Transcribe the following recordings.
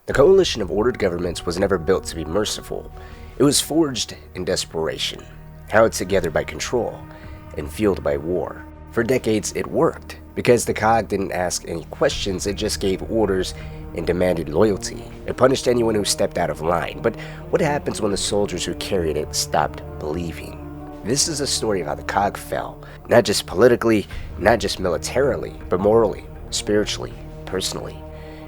The coalition of ordered governments was never built to be merciful. It was forged in desperation, held together by control, and fueled by war. For decades it worked, because the COG didn't ask any questions, it just gave orders and demanded loyalty. It punished anyone who stepped out of line. But what happens when the soldiers who carried it stopped believing? This is a story of how the COG fell, not just politically, not just militarily, but morally, spiritually, personally.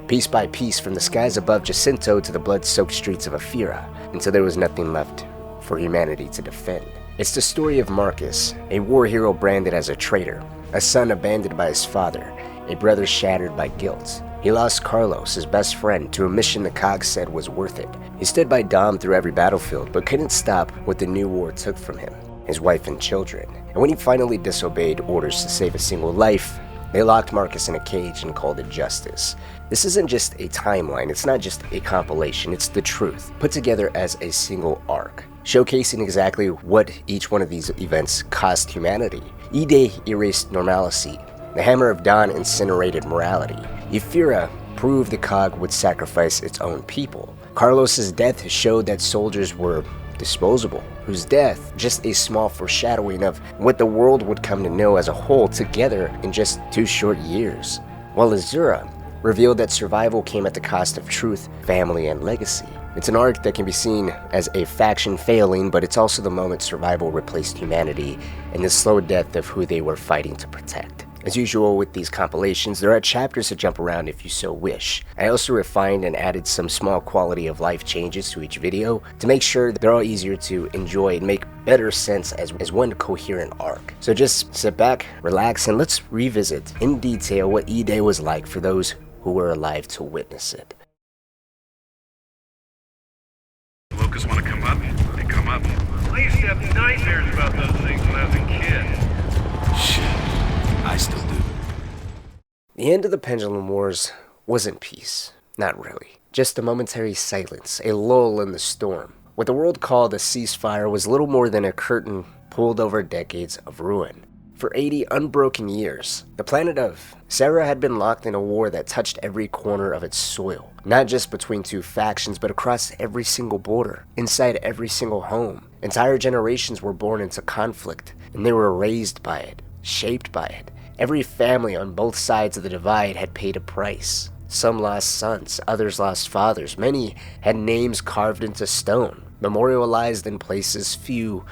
Piece by piece, from the skies above Jacinto to the blood-soaked streets of Ephyra, until there was nothing left for humanity to defend. It's the story of Marcus, a war hero branded as a traitor, a son abandoned by his father, a brother shattered by guilt. He lost Carlos, his best friend, to a mission the COG said was worth it. He stood by Dom through every battlefield, but couldn't stop what the new war took from him, his wife and children. And when he finally disobeyed orders to save a single life, they locked Marcus in a cage and called it justice. This isn't just a timeline, it's not just a compilation, it's the truth, put together as a single arc, showcasing exactly what each one of these events cost humanity. E-Day erased normalcy. The Hammer of Dawn incinerated morality. Ephyra proved the COG would sacrifice its own people. Carlos's death showed that soldiers were disposable, whose death just a small foreshadowing of what the world would come to know as a whole together in just 2 short years. While Azura revealed that survival came at the cost of truth, family, and legacy. It's an arc that can be seen as a faction failing, but it's also the moment survival replaced humanity and the slow death of who they were fighting to protect. As usual with these compilations, there are chapters to jump around if you so wish. I also refined and added some small quality of life changes to each video to make sure that they're all easier to enjoy and make better sense as one coherent arc. So just sit back, relax, and let's revisit in detail what E-Day was like for those who were alive to witness it. Locusts want to come up? They come up. I used to have nightmares about those things when I was a kid. Shit. I still do. The end of the Pendulum Wars wasn't peace. Not really. Just a momentary silence, a lull in the storm. What the world called a ceasefire was little more than a curtain pulled over decades of ruin. For 80 unbroken years, the planet of Sarah had been locked in a war that touched every corner of its soil. Not just between 2 factions, but across every single border, inside every single home. Entire generations were born into conflict, and they were raised by it, shaped by it. Every family on both sides of the divide had paid a price. Some lost sons, others lost fathers. Many had names carved into stone, memorialized in places few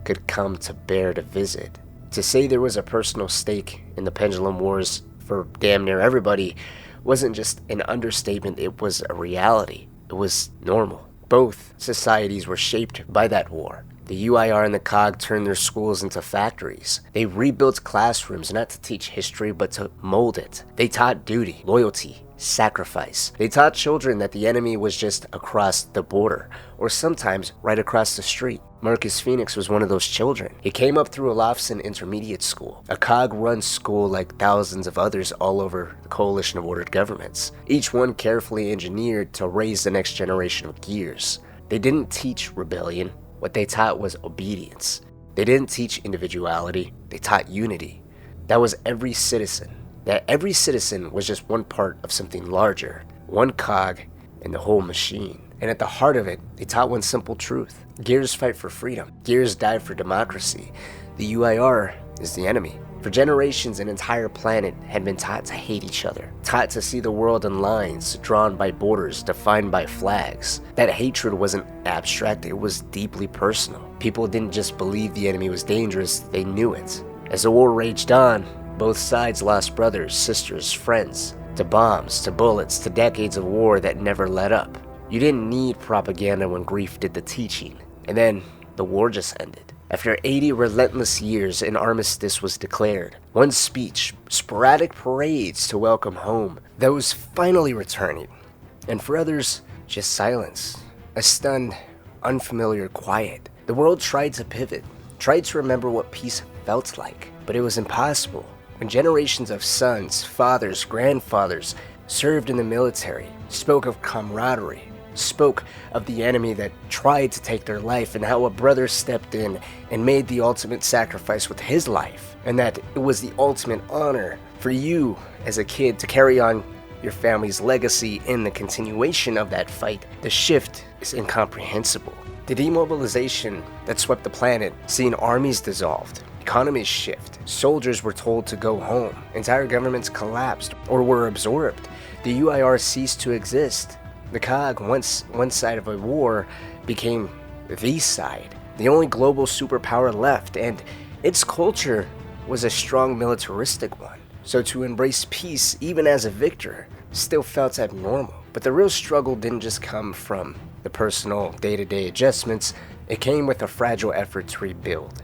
could come to bear to visit. To say there was a personal stake in the Pendulum Wars for damn near everybody wasn't just an understatement, it was a reality. It was normal. Both societies were shaped by that war. The UIR and the COG turned their schools into factories. They rebuilt classrooms not to teach history but to mold it. They taught duty, loyalty, sacrifice. They taught children that the enemy was just across the border, or sometimes right across the street. Marcus Fenix was one of those children. He came up through Olafson Intermediate School, a COG-run school like thousands of others all over the coalition of ordered governments, each one carefully engineered to raise the next generation of gears. They didn't teach rebellion. What they taught was obedience. They didn't teach individuality, they taught unity. That was every citizen. That every citizen was just one part of something larger, one cog in the whole machine. And at the heart of it, they taught one simple truth. Gears fight for freedom. Gears die for democracy. The UIR is the enemy. For generations, an entire planet had been taught to hate each other, taught to see the world in lines drawn by borders, defined by flags. That hatred wasn't abstract, it was deeply personal. People didn't just believe the enemy was dangerous, they knew it. As the war raged on, both sides lost brothers, sisters, friends, to bombs, to bullets, to decades of war that never let up. You didn't need propaganda when grief did the teaching. And then the war just ended. After 80 relentless years, an armistice was declared. One speech, sporadic parades to welcome home, those finally returning. And for others, just silence. A stunned, unfamiliar quiet. The world tried to pivot, tried to remember what peace felt like, but it was impossible. When generations of sons, fathers, grandfathers served in the military, spoke of camaraderie, spoke of the enemy that tried to take their life, and how a brother stepped in and made the ultimate sacrifice with his life, and that it was the ultimate honor for you as a kid to carry on your family's legacy in the continuation of that fight, the shift is incomprehensible. The demobilization that swept the planet, seeing armies dissolved, economies shift, soldiers were told to go home, entire governments collapsed or were absorbed, the UIR ceased to exist. The COG, once one side of a war, became the side, the only global superpower left, and its culture was a strong militaristic one. So to embrace peace, even as a victor, still felt abnormal. But the real struggle didn't just come from the personal day-to-day adjustments, it came with a fragile effort to rebuild.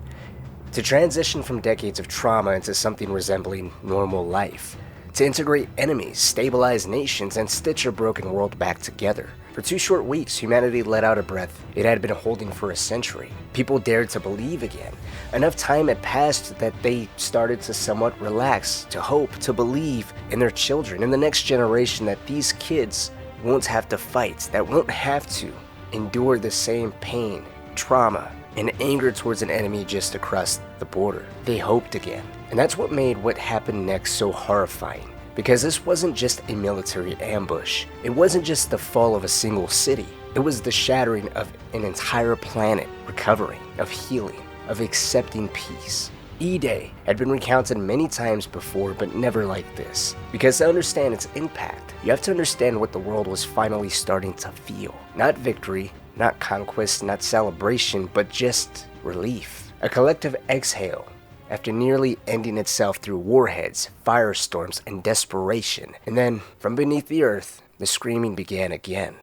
To transition from decades of trauma into something resembling normal life. To integrate enemies, stabilize nations, and stitch a broken world back together. For 2 short weeks, humanity let out a breath it had been holding for a century. People dared to believe again. Enough time had passed that they started to somewhat relax, to hope, to believe in their children, in the next generation, that these kids won't have to fight, that won't have to endure the same pain, trauma, and anger towards an enemy just across the border. They hoped again. And that's what made what happened next so horrifying. Because this wasn't just a military ambush. It wasn't just the fall of a single city. It was the shattering of an entire planet, recovering, of healing, of accepting peace. E-Day had been recounted many times before, but never like this. Because to understand its impact, you have to understand what the world was finally starting to feel. Not victory, not conquest, not celebration, but just relief. A collective exhale after nearly ending itself through warheads, firestorms, and desperation. And then, from beneath the earth, the screaming began again.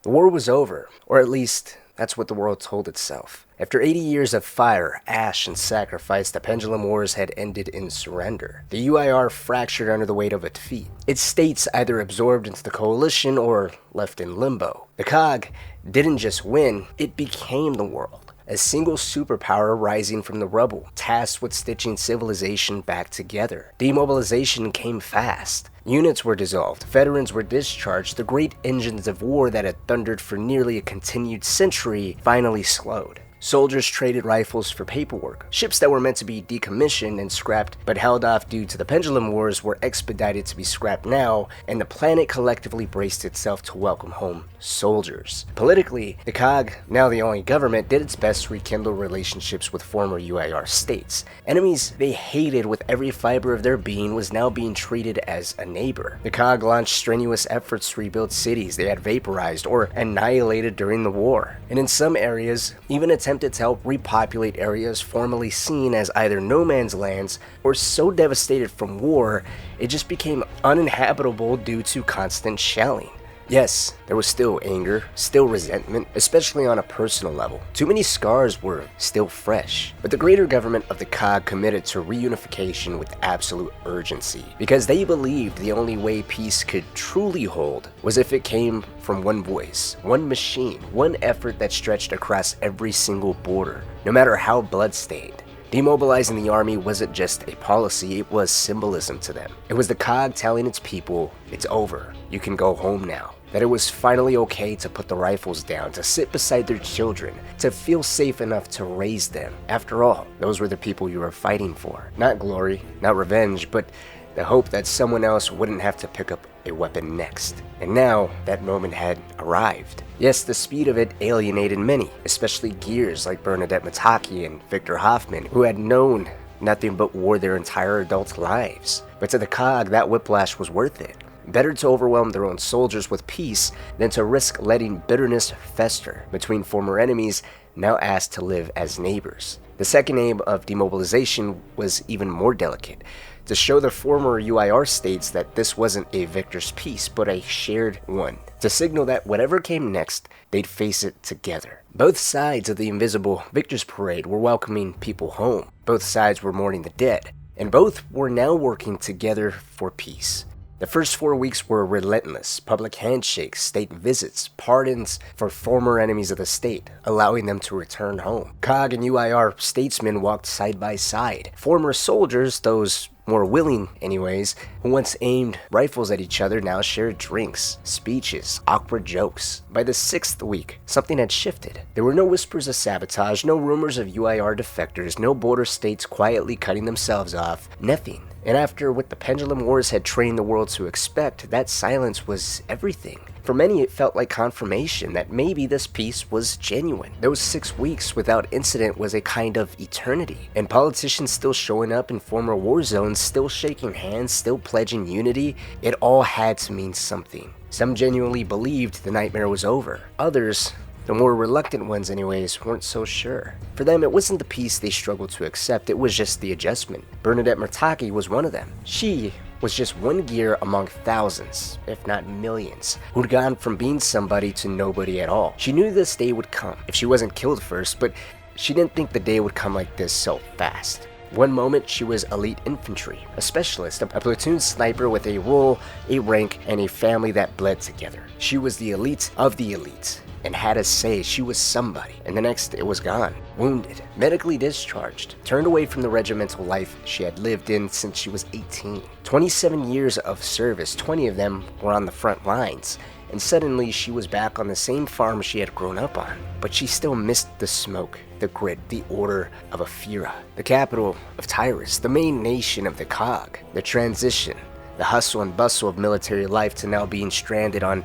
The war was over, or at least that's what the world told itself. After 80 years of fire, ash, and sacrifice, the Pendulum Wars had ended in surrender. The UIR fractured under the weight of a defeat. Its states either absorbed into the coalition or left in limbo. The COG didn't just win, it became the world. A single superpower rising from the rubble, tasked with stitching civilization back together. Demobilization came fast. Units were dissolved, veterans were discharged, the great engines of war that had thundered for nearly a continued century finally slowed. Soldiers traded rifles for paperwork. Ships that were meant to be decommissioned and scrapped but held off due to the Pendulum Wars were expedited to be scrapped now, and the planet collectively braced itself to welcome home soldiers. Politically, the COG, now the only government, did its best to rekindle relationships with former UIR states. Enemies they hated with every fiber of their being was now being treated as a neighbor. The COG launched strenuous efforts to rebuild cities they had vaporized or annihilated during the war, and in some areas, even attempted to help repopulate areas formerly seen as either no man's lands or so devastated from war it just became uninhabitable due to constant shelling. Yes, there was still anger, still resentment, especially on a personal level. Too many scars were still fresh. But the greater government of the COG committed to reunification with absolute urgency, because they believed the only way peace could truly hold was if it came from one voice, one machine, one effort that stretched across every single border, no matter how bloodstained. Demobilizing the army wasn't just a policy, it was symbolism to them. It was the COG telling its people, it's over, you can go home now. That it was finally okay to put the rifles down, to sit beside their children, to feel safe enough to raise them. After all, those were the people you were fighting for. Not glory, not revenge, but the hope that someone else wouldn't have to pick up a weapon next. And now, that moment had arrived. Yes, the speed of it alienated many, especially gears like Bernadette Mataki and Victor Hoffman, who had known nothing but war their entire adult lives. But to the COG, that whiplash was worth it. Better to overwhelm their own soldiers with peace than to risk letting bitterness fester between former enemies now asked to live as neighbors. The second aim of demobilization was even more delicate, to show the former UIR states that this wasn't a victor's peace, but a shared one. To signal that whatever came next, they'd face it together. Both sides of the invisible victor's parade were welcoming people home. Both sides were mourning the dead, and both were now working together for peace. The first 4 weeks were relentless. Public handshakes, state visits, pardons for former enemies of the state, allowing them to return home. COG and UIR statesmen walked side by side. Former soldiers, those more willing anyways, who once aimed rifles at each other now shared drinks, speeches, awkward jokes. By the 6th week, something had shifted. There were no whispers of sabotage, no rumors of UIR defectors, no border states quietly cutting themselves off, nothing. And after what the Pendulum Wars had trained the world to expect, that silence was everything. For many, it felt like confirmation that maybe this peace was genuine. Those 6 weeks without incident was a kind of eternity, and politicians still showing up in former war zones, still shaking hands, still pledging unity, it all had to mean something. Some genuinely believed the nightmare was over. Others, the more reluctant ones anyways, weren't so sure. For them, it wasn't the peace they struggled to accept, it was just the adjustment. Bernadette Murtaki was one of them. She was just one gear among thousands, if not millions, who'd gone from being somebody to nobody at all. She knew this day would come, if she wasn't killed first, but she didn't think the day would come like this so fast. One moment, she was elite infantry, a specialist, a platoon sniper with a role, a rank, and a family that bled together. She was the elite of the elites, and had to say she was somebody, and the next it was gone. Wounded, medically discharged, turned away from the regimental life she had lived in since she was 18. 27 years of service, 20 of them were on the front lines, and suddenly she was back on the same farm she had grown up on. But she still missed the smoke, the grit, the order of Ephyra, the capital of Tyrus, the main nation of the COG, the transition, the hustle and bustle of military life to now being stranded on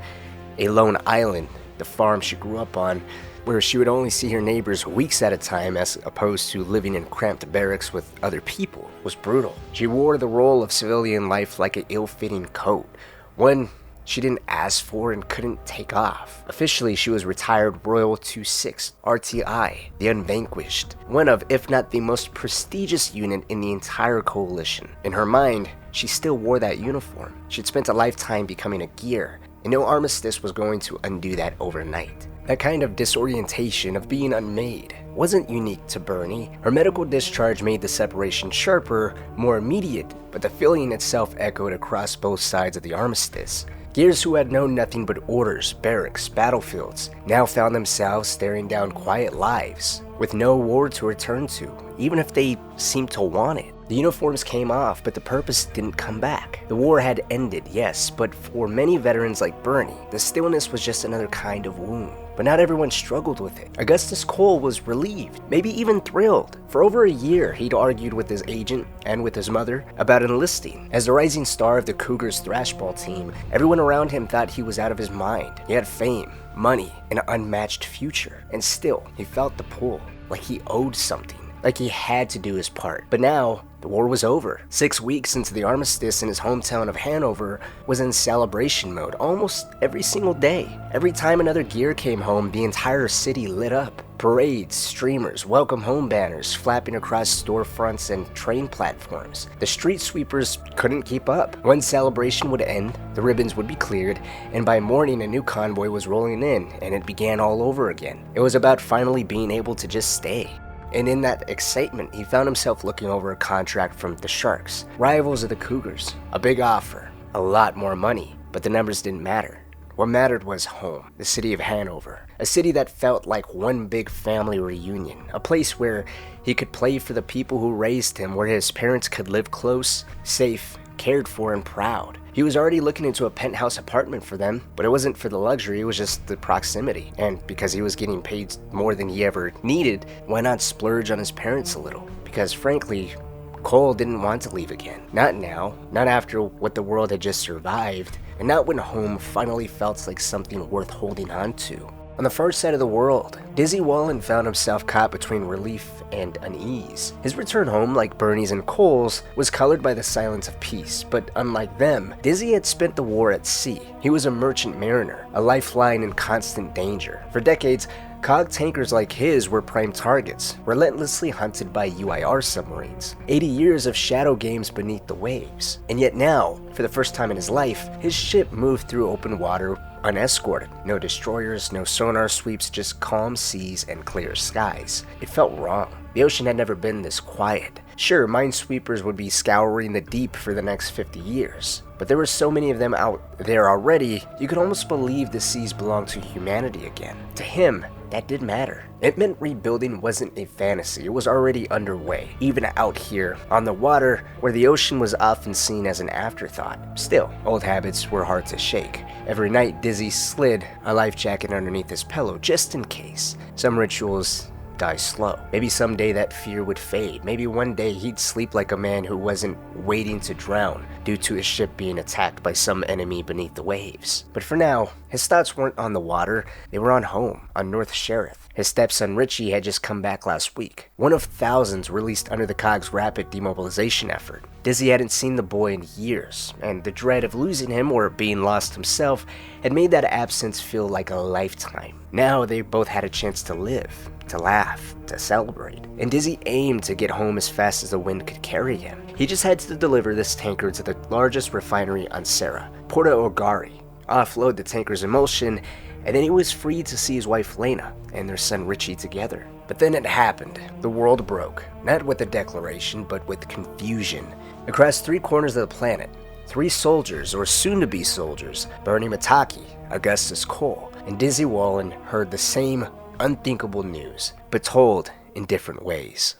a lone island, the farm she grew up on, where she would only see her neighbors weeks at a time as opposed to living in cramped barracks with other people, was brutal. She wore the role of civilian life like an ill-fitting coat, one she didn't ask for and couldn't take off. Officially, she was retired Royal 26, RTI, the Unvanquished, one of, if not the most prestigious unit in the entire coalition. In her mind, she still wore that uniform. She'd spent a lifetime becoming a gear, and no armistice was going to undo that overnight. That kind of disorientation of being unmade wasn't unique to Bernie. Her medical discharge made the separation sharper, more immediate, but the feeling itself echoed across both sides of the armistice. Gears who had known nothing but orders, barracks, battlefields, now found themselves staring down quiet lives, with no war to return to, even if they seemed to want it. The uniforms came off, but the purpose didn't come back. The war had ended, yes, but for many veterans like Bernie, the stillness was just another kind of wound. But not everyone struggled with it. Augustus Cole was relieved, maybe even thrilled. For over a year, he'd argued with his agent and with his mother about enlisting. As the rising star of the Cougars thrashball team, everyone around him thought he was out of his mind. He had fame, money, and an unmatched future. And still, he felt the pull, like he owed something, like he had to do his part. But now, the war was over. 6 weeks into the armistice in his hometown of Hanover was in celebration mode almost every single day. Every time another gear came home, the entire city lit up. Parades, streamers, welcome home banners flapping across storefronts and train platforms. The street sweepers couldn't keep up. One celebration would end, the ribbons would be cleared, and by morning a new convoy was rolling in, and it began all over again. It was about finally being able to just stay. And in that excitement, he found himself looking over a contract from the Sharks, rivals of the Cougars. A big offer, a lot more money, but the numbers didn't matter. What mattered was home, the city of Hanover, a city that felt like one big family reunion, a place where he could play for the people who raised him, where his parents could live close, safe, cared for, and proud. He was already looking into a penthouse apartment for them, but it wasn't for the luxury, it was just the proximity. And because he was getting paid more than he ever needed, why not splurge on his parents a little? Because frankly, Cole didn't want to leave again. Not now, not after what the world had just survived, and not when home finally felt like something worth holding on to. On the far side of the world, Dizzy Wallen found himself caught between relief and unease. His return home, like Bernie's and Cole's, was colored by the silence of peace, but unlike them, Dizzy had spent the war at sea. He was a merchant mariner, a lifeline in constant danger. For decades, COG tankers like his were prime targets, relentlessly hunted by UIR submarines. 80 years of shadow games beneath the waves. And yet now, for the first time in his life, his ship moved through open water unescorted. No destroyers, no sonar sweeps, just calm seas and clear skies. It felt wrong. The ocean had never been this quiet. Sure, minesweepers would be scouring the deep for the next 50 years, but there were so many of them out there already, you could almost believe the seas belonged to humanity again. To him, that did matter. It meant rebuilding wasn't a fantasy, it was already underway, even out here on the water where the ocean was often seen as an afterthought. Still, old habits were hard to shake. Every night, Dizzy slid a life jacket underneath his pillow just in case. Some rituals die slow. Maybe someday that fear would fade. Maybe one day he'd sleep like a man who wasn't waiting to drown due to his ship being attacked by some enemy beneath the waves. But for now, his thoughts weren't on the water, they were on home, on North Sheriff. His stepson Richie had just come back last week, one of thousands released under the COG's rapid demobilization effort. Dizzy hadn't seen the boy in years, and the dread of losing him or being lost himself had made that absence feel like a lifetime. Now they both had a chance to live, to laugh, to celebrate, and Dizzy aimed to get home as fast as the wind could carry him. He just had to deliver this tanker to the largest refinery on Sarah, Porta Ogari, offload the tanker's emulsion, and then he was free to see his wife Lena and their son Richie together. But then it happened. The world broke, not with a declaration, but with confusion. Across 3 corners of the planet, 3 soldiers, or soon-to-be soldiers, Bernie Mataki, Augustus Cole, and Dizzy Wallen heard the same unthinkable news, but told in different ways.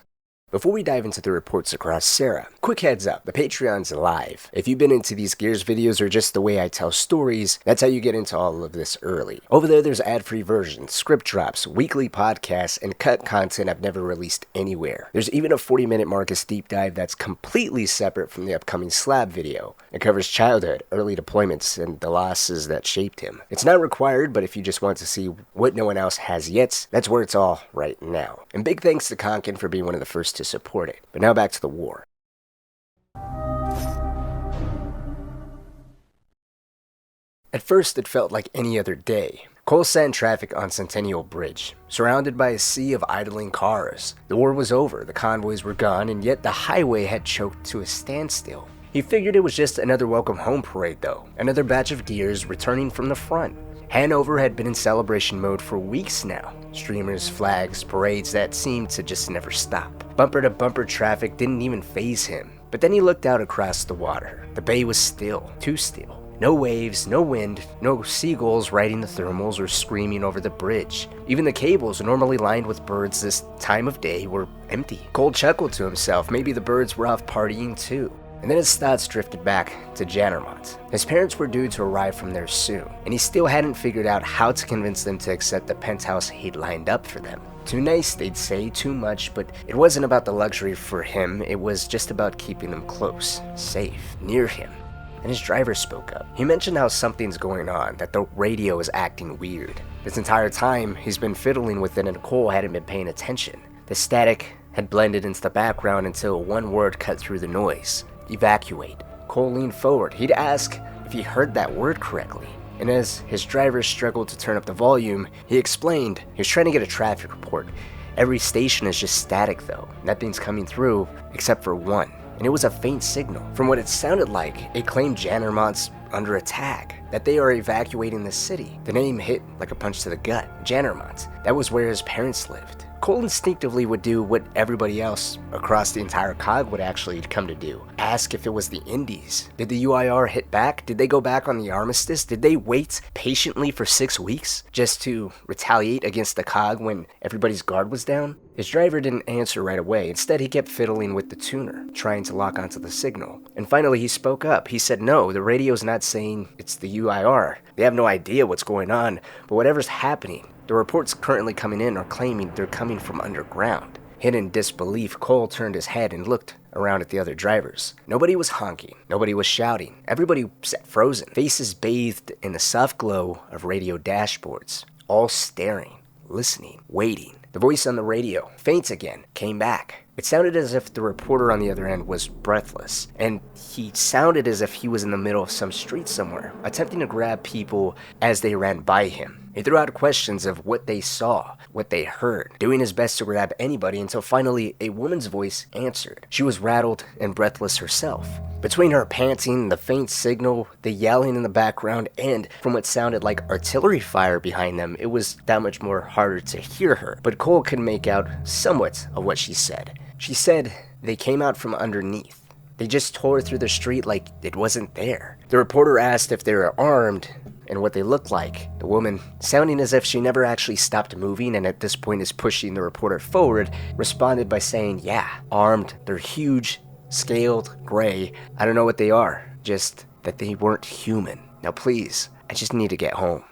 Before we dive into the reports across Sarah, quick heads up, the Patreon's live. If you've been into these Gears videos or just the way I tell stories, that's how you get into all of this early. Over there, there's ad-free versions, script drops, weekly podcasts, and cut content I've never released anywhere. There's even a 40-minute Marcus deep dive that's completely separate from the upcoming Slab video. It covers childhood, early deployments, and the losses that shaped him. It's not required, but if you just want to see what no one else has yet, that's where it's all right now. And big thanks to Konkin for being one of the first to support it. But now back to the war. At first, it felt like any other day. Cole sat in traffic on Centennial Bridge, surrounded by a sea of idling cars. The war was over, the convoys were gone, and yet the highway had choked to a standstill. He figured it was just another welcome home parade though, another batch of Gears returning from the front. Hanover had been in celebration mode for weeks now. Streamers, flags, parades that seemed to just never stop. Bumper-to-bumper traffic didn't even faze him. But then he looked out across the water. The bay was still, too still. No waves, no wind, no seagulls riding the thermals or screaming over the bridge. Even the cables, normally lined with birds this time of day, were empty. Cole chuckled to himself. Maybe the birds were off partying too. And then his thoughts drifted back to Jannermont. His parents were due to arrive from there soon, and he still hadn't figured out how to convince them to accept the penthouse he'd lined up for them. Too nice, they'd say, too much, but it wasn't about the luxury for him, it was just about keeping them close, safe, near him. And his driver spoke up. He mentioned how something's going on, that the radio is acting weird. This entire time, he's been fiddling with it and Cole hadn't been paying attention. The static had blended into the background until one word cut through the noise. Evacuate. Cole leaned forward. He'd ask if he heard that word correctly. And as his driver struggled to turn up the volume, he explained he was trying to get a traffic report. Every station is just static though. Nothing's coming through except for one. And it was a faint signal. From what it sounded like, it claimed Jannermont's under attack, that they are evacuating the city. The name hit like a punch to the gut. Jannermont. That was where his parents lived. Cole instinctively would do what everybody else across the entire COG would actually come to do. Ask if it was the Indies. Did the UIR hit back? Did they go back on the armistice? Did they wait patiently for 6 weeks just to retaliate against the COG when everybody's guard was down? His driver didn't answer right away. Instead, he kept fiddling with the tuner, trying to lock onto the signal. And finally, he spoke up. He said, no, the radio's not saying it's the UIR. They have no idea what's going on, but whatever's happening, the reports currently coming in are claiming they're coming from underground. Hid in disbelief, Cole turned his head and looked around at the other drivers. Nobody was honking. Nobody was shouting. Everybody sat frozen, faces bathed in the soft glow of radio dashboards, all staring, listening, waiting. The voice on the radio, faint again, came back. It sounded as if the reporter on the other end was breathless, and he sounded as if he was in the middle of some street somewhere, attempting to grab people as they ran by him. He threw out questions of what they saw, what they heard, doing his best to grab anybody until finally a woman's voice answered. She was rattled and breathless herself. Between her panting, the faint signal, the yelling in the background, and from what sounded like artillery fire behind them, it was that much more harder to hear her. But Cole could make out somewhat of what she said. She said they came out from underneath. They just tore through the street like it wasn't there. The reporter asked if they were armed, and what they looked like. The woman, sounding as if she never actually stopped moving and at this point is pushing the reporter forward, responded by saying, "Yeah, armed, they're huge, scaled, gray. I don't know what they are, just that they weren't human. Now please, I just need to get home."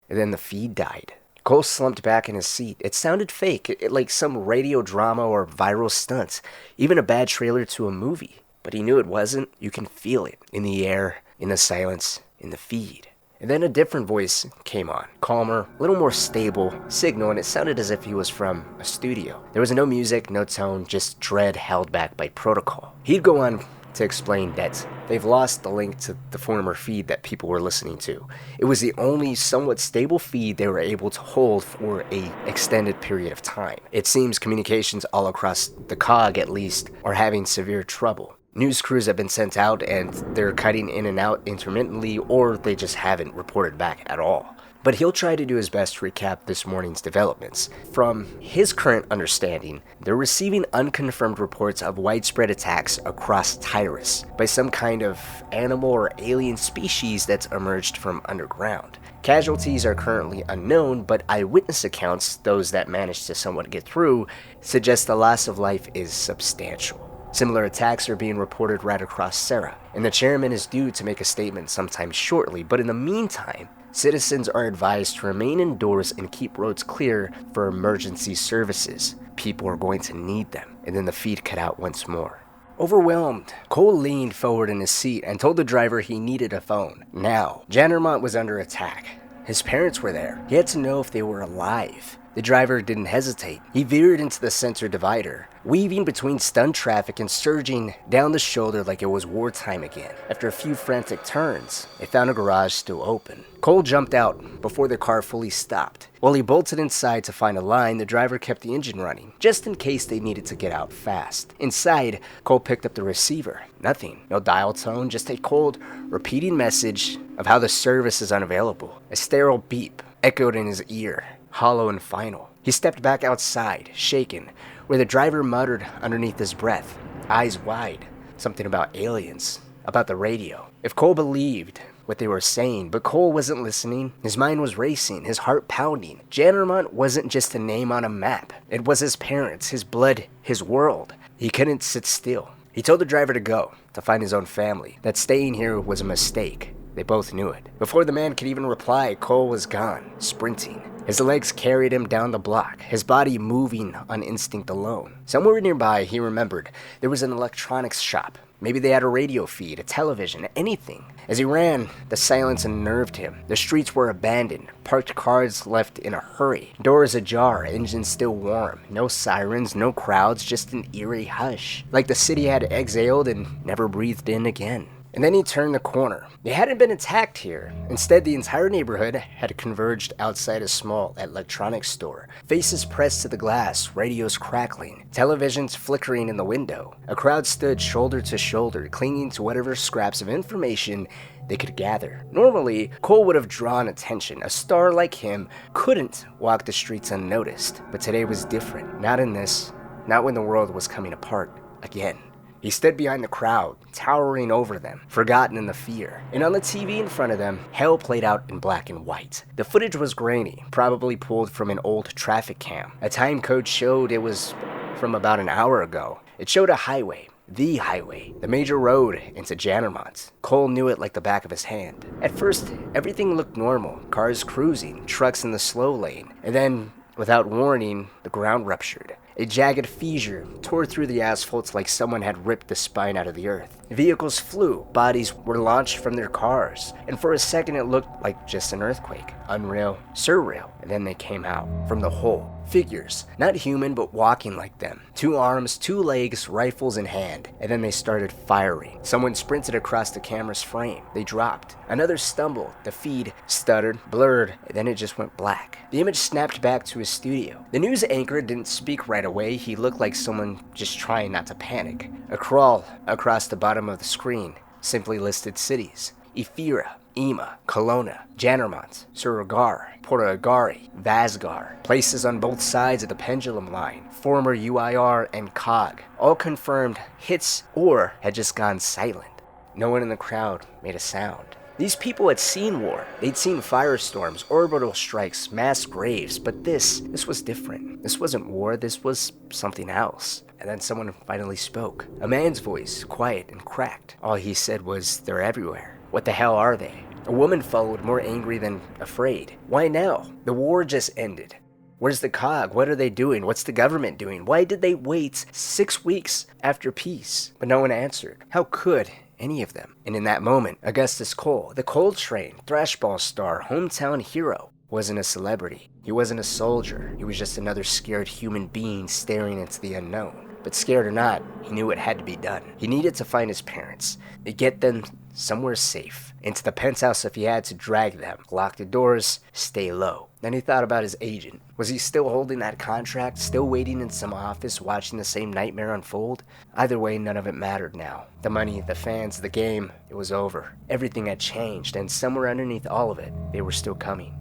And then the feed died. Cole slumped back in his seat. It sounded fake, like some radio drama or viral stunt, even a bad trailer to a movie. But he knew it wasn't. You can feel it in the air, in the silence, in the feed. And then a different voice came on, calmer, a little more stable signal, and it sounded as if he was from a studio. There was no music, no tone, just dread held back by protocol. He'd go on to explain that they've lost the link to the former feed that people were listening to. It was the only somewhat stable feed they were able to hold for an extended period of time. It seems communications all across the COG, at least, are having severe trouble. News crews have been sent out and they're cutting in and out intermittently, or they just haven't reported back at all. But he'll try to do his best to recap this morning's developments. From his current understanding, they're receiving unconfirmed reports of widespread attacks across Tyrus by some kind of animal or alien species that's emerged from underground. Casualties are currently unknown, but eyewitness accounts, those that managed to somewhat get through, suggest the loss of life is substantial. Similar attacks are being reported right across Sarah, and the chairman is due to make a statement sometime shortly, but in the meantime, citizens are advised to remain indoors and keep roads clear for emergency services. People are going to need them. And then the feed cut out once more. Overwhelmed, Cole leaned forward in his seat and told the driver he needed a phone. Now, Jandermont was under attack. His parents were there. He had to know if they were alive. The driver didn't hesitate. He veered into the center divider, weaving between stunned traffic and surging down the shoulder like it was wartime again. After a few frantic turns, they found a garage still open. Cole jumped out before the car fully stopped. While he bolted inside to find a line, the driver kept the engine running, just in case they needed to get out fast. Inside, Cole picked up the receiver. Nothing. No dial tone, just a cold, repeating message of how the service is unavailable. A sterile beep echoed in his ear, hollow and final. He stepped back outside, shaken, where the driver muttered underneath his breath, eyes wide, something about aliens, about the radio. If Cole believed what they were saying, but Cole wasn't listening. His mind was racing, his heart pounding. Jandermont wasn't just a name on a map. It was his parents, his blood, his world. He couldn't sit still. He told the driver to go, to find his own family, that staying here was a mistake. They both knew it. Before the man could even reply, Cole was gone, sprinting. His legs carried him down the block, his body moving on instinct alone. Somewhere nearby, he remembered, there was an electronics shop. Maybe they had a radio feed, a television, anything. As he ran, the silence unnerved him. The streets were abandoned, parked cars left in a hurry, doors ajar, engines still warm. No sirens, no crowds, just an eerie hush, like the city had exhaled and never breathed in again. And then he turned the corner. They hadn't been attacked here. Instead, the entire neighborhood had converged outside a small electronics store. Faces pressed to the glass, radios crackling, televisions flickering in the window. A crowd stood shoulder to shoulder, clinging to whatever scraps of information they could gather. Normally, Cole would have drawn attention. A star like him couldn't walk the streets unnoticed. But today was different. Not in this. Not when the world was coming apart again. He stood behind the crowd, towering over them, forgotten in the fear. And on the TV in front of them, hell played out in black and white. The footage was grainy, probably pulled from an old traffic cam. A time code showed it was from about an hour ago. It showed a highway, the major road into Jandermont. Cole knew it like the back of his hand. At first, everything looked normal. Cars cruising, trucks in the slow lane. And then, without warning, the ground ruptured. A jagged fissure tore through the asphalt like someone had ripped the spine out of the earth. Vehicles flew, bodies were launched from their cars, and for a second it looked like just an earthquake. Unreal, surreal, and then they came out from the hole. Figures, not human but walking like them. 2 arms, 2 legs, rifles in hand, and then they started firing. Someone sprinted across the camera's frame. They dropped. Another stumbled. The feed stuttered, blurred, and then it just went black. The image snapped back to his studio. The news anchor didn't speak right away. He looked like someone just trying not to panic. A crawl across the bottom of the screen simply listed cities. Ephyra, Ema, Kelowna, Jandermont, Surrogar, Portagari, Vasgar. Places on both sides of the pendulum line. Former UIR and COG. All confirmed hits or had just gone silent. No one in the crowd made a sound. These people had seen war. They'd seen firestorms, orbital strikes, mass graves, but this was different. This wasn't war, this was something else. And then someone finally spoke. A man's voice, quiet and cracked. All he said was, "They're everywhere. What the hell are they?" A woman followed, more angry than afraid. "Why now? The war just ended. Where's the COG? What are they doing? What's the government doing? Why did they wait 6 weeks after peace?" But no one answered. How could any of them? And in that moment, Augustus Cole, the Coltrane, thrashball star, hometown hero, wasn't a celebrity. He wasn't a soldier. He was just another scared human being staring into the unknown. But scared or not, he knew it had to be done. He needed to find his parents, and get them somewhere safe, into the penthouse if he had to drag them, lock the doors, stay low. Then he thought about his agent. Was he still holding that contract, still waiting in some office, watching the same nightmare unfold? Either way, none of it mattered now. The money, the fans, the game, it was over. Everything had changed, and somewhere underneath all of it, they were still coming.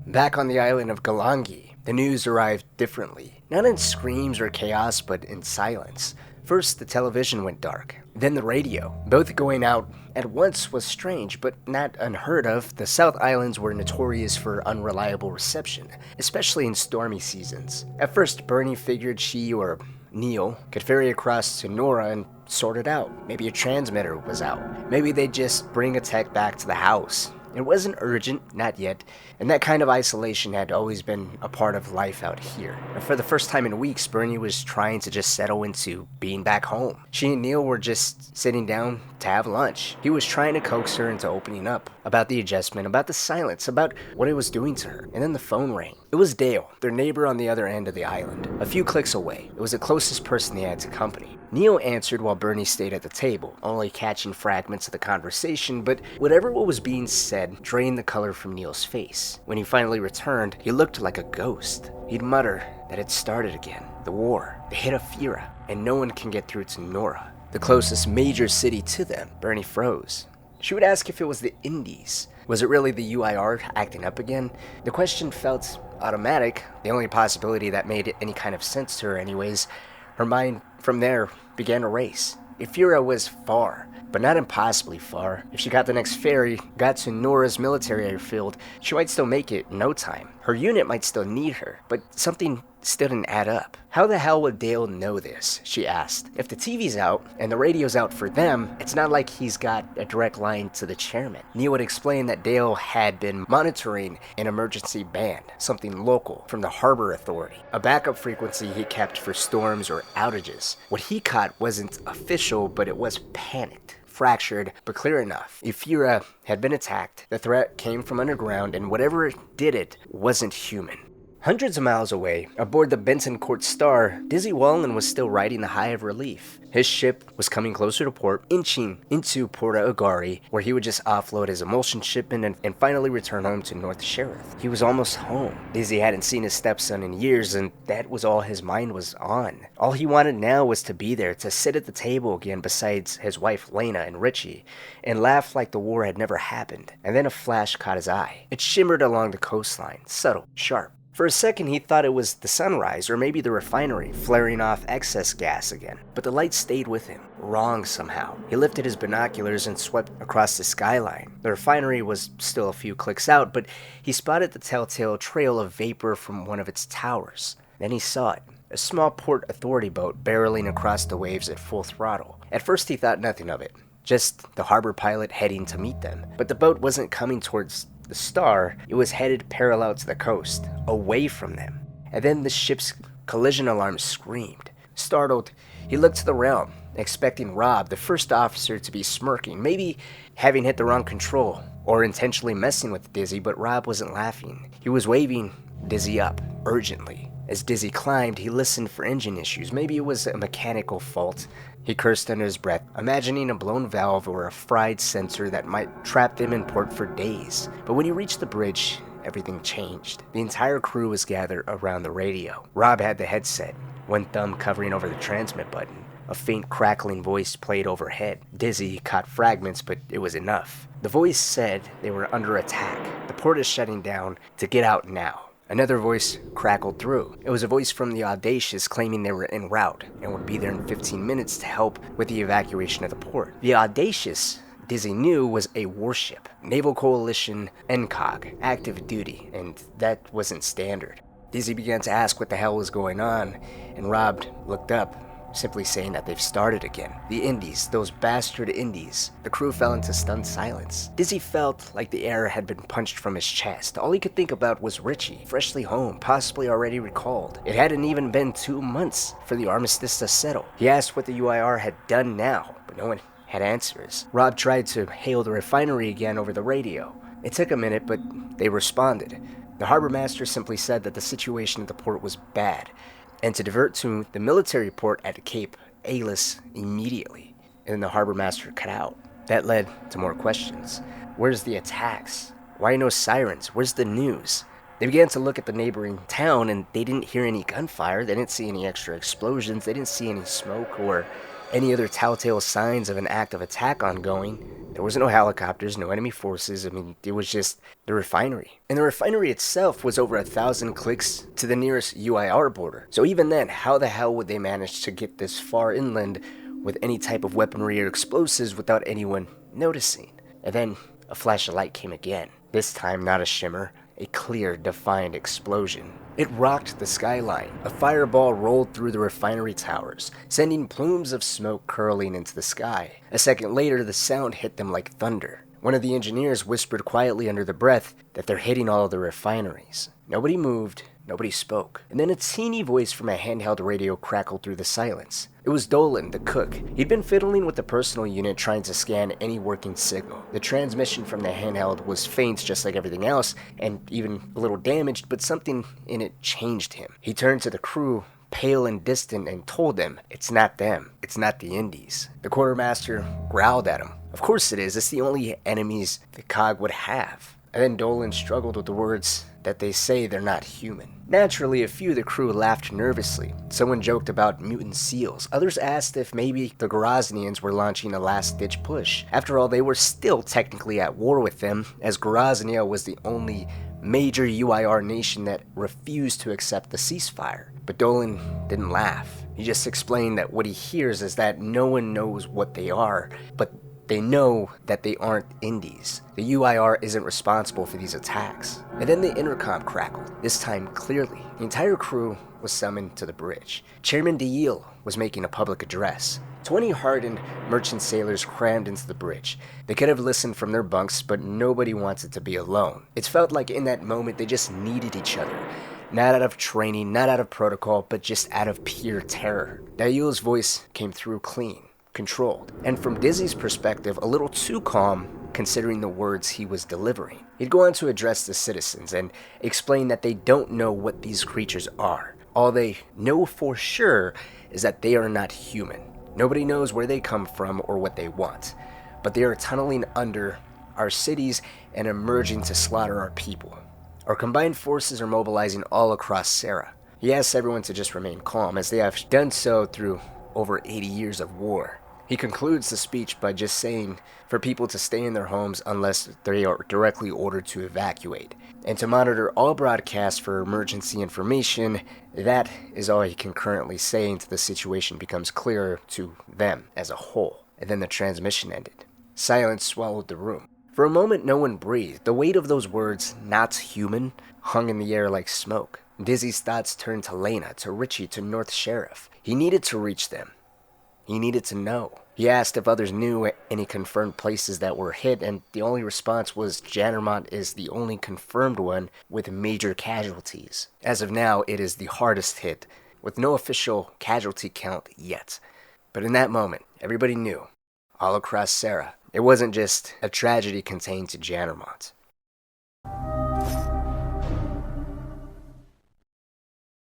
Back on the island of Galangi, the news arrived differently. Not in screams or chaos, but in silence. First, the television went dark, then the radio. Both going out at once was strange, but not unheard of. The South Islands were notorious for unreliable reception, especially in stormy seasons. At first, Bernie figured she or Neil could ferry across to Nora and sort it out. Maybe a transmitter was out. Maybe they'd just bring a tech back to the house. It wasn't urgent, not yet, and that kind of isolation had always been a part of life out here. And for the first time in weeks, Bernie was trying to just settle into being back home. She and Neil were just sitting down to have lunch. He was trying to coax her into opening up about the adjustment, about the silence, about what it was doing to her. And then the phone rang. It was Dale, their neighbor on the other end of the island, a few clicks away. It was the closest person they had to company. Neil answered while Bernie stayed at the table, only catching fragments of the conversation, but whatever was being said drained the color from Neil's face. When he finally returned, he looked like a ghost. He'd mutter that it started again. The war. They hit Ephyra, and no one can get through to Nora, the closest major city to them. Bernie froze. She would ask if it was the Indies. Was it really the UIR acting up again? The question felt automatic, the only possibility that made any kind of sense to her anyways. Her mind, from there, began to race. Ephyra was far, but not impossibly far. If she got the next ferry, got to Nora's military airfield, she might still make it in no time. Her unit might still need her, but something still didn't add up. How the hell would Dale know this? She asked. If the TV's out and the radio's out for them, it's not like he's got a direct line to the chairman. Neil would explain that Dale had been monitoring an emergency band, something local from the Harbor Authority, a backup frequency he kept for storms or outages. What he caught wasn't official, but it was panicked. Fractured, but clear enough. Ephyra had been attacked, the threat came from underground, and whatever did it wasn't human. Hundreds of miles away, aboard the Benton Court Star, Dizzy Wallen was still riding the high of relief. His ship was coming closer to port, inching into Porta Agari, where he would just offload his emulsion shipment and finally return home to North Sheriff. He was almost home. Dizzy hadn't seen his stepson in years, and that was all his mind was on. All he wanted now was to be there, to sit at the table again besides his wife Lena and Richie, and laugh like the war had never happened. And then a flash caught his eye. It shimmered along the coastline, subtle, sharp. For a second, he thought it was the sunrise or maybe the refinery flaring off excess gas again. But the light stayed with him, wrong somehow. He lifted his binoculars and swept across the skyline. The refinery was still a few clicks out, but he spotted the telltale trail of vapor from one of its towers. Then he saw it, a small Port Authority boat barreling across the waves at full throttle. At first, he thought nothing of it, just the harbor pilot heading to meet them. But the boat wasn't coming towards the Star, it was headed parallel to the coast, away from them. And then the ship's collision alarm screamed. Startled, he looked to the realm, expecting Rob, the first officer, to be smirking, maybe having hit the wrong control, or intentionally messing with Dizzy, but Rob wasn't laughing. He was waving Dizzy up, urgently. As Dizzy climbed, he listened for engine issues. Maybe it was a mechanical fault. He cursed under his breath, imagining a blown valve or a fried sensor that might trap them in port for days. But when he reached the bridge, everything changed. The entire crew was gathered around the radio. Rob had the headset, one thumb covering over the transmit button. A faint crackling voice played overhead. Dizzy caught fragments, but it was enough. The voice said they were under attack. The port is shutting down. To get out now. Another voice crackled through. It was a voice from the Audacious claiming they were en route and would be there in 15 minutes to help with the evacuation of the port. The Audacious Dizzy knew was a warship, Naval Coalition COG, active duty, and that wasn't standard. Dizzy began to ask what the hell was going on, and Rob looked up, simply saying that they've started again. The Indies, those bastard Indies. The crew fell into stunned silence. Dizzy felt like the air had been punched from his chest. All he could think about was Richie, freshly home, possibly already recalled. It hadn't even been 2 months for the armistice to settle. He asked what the UIR had done now, but no one had answers. Rob tried to hail the refinery again over the radio. It took a minute, but they responded. The harbor master simply said that the situation at the port was bad, and to divert to the military port at Cape Alis immediately. And then the harbor master cut out. That led to more questions. Where's the attacks? Why no sirens? Where's the news? They began to look at the neighboring town, and they didn't hear any gunfire. They didn't see any extra explosions. They didn't see any smoke or any other telltale signs of an active attack ongoing. There was no helicopters, no enemy forces. I mean, it was just the refinery. And the refinery itself was over 1,000 clicks to the nearest UIR border. So even then, how the hell would they manage to get this far inland with any type of weaponry or explosives without anyone noticing? And then a flash of light came again. This time not a shimmer, a clear, defined explosion. It rocked the skyline. A fireball rolled through the refinery towers, sending plumes of smoke curling into the sky. A second later, the sound hit them like thunder. One of the engineers whispered quietly under the breath that they're hitting all of the refineries. Nobody moved, nobody spoke. And then a teeny voice from a handheld radio crackled through the silence. It was Dolan, the cook. He'd been fiddling with the personal unit trying to scan any working signal. The transmission from the handheld was faint just like everything else, and even a little damaged, but something in it changed him. He turned to the crew, pale and distant, and told them, it's not them, it's not the Indies. The quartermaster growled at him. Of course it is, it's the only enemies the COG would have. And then Dolan struggled with the words that they say they're not human. Naturally, a few of the crew laughed nervously. Someone joked about mutant seals. Others asked if maybe the Groznians were launching a last-ditch push. After all, they were still technically at war with them, as Groznia was the only major UIR nation that refused to accept the ceasefire. But Dolan didn't laugh. He just explained that what he hears is that no one knows what they are, but they know that they aren't Indies. The UIR isn't responsible for these attacks. And then the intercom crackled, this time clearly. The entire crew was summoned to the bridge. Chairman DeYille was making a public address. 20 hardened merchant sailors crammed into the bridge. They could have listened from their bunks, but nobody wanted to be alone. It felt like in that moment they just needed each other. Not out of training, not out of protocol, but just out of pure terror. DeYille's voice came through clean, controlled, and from Dizzy's perspective, a little too calm considering the words he was delivering. He'd go on to address the citizens and explain that they don't know what these creatures are. All they know for sure is that they are not human. Nobody knows where they come from or what they want, but they are tunneling under our cities and emerging to slaughter our people. Our combined forces are mobilizing all across Sarah. He asks everyone to just remain calm, as they have done so through over 80 years of war. He concludes the speech by just saying for people to stay in their homes unless they are directly ordered to evacuate, and to monitor all broadcasts for emergency information. That is all he can currently say until the situation becomes clearer to them as a whole. And then the transmission ended. Silence swallowed the room. For a moment, no one breathed. The weight of those words, "not human," hung in the air like smoke. Dizzy's thoughts turned to Lena, to Richie, to North Sheriff. He needed to reach them. He needed to know. He asked if others knew any confirmed places that were hit, and the only response was Jannermont is the only confirmed one with major casualties. As of now, it is the hardest hit, with no official casualty count yet. But in that moment, everybody knew, all across Sarah, it wasn't just a tragedy contained to Jannermont.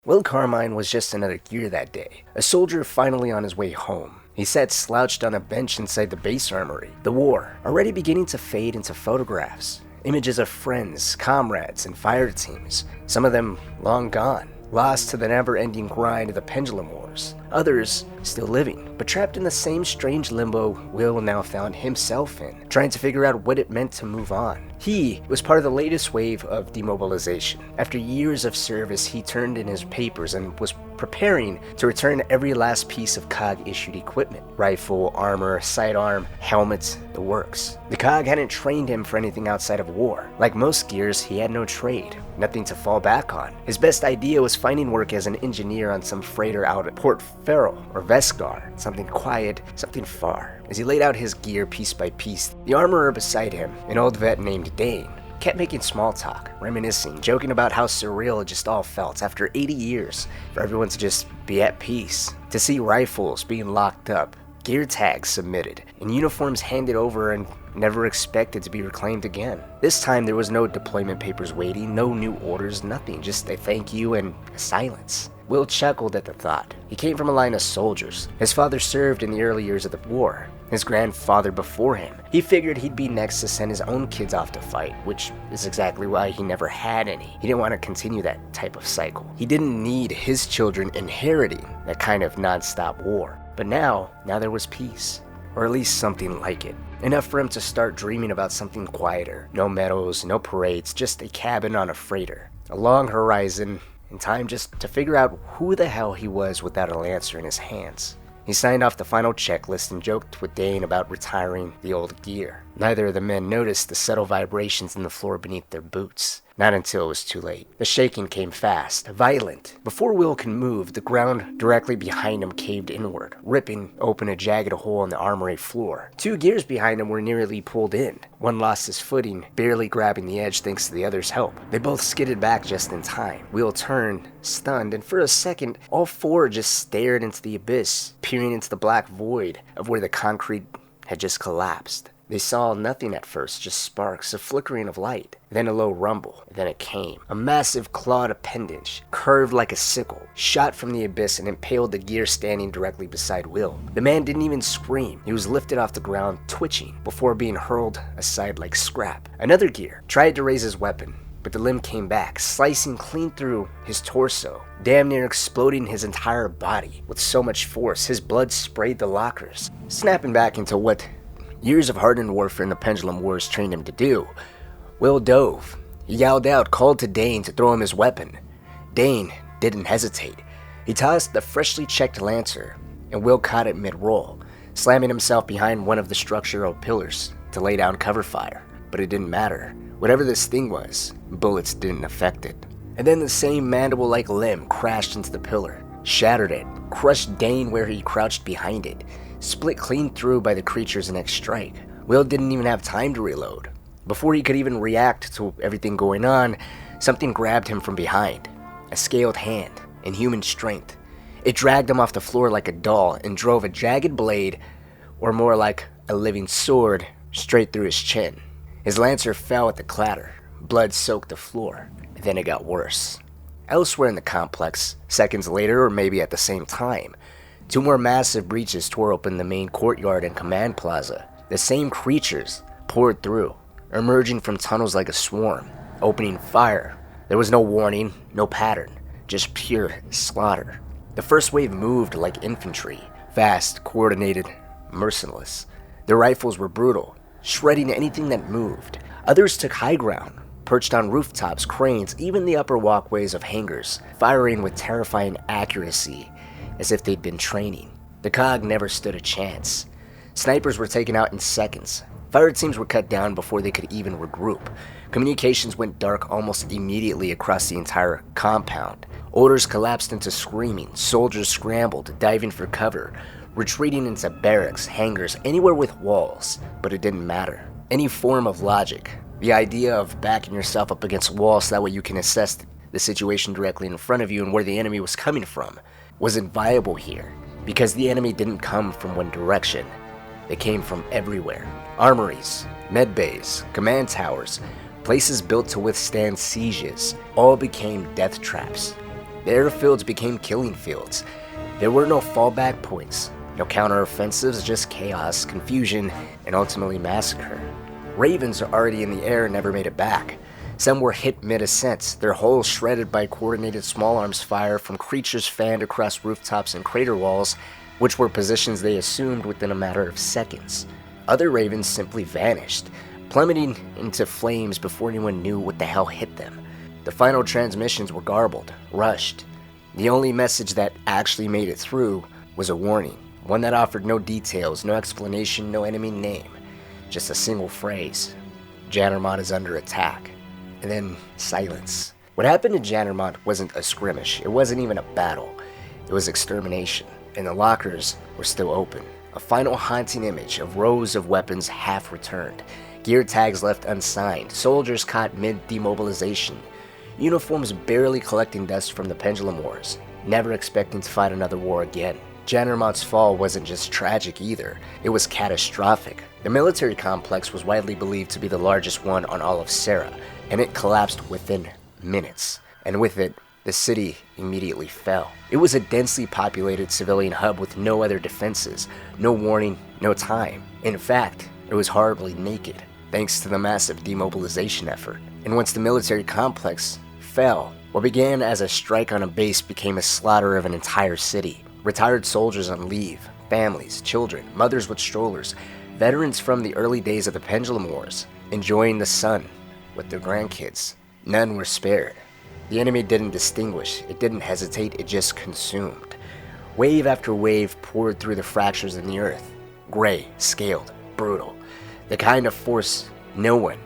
Will Carmine was just another gear that day, a soldier finally on his way home. He sat slouched on a bench inside the base armory, the war already beginning to fade into photographs, images of friends, comrades, and fire teams, some of them long gone, lost to the never-ending grind of the pendulum wars. others still living, but trapped in the same strange limbo Will now found himself in, trying to figure out what it meant to move on. He was part of the latest wave of demobilization. After years of service, he turned in his papers and was preparing to return every last piece of COG-issued equipment. Rifle, armor, sidearm, helmets, the works. The COG hadn't trained him for anything outside of war. Like most gears, he had no trade, nothing to fall back on. His best idea was finding work as an engineer on some freighter out at Port Farrell or Vescar, something quiet, something far. As he laid out his gear piece by piece, the armorer beside him, an old vet named Dane, kept making small talk, reminiscing, joking about how surreal it just all felt after 80 years for everyone to just be at peace, to see rifles being locked up, gear tags submitted, and uniforms handed over and never expected to be reclaimed again. This time there was no deployment papers waiting, no new orders, nothing, just a thank you and a silence. Will chuckled at the thought. He came from a line of soldiers. His father served in the early years of the war, his grandfather before him. He figured he'd be next to send his own kids off to fight, which is exactly why he never had any. He didn't want to continue that type of cycle. He didn't need his children inheriting that kind of non-stop war. But now there was peace, or at least something like it. Enough for him to start dreaming about something quieter. No medals, no parades, just a cabin on a freighter. A long horizon, and time just to figure out who the hell he was without a lancer in his hands. He signed off the final checklist and joked with Dane about retiring the old gear. Neither of the men noticed the subtle vibrations in the floor beneath their boots. Not until it was too late. The shaking came fast, violent. Before Will could move, the ground directly behind him caved inward, ripping open a jagged hole in the armory floor. Two gears behind him were nearly pulled in. One lost his footing, barely grabbing the edge thanks to the other's help. They both skidded back just in time. Will turned, stunned, and for a second, all four just stared into the abyss, peering into the black void of where the concrete had just collapsed. They saw nothing at first, just sparks, a flickering of light, then a low rumble, then it came. A massive clawed appendage, curved like a sickle, shot from the abyss and impaled the gear standing directly beside Will. The man didn't even scream. He was lifted off the ground, twitching, before being hurled aside like scrap. Another gear tried to raise his weapon, but the limb came back, slicing clean through his torso, damn near exploding his entire body. With so much force, his blood sprayed the lockers, snapping back into what years of hardened warfare in the Pendulum Wars trained him to do. Will dove. He yelled out, called to Dane to throw him his weapon. Dane didn't hesitate. He tossed the freshly checked lancer, and Will caught it mid-roll, slamming himself behind one of the structural pillars to lay down cover fire. But it didn't matter. Whatever this thing was, bullets didn't affect it. And then the same mandible-like limb crashed into the pillar, shattered it, crushed Dane where he crouched behind it, split clean through by the creature's next strike. Will didn't even have time to reload. Before he could even react to everything going on, something grabbed him from behind. A scaled hand, inhuman strength. It dragged him off the floor like a doll and drove a jagged blade, or more like a living sword, straight through his chin. His lancer fell at the clatter. Blood soaked the floor. Then it got worse. Elsewhere in the complex, seconds later or maybe at the same time, two more massive breaches tore open the main courtyard and command plaza. The same creatures poured through, emerging from tunnels like a swarm, opening fire. There was no warning, no pattern, just pure slaughter. The first wave moved like infantry, fast, coordinated, merciless. Their rifles were brutal, shredding anything that moved. Others took high ground, perched on rooftops, cranes, even the upper walkways of hangars, firing with terrifying accuracy, as if they'd been training. The COG never stood a chance. Snipers were taken out in seconds. Fire teams were cut down before they could even regroup. Communications went dark almost immediately across the entire compound. Orders collapsed into screaming. Soldiers scrambled, diving for cover, retreating into barracks, hangars, anywhere with walls. But it didn't matter. Any form of logic, the idea of backing yourself up against walls so that way you can assess the situation directly in front of you and where the enemy was coming from, wasn't viable here, because the enemy didn't come from one direction. They came from everywhere. Armories, med bays, command towers, places built to withstand sieges, all became death traps. The airfields became killing fields. There were no fallback points, no counteroffensives, just chaos, confusion, and ultimately massacre. Ravens are already in the air and never made it back. Some were hit mid-ascent, their hulls shredded by coordinated small arms fire from creatures fanned across rooftops and crater walls, which were positions they assumed within a matter of seconds. Other ravens simply vanished, plummeting into flames before anyone knew what the hell hit them. The final transmissions were garbled, rushed. The only message that actually made it through was a warning, one that offered no details, no explanation, no enemy name, just a single phrase: Jannermont is under attack. And then silence. What happened to Jannermont wasn't a skirmish, it wasn't even a battle, it was extermination, and the lockers were still open. A final haunting image of rows of weapons half returned, gear tags left unsigned, soldiers caught mid-demobilization, uniforms barely collecting dust from the Pendulum Wars, never expecting to fight another war again. Jannermont's fall wasn't just tragic either, it was catastrophic. The military complex was widely believed to be the largest one on all of Serra, and it collapsed within minutes. And with it, the city immediately fell. It was a densely populated civilian hub with no other defenses, no warning, no time. In fact, it was horribly naked, thanks to the massive demobilization effort. And once the military complex fell, what began as a strike on a base became a slaughter of an entire city. Retired soldiers on leave, families, children, mothers with strollers, veterans from the early days of the Pendulum Wars, enjoying the sun with their grandkids. None were spared. The enemy didn't distinguish, it didn't hesitate, it just consumed. Wave after wave poured through the fractures in the earth, gray, scaled, brutal. The kind of force no one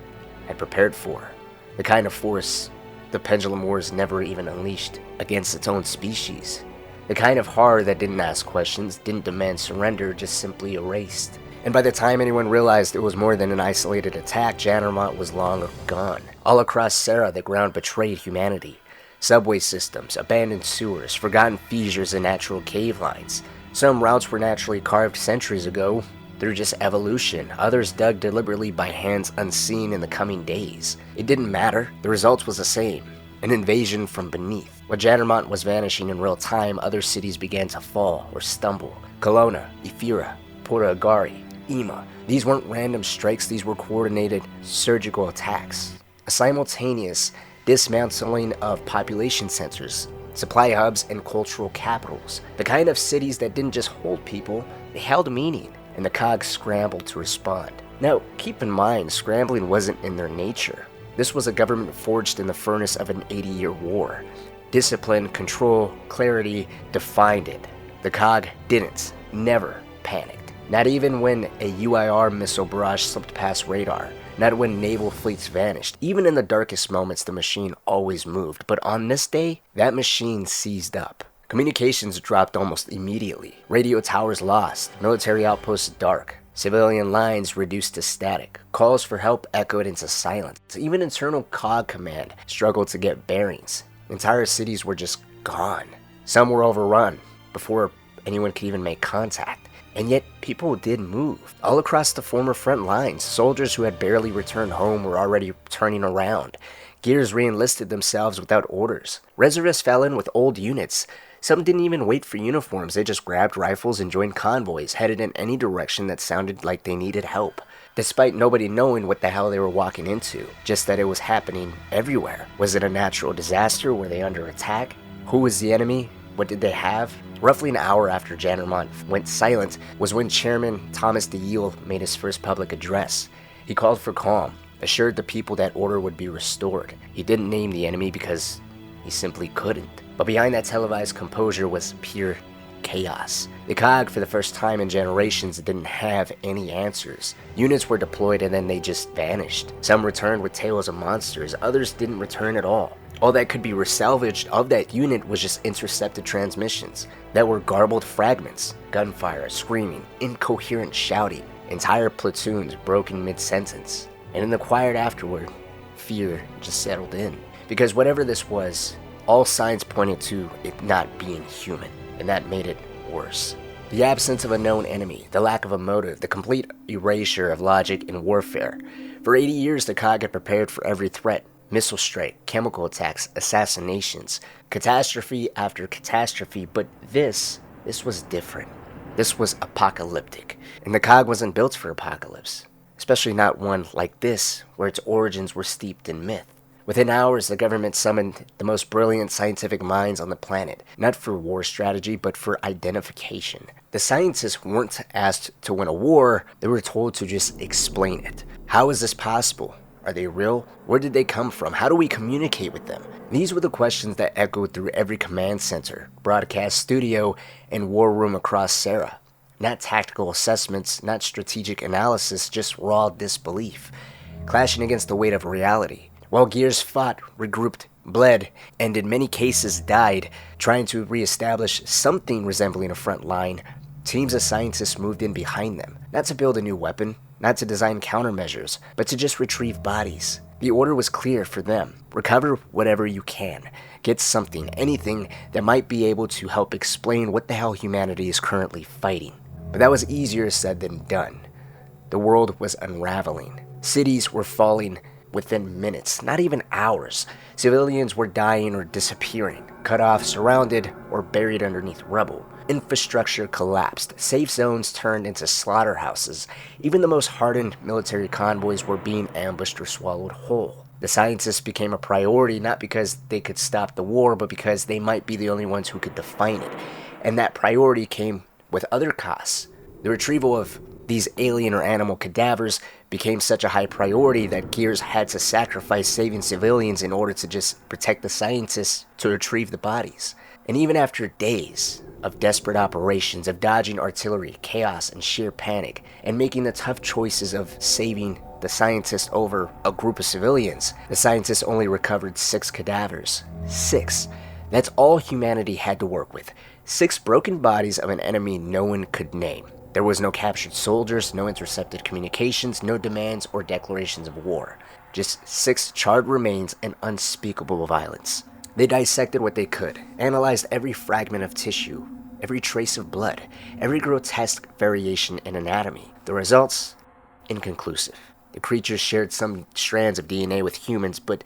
had prepared for. The kind of force the Pendulum Wars never even unleashed against its own species. The kind of horror that didn't ask questions, didn't demand surrender, just simply erased. And by the time anyone realized it was more than an isolated attack, Jannermont was long gone. All across Serra, the ground betrayed humanity. Subway systems, abandoned sewers, forgotten fissures and natural cave lines. Some routes were naturally carved centuries ago through just evolution, others dug deliberately by hands unseen in the coming days. It didn't matter, the result was the same: an invasion from beneath. While Jannermont was vanishing in real time, other cities began to fall or stumble. Kelowna, Ephyra, Porta Agari, Ema. These weren't random strikes, these were coordinated surgical attacks. A simultaneous dismantling of population centers, supply hubs, and cultural capitals. The kind of cities that didn't just hold people, they held meaning, and the COG scrambled to respond. Now, keep in mind, scrambling wasn't in their nature. This was a government forged in the furnace of an 80-year war. Discipline, control, clarity defined it. The COG didn't, never panicked. Not even when a UIR missile barrage slipped past radar. Not when naval fleets vanished. Even in the darkest moments, the machine always moved. But on this day, that machine seized up. Communications dropped almost immediately. Radio towers lost. Military outposts dark. Civilian lines reduced to static. Calls for help echoed into silence. Even internal COG command struggled to get bearings. Entire cities were just gone. Some were overrun before anyone could even make contact. And yet, people did move. All across the former front lines, soldiers who had barely returned home were already turning around. Gears re-enlisted themselves without orders. Reservists fell in with old units. Some didn't even wait for uniforms, they just grabbed rifles and joined convoys, headed in any direction that sounded like they needed help. Despite nobody knowing what the hell they were walking into, just that it was happening everywhere. Was it a natural disaster? Were they under attack? Who was the enemy? What did they have? Roughly an hour after Jannermont went silent was when Chairman Thomas DeYule made his first public address. He called for calm, assured the people that order would be restored. He didn't name the enemy because he simply couldn't. But behind that televised composure was pure chaos. The COG, for the first time in generations, didn't have any answers. Units were deployed and then they just vanished. Some returned with tales of monsters, others didn't return at all. All that could be resalvaged of that unit was just intercepted transmissions that were garbled fragments, gunfire, screaming, incoherent shouting, entire platoons broken mid-sentence. And in the quiet afterward, fear just settled in. Because whatever this was, all signs pointed to it not being human, and that made it worse. The absence of a known enemy, the lack of a motive, the complete erasure of logic in warfare. For 80 years, the COG had prepared for every threat. Missile strike, chemical attacks, assassinations, catastrophe after catastrophe, but this was different. This was apocalyptic, and the COG wasn't built for apocalypse, especially not one like this, where its origins were steeped in myth. Within hours, the government summoned the most brilliant scientific minds on the planet, not for war strategy, but for identification. The scientists weren't asked to win a war, they were told to just explain it. How is this possible? Are they real? Where did they come from? How do we communicate with them? These were the questions that echoed through every command center, broadcast studio, and war room across Sarah. Not tactical assessments, not strategic analysis, just raw disbelief, clashing against the weight of reality. While Gears fought, regrouped, bled, and in many cases died, trying to reestablish something resembling a front line, teams of scientists moved in behind them, not to build a new weapon, not to design countermeasures, but to just retrieve bodies. The order was clear for them. Recover whatever you can. Get something, anything that might be able to help explain what the hell humanity is currently fighting. But that was easier said than done. The world was unraveling. Cities were falling within minutes, not even hours. Civilians were dying or disappearing, cut off, surrounded, or buried underneath rubble. Infrastructure collapsed. Safe zones turned into slaughterhouses. Even the most hardened military convoys were being ambushed or swallowed whole. The scientists became a priority not because they could stop the war, but because they might be the only ones who could define it. And that priority came with other costs. The retrieval of these alien or animal cadavers became such a high priority that Gears had to sacrifice saving civilians in order to just protect the scientists to retrieve the bodies. And even after days of desperate operations, of dodging artillery, chaos, and sheer panic, and making the tough choices of saving the scientists over a group of civilians, the scientists only recovered 6 cadavers. 6. That's all humanity had to work with. 6 broken bodies of an enemy no one could name. There was no captured soldiers, no intercepted communications, no demands or declarations of war. Just 6 charred remains and unspeakable violence. They dissected what they could, analyzed every fragment of tissue, every trace of blood, every grotesque variation in anatomy. The results? Inconclusive. The creatures shared some strands of DNA with humans, but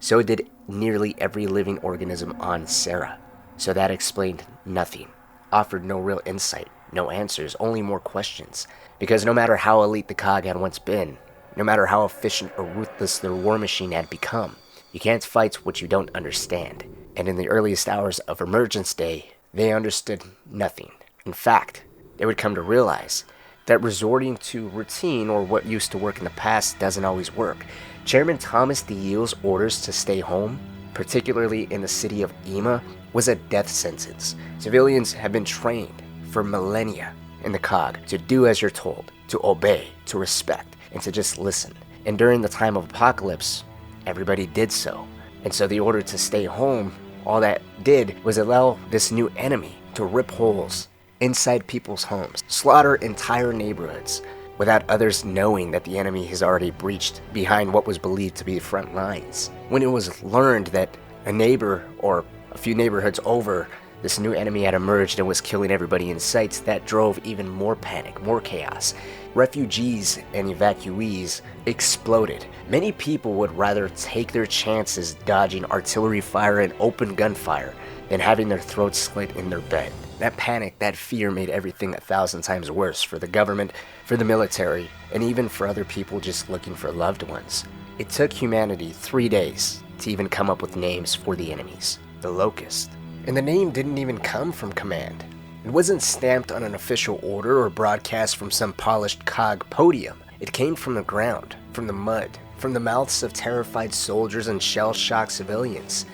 so did nearly every living organism on Sarah. So that explained nothing, offered no real insight, no answers, only more questions. Because no matter how elite the COG had once been, no matter how efficient or ruthless their war machine had become, you can't fight what you don't understand. And in the earliest hours of Emergence Day, they understood nothing. In fact, they would come to realize that resorting to routine or what used to work in the past doesn't always work. Chairman Thomas DeYille's orders to stay home, particularly in the city of Ema, was a death sentence. Civilians have been trained for millennia in the COG to do as you're told, to obey, to respect, and to just listen. And during the time of apocalypse, everybody did so. And so the order to stay home, all that did was allow this new enemy to rip holes inside people's homes, slaughter entire neighborhoods, without others knowing that the enemy has already breached behind what was believed to be the front lines. When it was learned that a neighbor or a few neighborhoods over, this new enemy had emerged and was killing everybody in sight, that drove even more panic, more chaos. Refugees and evacuees exploded. Many people would rather take their chances dodging artillery fire and open gunfire than having their throats slit in their bed. That panic, that fear made everything 1,000 times worse for the government, for the military, and even for other people just looking for loved ones. It took humanity 3 days to even come up with names for the enemies, the Locust. And the name didn't even come from command. It wasn't stamped on an official order or broadcast from some polished COG podium. It came from the ground, from the mud, from the mouths of terrified soldiers and shell-shocked civilians.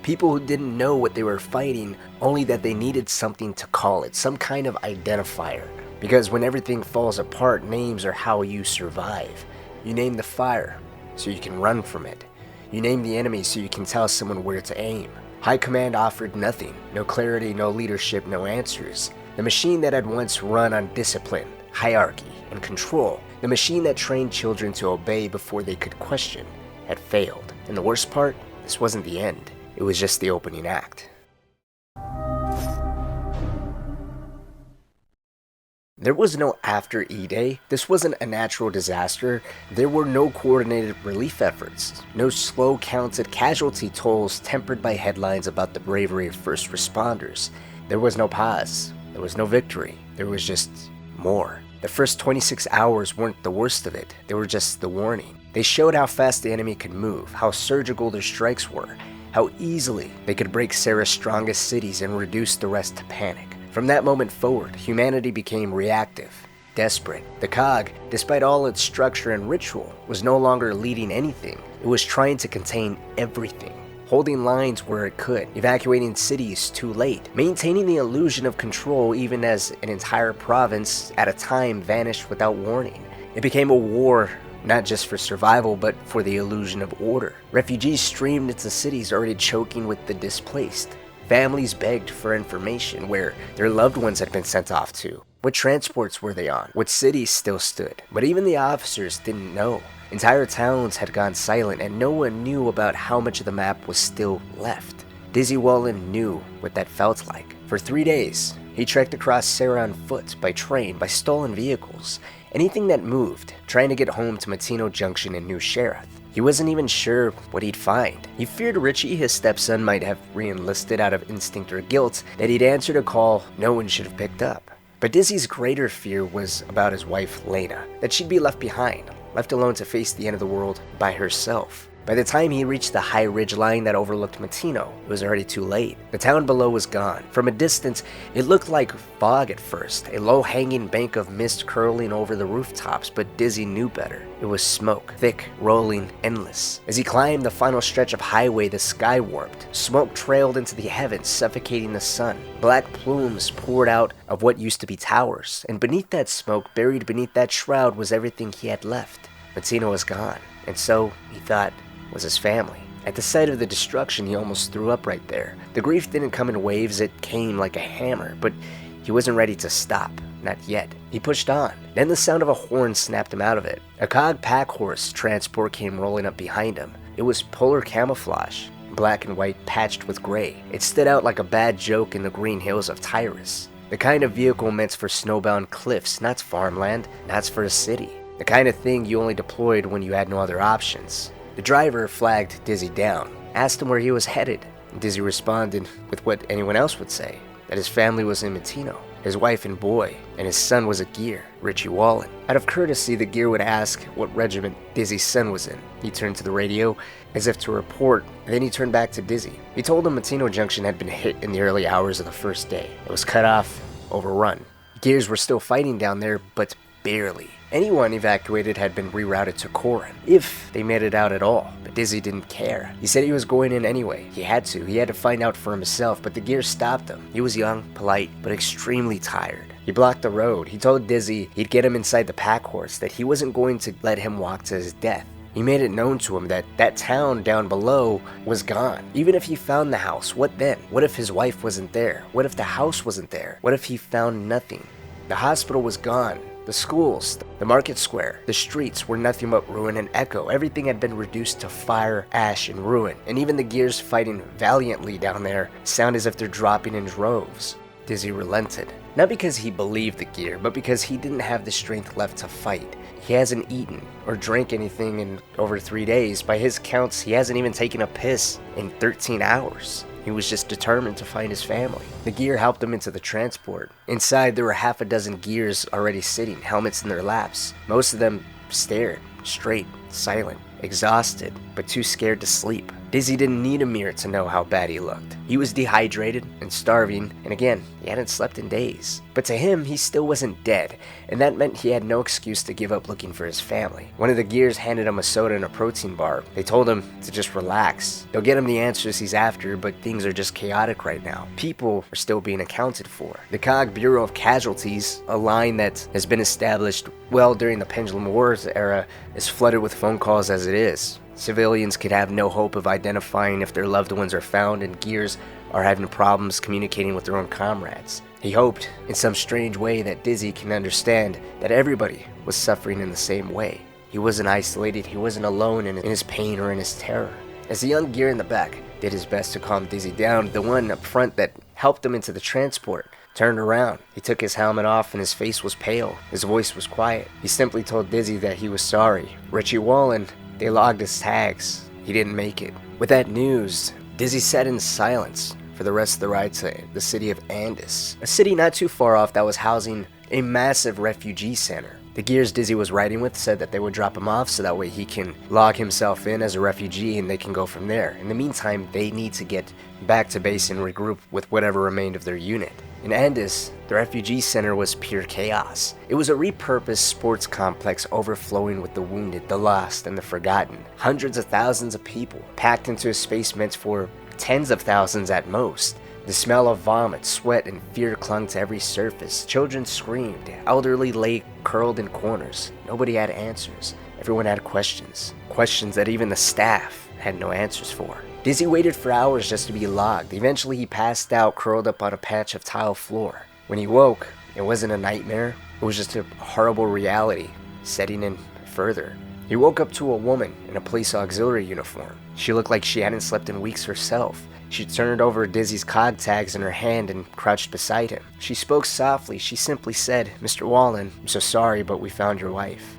People who didn't know what they were fighting, only that they needed something to call it, some kind of identifier. Because when everything falls apart, names are how you survive. You name the fire, so you can run from it. You name the enemy so you can tell someone where to aim. High Command offered nothing, no clarity, no leadership, no answers. The machine that had once run on discipline, hierarchy, and control, the machine that trained children to obey before they could question, had failed. And the worst part, this wasn't the end. It was just the opening act. There was no after E-Day. This wasn't a natural disaster. There were no coordinated relief efforts. No slow counted casualty tolls tempered by headlines about the bravery of first responders. There was no pause. There was no victory. There was just more. The first 26 hours weren't the worst of it. They were just the warning. They showed how fast the enemy could move, how surgical their strikes were, how easily they could break Sarah's strongest cities and reduce the rest to panic. From that moment forward, humanity became reactive, desperate. The COG, despite all its structure and ritual, was no longer leading anything. It was trying to contain everything, holding lines where it could, evacuating cities too late, maintaining the illusion of control even as an entire province at a time vanished without warning. It became a war not just for survival, but for the illusion of order. Refugees streamed into cities already choking with the displaced. Families begged for information where their loved ones had been sent off to. What transports were they on? What cities still stood? But even the officers didn't know. Entire towns had gone silent, and no one knew about how much of the map was still left. Dizzy Wallen knew what that felt like. For 3 days, he trekked across Sarah on foot, by train, by stolen vehicles, anything that moved, trying to get home to Matino Junction in New Sheriff. He wasn't even sure what he'd find. He feared Richie, his stepson, might have re-enlisted out of instinct or guilt, that he'd answered a call no one should have picked up. But Dizzy's greater fear was about his wife, Lena, that she'd be left behind, left alone to face the end of the world by herself. By the time he reached the high ridge line that overlooked Matino, it was already too late. The town below was gone. From a distance, it looked like fog at first, a low-hanging bank of mist curling over the rooftops, but Dizzy knew better. It was smoke, thick, rolling, endless. As he climbed the final stretch of highway, the sky warped. Smoke trailed into the heavens, suffocating the sun. Black plumes poured out of what used to be towers, and beneath that smoke, buried beneath that shroud, was everything he had left. Matino was gone, and so, he thought, was his family. At the sight of the destruction, he almost threw up right there. The grief didn't come in waves, it came like a hammer, but he wasn't ready to stop. Not yet. He pushed on. Then the sound of a horn snapped him out of it. A COG pack horse transport came rolling up behind him. It was polar camouflage, black and white patched with gray. It stood out like a bad joke in the green hills of Tyrus. The kind of vehicle meant for snowbound cliffs, not farmland, not for a city. The kind of thing you only deployed when you had no other options. The driver flagged Dizzy down, asked him where he was headed. Dizzy responded with what anyone else would say, that his family was in Matino, his wife and boy, and his son was a Gear, Richie Wallen. Out of courtesy, the Gear would ask what regiment Dizzy's son was in. He turned to the radio as if to report, and then he turned back to Dizzy. He told him Matino Junction had been hit in the early hours of the first day. It was cut off, overrun. Gears were still fighting down there, but barely. Anyone evacuated had been rerouted to Corin, if they made it out at all, but Dizzy didn't care. He said he was going in anyway. He had to find out for himself, but the Gear stopped him. He was young, polite, but extremely tired. He blocked the road. He told Dizzy he'd get him inside the pack horse, that he wasn't going to let him walk to his death. He made it known to him that that town down below was gone. Even if he found the house, what then? What if his wife wasn't there? What if the house wasn't there? What if he found nothing? The hospital was gone. The schools, the market square, the streets were nothing but ruin and echo. Everything had been reduced to fire, ash, and ruin. And even the Gears fighting valiantly down there sound as if they're dropping in droves. Dizzy relented. Not because he believed the Gear, but because he didn't have the strength left to fight. He hasn't eaten or drank anything in over 3 days. By his counts, he hasn't even taken a piss in 13 hours. He was just determined to find his family. The Gear helped him into the transport. Inside, there were half a dozen Gears already sitting, helmets in their laps. Most of them stared, straight, silent, exhausted, but too scared to sleep. Dizzy didn't need a mirror to know how bad he looked. He was dehydrated and starving, and again, he hadn't slept in days. But to him, he still wasn't dead, and that meant he had no excuse to give up looking for his family. One of the Gears handed him a soda and a protein bar. They told him to just relax. They'll get him the answers he's after, but things are just chaotic right now. People are still being accounted for. The COG Bureau of Casualties, a line that has been established well during the Pendulum Wars era, is flooded with phone calls as it is. Civilians could have no hope of identifying if their loved ones are found, and Gears are having problems communicating with their own comrades. He hoped, in some strange way, that Dizzy can understand that everybody was suffering in the same way. He wasn't isolated, he wasn't alone in his pain or in his terror. As the young Gear in the back did his best to calm Dizzy down, the one up front that helped him into the transport turned around. He took his helmet off and his face was pale. His voice was quiet. He simply told Dizzy that he was sorry. Richie Wallen, they logged his tags. He didn't make it. With that news, Dizzy sat in silence for the rest of the ride to the city of Andis, a city not too far off that was housing a massive refugee center. The gears Dizzy was riding with said that they would drop him off so that way he can log himself in as a refugee and they can go from there. In the meantime, they need to get back to base and regroup with whatever remained of their unit. In Andis, the refugee center was pure chaos. It was a repurposed sports complex overflowing with the wounded, the lost, and the forgotten. Hundreds of thousands of people packed into a space meant for tens of thousands at most. The smell of vomit, sweat, and fear clung to every surface. Children screamed. Elderly lay curled in corners. Nobody had answers. Everyone had questions. Questions that even the staff had no answers for. Dizzy waited for hours just to be logged. Eventually he passed out, curled up on a patch of tile floor. When he woke, it wasn't a nightmare. It was just a horrible reality setting in further. He woke up to a woman in a police auxiliary uniform. She looked like she hadn't slept in weeks herself. She turned over Dizzy's COG tags in her hand and crouched beside him. She spoke softly. She simply said, "Mr. Wallen, I'm so sorry, but we found your wife."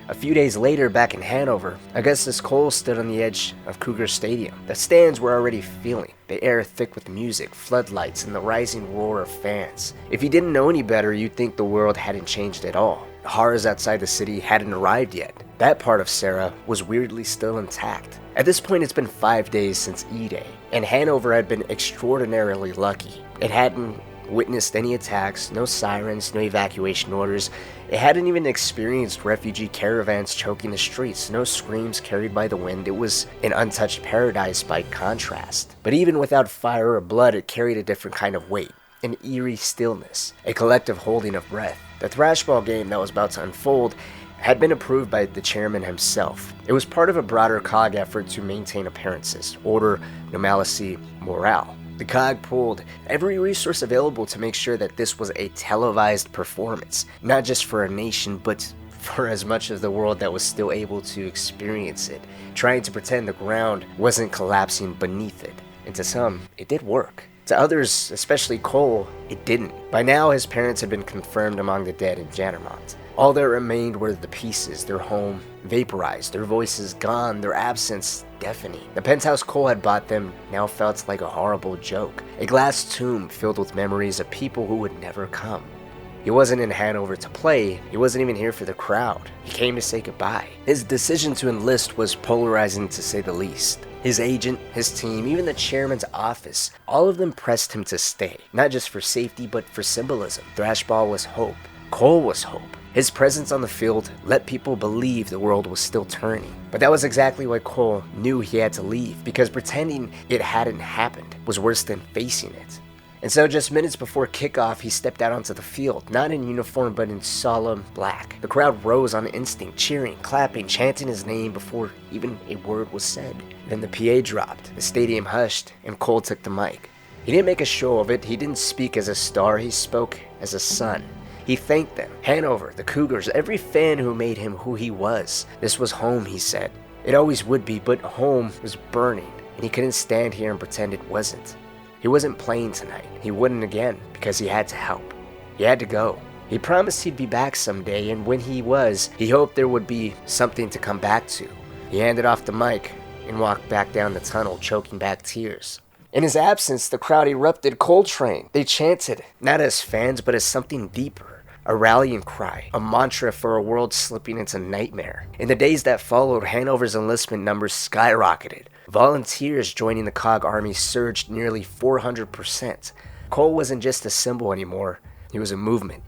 A few days later, back in Hanover, Augustus Cole stood on the edge of Cougar Stadium. The stands were already feeling the air thick with music, floodlights, and the rising roar of fans. If you didn't know any better, you'd think the world hadn't changed at all. The horrors outside the city hadn't arrived yet. That part of Sarah was weirdly still intact. At this point, it's been 5 days since E-Day, and Hanover had been extraordinarily lucky. It hadn't witnessed any attacks, no sirens, no evacuation orders. It hadn't even experienced refugee caravans choking the streets, no screams carried by the wind. It was an untouched paradise by contrast. But even without fire or blood, it carried a different kind of weight, an eerie stillness, a collective holding of breath. The thrashball game that was about to unfold had been approved by the chairman himself. It was part of a broader COG effort to maintain appearances, order, normalcy, morale. The COG pulled every resource available to make sure that this was a televised performance, not just for a nation, but for as much of the world that was still able to experience it, trying to pretend the ground wasn't collapsing beneath it. And to some, it did work. To others, especially Cole, it didn't. By now, his parents had been confirmed among the dead in Jannermont. All that remained were the pieces, their home vaporized, their voices gone, their absence deafening. The penthouse Cole had bought them now felt like a horrible joke, a glass tomb filled with memories of people who would never come. He wasn't in Hanover to play, he wasn't even here for the crowd. He came to say goodbye. His decision to enlist was polarizing to say the least. His agent, his team, even the chairman's office, all of them pressed him to stay, not just for safety but for symbolism. Thrashball was hope. Cole was hope. His presence on the field let people believe the world was still turning. But that was exactly why Cole knew he had to leave, because pretending it hadn't happened was worse than facing it. And so just minutes before kickoff, he stepped out onto the field, not in uniform but in solemn black. The crowd rose on instinct, cheering, clapping, chanting his name before even a word was said. Then the PA dropped, the stadium hushed, and Cole took the mic. He didn't make a show of it, he didn't speak as a star, he spoke as a son. He thanked them, Hanover, the Cougars, every fan who made him who he was. This was home, he said. It always would be, but home was burning, and he couldn't stand here and pretend it wasn't. He wasn't playing tonight. He wouldn't again, because he had to help. He had to go. He promised he'd be back someday, and when he was, he hoped there would be something to come back to. He handed off the mic and walked back down the tunnel, choking back tears. In his absence, the crowd erupted Coltrane. They chanted, not as fans, but as something deeper. A rallying cry, a mantra for a world slipping into nightmare. In the days that followed, Hanover's enlistment numbers skyrocketed. Volunteers joining the COG army surged nearly 400%. Cole wasn't just a symbol anymore, he was a movement.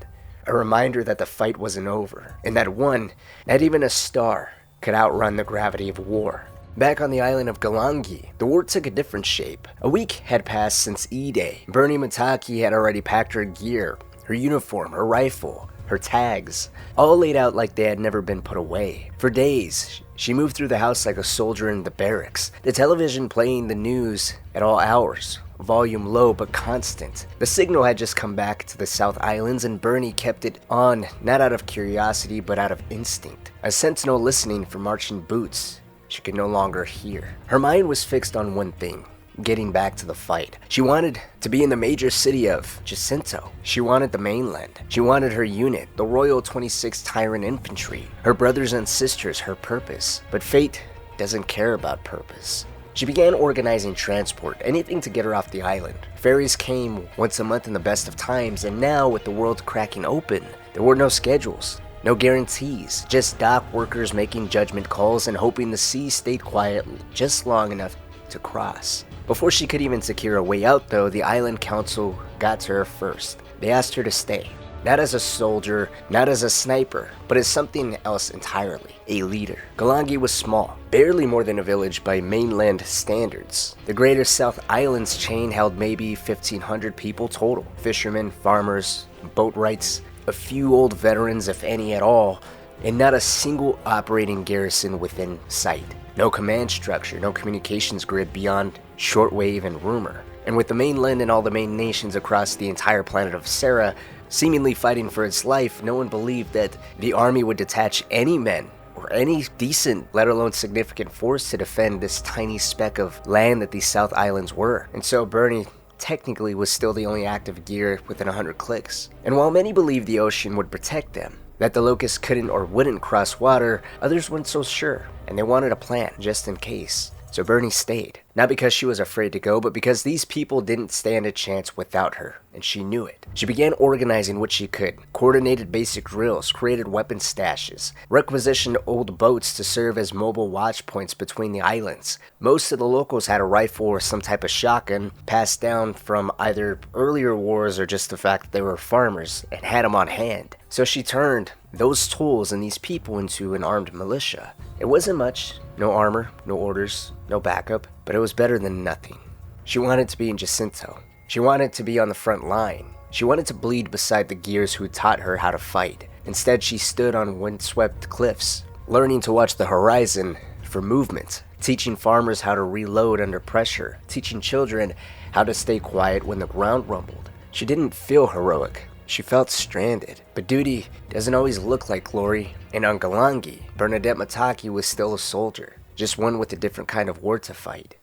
A reminder that the fight wasn't over, and that one, not even a star, could outrun the gravity of war. Back on the island of Galangi, the war took a different shape. A week had passed since E-Day. Bernie Mataki had already packed her gear, her uniform, her rifle, her tags, all laid out like they had never been put away. For days, she moved through the house like a soldier in the barracks, the television playing the news at all hours, volume low but constant. The signal had just come back to the South Islands and Bernie kept it on, not out of curiosity but out of instinct. A sentinel listening for marching boots she could no longer hear. Her mind was fixed on one thing: getting back to the fight. She wanted to be in the major city of Jacinto. She wanted the mainland. She wanted her unit, the Royal 26th Tyrant Infantry, her brothers and sisters, her purpose. But fate doesn't care about purpose. She began organizing transport, anything to get her off the island. Ferries came once a month in the best of times, and now with the world cracking open, there were no schedules. No guarantees, just dock workers making judgment calls and hoping the sea stayed quiet just long enough to cross. Before she could even secure a way out though, the island council got to her first. They asked her to stay. Not as a soldier, not as a sniper, but as something else entirely, a leader. Galangi was small, barely more than a village by mainland standards. The Greater South Islands chain held maybe 1,500 people total. Fishermen, farmers, boatwrights, a few old veterans if any at all, and not a single operating garrison within sight. No command structure, no communications grid beyond shortwave and rumor. And with the mainland and all the main nations across the entire planet of Sarah seemingly fighting for its life, no one believed that the army would detach any men or any decent, let alone significant force to defend this tiny speck of land that these South Islands were. And so Bernie technically was still the only active gear within 100 clicks. And while many believed the ocean would protect them, that the Locusts couldn't or wouldn't cross water, others weren't so sure, and they wanted a plan just in case. So Bernie stayed, not because she was afraid to go, but because these people didn't stand a chance without her, and she knew it. She began organizing what she could, coordinated basic drills, created weapon stashes, requisitioned old boats to serve as mobile watch points between the islands. Most of the locals had a rifle or some type of shotgun passed down from either earlier wars or just the fact that they were farmers and had them on hand. So she turned those tools and these people into an armed militia. It wasn't much, no armor, no orders, no backup, but it was better than nothing. She wanted to be in Jacinto. She wanted to be on the front line. She wanted to bleed beside the gears who taught her how to fight. Instead, she stood on windswept cliffs, learning to watch the horizon for movement, teaching farmers how to reload under pressure, teaching children how to stay quiet when the ground rumbled. She didn't feel heroic. She felt stranded, but duty doesn't always look like glory, and on Galangi, Bernadette Mataki was still a soldier, just one with a different kind of war to fight.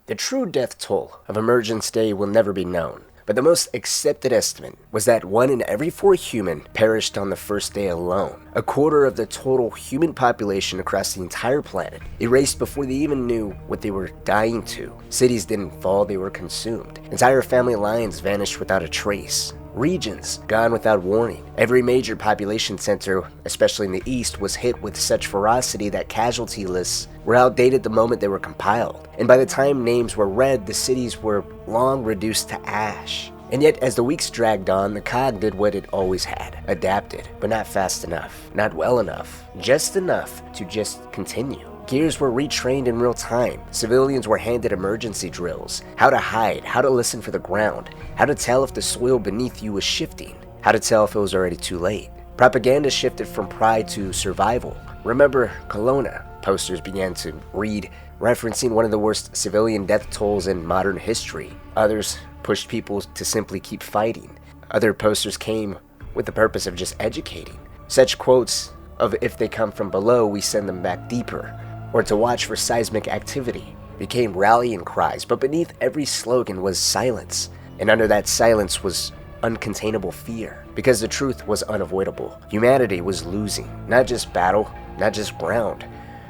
The true death toll of Emergence Day will never be known, but the most accepted estimate was that 1 in every 4 human perished on the first day alone. A quarter of the total human population across the entire planet erased before they even knew what they were dying to. Cities didn't fall, they were consumed. Entire family lines vanished without a trace. Regions gone without warning. Every major population center, especially in the east, was hit with such ferocity that casualty lists were outdated the moment they were compiled. And by the time names were read, the cities were long reduced to ash. And yet, as the weeks dragged on, the COG did what it always had, adapted, but not fast enough, not well enough, just enough to just continue. Gears were retrained in real time. Civilians were handed emergency drills, how to hide, how to listen for the ground, how to tell if the soil beneath you was shifting, how to tell if it was already too late. Propaganda shifted from pride to survival. Remember Kelowna? Posters began to read, referencing one of the worst civilian death tolls in modern history. Others pushed people to simply keep fighting. Other posters came with the purpose of just educating. Such quotes of "if they come from below, we send them back deeper," or "to watch for seismic activity," became rallying cries, but beneath every slogan was silence, and under that silence was uncontainable fear, because the truth was unavoidable. Humanity was losing, not just battle, not just ground,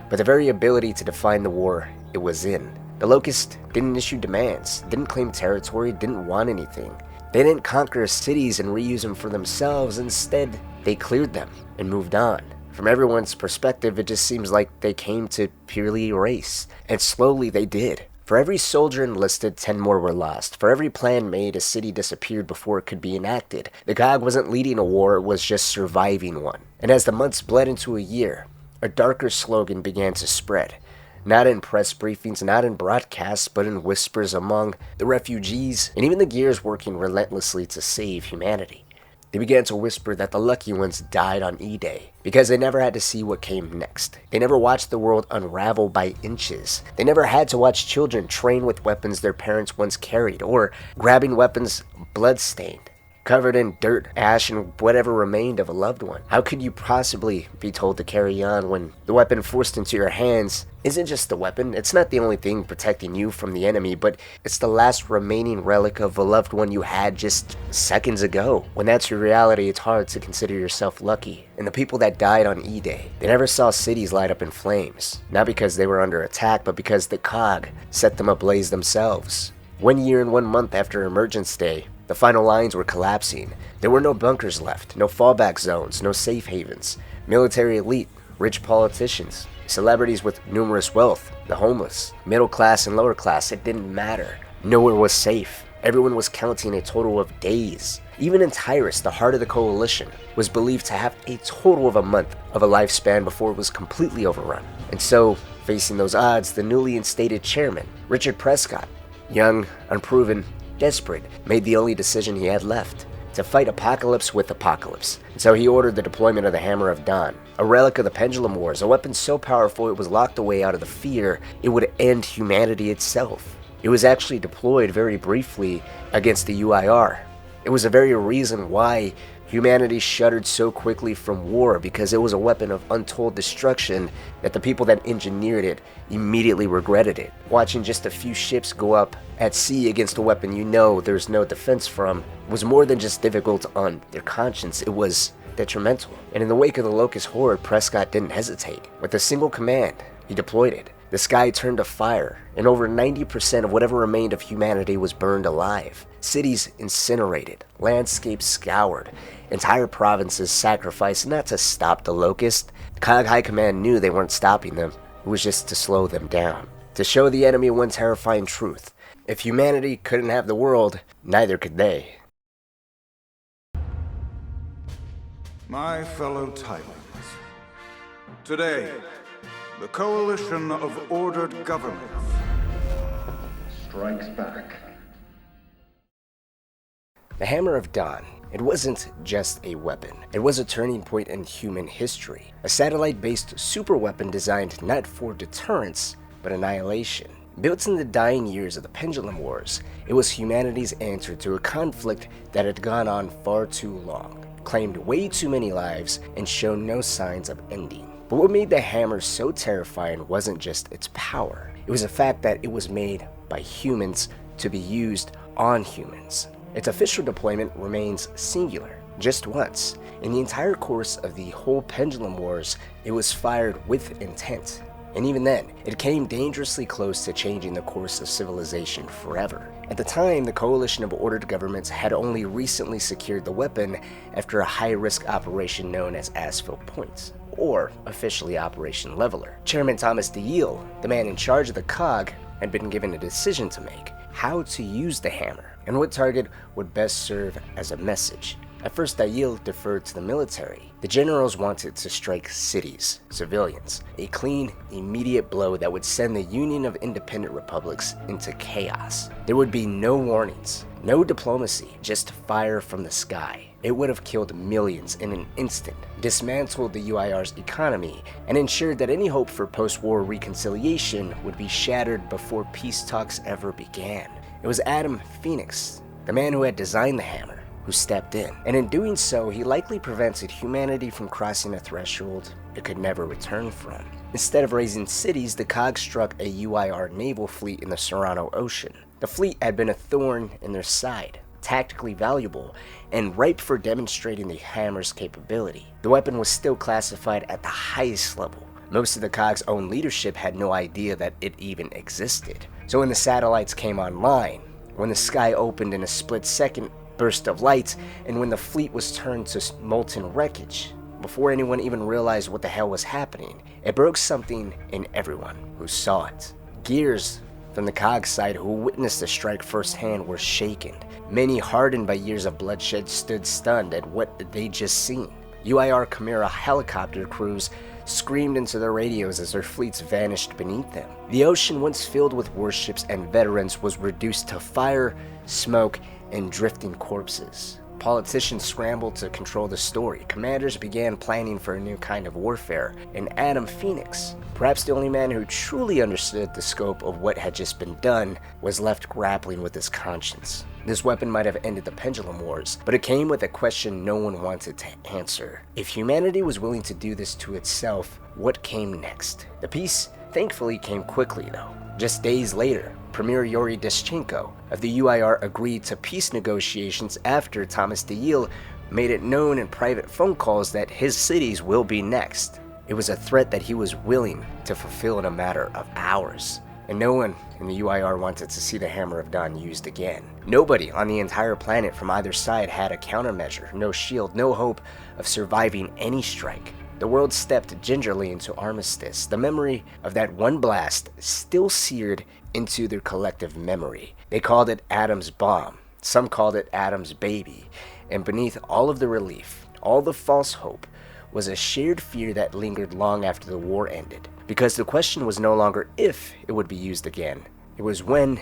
but the very ability to define the war it was in. The Locusts didn't issue demands, didn't claim territory, didn't want anything. They didn't conquer cities and reuse them for themselves. Instead, they cleared them and moved on. From everyone's perspective, it just seems like they came to purely erase. And slowly they did. For every soldier enlisted, 10 more were lost. For every plan made, a city disappeared before it could be enacted. The COG wasn't leading a war, it was just surviving one. And as the months bled into a year, a darker slogan began to spread. Not in press briefings, not in broadcasts, but in whispers among the refugees and even the gears working relentlessly to save humanity. They began to whisper that the lucky ones died on E-Day because they never had to see what came next. They never watched the world unravel by inches. They never had to watch children train with weapons their parents once carried, or grabbing weapons blood-stained, covered in dirt, ash, and whatever remained of a loved one. How could you possibly be told to carry on when the weapon forced into your hands isn't just the weapon? It's not the only thing protecting you from the enemy, but it's the last remaining relic of a loved one you had just seconds ago. When that's your reality, it's hard to consider yourself lucky. And the people that died on E-Day, they never saw cities light up in flames. Not because they were under attack, but because the COG set them ablaze themselves. 1 year and 1 month after Emergence Day, The final lines were collapsing. There were no bunkers left, no fallback zones, no safe havens. Military elite, rich politicians, celebrities with numerous wealth, the homeless, middle class and lower class, it didn't matter. Nowhere was safe. Everyone was counting a total of days. Even in Tyrus, the heart of the coalition, was believed to have a total of a month of a lifespan before it was completely overrun. And so, facing those odds, the newly instated chairman, Richard Prescott, young, unproven, desperate, made the only decision he had left: to fight apocalypse with apocalypse. And so he ordered the deployment of the Hammer of Dawn, a relic of the Pendulum Wars, a weapon so powerful it was locked away out of the fear it would end humanity itself. It was actually deployed very briefly against the UIR. It was the very reason why humanity shuddered so quickly from war, because it was a weapon of untold destruction that the people that engineered it immediately regretted it. Watching just a few ships go up at sea against a weapon you know there's no defense from was more than just difficult on their conscience, it was detrimental. And in the wake of the Locust Horde, Prescott didn't hesitate. With a single command, he deployed it. The sky turned to fire, and over 90% of whatever remained of humanity was burned alive. Cities incinerated, landscapes scoured, entire provinces sacrificed, not to stop the Locust. COG High Command knew they weren't stopping them, it was just to slow them down. To show the enemy one terrifying truth: if humanity couldn't have the world, neither could they. My fellow Titans, today, the coalition of ordered governments strikes back. The Hammer of Dawn, it wasn't just a weapon. It was a turning point in human history. A satellite-based superweapon designed not for deterrence, but annihilation. Built in the dying years of the Pendulum Wars, it was humanity's answer to a conflict that had gone on far too long, claimed way too many lives, and shown no signs of ending. But what made the hammer so terrifying wasn't just its power. It was the fact that it was made by humans to be used on humans. Its official deployment remains singular, just once. In the entire course of the whole Pendulum Wars, it was fired with intent. And even then, it came dangerously close to changing the course of civilization forever. At the time, the coalition of ordered governments had only recently secured the weapon after a high-risk operation known as Asphalt Point, or officially Operation Leveler. Chairman Thomas DeYeel, the man in charge of the COG, had been given a decision to make: how to use the hammer, and what target would best serve as a message. At first, DeYeel deferred to the military. The generals wanted to strike cities, civilians, a clean, immediate blow that would send the Union of Independent Republics into chaos. There would be no warnings, no diplomacy, just fire from the sky. It would have killed millions in an instant, dismantled the UIR's economy, and ensured that any hope for post-war reconciliation would be shattered before peace talks ever began. It was Fenix, the man who had designed the hammer, who stepped in, and in doing so, he likely prevented humanity from crossing a threshold it could never return from. Instead of raising cities, the COG struck a UIR naval fleet in the Serrano Ocean. The fleet had been a thorn in their side, tactically valuable, and ripe for demonstrating the hammer's capability. The weapon was still classified at the highest level. Most of the COG's own leadership had no idea that it even existed. So when the satellites came online, when the sky opened in a split-second burst of light, and when the fleet was turned to molten wreckage, before anyone even realized what the hell was happening, it broke something in everyone who saw it. Gears from the COG side who witnessed the strike firsthand were shaken. Many, hardened by years of bloodshed, stood stunned at what they'd just seen. UIR Chimera helicopter crews screamed into their radios as their fleets vanished beneath them. The ocean, once filled with warships and veterans, was reduced to fire, smoke, and drifting corpses. Politicians scrambled to control the story. Commanders began planning for a new kind of warfare, and Fenix, perhaps the only man who truly understood the scope of what had just been done, was left grappling with his conscience. This weapon might have ended the Pendulum Wars, but it came with a question no one wanted to answer. If humanity was willing to do this to itself, what came next? The peace thankfully came quickly, though. Just days later, Premier Yuri Deschenko of the UIR agreed to peace negotiations after Thomas DeYeel made it known in private phone calls that his cities will be next. It was a threat that he was willing to fulfill in a matter of hours. and no one in the UIR wanted to see the Hammer of Dawn used again. Nobody on the entire planet from either side had a countermeasure, no shield, no hope of surviving any strike. The world stepped gingerly into armistice, the memory of that one blast still seared into their collective memory. They called it Adam's bomb, some called it Adam's baby, and beneath all of the relief, all the false hope, was a shared fear that lingered long after the war ended. Because the question was no longer if it would be used again, it was when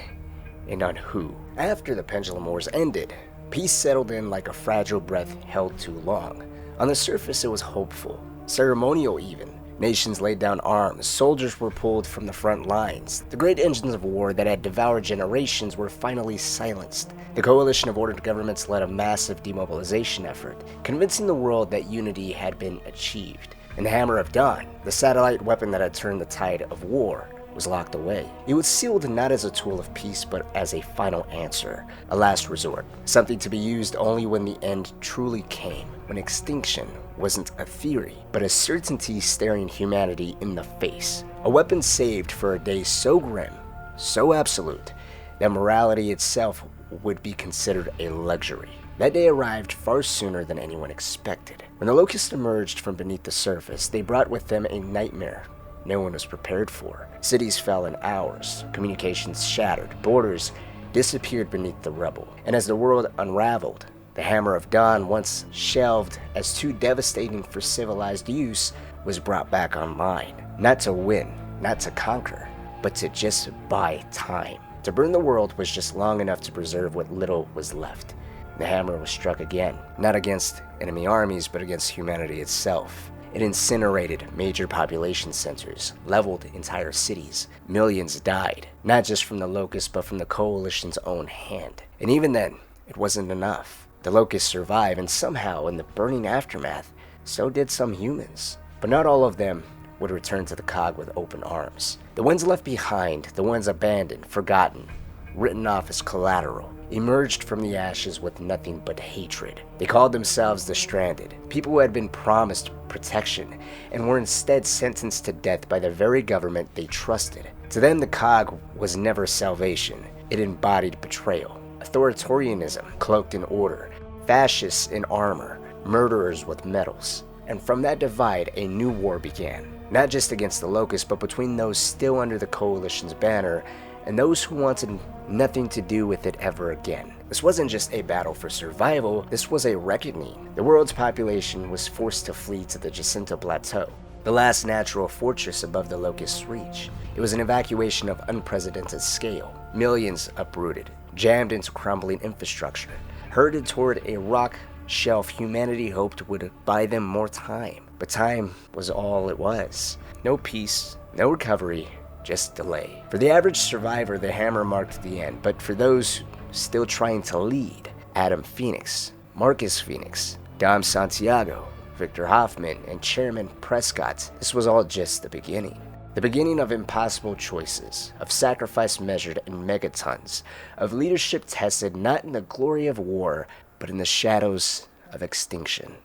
and on who. After the Pendulum Wars ended, peace settled in like a fragile breath held too long. On the surface it was hopeful, ceremonial even. Nations laid down arms, soldiers were pulled from the front lines. The great engines of war that had devoured generations were finally silenced. The coalition of ordered governments led a massive demobilization effort, convincing the world that unity had been achieved. And the Hammer of Dawn, the satellite weapon that had turned the tide of war, was locked away. It was sealed not as a tool of peace, but as a final answer, a last resort, something to be used only when the end truly came, when extinction wasn't a theory, but a certainty staring humanity in the face. A weapon saved for a day so grim, so absolute, that morality itself would be considered a luxury. That day arrived far sooner than anyone expected. When the locusts emerged from beneath the surface, they brought with them a nightmare no one was prepared for. Cities fell in hours, communications shattered, borders disappeared beneath the rubble. And as the world unraveled, the Hammer of Dawn, once shelved as too devastating for civilized use, was brought back online. Not to win, not to conquer, but to just buy time. To burn the world was just long enough to preserve what little was left. The hammer was struck again, not against enemy armies, but against humanity itself. It incinerated major population centers, leveled entire cities. Millions died, not just from the locusts, but from the coalition's own hand. And even then, it wasn't enough. The locusts survived, and somehow, in the burning aftermath, so did some humans. But not all of them would return to the COG with open arms. The ones left behind, the ones abandoned, forgotten, written off as collateral, emerged from the ashes with nothing but hatred. They called themselves the Stranded, people who had been promised protection and were instead sentenced to death by the very government they trusted. To them, the COG was never salvation. It embodied betrayal, authoritarianism cloaked in order, fascists in armor, murderers with medals. And from that divide, a new war began, not just against the locusts, but between those still under the coalition's banner and those who wanted nothing to do with it ever again. This wasn't just a battle for survival, this was a reckoning. The world's population was forced to flee to the Jacinto Plateau, the last natural fortress above the locust's reach. It was an evacuation of unprecedented scale. Millions uprooted, jammed into crumbling infrastructure, herded toward a rock shelf humanity hoped would buy them more time. But time was all it was. No peace, no recovery, just delay. For the average survivor, the hammer marked the end, but for those still trying to lead, Adam Fenix, Marcus Fenix, Dom Santiago, Victor Hoffman, and Chairman Prescott, this was all just the beginning. The beginning of impossible choices, of sacrifice measured in megatons, of leadership tested not in the glory of war, but in the shadows of extinction.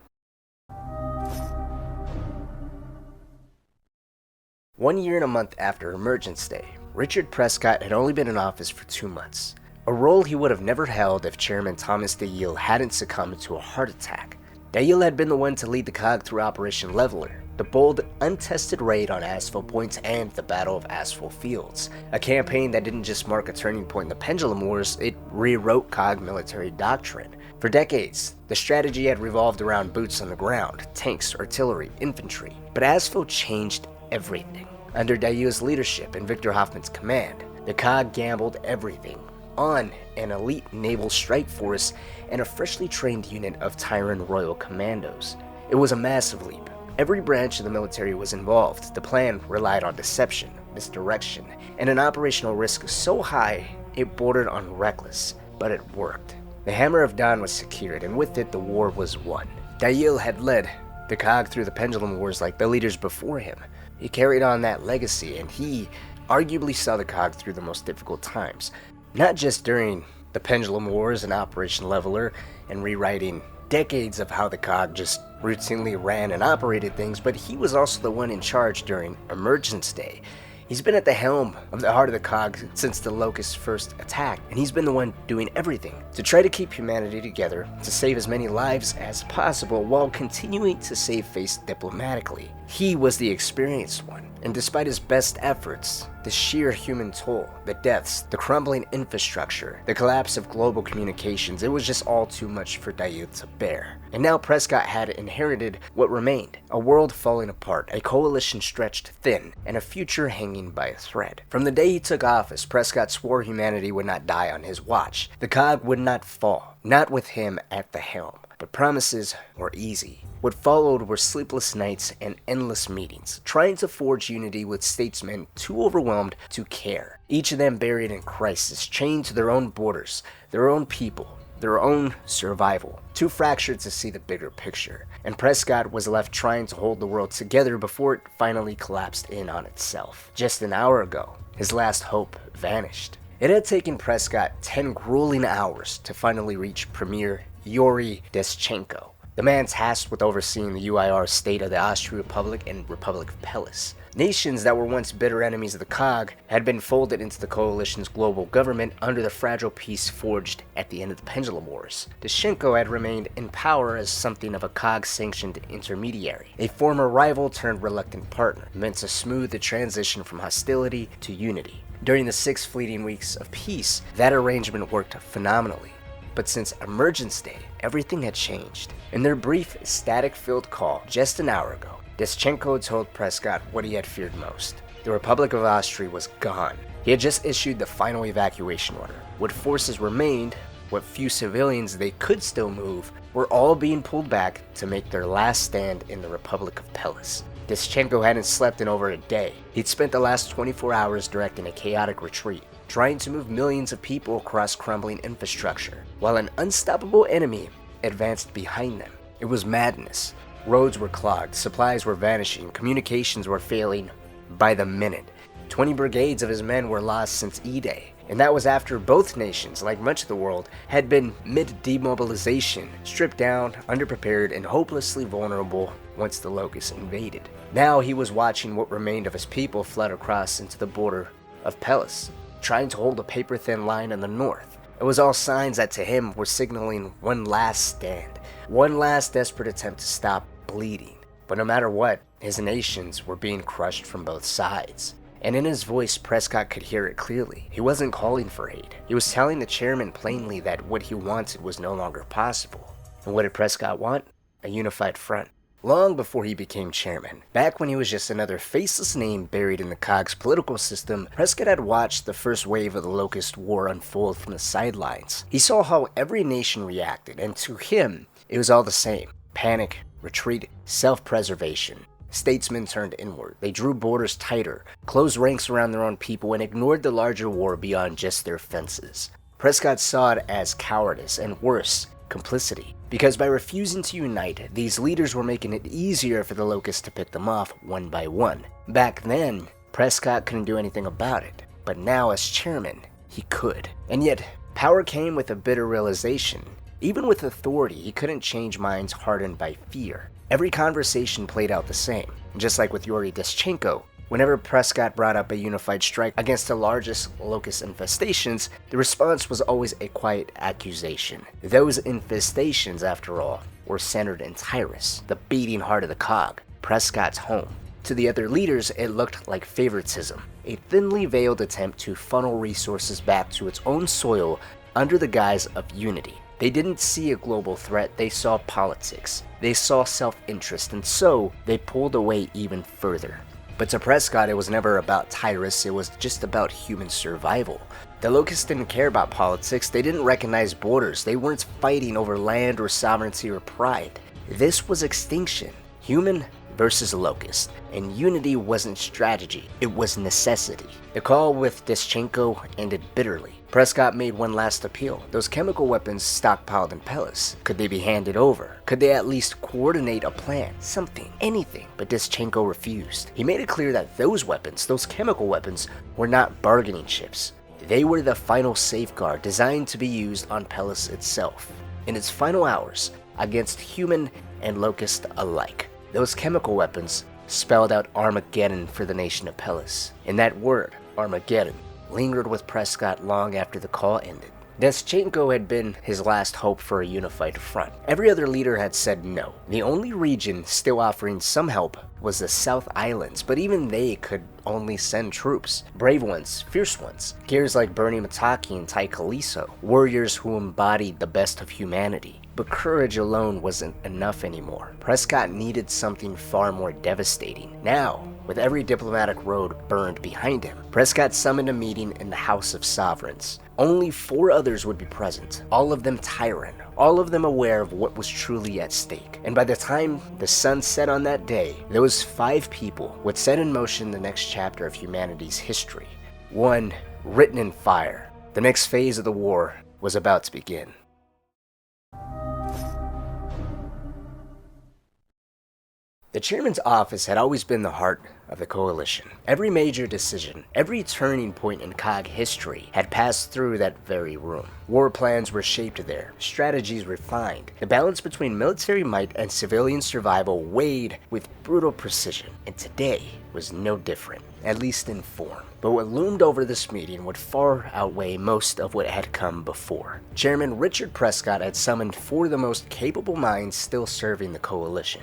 1 year and a month after Emergence Day, Richard Prescott had only been in office for 2 months, a role he would have never held if Chairman Thomas DeYille hadn't succumbed to a heart attack. DeYille had been the one to lead the COG through Operation Leveler, the bold, untested raid on Asphalt Points and the Battle of Asphalt Fields, a campaign that didn't just mark a turning point in the Pendulum Wars, it rewrote COG military doctrine. For decades, the strategy had revolved around boots on the ground, tanks, artillery, infantry, but Asphalt changed everything. Under DeYille's leadership and Victor Hoffman's command, the COG gambled everything on an elite naval strike force and a freshly trained unit of Tyrant Royal Commandos. It was a massive leap. Every branch of the military was involved. The plan relied on deception, misdirection, and an operational risk so high it bordered on reckless, but it worked. The Hammer of Dawn was secured, and with it the war was won. DeYille had led the COG through the Pendulum Wars like the leaders before him. He carried on that legacy, and he arguably saw the COG through the most difficult times. Not just during the Pendulum Wars and Operation Leveler and rewriting decades of how the COG just routinely ran and operated things, but he was also the one in charge during Emergence Day. He's been at the helm of the heart of the COG since the Locusts first attacked, and he's been the one doing everything to try to keep humanity together, to save as many lives as possible while continuing to save face diplomatically. He was the experienced one, and despite his best efforts, the sheer human toll, the deaths, the crumbling infrastructure, the collapse of global communications, it was just all too much for Dayud to bear. And now Prescott had inherited what remained, a world falling apart, a coalition stretched thin, and a future hanging by a thread. From the day he took office, Prescott swore humanity would not die on his watch. The COG would not fall, not with him at the helm. But promises were easy. What followed were sleepless nights and endless meetings, trying to forge unity with statesmen too overwhelmed to care. Each of them buried in crisis, chained to their own borders, their own people, their own survival, too fractured to see the bigger picture. And Prescott was left trying to hold the world together before it finally collapsed in on itself. Just an hour ago, his last hope vanished. It had taken Prescott 10 grueling hours to finally reach Premier Yuri Deschenko, the man tasked with overseeing the UIR state of the Austrian Republic and Republic of Pelis. Nations that were once bitter enemies of the COG had been folded into the coalition's global government under the fragile peace forged at the end of the Pendulum Wars. Deschenko had remained in power as something of a COG-sanctioned intermediary, a former rival turned reluctant partner, meant to smooth the transition from hostility to unity. During the 6 fleeting weeks of peace, that arrangement worked phenomenally. But since Emergence Day, everything had changed. In their brief, static-filled call just an hour ago, Deschenko told Prescott what he had feared most. The Republic of Austria was gone. He had just issued the final evacuation order. What forces remained, what few civilians they could still move, were all being pulled back to make their last stand in the Republic of Pelis. Deschenko hadn't slept in over a day. He'd spent the last 24 hours directing a chaotic retreat, trying to move millions of people across crumbling infrastructure, while an unstoppable enemy advanced behind them. It was madness. Roads were clogged, supplies were vanishing, communications were failing by the minute. 20 brigades of his men were lost since E-Day, and that was after both nations, like much of the world, had been mid-demobilization, stripped down, underprepared, and hopelessly vulnerable once the Locusts invaded. Now he was watching what remained of his people flood across into the border of Pelis, trying to hold a paper-thin line in the north. It was all signs that to him were signaling one last stand, one last desperate attempt to stop bleeding. But no matter what, his nations were being crushed from both sides. And in his voice, Prescott could hear it clearly. He wasn't calling for aid. He was telling the chairman plainly that what he wanted was no longer possible. And what did Prescott want? A unified front. Long before he became chairman, back when he was just another faceless name buried in the COG's political system, Prescott had watched the first wave of the Locust War unfold from the sidelines. He saw how every nation reacted, and to him, it was all the same. Panic, retreat, self-preservation. Statesmen turned inward. They drew borders tighter, closed ranks around their own people, and ignored the larger war beyond just their fences. Prescott saw it as cowardice, and worse, complicity. Because by refusing to unite, these leaders were making it easier for the Locusts to pick them off one by one. Back then, Prescott couldn't do anything about it, but now as chairman, he could. And yet, power came with a bitter realization. Even with authority, he couldn't change minds hardened by fear. Every conversation played out the same. Just like with Yuri Deschenko, whenever Prescott brought up a unified strike against the largest Locust infestations, the response was always a quiet accusation. Those infestations, after all, were centered in Tyrus, the beating heart of the COG, Prescott's home. To the other leaders, it looked like favoritism, a thinly veiled attempt to funnel resources back to its own soil under the guise of unity. They didn't see a global threat, they saw politics. They saw self-interest, and so they pulled away even further. But to Prescott, it was never about Tyrus, it was just about human survival. The Locusts didn't care about politics, they didn't recognize borders, they weren't fighting over land or sovereignty or pride. This was extinction, human versus Locust, and unity wasn't strategy, it was necessity. The call with Deschenko ended bitterly. Prescott made one last appeal. Those chemical weapons stockpiled in Pelis, could they be handed over? Could they at least coordinate a plan? Something, anything. But Deschenko refused. He made it clear that those weapons, those chemical weapons, were not bargaining chips. They were the final safeguard designed to be used on Pelis itself, in its final hours, against human and Locust alike. Those chemical weapons spelled out Armageddon for the nation of Pellis. And that word, Armageddon, lingered with Prescott long after the call ended. Deschenko had been his last hope for a unified front. Every other leader had said no. The only region still offering some help was the South Islands, but even they could only send troops. Brave ones, fierce ones, gears like Bernie Mataki and Tai Kaliso, warriors who embodied the best of humanity. But courage alone wasn't enough anymore. Prescott needed something far more devastating. Now, with every diplomatic road burned behind him, Prescott summoned a meeting in the House of Sovereigns. Only 4 others would be present, all of them Tyran, all of them aware of what was truly at stake. And by the time the sun set on that day, those 5 people would set in motion the next chapter of humanity's history. One written in fire. The next phase of the war was about to begin. The chairman's office had always been the heart of the coalition. Every major decision, every turning point in COG history had passed through that very room. War plans were shaped there, strategies refined. The balance between military might and civilian survival weighed with brutal precision, and today was no different, at least in form. But what loomed over this meeting would far outweigh most of what had come before. Chairman Richard Prescott had summoned 4 of the most capable minds still serving the coalition.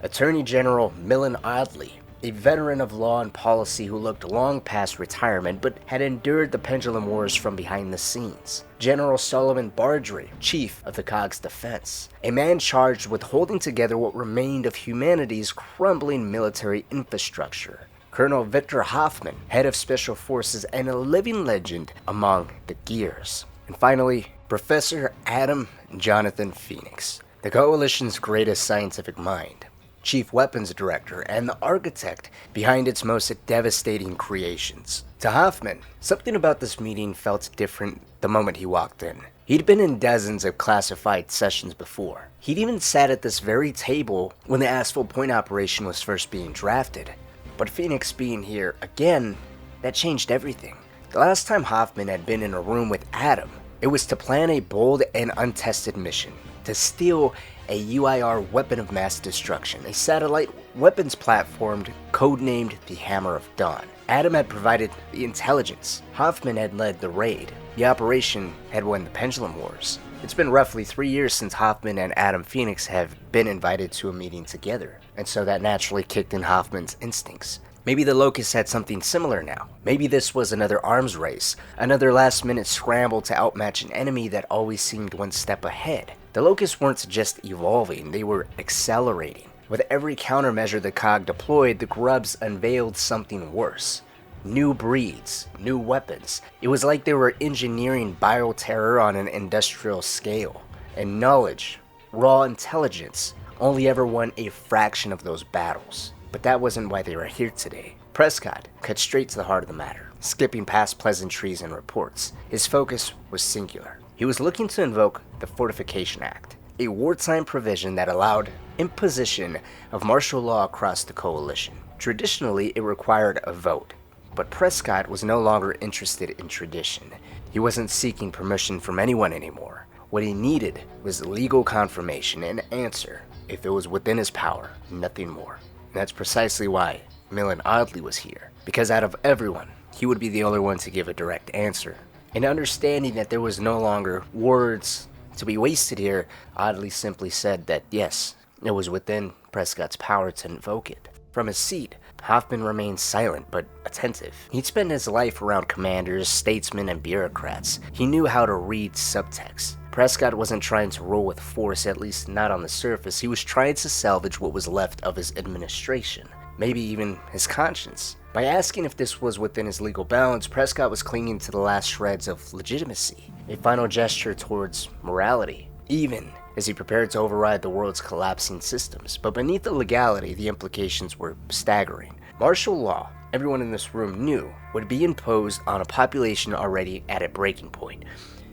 Attorney General Millen Audley, a veteran of law and policy who looked long past retirement but had endured the pendulum wars from behind the scenes. General Solomon Bardry, chief of the COG's defense, a man charged with holding together what remained of humanity's crumbling military infrastructure. Colonel Victor Hoffman, head of special forces and a living legend among the Gears. And finally, Professor Adam Jonathan Fenix, the coalition's greatest scientific mind, chief weapons director, and the architect behind its most devastating creations. To Hoffman, something about this meeting felt different the moment he walked in. He'd been in dozens of classified sessions before. He'd even sat at this very table when the Asphalt Point operation was first being drafted. But Fenix being here again, that changed everything. The last time Hoffman had been in a room with Adam, it was to plan a bold and untested mission, to steal a UIR weapon of mass destruction, a satellite weapons platform codenamed the Hammer of Dawn. Adam had provided the intelligence. Hoffman had led the raid. The operation had won the Pendulum Wars. It's been roughly 3 years since Hoffman and Adam Fenix have been invited to a meeting together, and so that naturally kicked in Hoffman's instincts. Maybe the Locusts had something similar now. Maybe this was another arms race, another last-minute scramble to outmatch an enemy that always seemed one step ahead. The Locusts weren't just evolving, they were accelerating. With every countermeasure the COG deployed, the Grubs unveiled something worse. New breeds, new weapons. It was like they were engineering bioterror on an industrial scale. And knowledge, raw intelligence, only ever won a fraction of those battles. But that wasn't why they were here today. Prescott cut straight to the heart of the matter, skipping past pleasantries and reports. His focus was singular. He was looking to invoke the Fortification Act, a wartime provision that allowed imposition of martial law across the coalition. Traditionally, it required a vote, but Prescott was no longer interested in tradition. He wasn't seeking permission from anyone anymore. What he needed was legal confirmation, an answer, if it was within his power, nothing more. And that's precisely why Millen Audley was here, because out of everyone, he would be the only one to give a direct answer. And understanding that there was no longer words to be wasted here, Audley simply said that yes, it was within Prescott's power to invoke it. From his seat, Hoffman remained silent but attentive. He'd spent his life around commanders, statesmen, and bureaucrats. He knew how to read subtext. Prescott wasn't trying to rule with force, at least not on the surface. He was trying to salvage what was left of his administration, maybe even his conscience. By asking if this was within his legal bounds, Prescott was clinging to the last shreds of legitimacy, a final gesture towards morality, even as he prepared to override the world's collapsing systems. But beneath the legality, the implications were staggering. Martial law, everyone in this room knew, would be imposed on a population already at a breaking point.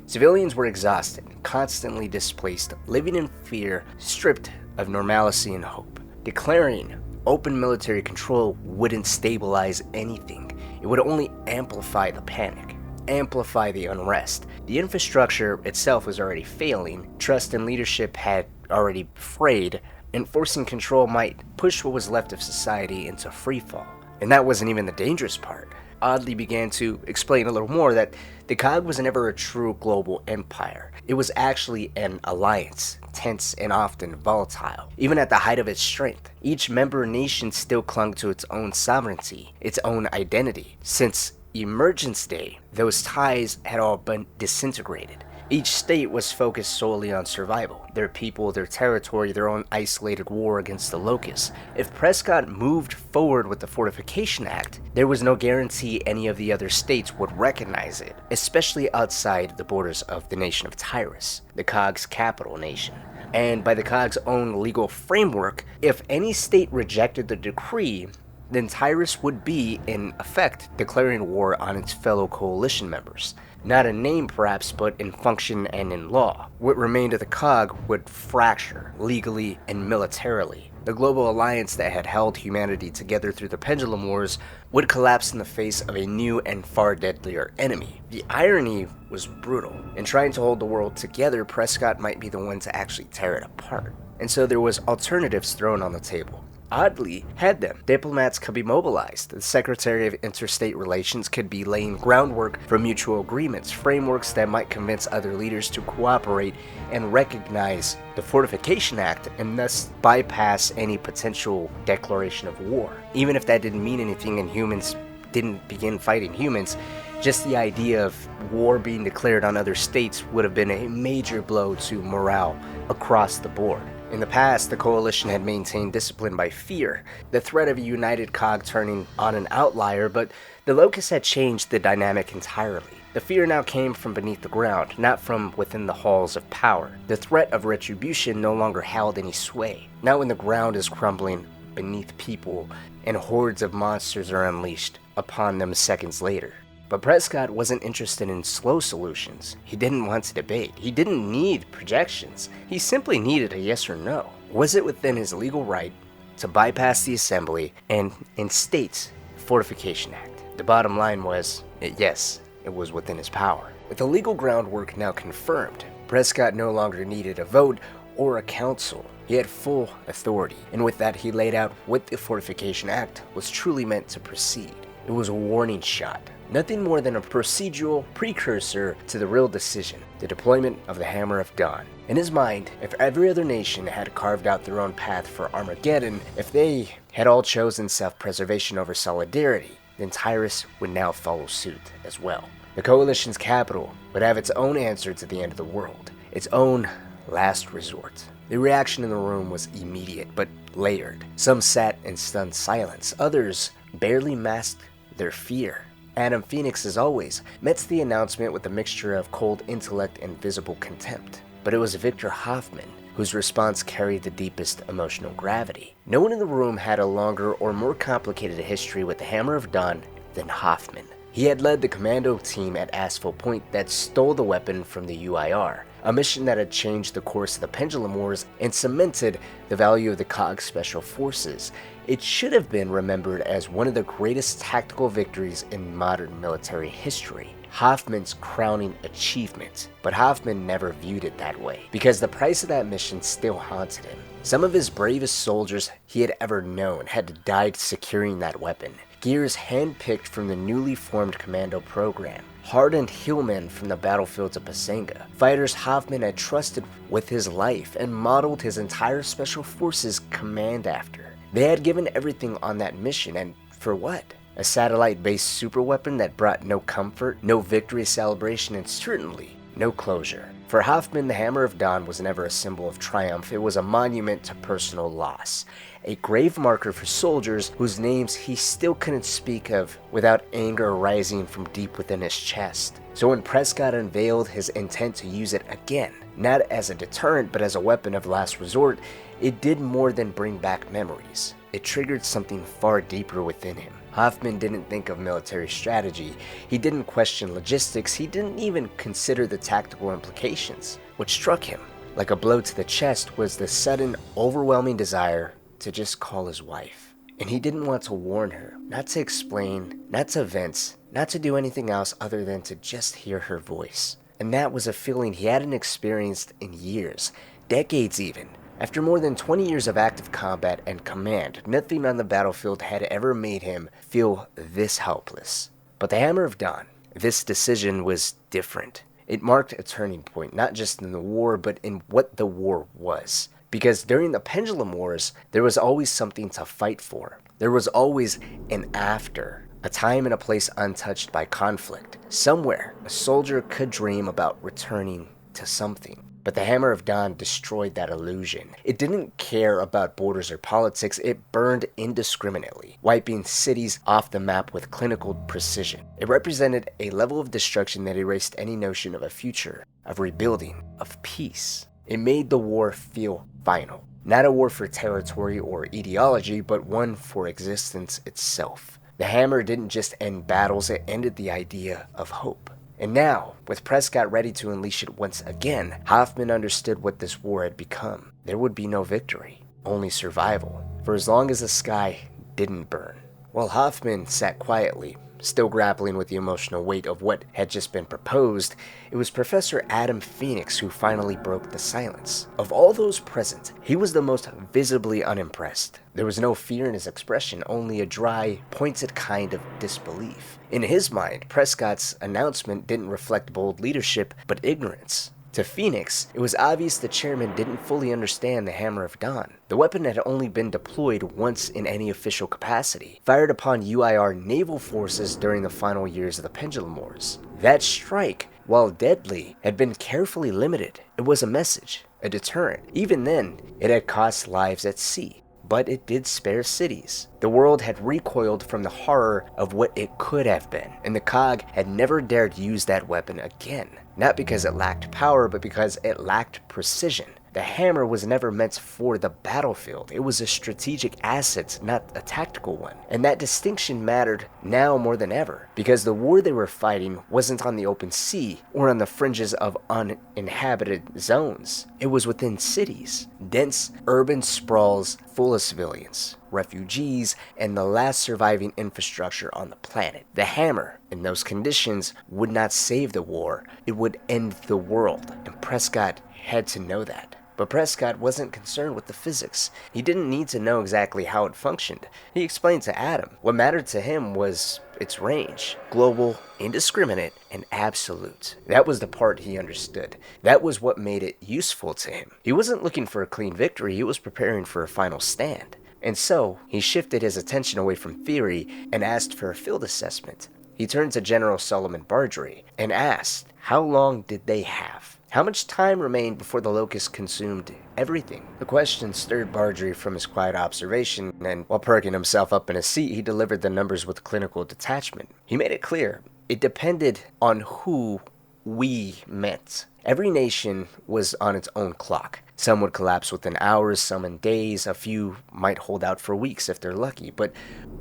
Civilians were exhausted, constantly displaced, living in fear, stripped of normalcy and hope. Declaring open military control wouldn't stabilize anything. It would only amplify the panic, amplify the unrest. The infrastructure itself was already failing, trust and leadership had already frayed, Enforcing control might push what was left of society into freefall. And that wasn't even the dangerous part. Audley began to explain a little more that the COG was never a true global empire. It was actually an alliance, tense and often volatile. Even at the height of its strength, each member nation still clung to its own sovereignty, its own identity. Since Emergence Day, those ties had all been disintegrated. Each state was focused solely on survival, their people, their territory, their own isolated war against the Locusts. If Prescott moved forward with the Fortification Act, there was no guarantee any of the other states would recognize it, especially outside the borders of the nation of Tyrus, the COG's capital nation. And by the COG's own legal framework, if any state rejected the decree, then Tyrus would be, in effect, declaring war on its fellow coalition members. Not in name perhaps, but in function and in law. What remained of the COG would fracture, legally and militarily. The global alliance that had held humanity together through the Pendulum Wars would collapse in the face of a new and far deadlier enemy. The irony was brutal. In trying to hold the world together, Prescott might be the one to actually tear it apart. And so there was alternatives thrown on the table. Audley had them. Diplomats could be mobilized. The Secretary of Interstate Relations could be laying groundwork for mutual agreements, frameworks that might convince other leaders to cooperate and recognize the Fortification Act and thus bypass any potential declaration of war. Even if that didn't mean anything and humans didn't begin fighting humans, just the idea of war being declared on other states would have been a major blow to morale across the board. In the past, the Coalition had maintained discipline by fear, the threat of a united COG turning on an outlier, but the Locusts had changed the dynamic entirely. The fear now came from beneath the ground, not from within the halls of power. The threat of retribution no longer held any sway, not when the ground is crumbling beneath people and hordes of monsters are unleashed upon them seconds later. But Prescott wasn't interested in slow solutions. He didn't want to debate. He didn't need projections. He simply needed a yes or no. Was it within his legal right to bypass the Assembly and instate the Fortification Act? The bottom line was, yes, it was within his power. With the legal groundwork now confirmed, Prescott no longer needed a vote or a council. He had full authority, and with that he laid out what the Fortification Act was truly meant to proceed. It was a warning shot. Nothing more than a procedural precursor to the real decision, the deployment of the Hammer of Dawn. In his mind, if every other nation had carved out their own path for Armageddon, if they had all chosen self-preservation over solidarity, then Tyrus would now follow suit as well. The Coalition's capital would have its own answer to the end of the world, its own last resort. The reaction in the room was immediate, but layered. Some sat in stunned silence, others barely masked their fear. Adam Fenix, as always, met the announcement with a mixture of cold intellect and visible contempt. But it was Victor Hoffman whose response carried the deepest emotional gravity. No one in the room had a longer or more complicated history with the Hammer of Dawn than Hoffman. He had led the commando team at Asphalt Point that stole the weapon from the UIR, a mission that had changed the course of the Pendulum Wars and cemented the value of the COG Special Forces. It should have been remembered as one of the greatest tactical victories in modern military history, Hoffman's crowning achievement. But Hoffman never viewed it that way, because the price of that mission still haunted him. Some of his bravest soldiers he had ever known had died securing that weapon. Gears handpicked from the newly formed commando program, hardened hillmen from the battlefields of Pasenga, fighters Hoffman had trusted with his life and modeled his entire Special Forces command after. They had given everything on that mission, and for what? A satellite-based superweapon that brought no comfort, no victory celebration, and certainly no closure. For Hoffman, the Hammer of Dawn was never a symbol of triumph. It was a monument to personal loss, a grave marker for soldiers whose names he still couldn't speak of without anger rising from deep within his chest. So when Prescott unveiled his intent to use it again, not as a deterrent but as a weapon of last resort, it did more than bring back memories. It triggered something far deeper within him. Hoffman didn't think of military strategy. He didn't question logistics. He didn't even consider the tactical implications. What struck him like a blow to the chest was the sudden, overwhelming desire to just call his wife. And he didn't want to warn her, not to explain, not to vent, not to do anything else other than to just hear her voice. And that was a feeling he hadn't experienced in years, decades even, After more than 20 years of active combat and command, nothing on the battlefield had ever made him feel this helpless. But the Hammer of Dawn, this decision was different. It marked a turning point, not just in the war, but in what the war was. Because during the Pendulum Wars, there was always something to fight for. There was always an after, a time and a place untouched by conflict. Somewhere, a soldier could dream about returning to something. But the Hammer of Dawn destroyed that illusion. It didn't care about borders or politics, it burned indiscriminately, wiping cities off the map with clinical precision. It represented a level of destruction that erased any notion of a future, of rebuilding, of peace. It made the war feel final. Not a war for territory or ideology, but one for existence itself. The hammer didn't just end battles, it ended the idea of hope. And now, with Prescott ready to unleash it once again, Hoffman understood what this war had become. There would be no victory, only survival, for as long as the sky didn't burn. While Hoffman sat quietly, still grappling with the emotional weight of what had just been proposed, it was Professor Adam Fenix who finally broke the silence. Of all those present, he was the most visibly unimpressed. There was no fear in his expression, only a dry, pointed kind of disbelief. In his mind, Prescott's announcement didn't reflect bold leadership, but ignorance. To Fenix, it was obvious the chairman didn't fully understand the Hammer of Dawn. The weapon had only been deployed once in any official capacity, fired upon UIR naval forces during the final years of the Pendulum Wars. That strike, while deadly, had been carefully limited. It was a message, a deterrent. Even then, it had cost lives at sea. But it did spare cities. The world had recoiled from the horror of what it could have been, and the COG had never dared use that weapon again. Not because it lacked power, but because it lacked precision. The hammer was never meant for the battlefield. It was a strategic asset, not a tactical one. And that distinction mattered now more than ever, because the war they were fighting wasn't on the open sea or on the fringes of uninhabited zones. It was within cities, dense urban sprawls full of civilians, refugees, and the last surviving infrastructure on the planet. The hammer, in those conditions, would not save the war. It would end the world, and Prescott had to know that. But Prescott wasn't concerned with the physics. He didn't need to know exactly how it functioned. He explained to Adam. What mattered to him was its range. Global, indiscriminate, and absolute. That was the part he understood. That was what made it useful to him. He wasn't looking for a clean victory, he was preparing for a final stand. And so, he shifted his attention away from theory and asked for a field assessment. He turned to General Solomon Bardry and asked, how long did they have? How much time remained before the locust consumed everything? The question stirred Bardry from his quiet observation, and while perking himself up in his seat, he delivered the numbers with clinical detachment. He made it clear, it depended on who we meant. Every nation was on its own clock. Some would collapse within hours, some in days, a few might hold out for weeks if they're lucky, but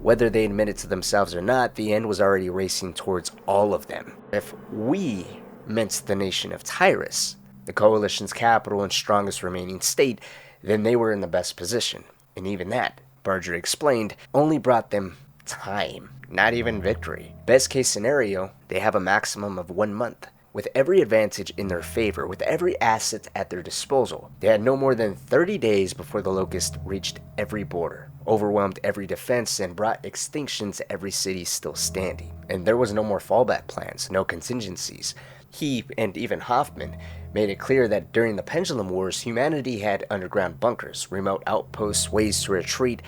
whether they admit it to themselves or not, the end was already racing towards all of them. If we meant the nation of Tyrus, the Coalition's capital and strongest remaining state, then they were in the best position. And even that, Bardry explained, only brought them time, not even victory. Best case scenario, they have a maximum of 1 month. With every advantage in their favor, with every asset at their disposal, they had no more than 30 days before the locust reached every border, overwhelmed every defense, and brought extinction to every city still standing. And there was no more fallback plans, no contingencies. He, and even Hoffman, made it clear that during the Pendulum Wars, humanity had underground bunkers, remote outposts, ways to retreat,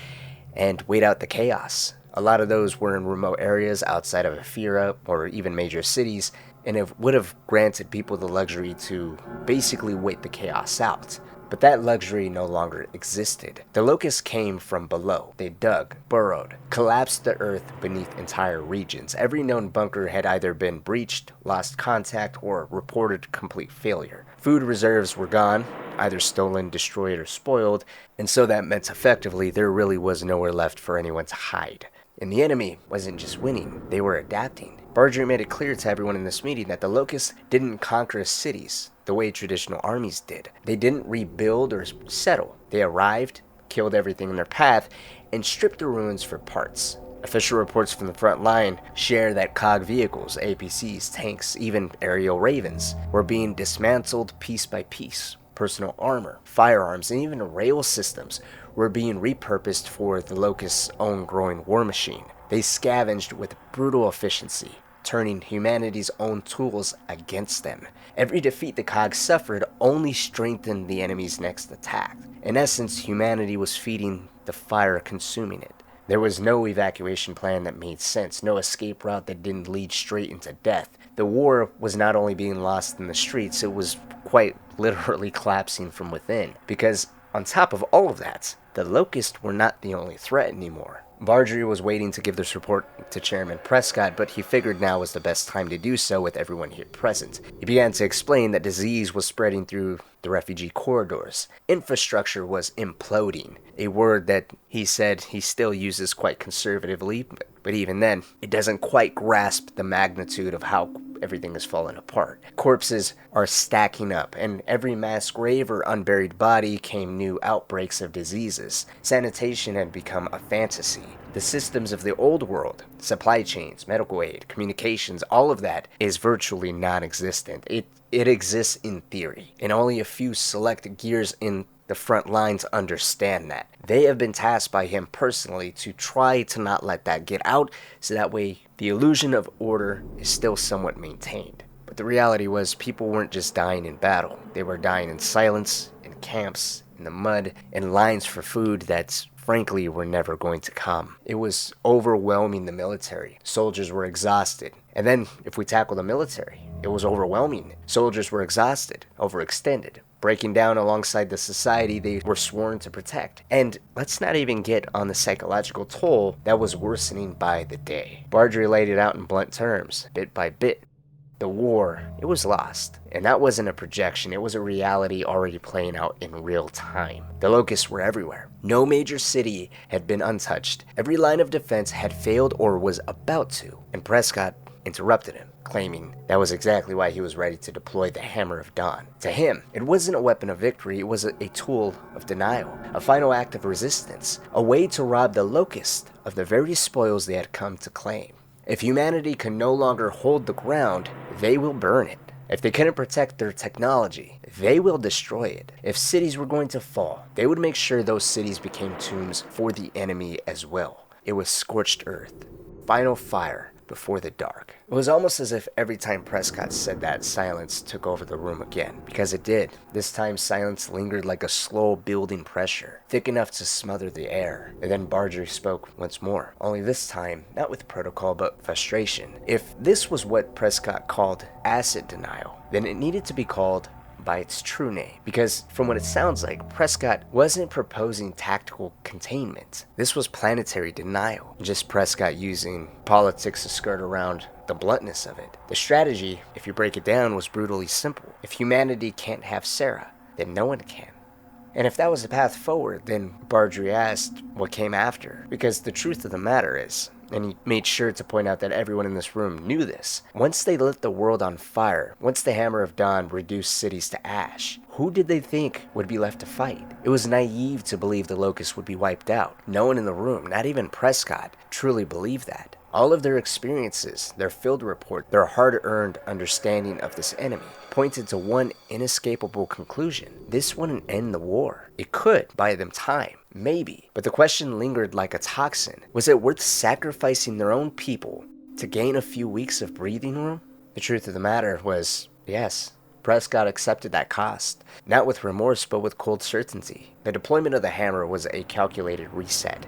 and wait out the chaos. A lot of those were in remote areas outside of Ephyra or even major cities, and it would have granted people the luxury to basically wait the chaos out. But that luxury no longer existed. The locusts came from below. They dug, burrowed, collapsed the earth beneath entire regions. Every known bunker had either been breached, lost contact, or reported complete failure. Food reserves were gone, either stolen, destroyed, or spoiled, and so that meant effectively there really was nowhere left for anyone to hide. And the enemy wasn't just winning, they were adapting. Bardry made it clear to everyone in this meeting that the locusts didn't conquer cities the way traditional armies did. They didn't rebuild or settle. They arrived, killed everything in their path, and stripped the ruins for parts. Official reports from the front line share that COG vehicles, APCs, tanks, even aerial ravens, were being dismantled piece by piece. personal armor, firearms, and even rail systems were being repurposed for the Locust's own growing war machine. They scavenged with brutal efficiency, turning humanity's own tools against them. Every defeat the COG suffered only strengthened the enemy's next attack. In essence, humanity was feeding the fire, consuming it. There was no evacuation plan that made sense, no escape route that didn't lead straight into death. The war was not only being lost in the streets, it was quite literally collapsing from within. Because on top of all of that, the Locusts were not the only threat anymore. Bardry was waiting to give this report to Chairman Prescott, but he figured now was the best time to do so with everyone here present. He began to explain that disease was spreading through the refugee corridors. Infrastructure was imploding, a word that he said he still uses quite conservatively, but even then, it doesn't quite grasp the magnitude of how everything is falling apart. Corpses are stacking up, and every mass grave or unburied body came new outbreaks of diseases. Sanitation had become a fantasy. The systems of the old world, supply chains, medical aid, communications, all of that is virtually non-existent. It exists in theory, and only a few select gears in the front lines understand that. They have been tasked by him personally to try to not let that get out, so that way the illusion of order is still somewhat maintained. But the reality was, people weren't just dying in battle. They were dying in silence, in camps, in the mud, in lines for food that frankly were never going to come. It was overwhelming the military. Soldiers were exhausted. And then, if we tackle the military, it was overwhelming. Soldiers were exhausted, overextended, breaking down alongside the society they were sworn to protect. And let's not even get on the psychological toll that was worsening by the day. Bardry laid it out in blunt terms, bit by bit. The war, it was lost. And that wasn't a projection, it was a reality already playing out in real time. The Locusts were everywhere. No major city had been untouched. Every line of defense had failed or was about to. And Prescott interrupted him, claiming that was exactly why he was ready to deploy the Hammer of Dawn. To him, it wasn't a weapon of victory, it was a tool of denial, a final act of resistance, a way to rob the Locusts of the very spoils they had come to claim. If humanity can no longer hold the ground, they will burn it. If they couldn't protect their technology, they will destroy it. If cities were going to fall, they would make sure those cities became tombs for the enemy as well. It was scorched earth. Final fire before the dark. It was almost as if every time Prescott said that, silence took over the room again. Because it did. This time silence lingered like a slow building pressure, thick enough to smother the air. And then Bardry spoke once more. Only this time, not with protocol, but frustration. If this was what Prescott called acid denial, then it needed to be called by its true name, because from what it sounds like, Prescott wasn't proposing tactical containment. This was planetary denial, just Prescott using politics to skirt around the bluntness of it. The strategy, if you break it down, was brutally simple. If humanity can't have Sarah, then no one can. And if that was the path forward, then Bardry asked what came after, because the truth of the matter is, and he made sure to point out that everyone in this room knew this. Once they lit the world on fire, once the Hammer of Dawn reduced cities to ash, who did they think would be left to fight? It was naive to believe the Locusts would be wiped out. No one in the room, not even Prescott, truly believed that. All of their experiences, their field report, their hard-earned understanding of this enemy, pointed to one inescapable conclusion. This wouldn't end the war. It could buy them time, maybe. But the question lingered like a toxin. Was it worth sacrificing their own people to gain a few weeks of breathing room? The truth of the matter was, yes. Prescott accepted that cost, not with remorse but with cold certainty. The deployment of the hammer was a calculated reset.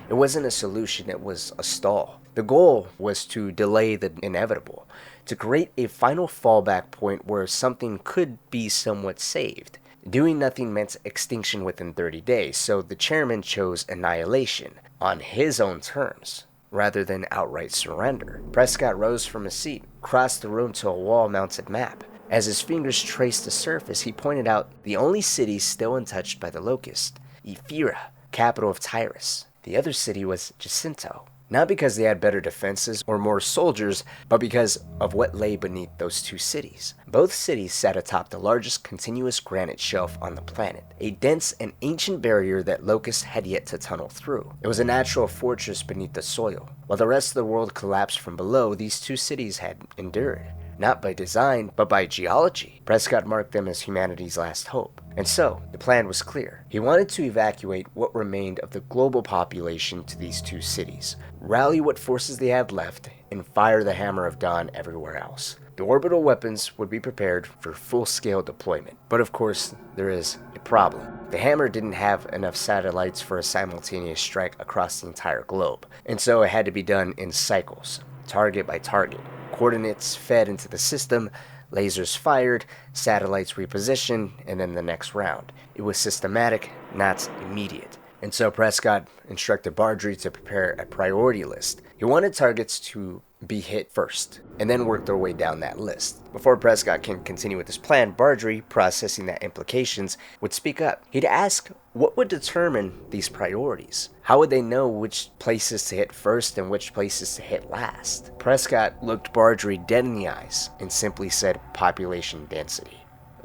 It wasn't a solution, it was a stall. The goal was to delay the inevitable, to create a final fallback point where something could be somewhat saved. Doing nothing meant extinction within 30 days, so the chairman chose annihilation on his own terms, rather than outright surrender. Prescott rose from his seat, crossed the room to a wall-mounted map. As his fingers traced the surface, he pointed out the only city still untouched by the Locust, Ephyra, capital of Tyrus. The other city was Jacinto. Not because they had better defenses or more soldiers, but because of what lay beneath those two cities. Both cities sat atop the largest continuous granite shelf on the planet, a dense and ancient barrier that Locusts had yet to tunnel through. It was a natural fortress beneath the soil. While the rest of the world collapsed from below, these two cities had endured. not by design, but by geology. Prescott marked them as humanity's last hope. And so, the plan was clear. He wanted to evacuate what remained of the global population to these two cities, rally what forces they had left, and fire the Hammer of Dawn everywhere else. The orbital weapons would be prepared for full-scale deployment. But of course, there is a problem. The Hammer didn't have enough satellites for a simultaneous strike across the entire globe, and so it had to be done in cycles, target by target. Coordinates fed into the system, lasers fired, satellites repositioned, and then the next round. It was systematic, not immediate. And so Prescott instructed Bardry to prepare a priority list. He wanted targets to be hit first, and then work their way down that list. Before Prescott can continue with his plan, Bardry, processing that implications, would speak up. He'd ask what would determine these priorities. How would they know which places to hit first and which places to hit last? Prescott looked Bardry dead in the eyes and simply said population density.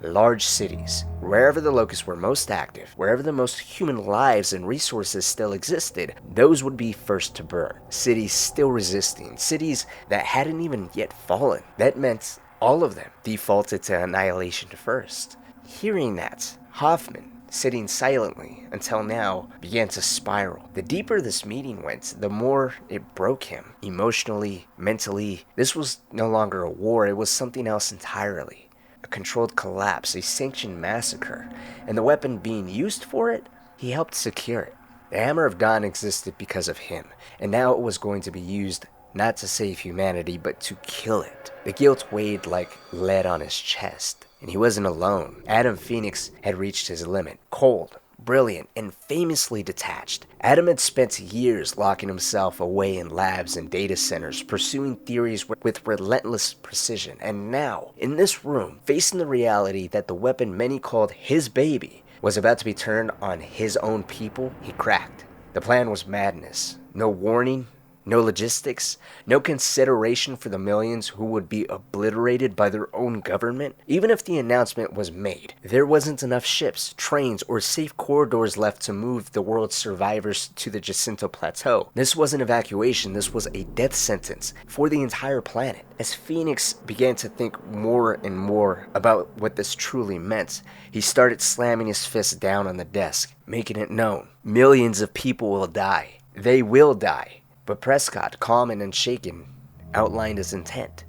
Large cities, wherever the locusts were most active, wherever the most human lives and resources still existed, those would be first to burn. Cities still resisting, cities that hadn't even yet fallen. That meant all of them defaulted to annihilation first. Hearing that, Hoffman, sitting silently until now, began to spiral. The deeper this meeting went, the more it broke him. Emotionally, mentally, this was no longer a war, it was something else entirely. A controlled collapse, a sanctioned massacre, and the weapon being used for it, he helped secure it. The Hammer of Dawn existed because of him, and now it was going to be used not to save humanity, but to kill it. The guilt weighed like lead on his chest, and he wasn't alone. Adam Fenix had reached his limit, cold, brilliant, and famously detached. Adam had spent years locking himself away in labs and data centers, pursuing theories with relentless precision. And now, in this room, facing the reality that the weapon many called his baby was about to be turned on his own people, he cracked. The plan was madness. No warning, no logistics, no consideration for the millions who would be obliterated by their own government. Even if the announcement was made, there wasn't enough ships, trains, or safe corridors left to move the world's survivors to the Jacinto Plateau. This wasn't evacuation, this was a death sentence for the entire planet. As Fenix began to think more and more about what this truly meant, he started slamming his fist down on the desk, making it known. Millions of people will die. They will die. But Prescott, calm and unshaken, outlined his intent.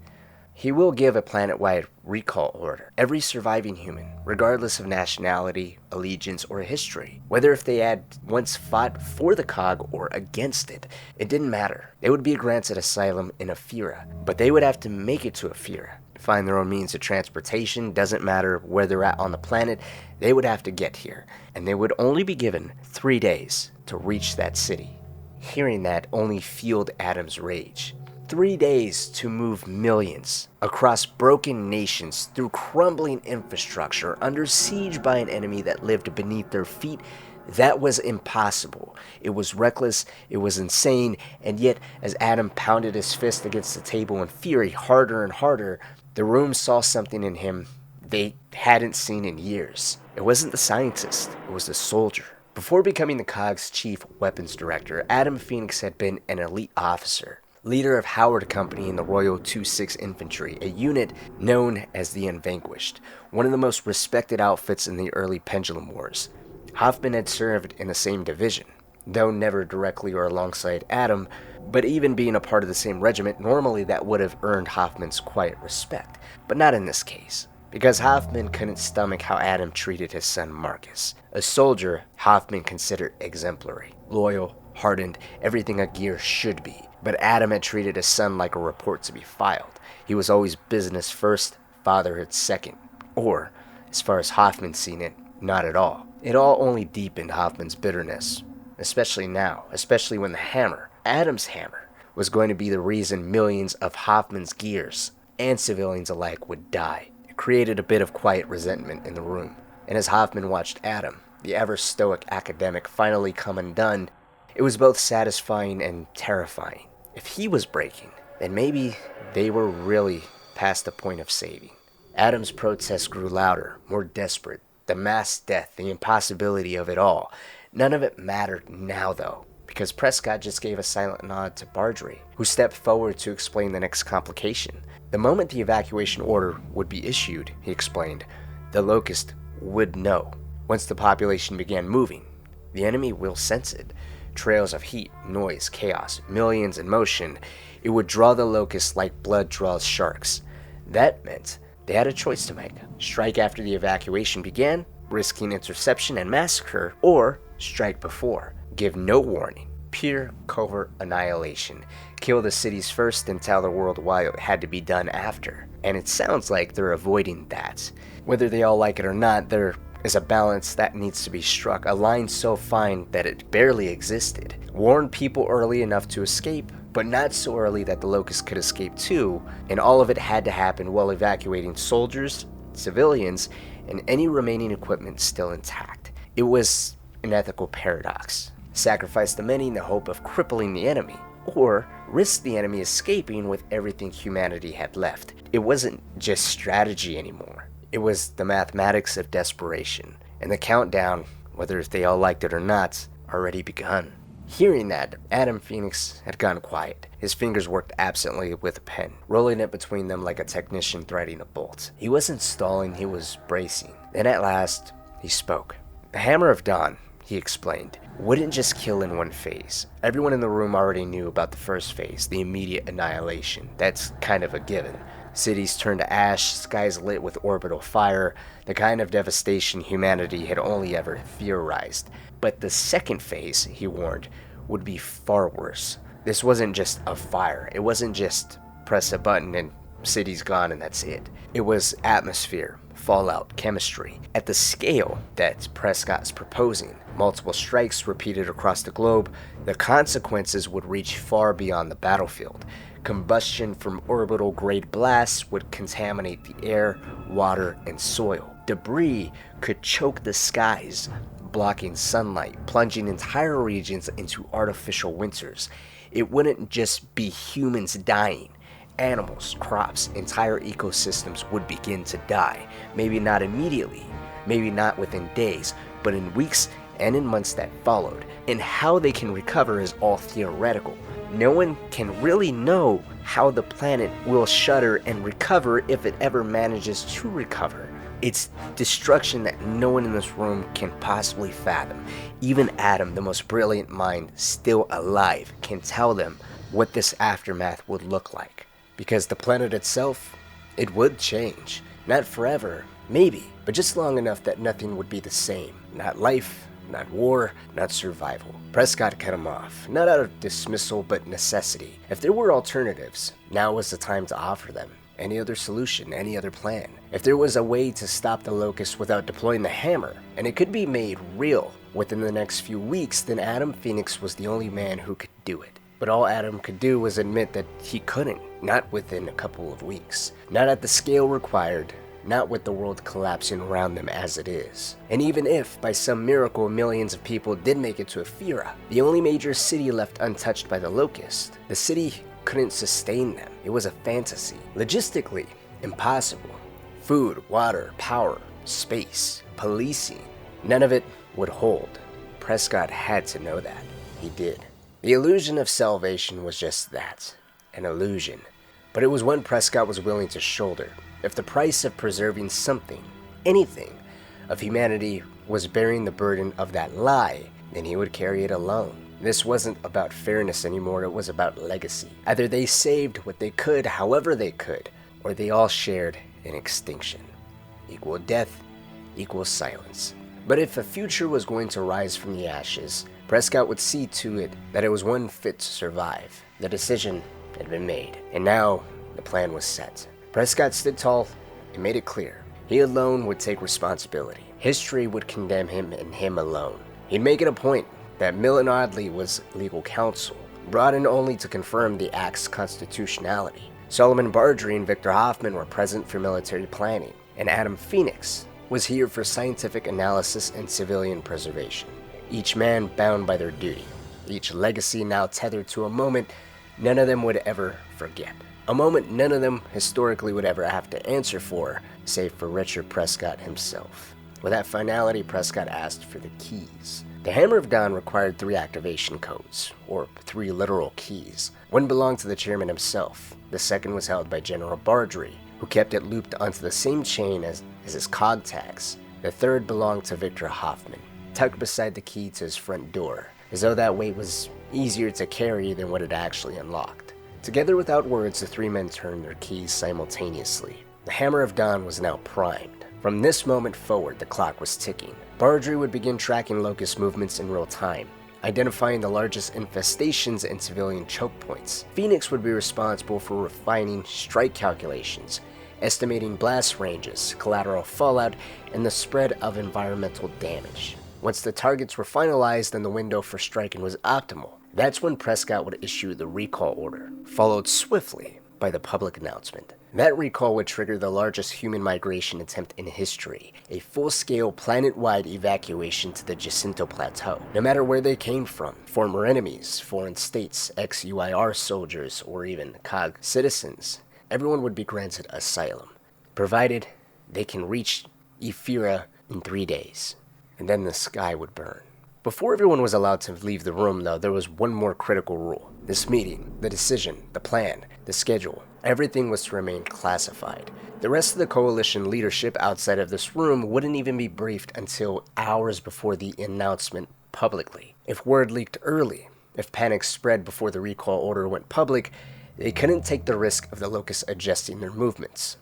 He will give a planet-wide recall order. Every surviving human, regardless of nationality, allegiance, or history, whether if they had once fought for the COG or against it, it didn't matter. They would be granted asylum in Ephyra, but they would have to make it to Ephyra. Find their own means of transportation, doesn't matter where they're at on the planet, they would have to get here. And they would only be given 3 days to reach that city. Hearing that only fueled Adam's rage. 3 days to move millions across broken nations through crumbling infrastructure under siege by an enemy that lived beneath their feet. That was impossible. It was reckless, it was insane, and yet as Adam pounded his fist against the table in fury harder and harder, the room saw something in him they hadn't seen in years. It wasn't the scientist, it was the soldier. Before becoming the COG's chief weapons director, Adam Fenix had been an elite officer, leader of Howard Company in the Royal 26 Infantry, a unit known as the Unvanquished, one of the most respected outfits in the early Pendulum Wars. Hoffman had served in the same division, though never directly or alongside Adam, but even being a part of the same regiment, normally that would have earned Hoffman's quiet respect, but not in this case. Because Hoffman couldn't stomach how Adam treated his son Marcus. A soldier, Hoffman considered exemplary, loyal, hardened, everything a gear should be. But Adam had treated his son like a report to be filed. He was always business first, fatherhood second. Or, as far as Hoffman seen it, not at all. It all only deepened Hoffman's bitterness. Especially now, especially when the hammer, Adam's hammer, was going to be the reason millions of Hoffman's gears and civilians alike would die. Created a bit of quiet resentment in the room, and as Hoffman watched Adam, the ever-stoic academic, finally come undone, it was both satisfying and terrifying. If he was breaking, then maybe they were really past the point of saving. Adam's protests grew louder, more desperate. The mass death, the impossibility of it all. None of it mattered now, though, because Prescott just gave a silent nod to Bardry, who stepped forward to explain the next complication. The moment the evacuation order would be issued, he explained, the Locust would know. Once the population began moving, the enemy will sense it. Trails of heat, noise, chaos, millions in motion. It would draw the Locust like blood draws sharks. That meant they had a choice to make. Strike after the evacuation began, risking interception and massacre, or strike before. Give no warning. Pure covert annihilation. Kill the cities first and tell the world why it had to be done after. And it sounds like they're avoiding that. Whether they all like it or not, there is a balance that needs to be struck, a line so fine that it barely existed. Warn people early enough to escape, but not so early that the Locust could escape too, and all of it had to happen while evacuating soldiers, civilians, and any remaining equipment still intact. It was an ethical paradox. Sacrifice the many in the hope of crippling the enemy, or risk the enemy escaping with everything humanity had left. It wasn't just strategy anymore. It was the mathematics of desperation, and the countdown, whether if they all liked it or not, already begun. Hearing that, Adam Fenix had gone quiet. His fingers worked absently with a pen, rolling it between them like a technician threading a bolt. He wasn't stalling, he was bracing. Then at last, he spoke. The Hammer of Dawn, he explained, wouldn't just kill in one phase. Everyone in the room already knew about the first phase, the immediate annihilation. That's kind of a given. Cities turned to ash, skies lit with orbital fire, the kind of devastation humanity had only ever theorized. But the second phase, he warned, would be far worse. This wasn't just a fire. It wasn't just press a button and city's gone and that's it. It was atmosphere, fallout, chemistry. At the scale that Prescott's proposing, multiple strikes repeated across the globe, the consequences would reach far beyond the battlefield. Combustion from orbital-grade blasts would contaminate the air, water, and soil. Debris could choke the skies, blocking sunlight, plunging entire regions into artificial winters. It wouldn't just be humans dying. Animals, crops, entire ecosystems would begin to die. Maybe not immediately, maybe not within days, but in weeks and in months that followed. And how they can recover is all theoretical. No one can really know how the planet will shudder and recover if it ever manages to recover. It's destruction that no one in this room can possibly fathom. Even Adam, the most brilliant mind still alive, can tell them what this aftermath would look like. Because the planet itself, it would change. Not forever, maybe, but just long enough that nothing would be the same. Not life, not war, not survival. Prescott cut him off, not out of dismissal, but necessity. If there were alternatives, now was the time to offer them. Any other solution, any other plan. If there was a way to stop the Locust without deploying the hammer, and it could be made real within the next few weeks, then Adam Fenix was the only man who could do it. But all Adam could do was admit that he couldn't, not within a couple of weeks. Not at the scale required, not with the world collapsing around them as it is. And even if, by some miracle, millions of people did make it to Ephyra, the only major city left untouched by the Locust, the city couldn't sustain them. It was a fantasy. Logistically, impossible. Food, water, power, space, policing, none of it would hold. Prescott had to know that. He did. The illusion of salvation was just that, an illusion. But it was one Prescott was willing to shoulder. If the price of preserving something, anything, of humanity was bearing the burden of that lie, then he would carry it alone. This wasn't about fairness anymore, it was about legacy. Either they saved what they could, however they could, or they all shared in extinction. Equal death, equal silence. But if a future was going to rise from the ashes, Prescott would see to it that it was one fit to survive. The decision had been made, and now the plan was set. Prescott stood tall and made it clear. He alone would take responsibility. History would condemn him and him alone. He'd make it a point that Millen Audley was legal counsel, brought in only to confirm the act's constitutionality. Solomon Bardry and Victor Hoffman were present for military planning, and Adam Fenix was here for scientific analysis and civilian preservation. Each man bound by their duty, each legacy now tethered to a moment none of them would ever forget. A moment none of them historically would ever have to answer for, save for Richard Prescott himself. With that finality, Prescott asked for the keys. The Hammer of Dawn required 3 activation codes, or 3 literal keys. One belonged to the chairman himself. The second was held by General Bardry, who kept it looped onto the same chain as his COG tags. The third belonged to Victor Hoffman, tucked beside the key to his front door, as though that weight was easier to carry than what it actually unlocked. Together without words, the 3 men turned their keys simultaneously. The Hammer of Dawn was now primed. From this moment forward, the clock was ticking. Bardry would begin tracking Locust movements in real time, identifying the largest infestations and civilian choke points. Fenix would be responsible for refining strike calculations, estimating blast ranges, collateral fallout, and the spread of environmental damage. Once the targets were finalized and the window for striking was optimal, that's when Prescott would issue the recall order, followed swiftly by the public announcement. That recall would trigger the largest human migration attempt in history, a full-scale planet-wide evacuation to the Jacinto Plateau. No matter where they came from, former enemies, foreign states, ex-UIR soldiers, or even COG citizens, everyone would be granted asylum, provided they can reach Ephyra in 3 days, and then the sky would burn. Before everyone was allowed to leave the room, though, there was one more critical rule. This meeting, the decision, the plan, the schedule, everything was to remain classified. The rest of the Coalition leadership outside of this room wouldn't even be briefed until hours before the announcement publicly. If word leaked early, if panic spread before the recall order went public, they couldn't take the risk of the Locusts adjusting their movements.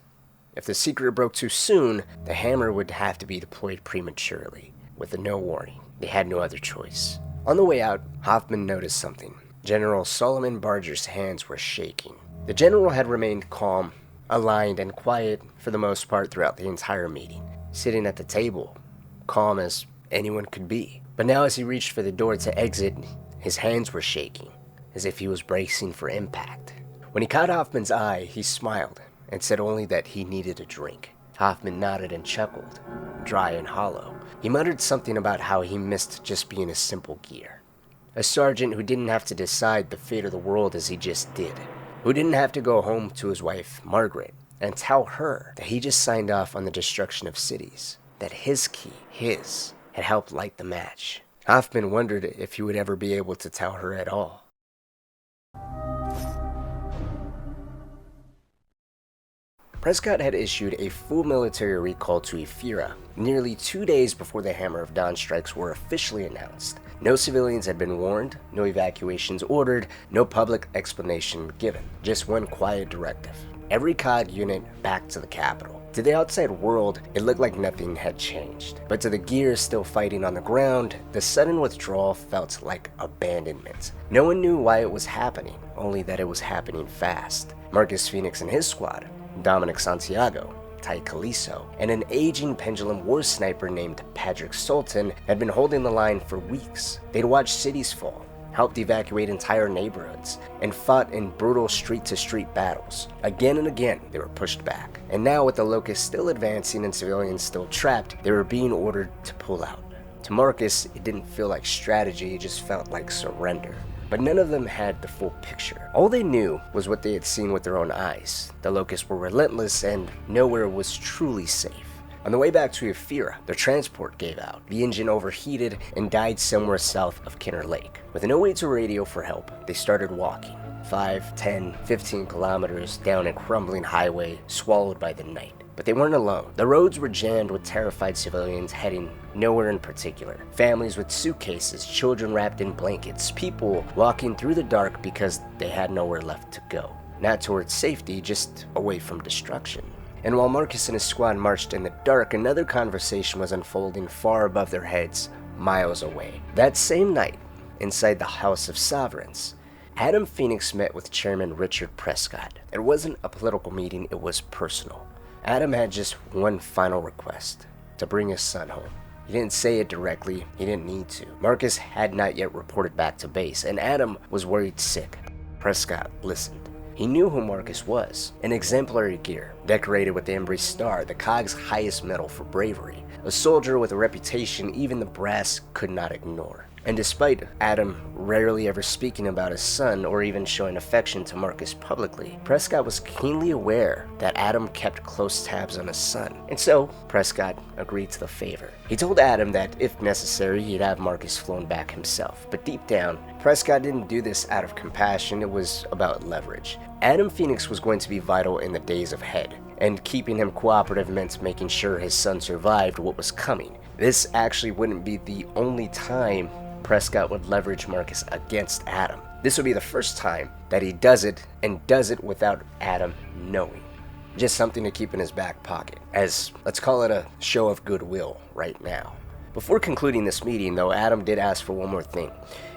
If the secret broke too soon, the hammer would have to be deployed prematurely, with no warning. They had no other choice. On the way out, Hoffman noticed something. General Solomon Barger's hands were shaking. The general had remained calm, aligned, and quiet for the most part throughout the entire meeting, sitting at the table, calm as anyone could be. But now as he reached for the door to exit, his hands were shaking, as if he was bracing for impact. When he caught Hoffman's eye, he smiled and said only that he needed a drink. Hoffman nodded and chuckled, dry and hollow. He muttered something about how he missed just being a simple gear. A sergeant who didn't have to decide the fate of the world as he just did. Who didn't have to go home to his wife, Margaret, and tell her that he just signed off on the destruction of cities. That his key, had helped light the match. Hoffman wondered if he would ever be able to tell her at all. Prescott had issued a full military recall to Ephyra nearly 2 days before the Hammer of Dawn strikes were officially announced. No civilians had been warned, no evacuations ordered, no public explanation given. Just one quiet directive. Every COG unit back to the capital. To the outside world, it looked like nothing had changed. But to the gears still fighting on the ground, the sudden withdrawal felt like abandonment. No one knew why it was happening, only that it was happening fast. Marcus Fenix and his squad, Dominic Santiago, Ty Caliso, and an aging pendulum war sniper named Patrick Sultan had been holding the line for weeks. They'd watched cities fall, helped evacuate entire neighborhoods, and fought in brutal street-to-street battles. Again and again, they were pushed back. And now with the Locusts still advancing and civilians still trapped, they were being ordered to pull out. To Marcus, it didn't feel like strategy, it just felt like surrender. But none of them had the full picture. All they knew was what they had seen with their own eyes. The Locusts were relentless and nowhere was truly safe. On the way back to Ephyra, their transport gave out. The engine overheated and died somewhere south of Kinner Lake. With no way to radio for help, they started walking. 5, 10, 15 kilometers down a crumbling highway swallowed by the night. But they weren't alone. The roads were jammed with terrified civilians heading nowhere in particular. Families with suitcases, children wrapped in blankets, people walking through the dark because they had nowhere left to go. Not towards safety, just away from destruction. And while Marcus and his squad marched in the dark, another conversation was unfolding far above their heads, miles away. That same night, inside the House of Sovereigns, Adam Fenix met with Chairman Richard Prescott. It wasn't a political meeting, it was personal. Adam had just one final request, to bring his son home. He didn't say it directly, he didn't need to. Marcus had not yet reported back to base, and Adam was worried sick. Prescott listened. He knew who Marcus was, an exemplary gear, decorated with the Embry Star, the COG's highest medal for bravery, a soldier with a reputation even the brass could not ignore. And despite Adam rarely ever speaking about his son or even showing affection to Marcus publicly, Prescott was keenly aware that Adam kept close tabs on his son. And so, Prescott agreed to the favor. He told Adam that, if necessary, he'd have Marcus flown back himself. But deep down, Prescott didn't do this out of compassion, it was about leverage. Adam Fenix was going to be vital in the days ahead, and keeping him cooperative meant making sure his son survived what was coming. This actually wouldn't be the only time Prescott would leverage Marcus against Adam. This would be the first time that he does it, and does it without Adam knowing. Just something to keep in his back pocket, as let's call it a show of goodwill right now. Before concluding this meeting though, Adam did ask for one more thing.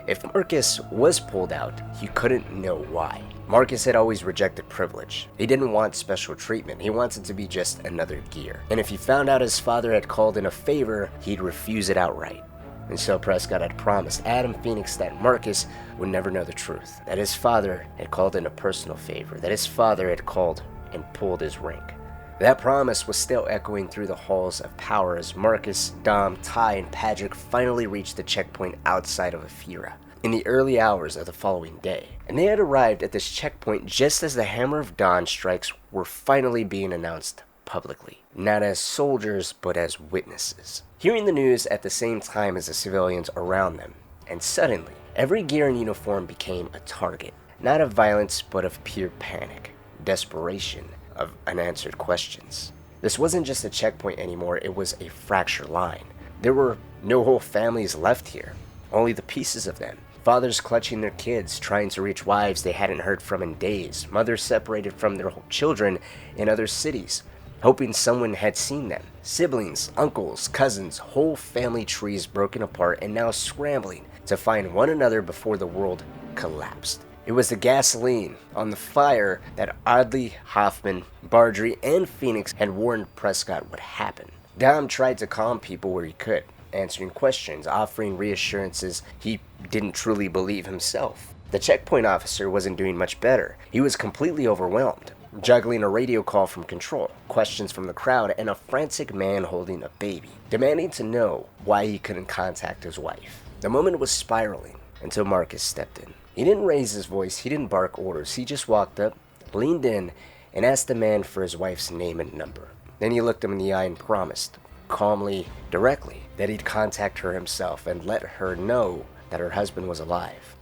If Marcus was pulled out, he couldn't know why. Marcus had always rejected privilege. He didn't want special treatment, he wanted to be just another gear. And if he found out his father had called in a favor, he'd refuse it outright. And so Prescott had promised Adam Fenix that Marcus would never know the truth, that his father had called in a personal favor, that his father had called and pulled his rank. That promise was still echoing through the halls of power as Marcus, Dom, Ty, and Patrick finally reached the checkpoint outside of Ephyra in the early hours of the following day. And they had arrived at this checkpoint just as the Hammer of Dawn strikes were finally being announced publicly, not as soldiers but as witnesses, hearing the news at the same time as the civilians around them. And suddenly, every gear in uniform became a target, not of violence but of pure panic, desperation, of unanswered questions. This wasn't just a checkpoint anymore, it was a fracture line. There were no whole families left here, only the pieces of them. Fathers clutching their kids, trying to reach wives they hadn't heard from in days, mothers separated from their children in other cities, hoping someone had seen them. Siblings, uncles, cousins, whole family trees broken apart and now scrambling to find one another before the world collapsed. It was the gasoline on the fire that oddly Hoffman, Bardry, and Fenix had warned Prescott would happen. Dom tried to calm people where he could, answering questions, offering reassurances he didn't truly believe himself. The checkpoint officer wasn't doing much better. He was completely overwhelmed, juggling a radio call from control, questions from the crowd, and a frantic man holding a baby, demanding to know why he couldn't contact his wife. The moment was spiraling until Marcus stepped in. He didn't raise his voice, he didn't bark orders, he just walked up, leaned in, and asked the man for his wife's name and number. Then he looked him in the eye and promised, calmly, directly, that he'd contact her himself and let her know that her husband was alive.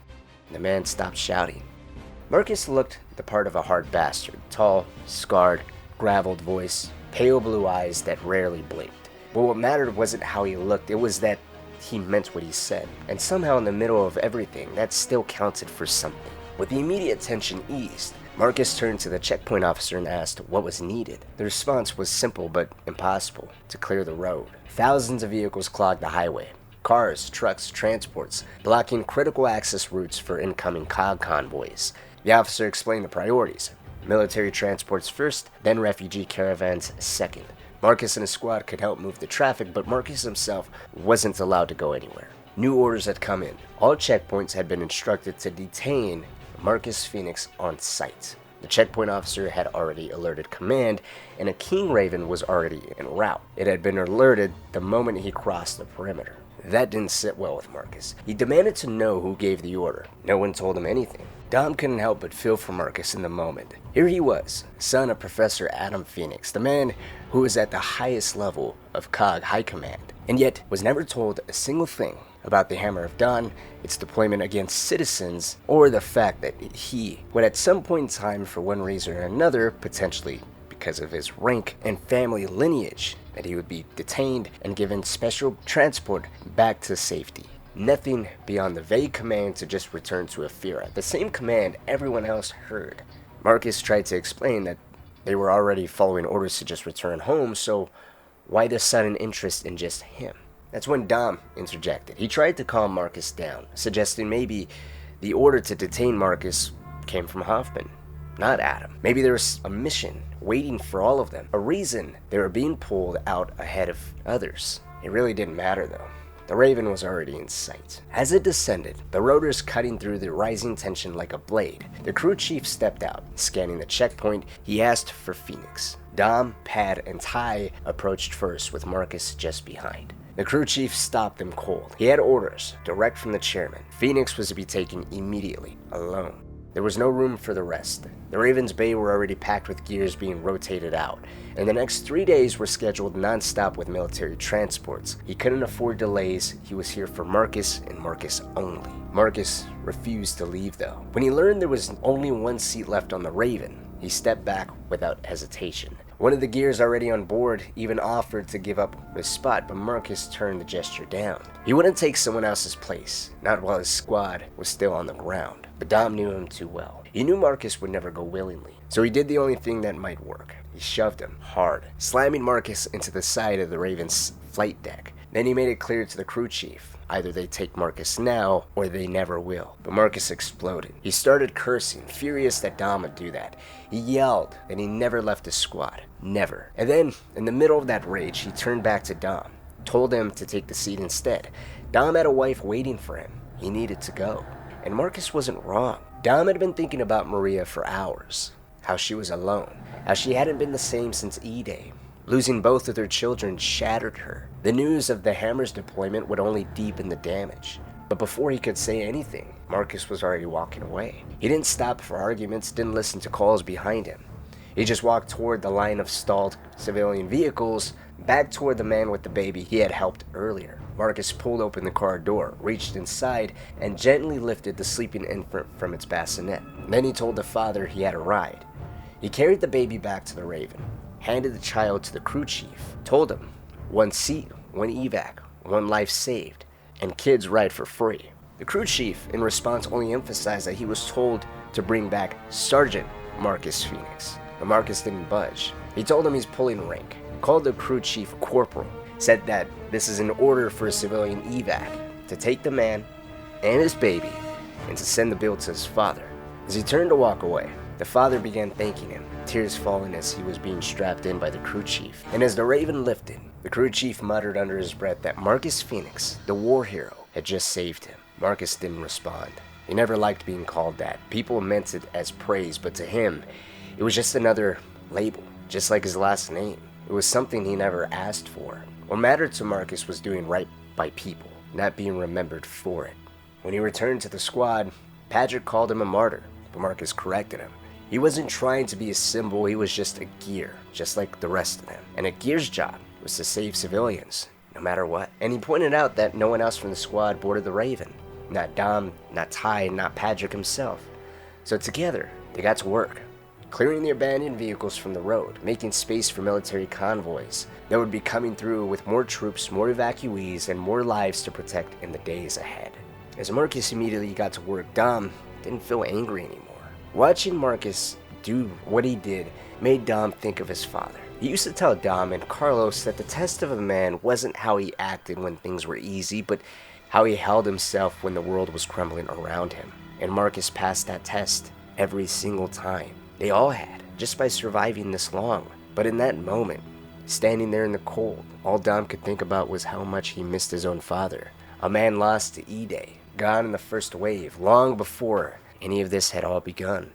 The man stopped shouting. Marcus looked the part of a hard bastard, tall, scarred, graveled voice, pale blue eyes that rarely blinked. But what mattered wasn't how he looked, it was that he meant what he said, and somehow in the middle of everything, that still counted for something. With the immediate tension eased, Marcus turned to the checkpoint officer and asked what was needed. The response was simple but impossible: to clear the road. Thousands of vehicles clogged the highway. Cars, trucks, transports, blocking critical access routes for incoming COG convoys. The officer explained the priorities. Military transports first, then refugee caravans second. Marcus and his squad could help move the traffic, but Marcus himself wasn't allowed to go anywhere. New orders had come in. All checkpoints had been instructed to detain Marcus Fenix on sight. The checkpoint officer had already alerted command, and a King Raven was already en route. It had been alerted the moment he crossed the perimeter. That didn't sit well with Marcus. He demanded to know who gave the order. No one told him anything. Dom couldn't help but feel for Marcus in the moment. Here he was, son of Professor Adam Fenix, the man who was at the highest level of COG High Command, and yet was never told a single thing about the Hammer of Dawn, its deployment against citizens, or the fact that he would at some point in time, for one reason or another, potentially because of his rank and family lineage, that he would be detained and given special transport back to safety. Nothing beyond the vague command to just return to Ephyra, the same command everyone else heard. Marcus tried to explain that they were already following orders to just return home, so why the sudden interest in just him? That's when Dom interjected. He tried to calm Marcus down, suggesting maybe the order to detain Marcus came from Hoffman, not Adam. Maybe there was a mission waiting for all of them, a reason they were being pulled out ahead of others. It really didn't matter though. The Raven was already in sight. As it descended, the rotors cutting through the rising tension like a blade, the crew chief stepped out. Scanning the checkpoint, he asked for Fenix. Dom, Pad, and Ty approached first, with Marcus just behind. The crew chief stopped them cold. He had orders, direct from the chairman. Fenix was to be taken immediately, alone. There was no room for the rest. The Raven's Bay were already packed with gears being rotated out, and the next 3 days were scheduled non-stop with military transports. He couldn't afford delays. He was here for Marcus and Marcus only. Marcus refused to leave though. When he learned there was only one seat left on the Raven, he stepped back without hesitation. One of the gears already on board even offered to give up his spot, but Marcus turned the gesture down. He wouldn't take someone else's place, not while his squad was still on the ground. But Dom knew him too well. He knew Marcus would never go willingly, so he did the only thing that might work. He shoved him hard, slamming Marcus into the side of the Raven's flight deck. Then he made it clear to the crew chief, either they take Marcus now, or they never will. But Marcus exploded. He started cursing, furious that Dom would do that. He yelled that he never left his squad. Never. And then, in the middle of that rage, he turned back to Dom, told him to take the seat instead. Dom had a wife waiting for him. He needed to go. And Marcus wasn't wrong. Dom had been thinking about Maria for hours. How she was alone. How she hadn't been the same since E-Day. Losing both of their children shattered her. The news of the Hammer's deployment would only deepen the damage. But before he could say anything, Marcus was already walking away. He didn't stop for arguments, didn't listen to calls behind him. He just walked toward the line of stalled civilian vehicles, back toward the man with the baby he had helped earlier. Marcus pulled open the car door, reached inside, and gently lifted the sleeping infant from its bassinet. Then he told the father he had a ride. He carried the baby back to the Raven, handed the child to the crew chief, told him, one seat, one evac, one life saved, and kids ride for free. The crew chief, in response, only emphasized that he was told to bring back Sergeant Marcus Fenix. But Marcus didn't budge. He told him he's pulling rank, called the crew chief corporal, said that this is an order for a civilian evac, to take the man and his baby, and to send the bill to his father. As he turned to walk away, the father began thanking him, tears falling as he was being strapped in by the crew chief. And as the Raven lifted, the crew chief muttered under his breath that Marcus Fenix, the war hero, had just saved him. Marcus didn't respond. He never liked being called that. People meant it as praise, but to him, it was just another label, just like his last name. It was something he never asked for. What mattered to Marcus was doing right by people, not being remembered for it. When he returned to the squad, Patrick called him a martyr, but Marcus corrected him. He wasn't trying to be a symbol, he was just a gear, just like the rest of them. And a gear's job was to save civilians, no matter what. And he pointed out that no one else from the squad boarded the Raven. Not Dom, not Ty, not Patrick himself. So together, they got to work, clearing the abandoned vehicles from the road, making space for military convoys that would be coming through with more troops, more evacuees, and more lives to protect in the days ahead. As Marcus immediately got to work, Dom didn't feel angry anymore. Watching Marcus do what he did made Dom think of his father. He used to tell Dom and Carlos that the test of a man wasn't how he acted when things were easy, but how he held himself when the world was crumbling around him. And Marcus passed that test every single time. They all had, just by surviving this long. But in that moment, standing there in the cold, all Dom could think about was how much he missed his own father. A man lost to E-Day, gone in the first wave, long before any of this had all begun.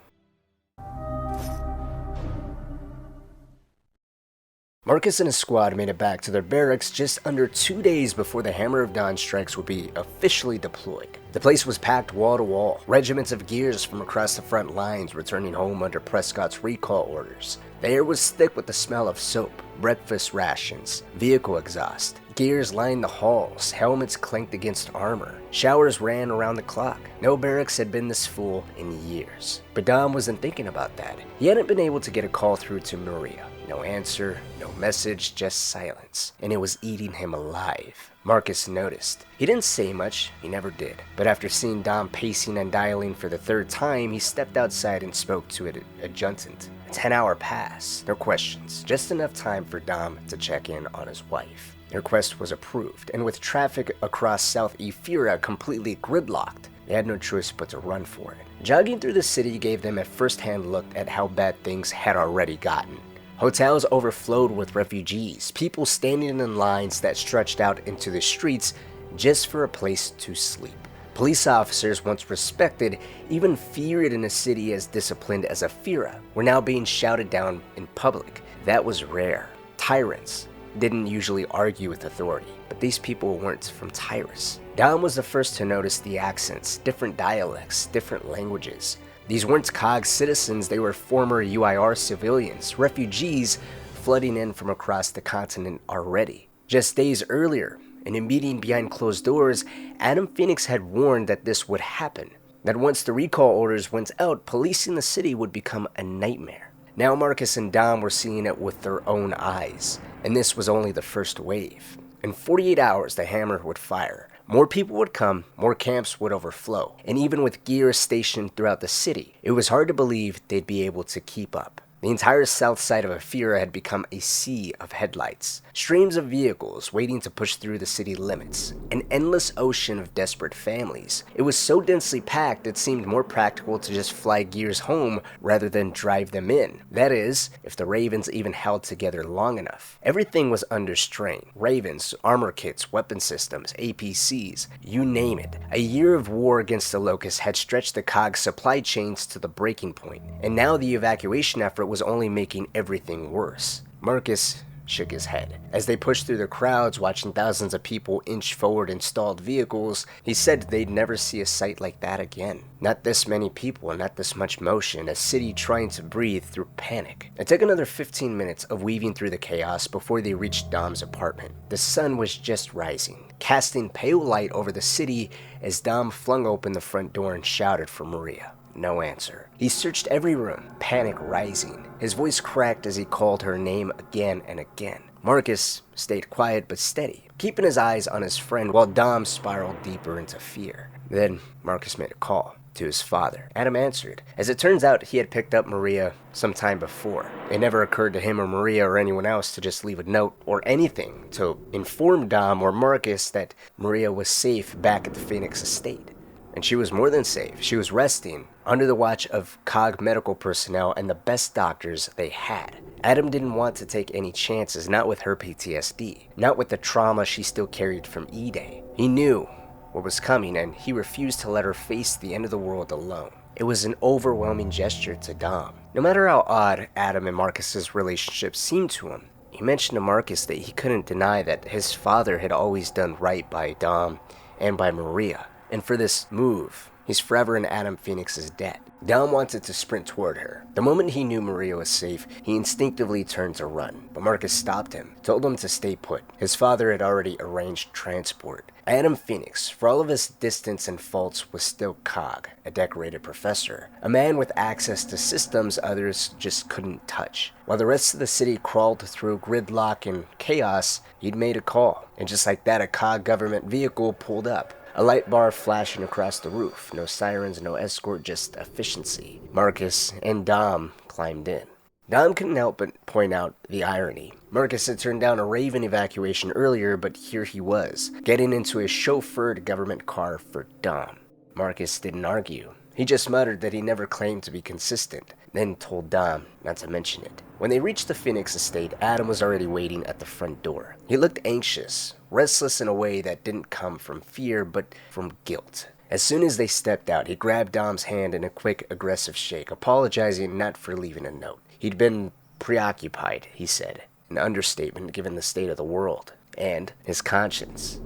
Marcus and his squad made it back to their barracks just under 2 days before the Hammer of Dawn strikes would be officially deployed. The place was packed wall to wall, regiments of gears from across the front lines returning home under Prescott's recall orders. The air was thick with the smell of soap, breakfast rations, vehicle exhaust. Gears lined the halls, helmets clanked against armor. Showers ran around the clock. No barracks had been this full in years. But Dom wasn't thinking about that. He hadn't been able to get a call through to Maria. No answer, no message, just silence. And it was eating him alive. Marcus noticed. He didn't say much, he never did. But after seeing Dom pacing and dialing for the third time, he stepped outside and spoke to an adjutant. A 10-hour pass, no questions, just enough time for Dom to check in on his wife. Their request was approved, and with traffic across South Ephyra completely gridlocked, they had no choice but to run for it. Jogging through the city gave them a first-hand look at how bad things had already gotten. Hotels overflowed with refugees, people standing in lines that stretched out into the streets just for a place to sleep. Police officers, once respected, even feared in a city as disciplined as Ephyra, were now being shouted down in public. That was rare. Tyrants didn't usually argue with authority, but but these people weren't from Tyrus. Dom was the first to notice the accents, different dialects, different languages. These weren't COG citizens, they were former UIR civilians, refugees flooding in from across the continent already. Just days earlier, in a meeting behind closed doors, Adam Fenix had warned that this would happen, that once the recall orders went out, policing the city would become a nightmare. Now Marcus and Dom were seeing it with their own eyes, and this was only the first wave. In 48 hours, the hammer would fire. More people would come, more camps would overflow, and even with gear stationed throughout the city, it was hard to believe they'd be able to keep up. The entire south side of Ephyra had become a sea of headlights, streams of vehicles waiting to push through the city limits, an endless ocean of desperate families. It was so densely packed it seemed more practical to just fly gears home rather than drive them in. That is, if the Ravens even held together long enough. Everything was under strain. Ravens, armor kits, weapon systems, APCs, you name it. A year of war against the Locusts had stretched the COG supply chains to the breaking point, and now the evacuation effort was only making everything worse. Marcus shook his head. As they pushed through the crowds, watching thousands of people inch forward in stalled vehicles, he said they'd never see a sight like that again. Not this many people, not this much motion, a city trying to breathe through panic. It took another 15 minutes of weaving through the chaos before they reached Dom's apartment. The sun was just rising, casting pale light over the city as Dom flung open the front door and shouted for Maria. No answer. He searched every room, panic rising. His voice cracked as he called her name again and again. Marcus stayed quiet but steady, keeping his eyes on his friend while Dom spiraled deeper into fear. Then Marcus made a call to his father. Adam answered. As it turns out, he had picked up Maria some time before. It never occurred to him or Maria or anyone else to just leave a note or anything to inform Dom or Marcus that Maria was safe back at the Fenix estate. And she was more than safe. She was resting under the watch of COG medical personnel and the best doctors they had. Adam didn't want to take any chances, not with her PTSD, not with the trauma she still carried from E-Day. He knew what was coming, and he refused to let her face the end of the world alone. It was an overwhelming gesture to Dom. No matter how odd Adam and Marcus's relationship seemed to him, he mentioned to Marcus that he couldn't deny that his father had always done right by Dom and by Maria. And for this move, he's forever in Adam Fenix's debt. Dom wanted to sprint toward her. The moment he knew Maria was safe, he instinctively turned to run. But Marcus stopped him, told him to stay put. His father had already arranged transport. Adam Fenix, for all of his distance and faults, was still COG, a decorated professor. A man with access to systems others just couldn't touch. While the rest of the city crawled through gridlock and chaos, he'd made a call. And just like that, a COG government vehicle pulled up. A light bar flashing across the roof. No sirens, no escort, just efficiency. Marcus and Dom climbed in. Dom couldn't help but point out the irony. Marcus had turned down a Raven evacuation earlier, but here he was, getting into a chauffeured government car for Dom. Marcus didn't argue. He just muttered that he never claimed to be consistent, then told Dom not to mention it. When they reached the Fenix estate, Adam was already waiting at the front door. He looked anxious, restless in a way that didn't come from fear, but from guilt. As soon as they stepped out, he grabbed Dom's hand in a quick, aggressive shake, apologizing not for leaving a note. He'd been preoccupied, he said, an understatement given the state of the world, and his conscience.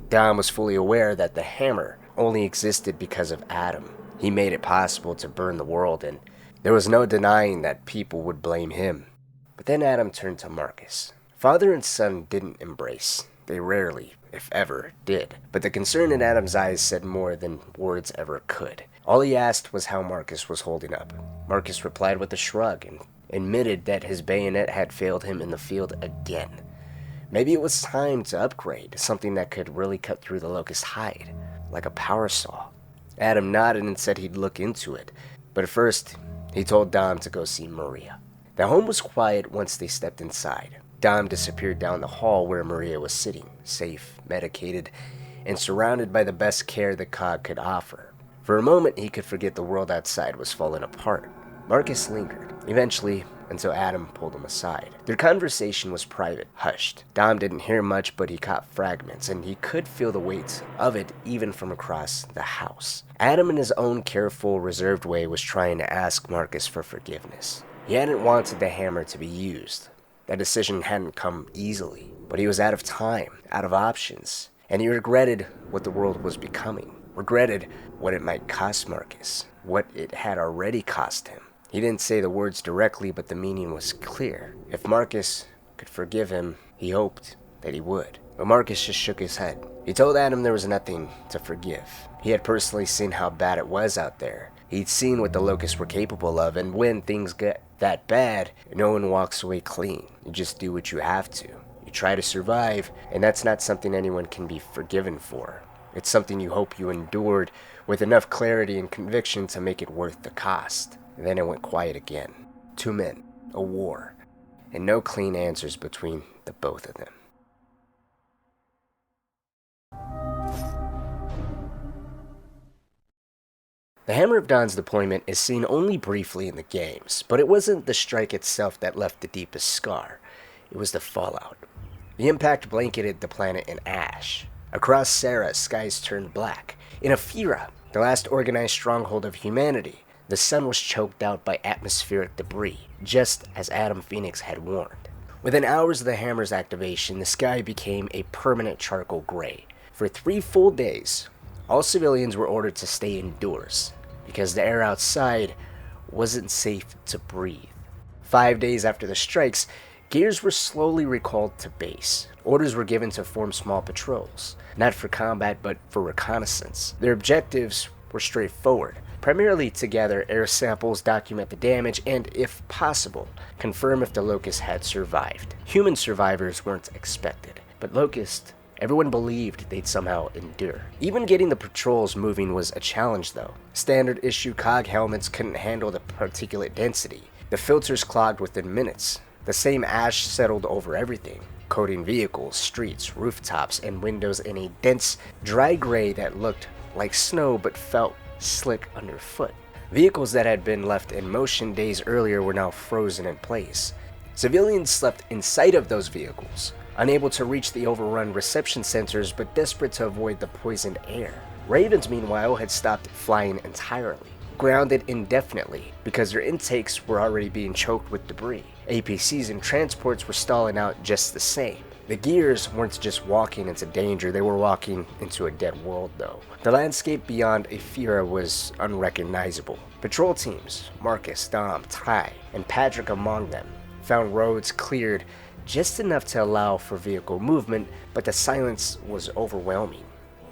Dom was fully aware that the hammer only existed because of Adam. He made it possible to burn the world, and there was no denying that people would blame him. But then Adam turned to Marcus. Father and son didn't embrace. They rarely, if ever, did. But the concern in Adam's eyes said more than words ever could. All he asked was how Marcus was holding up. Marcus replied with a shrug and admitted that his bayonet had failed him in the field again. Maybe it was time to upgrade, something that could really cut through the locust hide, like a power saw. Adam nodded and said he'd look into it, but first, he told Dom to go see Maria. The home was quiet once they stepped inside. Dom disappeared down the hall where Maria was sitting, safe, medicated, and surrounded by the best care the COG could offer. For a moment, he could forget the world outside was falling apart. Marcus lingered, eventually until Adam pulled him aside. Their conversation was private, hushed. Dom didn't hear much, but he caught fragments, and he could feel the weight of it even from across the house. Adam, in his own careful, reserved way, was trying to ask Marcus for forgiveness. He hadn't wanted the hammer to be used. That decision hadn't come easily, But he was out of time, out of options, and he regretted what the world was becoming, regretted what it might cost Marcus, what it had already cost him. He didn't say the words directly, but the meaning was clear. If Marcus could forgive him, he hoped that he would. But Marcus just shook his head. He told Adam there was nothing to forgive. He had personally seen how bad it was out there. He'd seen what the locusts were capable of, and when things get that bad, no one walks away clean. You just do what you have to. You try to survive, and that's not something anyone can be forgiven for. It's something you hope you endured with enough clarity and conviction to make it worth the cost. And then it went quiet again. 2 men, a war, and no clean answers between the both of them. The Hammer of Dawn's deployment is seen only briefly in the games, but it wasn't the strike itself that left the deepest scar. It was the fallout. The impact blanketed the planet in ash. Across Sarah, skies turned black. In Ephyra, the last organized stronghold of humanity, the sun was choked out by atmospheric debris, just as Adam Fenix had warned. Within hours of the Hammer's activation, the sky became a permanent charcoal gray. For 3 full days, all civilians were ordered to stay indoors, because the air outside wasn't safe to breathe. 5 days after the strikes, gears were slowly recalled to base. Orders were given to form small patrols, not for combat but for reconnaissance. Their objectives were straightforward, primarily to gather air samples, document the damage, and, if possible, confirm if the locusts had survived. Human survivors weren't expected, but locusts, everyone believed they'd somehow endure. Even getting the patrols moving was a challenge, though. Standard issue COG helmets couldn't handle the particulate density. The filters clogged within minutes. The same ash settled over everything, coating vehicles, streets, rooftops, and windows in a dense, dry gray that looked like snow but felt slick underfoot. Vehicles that had been left in motion days earlier were now frozen in place. Civilians slept inside of those vehicles, unable to reach the overrun reception centers but desperate to avoid the poisoned air. Ravens, meanwhile, had stopped flying entirely, grounded indefinitely because their intakes were already being choked with debris. APCs and transports were stalling out just the same. The gears weren't just walking into danger, they were walking into a dead world, though. The landscape beyond Ephyra was unrecognizable. Patrol teams, Marcus, Dom, Ty, and Patrick among them, found roads cleared just enough to allow for vehicle movement, but the silence was overwhelming.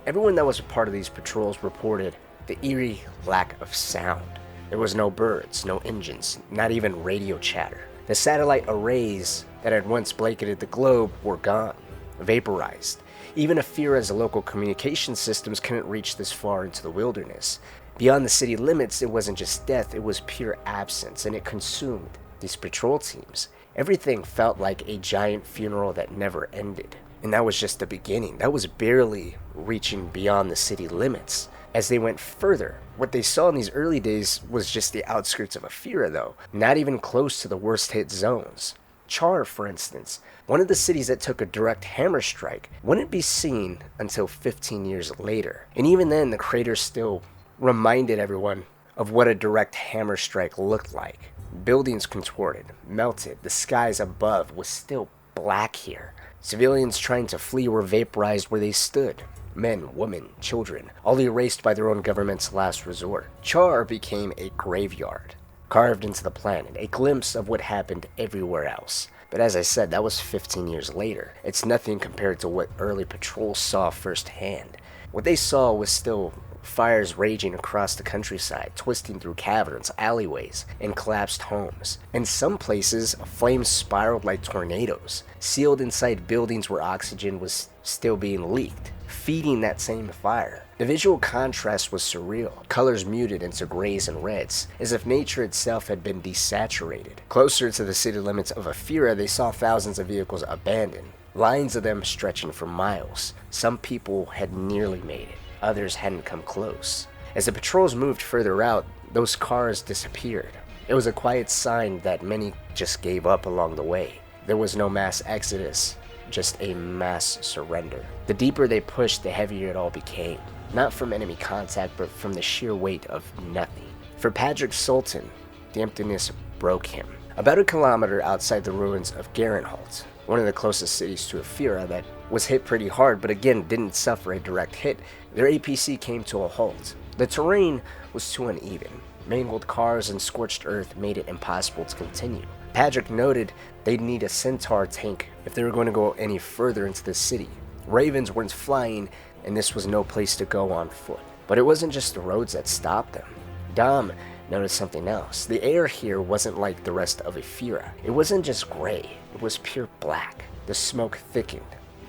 Everyone that was a part of these patrols reported the eerie lack of sound. There was no birds, no engines, not even radio chatter. The satellite arrays that had once blanketed the globe were gone, vaporized. Even Ephyra's local communication systems couldn't reach this far into the wilderness. Beyond the city limits, it wasn't just death, it was pure absence, and it consumed these patrol teams. Everything felt like a giant funeral that never ended. And that was just the beginning. That was barely reaching beyond the city limits. As they went further, what they saw in these early days was just the outskirts of Ephyra, though, not even close to the worst hit zones. Char, for instance, one of the cities that took a direct hammer strike, wouldn't be seen until 15 years later. And even then, the crater still reminded everyone of what a direct hammer strike looked like. Buildings contorted, melted, the skies above was still black here. Civilians trying to flee were vaporized where they stood. Men, women, children, all erased by their own government's last resort. Char became a graveyard, carved into the planet, a glimpse of what happened everywhere else. But as I said, that was 15 years later. It's nothing compared to what early patrols saw firsthand. What they saw was still fires raging across the countryside, twisting through caverns, alleyways, and collapsed homes. In some places, flames spiraled like tornadoes, sealed inside buildings where oxygen was still being leaked, feeding that same fire. The visual contrast was surreal, colors muted into grays and reds, as if nature itself had been desaturated. Closer to the city limits of Ephyra, they saw thousands of vehicles abandoned, lines of them stretching for miles. Some people had nearly made it. Others hadn't come close. As the patrols moved further out, those cars disappeared. It was a quiet sign that many just gave up along the way. There was no mass exodus, just a mass surrender. The deeper they pushed, the heavier it all became. Not from enemy contact, but from the sheer weight of nothing. For Patrick Sultan, the emptiness broke him. About a kilometer outside the ruins of Garenholt one of the closest cities to Ephyra that was hit pretty hard, but again didn't suffer a direct hit. Their APC came to a halt. The terrain was too uneven. Mangled cars and scorched earth made it impossible to continue. Patrick noted they'd need a Centaur tank if they were going to go any further into the city. Ravens weren't flying, and this was no place to go on foot. But it wasn't just the roads that stopped them. Dom noticed something else. The air here wasn't like the rest of Ephyra. It wasn't just gray, it was pure black. The smoke thickened,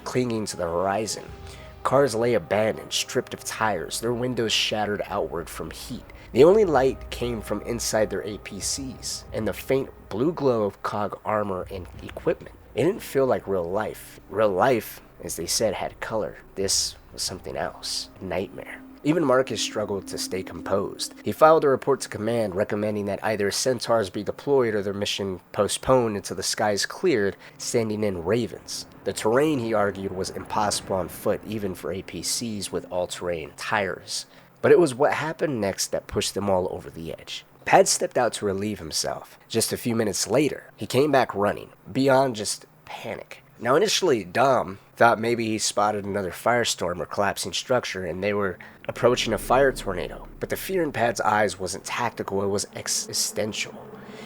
clinging to the horizon. Cars lay abandoned, stripped of tires, their windows shattered outward from heat. The only light came from inside their APCs, and the faint blue glow of COG armor and equipment. It didn't feel like real life. Real life, as they said, had color. This was something else. Nightmare. Even Marcus struggled to stay composed. He filed a report to command recommending that either Centaurs be deployed or their mission postponed until the skies cleared, sending in Ravens. The terrain, he argued, was impossible on foot even for APCs with all-terrain tires. But it was what happened next that pushed them all over the edge. Pad stepped out to relieve himself. Just a few minutes later, he came back running, beyond just panic. Now initially, Dom thought maybe he spotted another firestorm or collapsing structure and they were approaching a fire tornado. But the fear in Pad's eyes wasn't tactical, it was existential.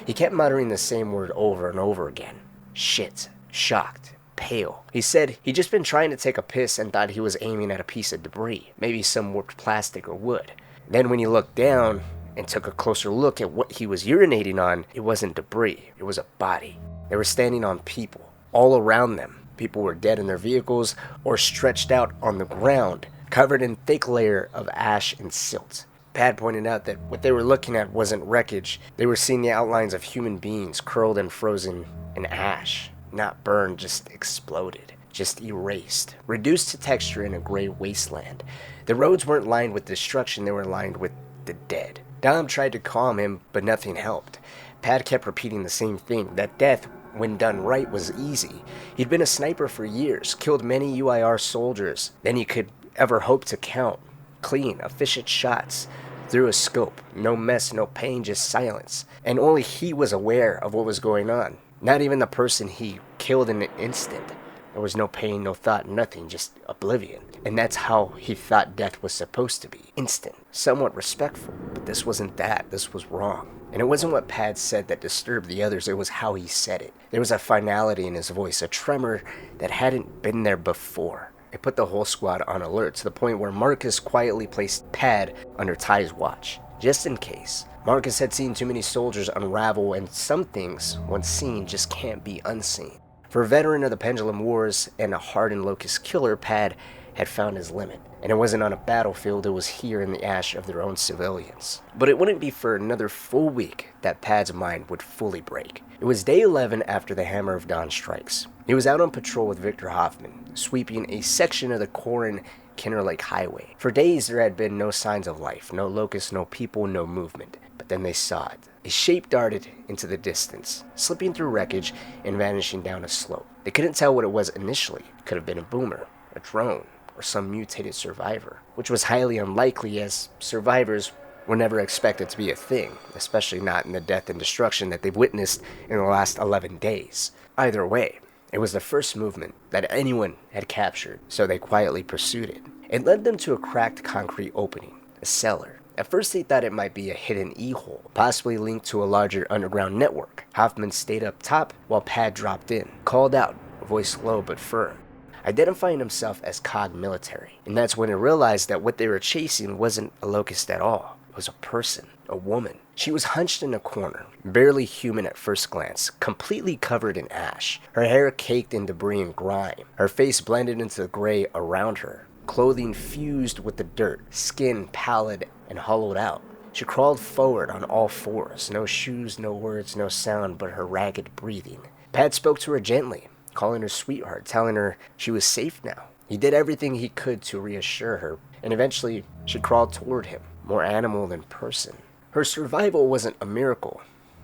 He kept muttering the same word over and over again. Shit. Shocked. Pale. He said he'd just been trying to take a piss and thought he was aiming at a piece of debris, maybe some warped plastic or wood. Then when he looked down and took a closer look at what he was urinating on, it wasn't debris, it was a body. They were standing on people, all around them. People were dead in their vehicles or stretched out on the ground, covered in thick layer of ash and silt. Pad pointed out that what they were looking at wasn't wreckage. They were seeing the outlines of human beings curled and frozen in ash. Not burned, just exploded, just erased, reduced to texture in a gray wasteland. The roads weren't lined with destruction, they were lined with the dead. Dom tried to calm him, but nothing helped. Pad kept repeating the same thing, that death, when done right, was easy. He'd been a sniper for years, killed many UIR soldiers than he could ever hope to count. Clean, efficient shots, through a scope. No mess, no pain, just silence. And only he was aware of what was going on. Not even the person he killed in an instant. There was no pain, no thought, nothing, just oblivion. And that's how he thought death was supposed to be. Instant, somewhat respectful. But this wasn't that, this was wrong. And it wasn't what Pad said that disturbed the others, it was how he said it. There was a finality in his voice, a tremor that hadn't been there before. It put the whole squad on alert to the point where Marcus quietly placed Pad under Ty's watch, just in case. Marcus had seen too many soldiers unravel, and some things, once seen, just can't be unseen. For a veteran of the Pendulum Wars and a hardened Locust killer, Pad had found his limit. And it wasn't on a battlefield, it was here in the ash of their own civilians. But it wouldn't be for another full week that Pad's mind would fully break. It was day 11 after the Hammer of Dawn strikes. He was out on patrol with Victor Hoffman, sweeping a section of the Corin Kinner Lake Highway. For days there had been no signs of life, no locusts, no people, no movement. But then they saw it. A shape darted into the distance, slipping through wreckage and vanishing down a slope. They couldn't tell what it was initially. It could have been a boomer, a drone, or some mutated survivor, which was highly unlikely as survivors were never expected to be a thing, especially not in the death and destruction that they've witnessed in the last 11 days. Either way, it was the first movement that anyone had captured, so they quietly pursued it. It led them to a cracked concrete opening, a cellar. At first they thought it might be a hidden E-hole, possibly linked to a larger underground network. Hoffman stayed up top while Pad dropped in, called out, voice low but firm, identifying himself as COG military. And that's when he realized that what they were chasing wasn't a locust at all. It was a person, a woman. She was hunched in a corner, barely human at first glance, completely covered in ash, her hair caked in debris and grime, her face blended into the gray around her, clothing fused with the dirt, skin pallid and hollowed out. She crawled forward on all fours, no shoes, no words, no sound but her ragged breathing. Pad spoke to her gently, calling her sweetheart, telling her she was safe now. He did everything he could to reassure her, and eventually she crawled toward him, more animal than person. Her survival wasn't a miracle.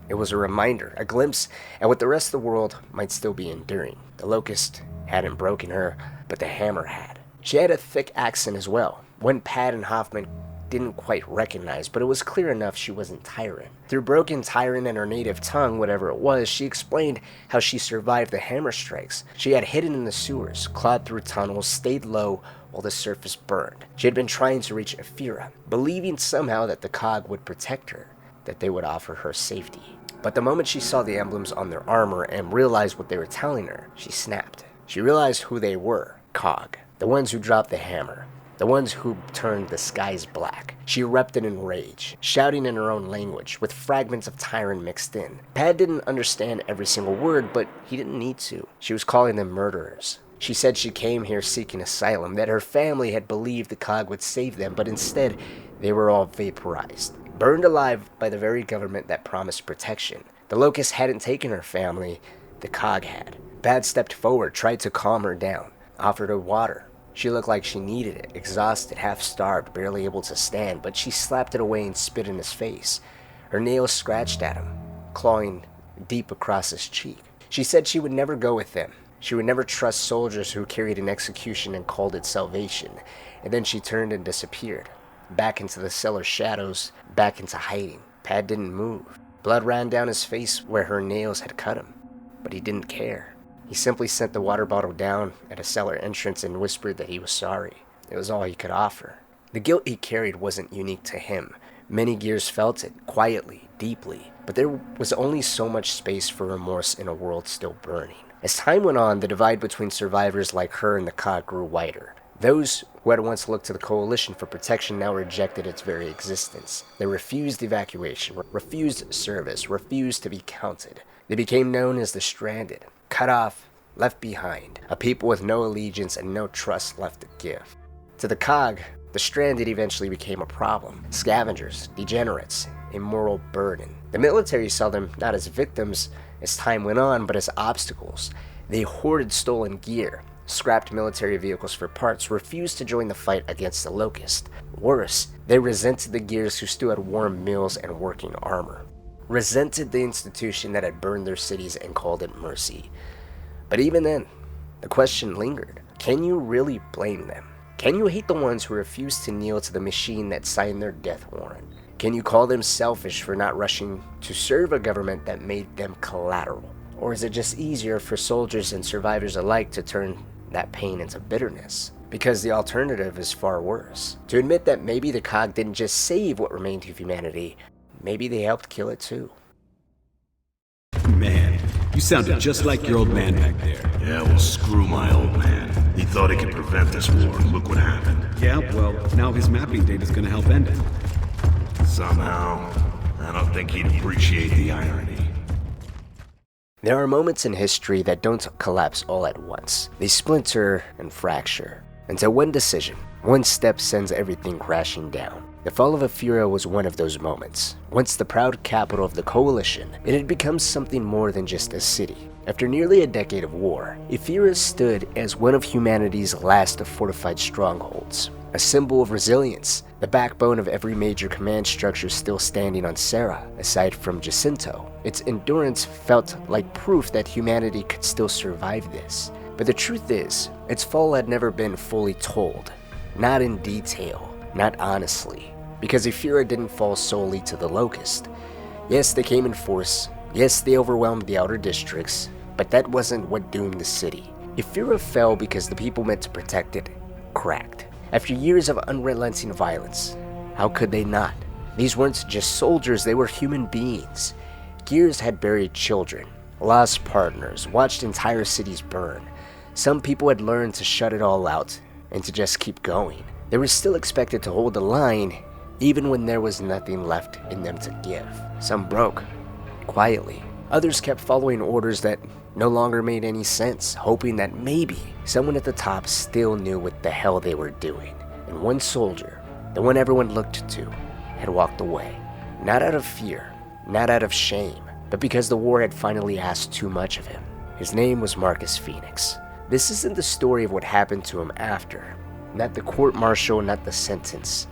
It was a reminder, a glimpse at what the rest of the world might still be enduring. The locust hadn't broken her, but the hammer had. She had a thick accent as well. When Pad and Hoffman didn't quite recognize, but it was clear enough she wasn't Tyran. Through broken Tyran and her native tongue, whatever it was, she explained how she survived the hammer strikes. She had hidden in the sewers, clawed through tunnels, stayed low while the surface burned. She had been trying to reach Ephyra, believing somehow that the COG would protect her, that they would offer her safety. But the moment she saw the emblems on their armor and realized what they were telling her, she snapped. She realized who they were, COG, the ones who dropped the hammer, the ones who turned the skies black. She erupted in rage, shouting in her own language, with fragments of Tyran mixed in. Pad didn't understand every single word, but he didn't need to. She was calling them murderers. She said she came here seeking asylum, that her family had believed the COG would save them, but instead, they were all vaporized, burned alive by the very government that promised protection. The Locust hadn't taken her family, the COG had. Pad stepped forward, tried to calm her down, offered her water. She looked like she needed it, exhausted, half-starved, barely able to stand, but she slapped it away and spit in his face. Her nails scratched at him, clawing deep across his cheek. She said she would never go with them. She would never trust soldiers who carried an execution and called it salvation. And then she turned and disappeared. Back into the cellar shadows, back into hiding. Pad didn't move. Blood ran down his face where her nails had cut him. But he didn't care. He simply sent the water bottle down at a cellar entrance and whispered that he was sorry. It was all he could offer. The guilt he carried wasn't unique to him. Many gears felt it, quietly, deeply. But there was only so much space for remorse in a world still burning. As time went on, the divide between survivors like her and the COG grew wider. Those who had once looked to the Coalition for protection now rejected its very existence. They refused evacuation, refused service, refused to be counted. They became known as the Stranded, cut off, left behind, a people with no allegiance and no trust left to give. To the COG, the Stranded eventually became a problem. Scavengers, degenerates, a moral burden. The military saw them not as victims as time went on, but as obstacles. They hoarded stolen gear, scrapped military vehicles for parts, refused to join the fight against the Locust. Worse, they resented the gears who still had warm meals and working armor. Resented the institution that had burned their cities and called it mercy. But even then, the question lingered. Can you really blame them? Can you hate the ones who refused to kneel to the machine that signed their death warrant? Can you call them selfish for not rushing to serve a government that made them collateral? Or is it just easier for soldiers and survivors alike to turn that pain into bitterness? Because the alternative is far worse. To admit that maybe the COG didn't just save what remained of humanity, maybe they helped kill it too. Man, you sounded just like your old man back there. Yeah, well, screw my old man. He thought he could prevent this war, and look what happened. Yeah, well, now his mapping data's gonna help end it. Somehow, I don't think he'd appreciate the irony. There are moments in history that don't collapse all at once. They splinter and fracture. Until one decision, one step sends everything crashing down. The fall of Ephyra was one of those moments. Once the proud capital of the Coalition, it had become something more than just a city. After nearly a decade of war, Ephyra stood as one of humanity's last fortified strongholds. A symbol of resilience, the backbone of every major command structure still standing on Serra, aside from Jacinto. Its endurance felt like proof that humanity could still survive this. But the truth is, its fall had never been fully told. Not in detail, not honestly. Because Ephyra didn't fall solely to the Locust. Yes, they came in force. Yes, they overwhelmed the outer districts. But that wasn't what doomed the city. Ephyra fell because the people meant to protect it cracked. After years of unrelenting violence, how could they not? These weren't just soldiers, they were human beings. Gears had buried children, lost partners, watched entire cities burn. Some people had learned to shut it all out and to just keep going. They were still expected to hold the line, even when there was nothing left in them to give. Some broke, quietly. Others kept following orders that no longer made any sense, hoping that maybe someone at the top still knew what the hell they were doing. And one soldier, the one everyone looked to, had walked away. Not out of fear, not out of shame, but because the war had finally asked too much of him. His name was Marcus Fenix. This isn't the story of what happened to him after. Not the court-martial, not the sentence.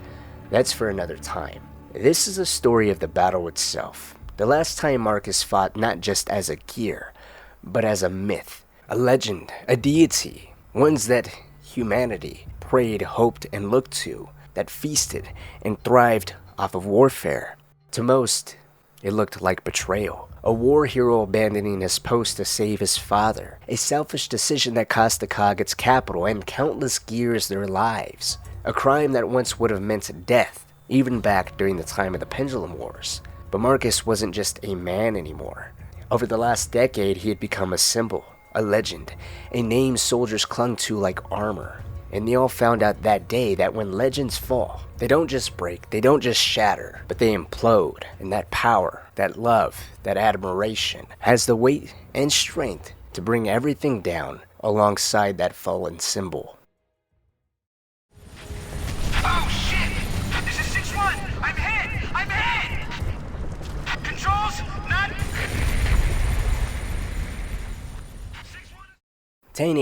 That's for another time. This is a story of the battle itself. The last time Marcus fought not just as a gear, but as a myth, a legend, a deity, ones that humanity prayed, hoped, and looked to. that feasted and thrived off of warfare. To most, it looked like betrayal. A war hero abandoning his post to save his father. A selfish decision that cost the COG its capital and countless gears their lives. A crime that once would have meant death, even back during the time of the Pendulum Wars. But Marcus wasn't just a man anymore. Over the last decade, he had become a symbol, a legend, a name soldiers clung to like armor. And they all found out that day that when legends fall, they don't just break, they don't just shatter, but they implode. And that power, that love, that admiration has the weight and strength to bring everything down alongside that fallen symbol. Oh shit! This is 6-1! I'm hit! I'm hit! Controls, not... 10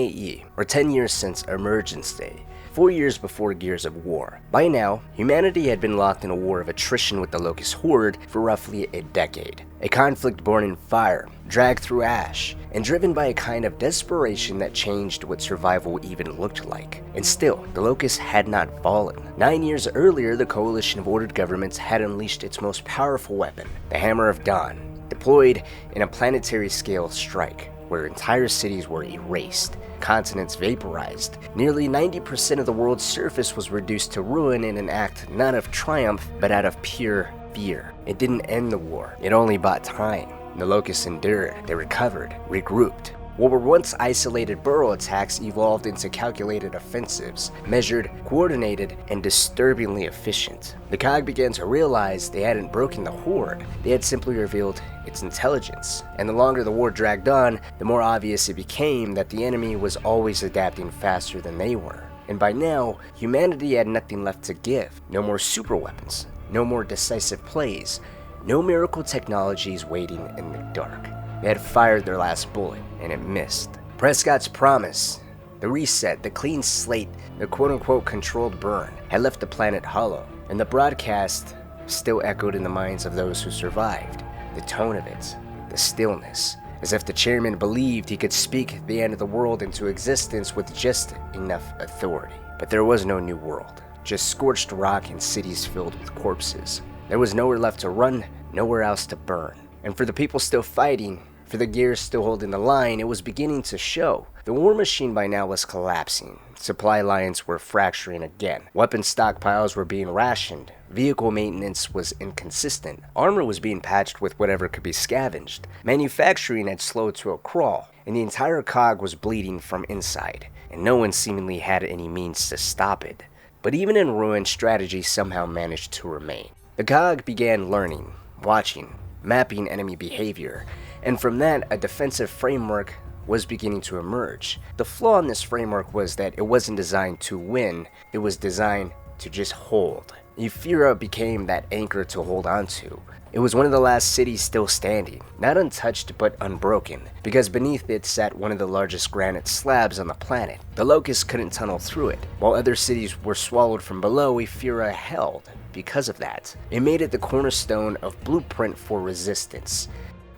or 10 years since Emergence Day, 4 years before Gears of War. By now, humanity had been locked in a war of attrition with the Locust Horde for roughly a decade. A conflict born in fire, dragged through ash, and driven by a kind of desperation that changed what survival even looked like. And still, the Locusts had not fallen. 9 years earlier, the coalition of ordered governments had unleashed its most powerful weapon, the Hammer of Dawn, deployed in a planetary-scale strike, where entire cities were erased, continents vaporized. Nearly 90% of the world's surface was reduced to ruin in an act not of triumph, but out of pure fear. It didn't end the war, it only bought time. The Locusts endured, they recovered, regrouped. What were once isolated burrow attacks evolved into calculated offensives, measured, coordinated, and disturbingly efficient. The COG began to realize they hadn't broken the Horde, they had simply revealed its intelligence. And the longer the war dragged on, the more obvious it became that the enemy was always adapting faster than they were. And by now, humanity had nothing left to give. No more super weapons, no more decisive plays, no miracle technologies waiting in the dark. They had fired their last bullet, and it missed. Prescott's promise, the reset, the clean slate, the quote-unquote controlled burn, had left the planet hollow, and the broadcast still echoed in the minds of those who survived. The tone of it, the stillness, as if the chairman believed he could speak the end of the world into existence with just enough authority. But there was no new world, just scorched rock and cities filled with corpses. There was nowhere left to run, nowhere else to burn. And for the people still fighting, for the gears still holding the line, it was beginning to show. The war machine by now was collapsing. Supply lines were fracturing again. Weapon stockpiles were being rationed. Vehicle maintenance was inconsistent. Armor was being patched with whatever could be scavenged. Manufacturing had slowed to a crawl, and the entire COG was bleeding from inside, and no one seemingly had any means to stop it. But even in ruin, strategy somehow managed to remain. The COG began learning, watching, mapping enemy behavior, and from that, a defensive framework was beginning to emerge. The flaw in this framework was that it wasn't designed to win, it was designed to just hold. Ephyra became that anchor to hold on to. It was one of the last cities still standing, not untouched but unbroken, because beneath it sat one of the largest granite slabs on the planet. The Locusts couldn't tunnel through it. While other cities were swallowed from below, Ephyra held. Because of that, it made it the cornerstone of blueprint for resistance.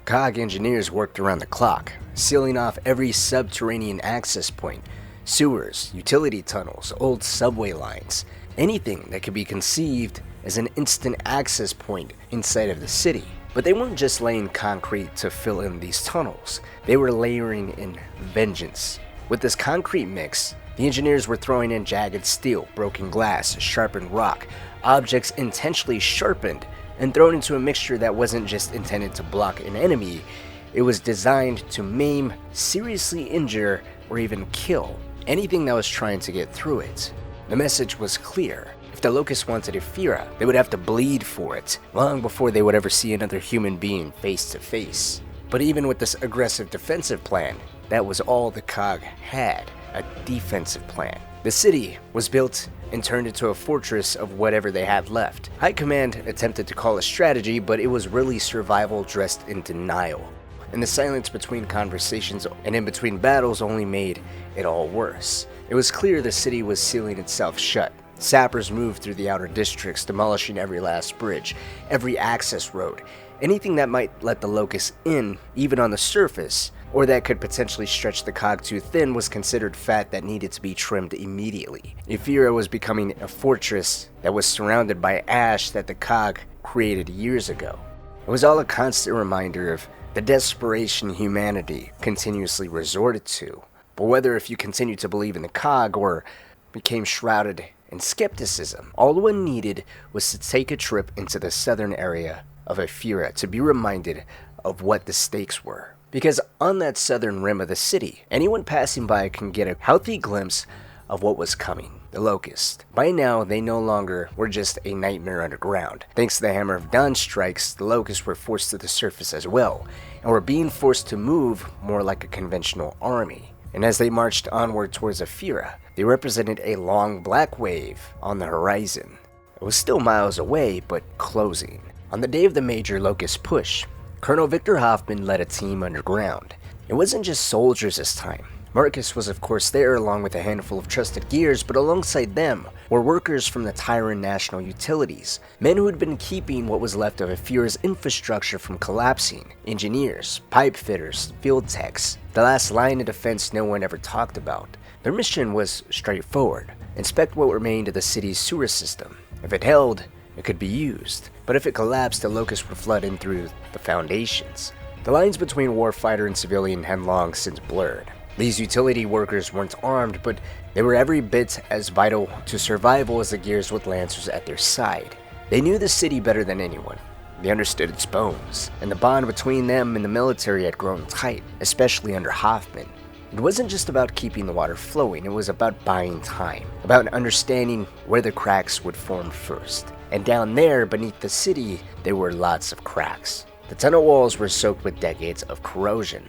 COG engineers worked around the clock, sealing off every subterranean access point, sewers, utility tunnels, old subway lines, anything that could be conceived as an instant access point inside of the city. But they weren't just laying concrete to fill in these tunnels, they were layering in vengeance. With this concrete mix, the engineers were throwing in jagged steel, broken glass, sharpened rock, objects intentionally sharpened and thrown into a mixture that wasn't just intended to block an enemy, it was designed to maim, seriously injure, or even kill anything that was trying to get through it. The message was clear. If the Locusts wanted Ephyra, they would have to bleed for it, long before they would ever see another human being face to face. But even with this aggressive defensive plan, that was all the COG had, a defensive plan. The city was built and turned into a fortress of whatever they had left. High Command attempted to call it strategy, but it was really survival dressed in denial. And the silence between conversations and in between battles only made it all worse. It was clear the city was sealing itself shut. Sappers moved through the outer districts, demolishing every last bridge, every access road. Anything that might let the Locusts in, even on the surface, or that could potentially stretch the COG too thin was considered fat that needed to be trimmed immediately. Ephyra was becoming a fortress that was surrounded by ash that the COG created years ago. It was all a constant reminder of the desperation humanity continuously resorted to. But whether if you continued to believe in the COG or became shrouded in skepticism, all one needed was to take a trip into the southern area of Ephyra to be reminded of what the stakes were. Because on that southern rim of the city, anyone passing by can get a healthy glimpse of what was coming. The Locust. By now, they no longer were just a nightmare underground. Thanks to the Hammer of Dawn strikes, the Locusts were forced to the surface as well, and were being forced to move more like a conventional army. And as they marched onward towards Ephyra, they represented a long black wave on the horizon. It was still miles away, but closing. On the day of the major Locust push, Colonel Victor Hoffman led a team underground. It wasn't just soldiers this time. Marcus was of course there along with a handful of trusted gears, but alongside them were workers from the Tyran National Utilities, men who had been keeping what was left of Ephyra's infrastructure from collapsing, engineers, pipe fitters, field techs, the last line of defense no one ever talked about. Their mission was straightforward: inspect what remained of the city's sewer system. If it held, it could be used, but if it collapsed, the Locusts would flood in through the foundations. The lines between warfighter and civilian had long since blurred. These utility workers weren't armed, but they were every bit as vital to survival as the gears with lancers at their side. They knew the city better than anyone. They understood its bones, and the bond between them and the military had grown tight, especially under Hoffman. It wasn't just about keeping the water flowing, it was about buying time, about understanding where the cracks would form first. And down there, beneath the city, there were lots of cracks. The tunnel walls were soaked with decades of corrosion.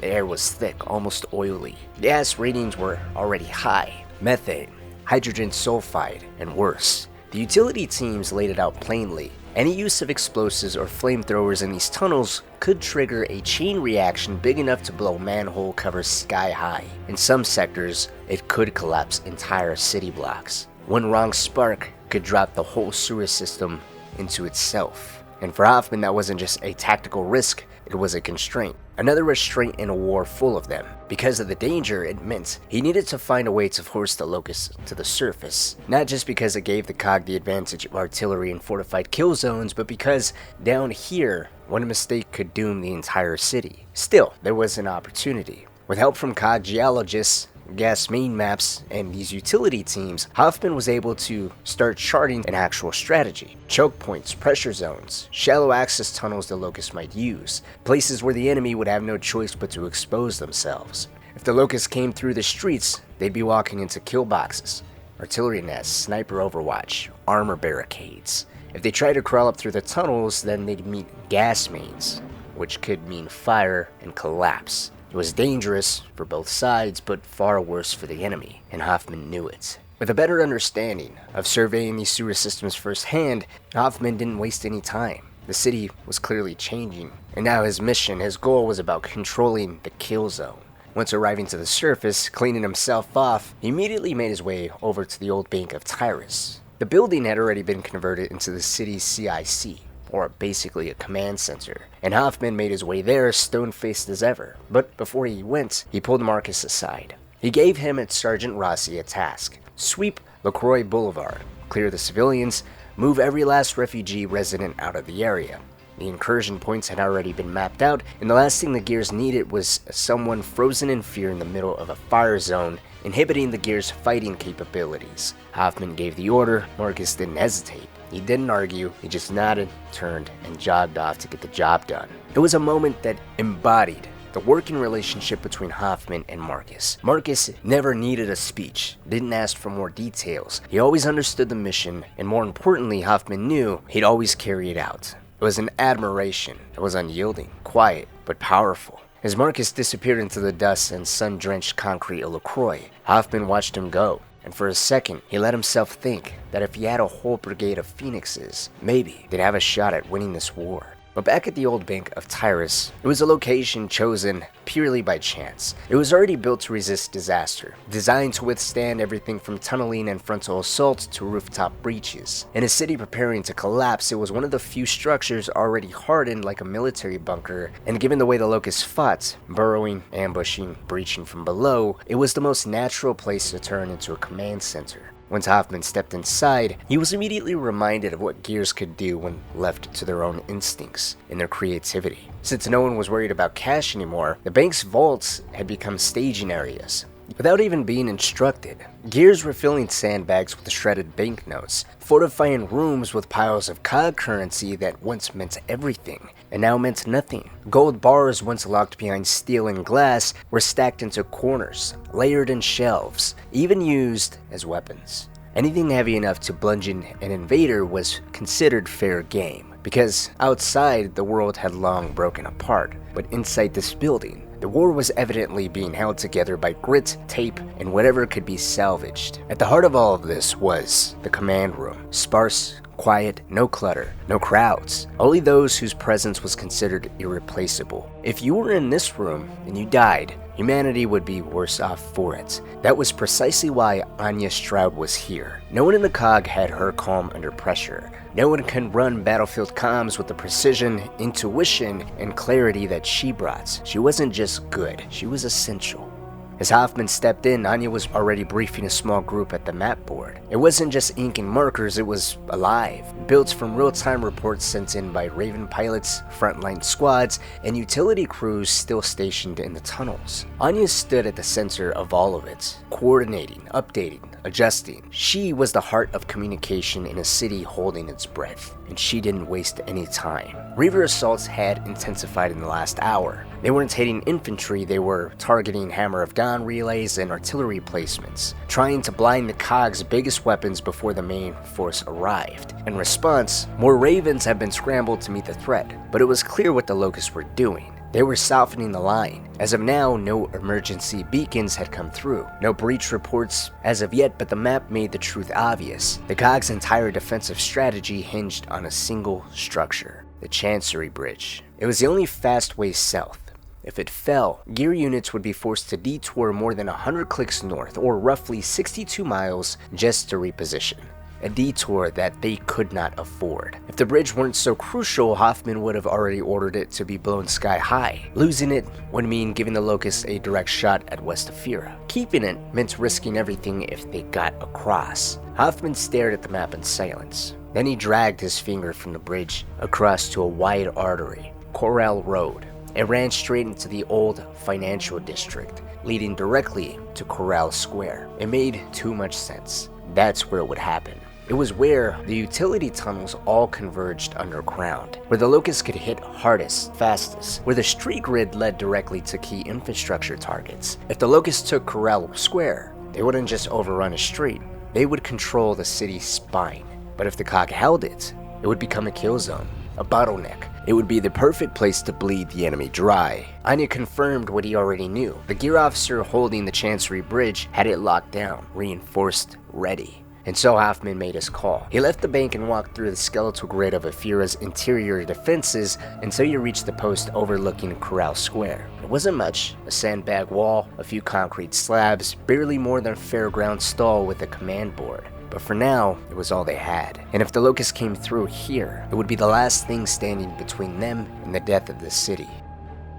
The air was thick, almost oily. Gas readings were already high. Methane, hydrogen sulfide, and worse. The utility teams laid it out plainly. Any use of explosives or flamethrowers in these tunnels could trigger a chain reaction big enough to blow manhole covers sky high. In some sectors, it could collapse entire city blocks. One wrong spark could drop the whole sewer system into itself. And for Hoffman, that wasn't just a tactical risk, it was a constraint. Another restraint in a war full of them. Because of the danger, it meant he needed to find a way to force the Locusts to the surface. Not just because it gave the COG the advantage of artillery and fortified kill zones, but because down here, one mistake could doom the entire city. Still, there was an opportunity. With help from COG geologists, gas main maps, and these utility teams, Hoffman was able to start charting an actual strategy. Choke points, pressure zones, shallow access tunnels the Locusts might use, places where the enemy would have no choice but to expose themselves. If the Locusts came through the streets, they'd be walking into kill boxes, artillery nests, sniper overwatch, armor barricades. If they tried to crawl up through the tunnels, then they'd meet gas mains, which could mean fire and collapse. It was dangerous for both sides, but far worse for the enemy, and Hoffman knew it. With a better understanding of surveying these sewer systems firsthand, Hoffman didn't waste any time. The city was clearly changing, and now his mission, his goal was about controlling the kill zone. Once arriving to the surface, cleaning himself off, he immediately made his way over to the old Bank of Tyrus. The building had already been converted into the city's CIC, or basically a command center, and Hoffman made his way there stone-faced as ever. But before he went, he pulled Marcus aside. He gave him and Sergeant Rossi a task: sweep LaCroix Boulevard, clear the civilians, move every last refugee resident out of the area. The incursion points had already been mapped out, and the last thing the Gears needed was someone frozen in fear in the middle of a fire zone, inhibiting the Gears' fighting capabilities. Hoffman gave the order. Marcus didn't hesitate. He didn't argue, he just nodded, turned, and jogged off to get the job done. It was a moment that embodied the working relationship between Hoffman and Marcus. Marcus never needed a speech, didn't ask for more details. He always understood the mission, and more importantly, Hoffman knew he'd always carry it out. It was an admiration. It was unyielding, quiet, but powerful. As Marcus disappeared into the dust and sun-drenched concrete of LaCroix, Hoffman watched him go. And for a second, he let himself think that if he had a whole brigade of Phoenixes, maybe they'd have a shot at winning this war. But back at the old Bank of Tyrus, it was a location chosen purely by chance. It was already built to resist disaster, designed to withstand everything from tunneling and frontal assault to rooftop breaches. In a city preparing to collapse, it was one of the few structures already hardened like a military bunker, and given the way the Locusts fought, burrowing, ambushing, breaching from below, it was the most natural place to turn into a command center. Once Hoffman stepped inside, he was immediately reminded of what Gears could do when left to their own instincts and their creativity. Since no one was worried about cash anymore, the bank's vaults had become staging areas. Without even being instructed, Gears were filling sandbags with shredded banknotes, fortifying rooms with piles of COG currency that once meant everything, and now meant nothing. Gold bars once locked behind steel and glass were stacked into corners, layered in shelves, even used as weapons. Anything heavy enough to bludgeon an invader was considered fair game, because outside the world had long broken apart, but inside this building, the war was evidently being held together by grit, tape, and whatever could be salvaged. At the heart of all of this was the command room, sparse, quiet, no clutter, no crowds, only those whose presence was considered irreplaceable. If you were in this room and you died, humanity would be worse off for it. That was precisely why Anya Stroud was here. No one in the COG had her calm under pressure. No one can run battlefield comms with the precision, intuition, and clarity that she brought. She wasn't just good, she was essential. As Hoffman stepped in, Anya was already briefing a small group at the map board. It wasn't just ink and markers, it was alive, built from real-time reports sent in by Raven pilots, frontline squads, and utility crews still stationed in the tunnels. Anya stood at the center of all of it, coordinating, updating, adjusting. She was the heart of communication in a city holding its breath, and she didn't waste any time. Reaver assaults had intensified in the last hour. They weren't hitting infantry, they were targeting Hammer of Dawn relays and artillery placements, trying to blind the COG's biggest weapons before the main force arrived. In response, more Ravens had been scrambled to meet the threat, but it was clear what the Locusts were doing. They were softening the line. As of now, no emergency beacons had come through, no breach reports as of yet, but the map made the truth obvious. The COG's entire defensive strategy hinged on a single structure, the Chancery Bridge. It was the only fast way south. If it fell, gear units would be forced to detour more than 100 clicks north, or roughly 62 miles, just to reposition. A detour that they could not afford. If the bridge weren't so crucial, Hoffman would have already ordered it to be blown sky high. Losing it would mean giving the Locusts a direct shot at West Ephyra. Keeping it meant risking everything if they got across. Hoffman stared at the map in silence. Then he dragged his finger from the bridge across to a wide artery, Corral Road. It ran straight into the old financial district, leading directly to Corral Square. It made too much sense. That's where it would happen. It was where the utility tunnels all converged underground, where the Locusts could hit hardest, fastest, where the street grid led directly to key infrastructure targets. If the Locusts took Corral Square, they wouldn't just overrun a street, they would control the city's spine. But if the COG held it, it would become a kill zone, a bottleneck. It would be the perfect place to bleed the enemy dry. Anya confirmed what he already knew. The gear officer holding the Chancery Bridge had it locked down, reinforced, ready. And so Hoffman made his call. He left the bank and walked through the skeletal grid of Ephyra's interior defenses until he reached the post overlooking Corral Square. It wasn't much, a sandbag wall, a few concrete slabs, barely more than a fairground stall with a command board. But for now, it was all they had. And if the Locusts came through here, it would be the last thing standing between them and the death of the city.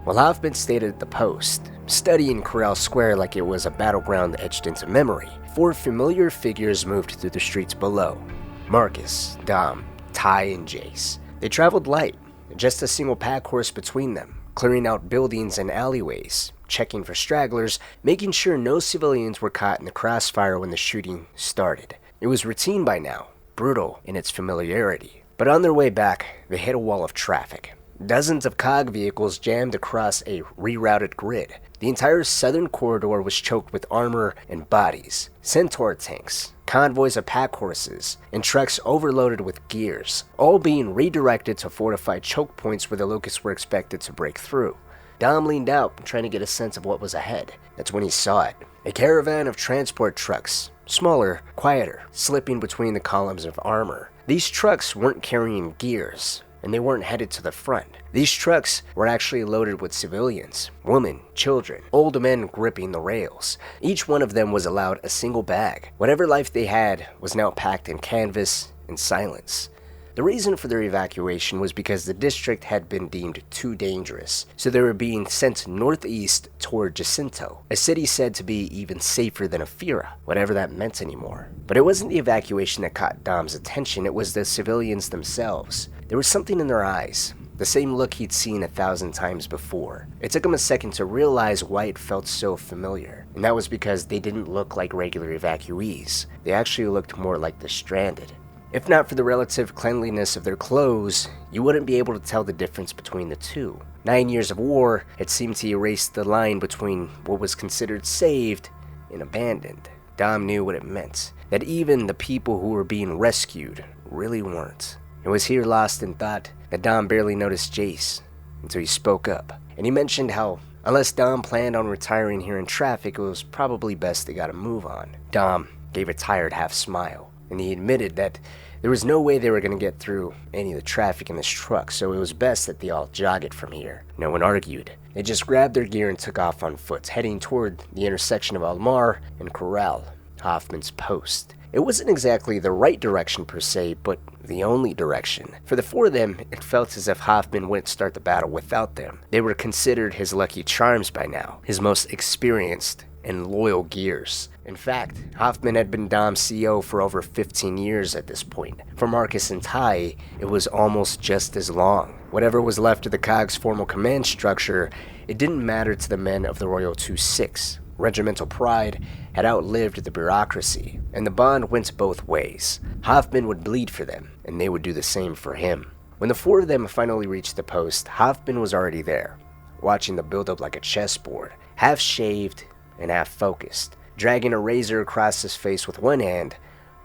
While Hoffman stayed at the post, studying Corral Square like it was a battleground etched into memory, 4 familiar figures moved through the streets below. Marcus, Dom, Ty, and Jace. They traveled light, just a single pack horse between them, clearing out buildings and alleyways, checking for stragglers, making sure no civilians were caught in the crossfire when the shooting started. It was routine by now, brutal in its familiarity. But on their way back, they hit a wall of traffic. Dozens of COG vehicles jammed across a rerouted grid. The entire southern corridor was choked with armor and bodies, Centaur tanks, convoys of pack horses, and trucks overloaded with gears, all being redirected to fortified choke points where the Locusts were expected to break through. Dom leaned out, trying to get a sense of what was ahead. That's when he saw it. A caravan of transport trucks, smaller, quieter, slipping between the columns of armor. These trucks weren't carrying gears. and they weren't headed to the front. These trucks were actually loaded with civilians, women, children, old men gripping the rails. Each one of them was allowed a single bag. Whatever life they had was now packed in canvas and silence. The reason for their evacuation was because the district had been deemed too dangerous, so they were being sent northeast toward Jacinto, a city said to be even safer than Ephyra, whatever that meant anymore. But it wasn't the evacuation that caught Dom's attention, it was the civilians themselves. There was something in their eyes, the same look he'd seen 1,000 times before. It took him a second to realize why it felt so familiar, and that was because they didn't look like regular evacuees. They actually looked more like the stranded. If not for the relative cleanliness of their clothes, you wouldn't be able to tell the difference between the two. 9 years of war had seemed to erase the line between what was considered saved and abandoned. Dom knew what it meant, that even the people who were being rescued really weren't. It was here, lost in thought, that Dom barely noticed Jace until he spoke up, and he mentioned how unless Dom planned on retiring here in traffic, it was probably best they got a move on. Dom gave a tired half smile, and he admitted that there was no way they were going to get through any of the traffic in this truck, so it was best that they all jog it from here. No one argued. They just grabbed their gear and took off on foot, heading toward the intersection of Almar and Corral, Hoffman's post. It wasn't exactly the right direction per se, but the only direction. For the four of them, it felt as if Hoffman wouldn't start the battle without them. They were considered his lucky charms by now, his most experienced and loyal gears. In fact, Hoffman had been Dom's CO for over 15 years at this point. For Marcus and Ty, it was almost just as long. Whatever was left of the COG's formal command structure, it didn't matter to the men of the Royal 2-6. Regimental pride had outlived the bureaucracy, and the bond went both ways. Hoffman would bleed for them, and they would do the same for him. When the four of them finally reached the post, Hoffman was already there, watching the buildup like a chessboard, half-shaved and half-focused, dragging a razor across his face with one hand,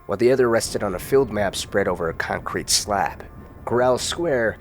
while the other rested on a field map spread over a concrete slab. Corral Square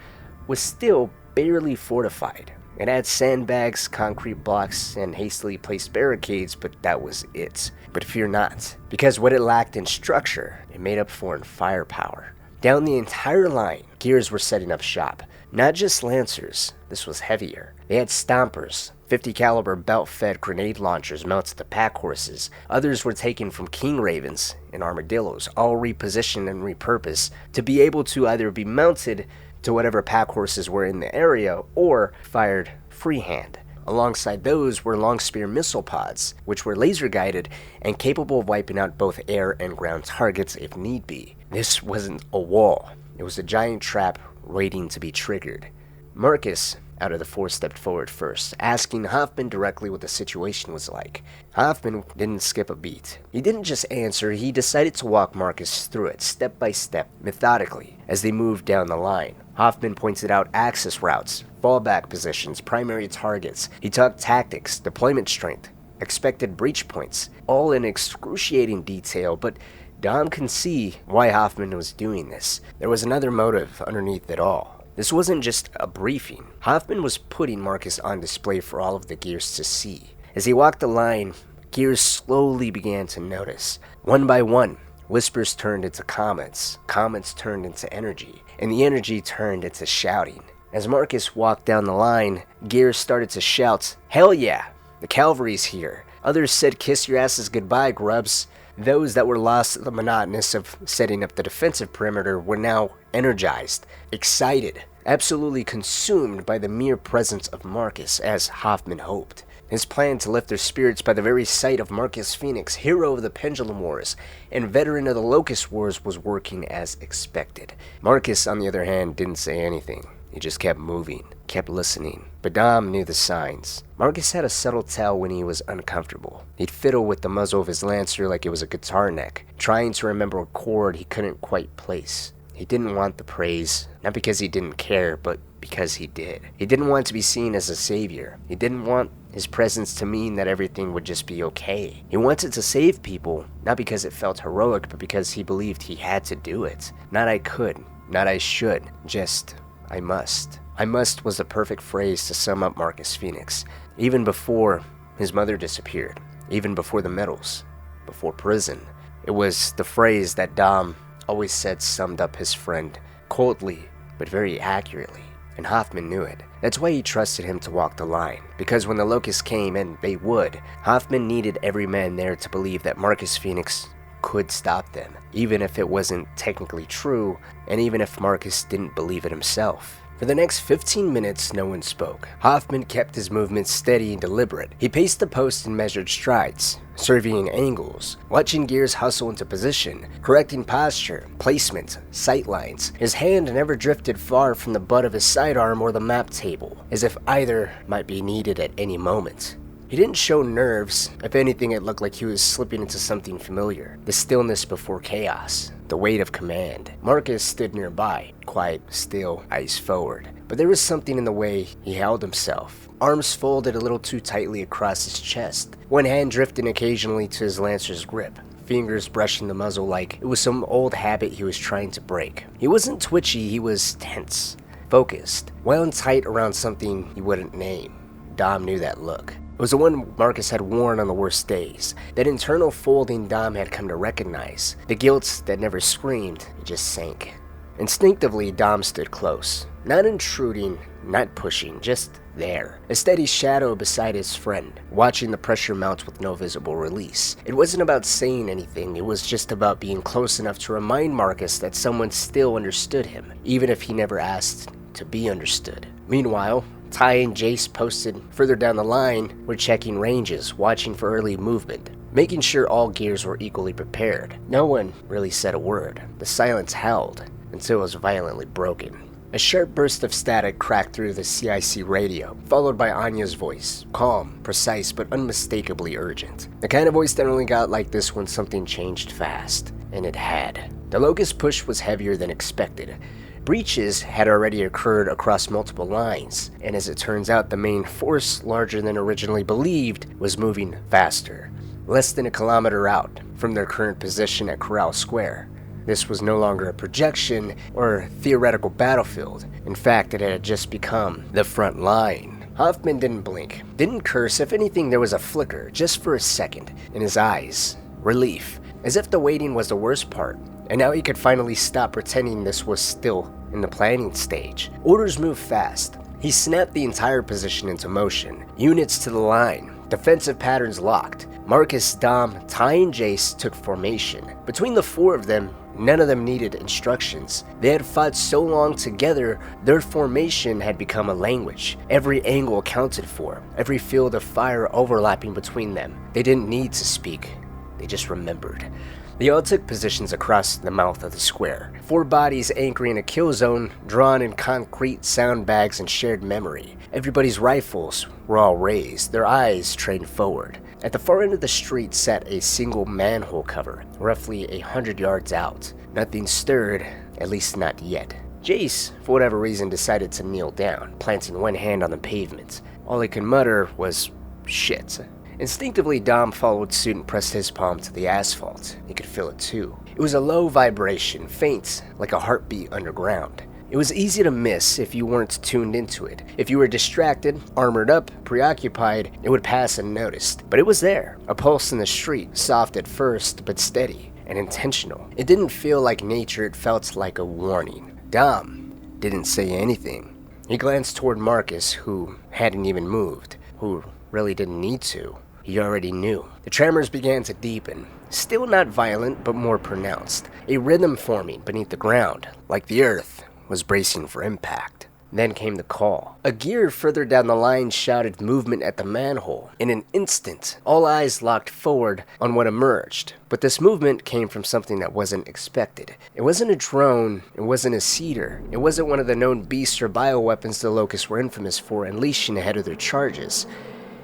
was still barely fortified. It had sandbags, concrete blocks, and hastily placed barricades, but that was it. But fear not, because what it lacked in structure, it made up for in firepower. Down the entire line, gears were setting up shop. Not just lancers, this was heavier. They had stompers, 50 caliber belt-fed grenade launchers mounted to pack horses. Others were taken from king ravens and armadillos, all repositioned and repurposed to be able to either be mounted to whatever pack horses were in the area or fired freehand. Alongside those were long spear missile pods, which were laser guided and capable of wiping out both air and ground targets if need be. This wasn't a wall, it was a giant trap waiting to be triggered. Marcus, out of the four, stepped forward first, asking Hoffman directly what the situation was like. Hoffman didn't skip a beat. He didn't just answer, he decided to walk Marcus through it, step by step, methodically, as they moved down the line. Hoffman pointed out access routes, fallback positions, primary targets. He talked tactics, deployment strength, expected breach points, all in excruciating detail, but Dom can see why Hoffman was doing this. There was another motive underneath it all. This wasn't just a briefing. Hoffman was putting Marcus on display for all of the gears to see. As he walked the line, gears slowly began to notice. One by one, whispers turned into comments, comments turned into energy, and the energy turned into shouting. As Marcus walked down the line, gears started to shout, "Hell yeah, the cavalry's here." Others said, "Kiss your asses goodbye, grubs." Those that were lost to the monotonous of setting up the defensive perimeter were now energized, excited, absolutely consumed by the mere presence of Marcus, as Hoffman hoped. His plan to lift their spirits by the very sight of Marcus Fenix, hero of the Pendulum Wars and veteran of the Locust Wars, was working as expected. Marcus, on the other hand, didn't say anything. He just kept moving, kept listening. But Dom knew the signs. Marcus had a subtle tell when he was uncomfortable. He'd fiddle with the muzzle of his lancer like it was a guitar neck, trying to remember a chord he couldn't quite place. He didn't want the praise, not because he didn't care, but because he did. He didn't want to be seen as a savior. He didn't want his presence to mean that everything would just be okay. He wanted to save people, not because it felt heroic, but because he believed he had to do it. Not I could, not I should, just I must. I must was the perfect phrase to sum up Marcus Fenix. Even before his mother disappeared, even before the medals, before prison, it was the phrase that Dom always said summed up his friend, coldly but very accurately. And Hoffman knew it. That's why he trusted him to walk the line, because when the locusts came, and they would, Hoffman needed every man there to believe that Marcus Fenix could stop them, even if it wasn't technically true, and even if Marcus didn't believe it himself. For the next 15 minutes, no one spoke. Hoffman kept his movements steady and deliberate. He paced the post in measured strides, surveying angles, watching gears hustle into position, correcting posture, placement, sight lines. His hand never drifted far from the butt of his sidearm or the map table, as if either might be needed at any moment. He didn't show nerves. If anything, it looked like he was slipping into something familiar. The stillness before chaos. The weight of command. Marcus stood nearby, quiet, still, eyes forward. But there was something in the way he held himself. Arms folded a little too tightly across his chest. One hand drifting occasionally to his lancer's grip. Fingers brushing the muzzle like it was some old habit he was trying to break. He wasn't twitchy, he was tense. Focused. Wound tight around something he wouldn't name. Dom knew that look. It was the one Marcus had worn on the worst days. That internal folding Dom had come to recognize. The guilt that never screamed, it just sank. Instinctively, Dom stood close. Not intruding, not pushing, just there. A steady shadow beside his friend, watching the pressure mount with no visible release. It wasn't about saying anything, it was just about being close enough to remind Marcus that someone still understood him, even if he never asked to be understood. Meanwhile, Ty and Jace posted further down the line were checking ranges, watching for early movement, making sure all gears were equally prepared. No one really said a word. The silence held until it was violently broken. A sharp burst of static cracked through the CIC radio, followed by Anya's voice, calm, precise, but unmistakably urgent. The kind of voice that only got like this when something changed fast, and it had. The Locust push was heavier than expected. Breaches had already occurred across multiple lines, and as it turns out, the main force, larger than originally believed, was moving faster, less than a kilometer out from their current position at Corral Square. This was no longer a projection or theoretical battlefield. In fact, it had just become the front line. Hoffman didn't blink, didn't curse. If anything, there was a flicker, just for a second, in his eyes. Relief, as if the waiting was the worst part. And now he could finally stop pretending this was still in the planning stage. Orders moved fast. He snapped the entire position into motion. Units to the line. Defensive patterns locked. Marcus, Dom, Ty, and Jace took formation. Between the four of them, none of them needed instructions. They had fought so long together, their formation had become a language. Every angle accounted for. Every field of fire overlapping between them. They didn't need to speak. They just remembered. They all took positions across the mouth of the square. 4 bodies anchoring a kill zone, drawn in concrete sound bags and shared memory. Everybody's rifles were all raised, their eyes trained forward. At the far end of the street sat a single manhole cover, roughly 100 yards out. Nothing stirred, at least not yet. Jace, for whatever reason, decided to kneel down, planting one hand on the pavement. All he could mutter was, "shit." Instinctively, Dom followed suit and pressed his palm to the asphalt. He could feel it too. It was a low vibration, faint, like a heartbeat underground. It was easy to miss if you weren't tuned into it. If you were distracted, armored up, preoccupied, it would pass unnoticed. But it was there, a pulse in the street, soft at first, but steady and intentional. It didn't feel like nature, it felt like a warning. Dom didn't say anything. He glanced toward Marcus, who hadn't even moved, who really didn't need to. He already knew. The tremors began to deepen, still not violent, but more pronounced. A rhythm forming beneath the ground, like the earth was bracing for impact. Then came the call. A gear further down the line shouted movement at the manhole. In an instant, all eyes locked forward on what emerged. But this movement came from something that wasn't expected. It wasn't a drone, it wasn't a cedar, it wasn't one of the known beasts or bioweapons the Locusts were infamous for unleashing ahead of their charges.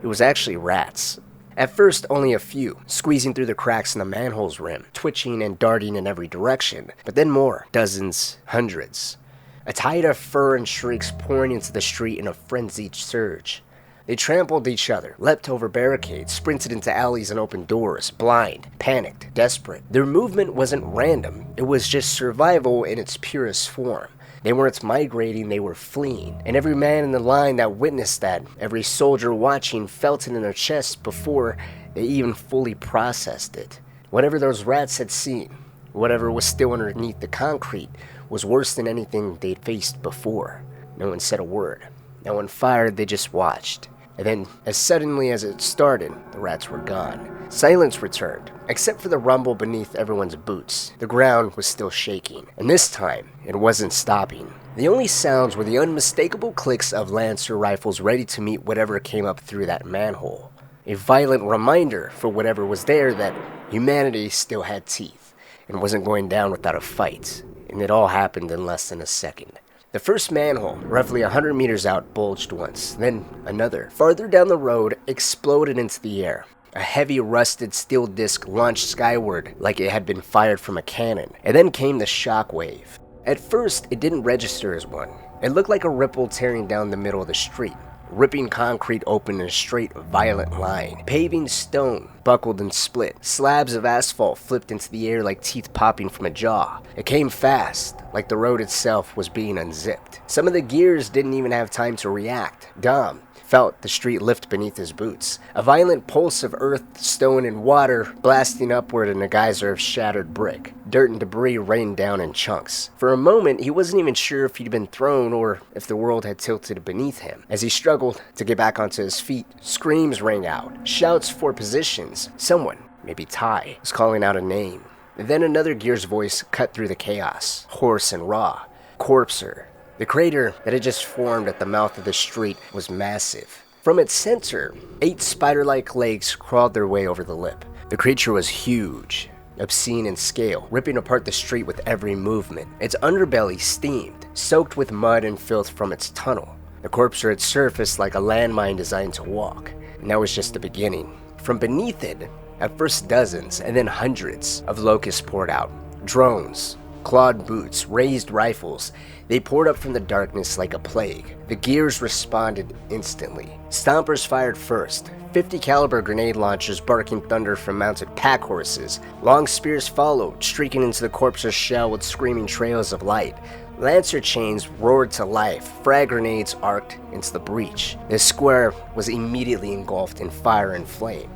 It was actually rats. At first, only a few, squeezing through the cracks in the manhole's rim, twitching and darting in every direction. But then more, dozens, hundreds. A tide of fur and shrieks pouring into the street in a frenzied surge. They trampled each other, leapt over barricades, sprinted into alleys and open doors, blind, panicked, desperate. Their movement wasn't random, it was just survival in its purest form. They weren't migrating, they were fleeing. And every man in the line that witnessed that, every soldier watching felt it in their chest before they even fully processed it. Whatever those rats had seen, whatever was still underneath the concrete, was worse than anything they'd faced before. No one said a word. No one fired, they just watched. And then, as suddenly as it started, the rats were gone. Silence returned, except for the rumble beneath everyone's boots. The ground was still shaking, and this time, it wasn't stopping. The only sounds were the unmistakable clicks of Lancer rifles ready to meet whatever came up through that manhole. A violent reminder for whatever was there that humanity still had teeth, and wasn't going down without a fight. And it all happened in less than a second. The first manhole, roughly 100 meters out, bulged once, then another. Farther down the road, exploded into the air. A heavy rusted steel disc launched skyward like it had been fired from a cannon, and then came the shock wave. At first, it didn't register as one. It looked like a ripple tearing down the middle of the street, ripping concrete open in a straight, violent line. Paving stone buckled and split. Slabs of asphalt flipped into the air like teeth popping from a jaw. It came fast, like the road itself was being unzipped. Some of the gears didn't even have time to react. Dom felt the street lift beneath his boots. A violent pulse of earth, stone, and water blasting upward in a geyser of shattered brick. Dirt and debris rained down in chunks. For a moment, he wasn't even sure if he'd been thrown or if the world had tilted beneath him. As he struggled to get back onto his feet, screams rang out, shouts for positions. Someone, maybe Ty, was calling out a name. And then another gear's voice cut through the chaos, hoarse and raw. Corpser. The crater that had just formed at the mouth of the street was massive. From its center, 8 spider-like legs crawled their way over the lip. The creature was huge, obscene in scale, ripping apart the street with every movement. Its underbelly steamed, soaked with mud and filth from its tunnel. The Corpser had surfaced like a landmine designed to walk, and that was just the beginning. From beneath it, at first dozens and then hundreds of locusts poured out. Drones, clawed boots, raised rifles. They poured up from the darkness like a plague. The gears responded instantly. Stompers fired first. 50 caliber grenade launchers barking thunder from mounted pack horses. Long spears followed, streaking into the Corpser's shell with screaming trails of light. Lancer chains roared to life. Frag grenades arced into the breach. The square was immediately engulfed in fire and flame.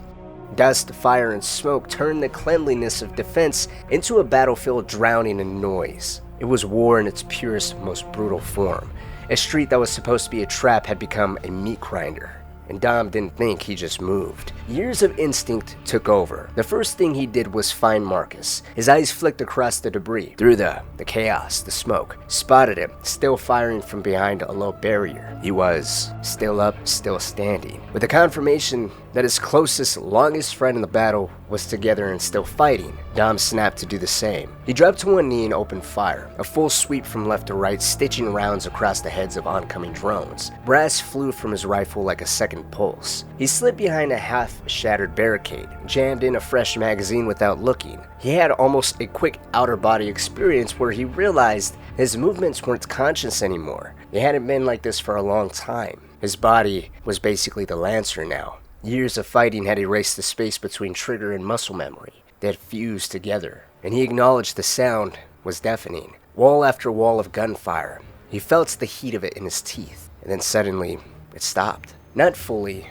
Dust, fire, and smoke turned the cleanliness of defense into a battlefield drowning in noise. It was war in its purest, most brutal form. A street that was supposed to be a trap had become a meat grinder. And Dom didn't think, he just moved. Years of instinct took over. The first thing he did was find Marcus. His eyes flicked across the debris, through the chaos, the smoke. Spotted him, still firing from behind a low barrier. He was still up, still standing. With the confirmation that his closest, longest friend in the battle was together and still fighting, Dom snapped to do the same. He dropped to one knee and opened fire, a full sweep from left to right, stitching rounds across the heads of oncoming drones. Brass flew from his rifle like a second pulse. He slid behind a half-shattered barricade, jammed in a fresh magazine without looking. He had almost a quick outer-body experience where he realized his movements weren't conscious anymore. They hadn't been like this for a long time. His body was basically the Lancer now. Years of fighting had erased the space between trigger and muscle memory. They had fused together, and he acknowledged the sound was deafening. Wall after wall of gunfire. He felt the heat of it in his teeth, and then suddenly, it stopped. Not fully,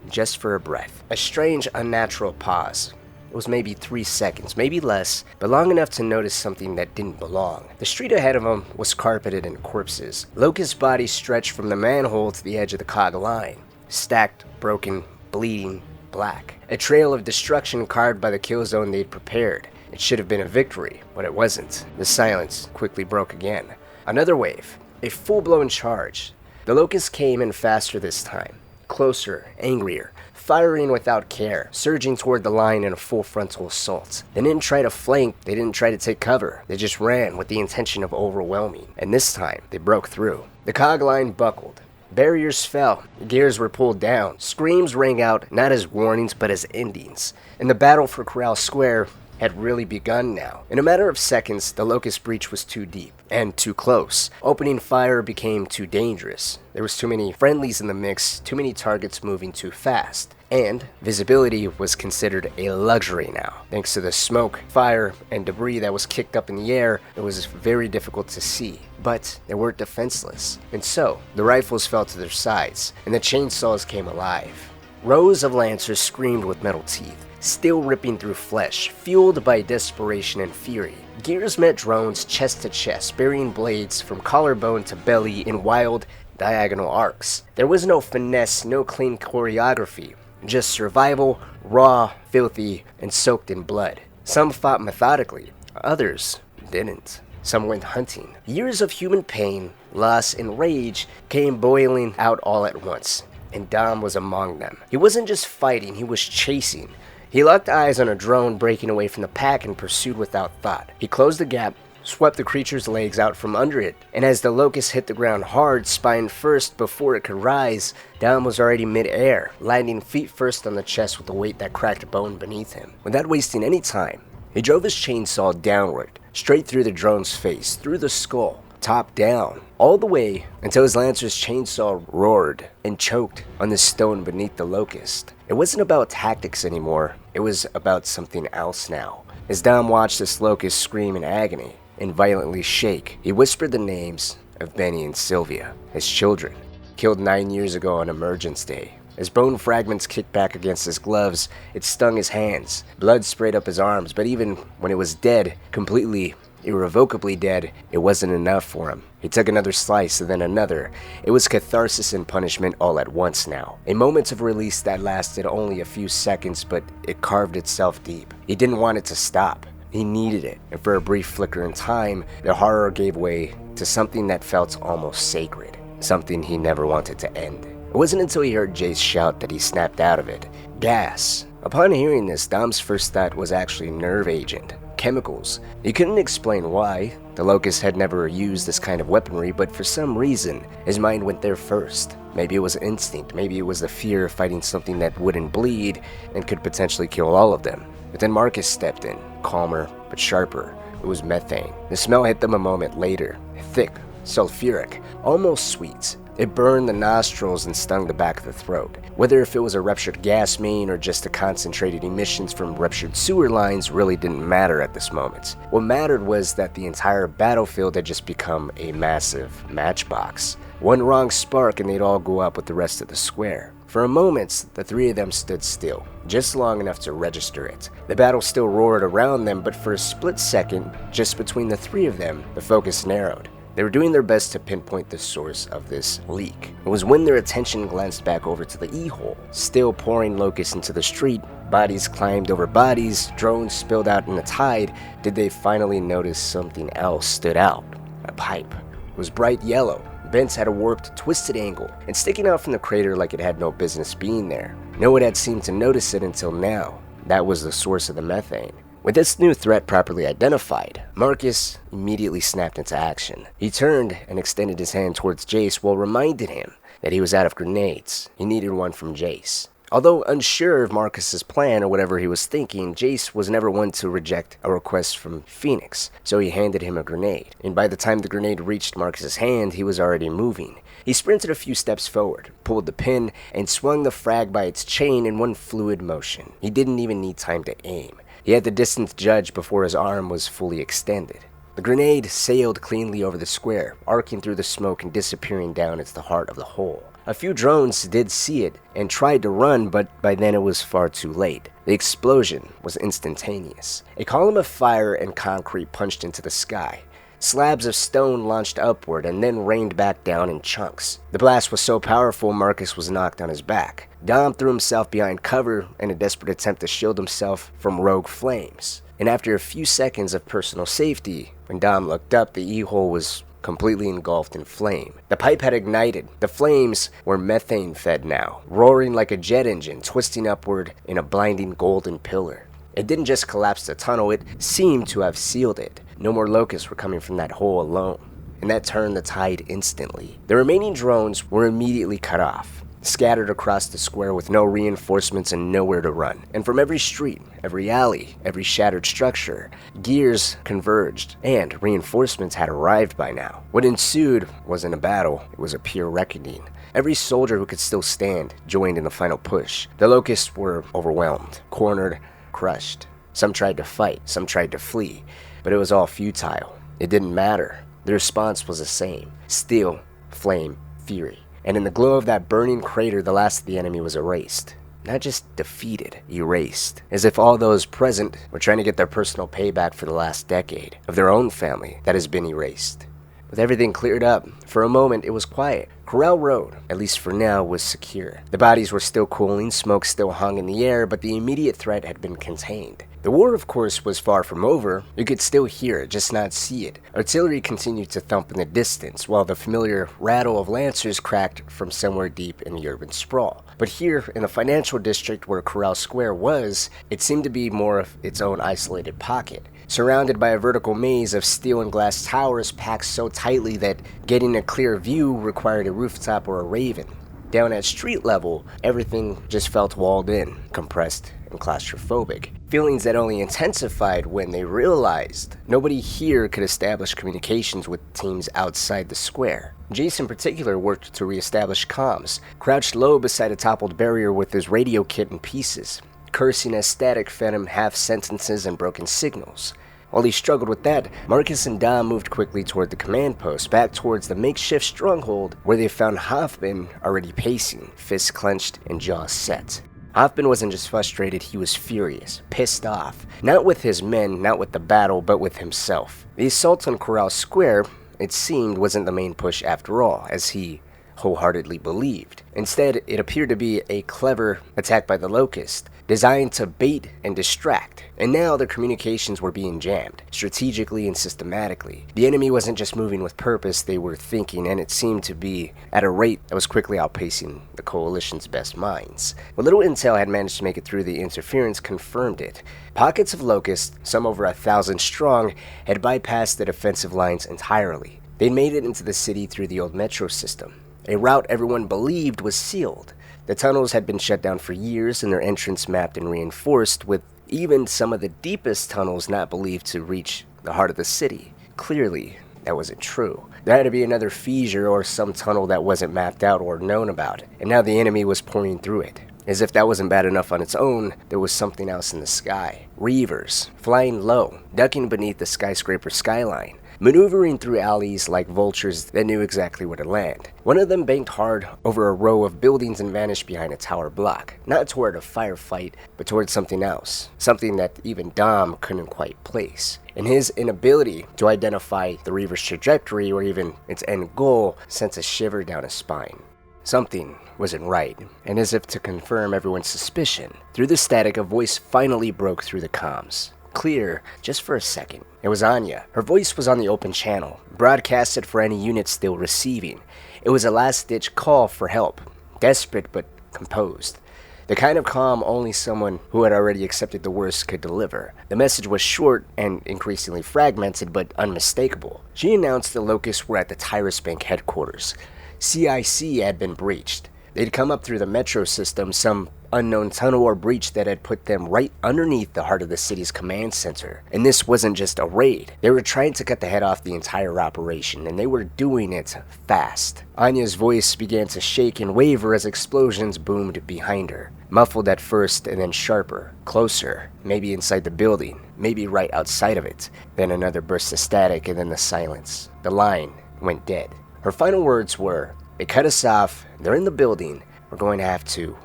just for a breath. A strange, unnatural pause. It was maybe 3 seconds, maybe less, but long enough to notice something that didn't belong. The street ahead of him was carpeted in corpses. Locust bodies stretched from the manhole to the edge of the COG line. Stacked, broken, bleeding, black. A trail of destruction carved by the kill zone they'd prepared. It should have been a victory, but it wasn't. The silence quickly broke again. Another wave. A full-blown charge. The locusts came in faster this time. Closer, angrier, firing without care, surging toward the line in a full frontal assault. They didn't try to flank, they didn't try to take cover. They just ran with the intention of overwhelming. And this time, they broke through. The COG line buckled. Barriers fell, gears were pulled down, screams rang out not as warnings but as endings, and the battle for Corral Square had really begun now. In a matter of seconds, the Locust breach was too deep, and too close. Opening fire became too dangerous. There was too many friendlies in the mix, too many targets moving too fast. And visibility was considered a luxury now. Thanks to the smoke, fire, and debris that was kicked up in the air, it was very difficult to see. But they weren't defenseless. And so, the rifles fell to their sides, and the chainsaws came alive. Rows of Lancers screamed with metal teeth, still ripping through flesh, fueled by desperation and fury. Gears met drones chest to chest, burying blades from collarbone to belly in wild, diagonal arcs. There was no finesse, no clean choreography, just survival, raw, filthy, and soaked in blood. Some fought methodically, others didn't. Some went hunting. Years of human pain, loss, and rage came boiling out all at once, and Dom was among them. He wasn't just fighting, he was chasing. He locked eyes on a drone breaking away from the pack and pursued without thought. He closed the gap, swept the creature's legs out from under it, and as the locust hit the ground hard, spine first before it could rise, Dom was already mid-air, landing feet first on the chest with the weight that cracked bone beneath him. Without wasting any time, he drove his chainsaw downward, straight through the drone's face, through the skull, top down, all the way until his lancer's chainsaw roared and choked on the stone beneath the locust. It wasn't about tactics anymore, it was about something else now. As Dom watched this locust scream in agony and violently shake, he whispered the names of Benny and Sylvia, his children, killed 9 years ago on Emergence Day. As bone fragments kicked back against his gloves, it stung his hands. Blood sprayed up his arms, but even when it was dead, completely, irrevocably dead, it wasn't enough for him. He took another slice and then another. It was catharsis and punishment all at once now. A moment of release that lasted only a few seconds, but it carved itself deep. He didn't want it to stop. He needed it, and for a brief flicker in time, the horror gave way to something that felt almost sacred, something he never wanted to end. It wasn't until he heard Jace shout that he snapped out of it. Gas. Upon hearing this, Dom's first thought was actually nerve agent. Chemicals. He couldn't explain why. The Locust had never used this kind of weaponry, but for some reason, his mind went there first. Maybe it was instinct, maybe it was the fear of fighting something that wouldn't bleed and could potentially kill all of them. But then Marcus stepped in, calmer but sharper. It was methane. The smell hit them a moment later. Thick, sulfuric, almost sweet. It burned the nostrils and stung the back of the throat. Whether if it was a ruptured gas main or just the concentrated emissions from ruptured sewer lines really didn't matter at this moment. What mattered was that the entire battlefield had just become a massive matchbox. One wrong spark and they'd all go up with the rest of the square. For a moment, the three of them stood still, just long enough to register it. The battle still roared around them, but for a split second, just between the three of them, the focus narrowed. They were doing their best to pinpoint the source of this leak. It was when their attention glanced back over to the E-hole, still pouring locusts into the street. Bodies climbed over bodies, drones spilled out in a tide. Did they finally notice something else stood out? A pipe. It was bright yellow, bent at a warped, twisted angle, and sticking out from the crater like it had no business being there. No one had seemed to notice it until now. That was the source of the methane. With this new threat properly identified, Marcus immediately snapped into action. He turned and extended his hand towards Jace while reminding him that he was out of grenades. He needed one from Jace. Although unsure of Marcus's plan or whatever he was thinking, Jace was never one to reject a request from Fenix, so he handed him a grenade. And by the time the grenade reached Marcus's hand, he was already moving. He sprinted a few steps forward, pulled the pin, and swung the frag by its chain in one fluid motion. He didn't even need time to aim. He had the distance judged before his arm was fully extended. The grenade sailed cleanly over the square, arcing through the smoke and disappearing down into the heart of the hole. A few drones did see it and tried to run, but by then it was far too late. The explosion was instantaneous. A column of fire and concrete punched into the sky. Slabs of stone launched upward and then rained back down in chunks. The blast was so powerful, Marcus was knocked on his back. Dom threw himself behind cover in a desperate attempt to shield himself from rogue flames. And after a few seconds of personal safety, when Dom looked up, the E-hole was completely engulfed in flame. The pipe had ignited. The flames were methane-fed now, roaring like a jet engine, twisting upward in a blinding golden pillar. It didn't just collapse the tunnel, it seemed to have sealed it. No more locusts were coming from that hole alone, and that turned the tide instantly. The remaining drones were immediately cut off, scattered across the square with no reinforcements and nowhere to run. And from every street, every alley, every shattered structure, gears converged, and reinforcements had arrived by now. What ensued wasn't a battle, it was a pure reckoning. Every soldier who could still stand joined in the final push. The locusts were overwhelmed, cornered, crushed. Some tried to fight, some tried to flee, but it was all futile. It didn't matter. The response was the same. Steel, flame, fury. And in the glow of that burning crater, the last of the enemy was erased. not just defeated, erased, as if all those present were trying to get their personal payback for the last decade of their own family that has been erased. With everything cleared up, for a moment it was quiet. Corral Road, at least for now, was secure. The bodies were still cooling, smoke still hung in the air, but the immediate threat had been contained. The war, of course, was far from over. You could still hear it, just not see it. Artillery continued to thump in the distance, while the familiar rattle of lancers cracked from somewhere deep in the urban sprawl. But here, in the financial district where Corral Square was, it seemed to be more of its own isolated pocket, surrounded by a vertical maze of steel and glass towers packed so tightly that getting a clear view required a rooftop or a raven. Down at street level, everything just felt walled in, compressed, and claustrophobic. Feelings that only intensified when they realized nobody here could establish communications with teams outside the square. Jace in particular worked to reestablish comms, crouched low beside a toppled barrier with his radio kit in pieces, cursing as static fed him half sentences and broken signals. While he struggled with that, Marcus and Dom moved quickly toward the command post, back towards the makeshift stronghold where they found Hoffman already pacing, fists clenched and jaws set. Hoffman wasn't just frustrated, he was furious, pissed off. Not with his men, not with the battle, but with himself. The assault on Corral Square, it seemed, wasn't the main push after all, as he wholeheartedly believed. Instead, it appeared to be a clever attack by the Locust, designed to bait and distract. And now their communications were being jammed, strategically and systematically. The enemy wasn't just moving with purpose, they were thinking, and it seemed to be at a rate that was quickly outpacing the Coalition's best minds. What little intel had managed to make it through the interference confirmed it. Pockets of Locusts, some over 1,000 strong, had bypassed the defensive lines entirely. They'd made it into the city through the old metro system, a route everyone believed was sealed. The tunnels had been shut down for years and their entrance mapped and reinforced, with even some of the deepest tunnels not believed to reach the heart of the city. Clearly, that wasn't true. There had to be another fissure or some tunnel that wasn't mapped out or known about, and now the enemy was pouring through it. As if that wasn't bad enough on its own, there was something else in the sky. Reavers, flying low, ducking beneath the skyscraper skyline, maneuvering through alleys like vultures that knew exactly where to land. One of them banked hard over a row of buildings and vanished behind a tower block, not toward a firefight, but toward something else, something that even Dom couldn't quite place. And his inability to identify the Reaver's trajectory or even its end goal sent a shiver down his spine. Something wasn't right, and as if to confirm everyone's suspicion, through the static a voice finally broke through the comms. Clear, just for a second. It was Anya. Her voice was on the open channel, broadcasted for any unit still receiving. It was a last-ditch call for help, desperate but composed. The kind of calm only someone who had already accepted the worst could deliver. The message was short and increasingly fragmented, but unmistakable. She announced the Locusts were at the Tyrus Bank headquarters. CIC had been breached. They'd come up through the metro system, some unknown tunnel or breach that had put them right underneath the heart of the city's command center. And this wasn't just a raid. They were trying to cut the head off the entire operation, and they were doing it fast. Anya's voice began to shake and waver as explosions boomed behind her, muffled at first and then sharper, closer, maybe inside the building, maybe right outside of it. Then another burst of static and then the silence. The line went dead. Her final words were, "They cut us off, they're in the building, we're going to have to."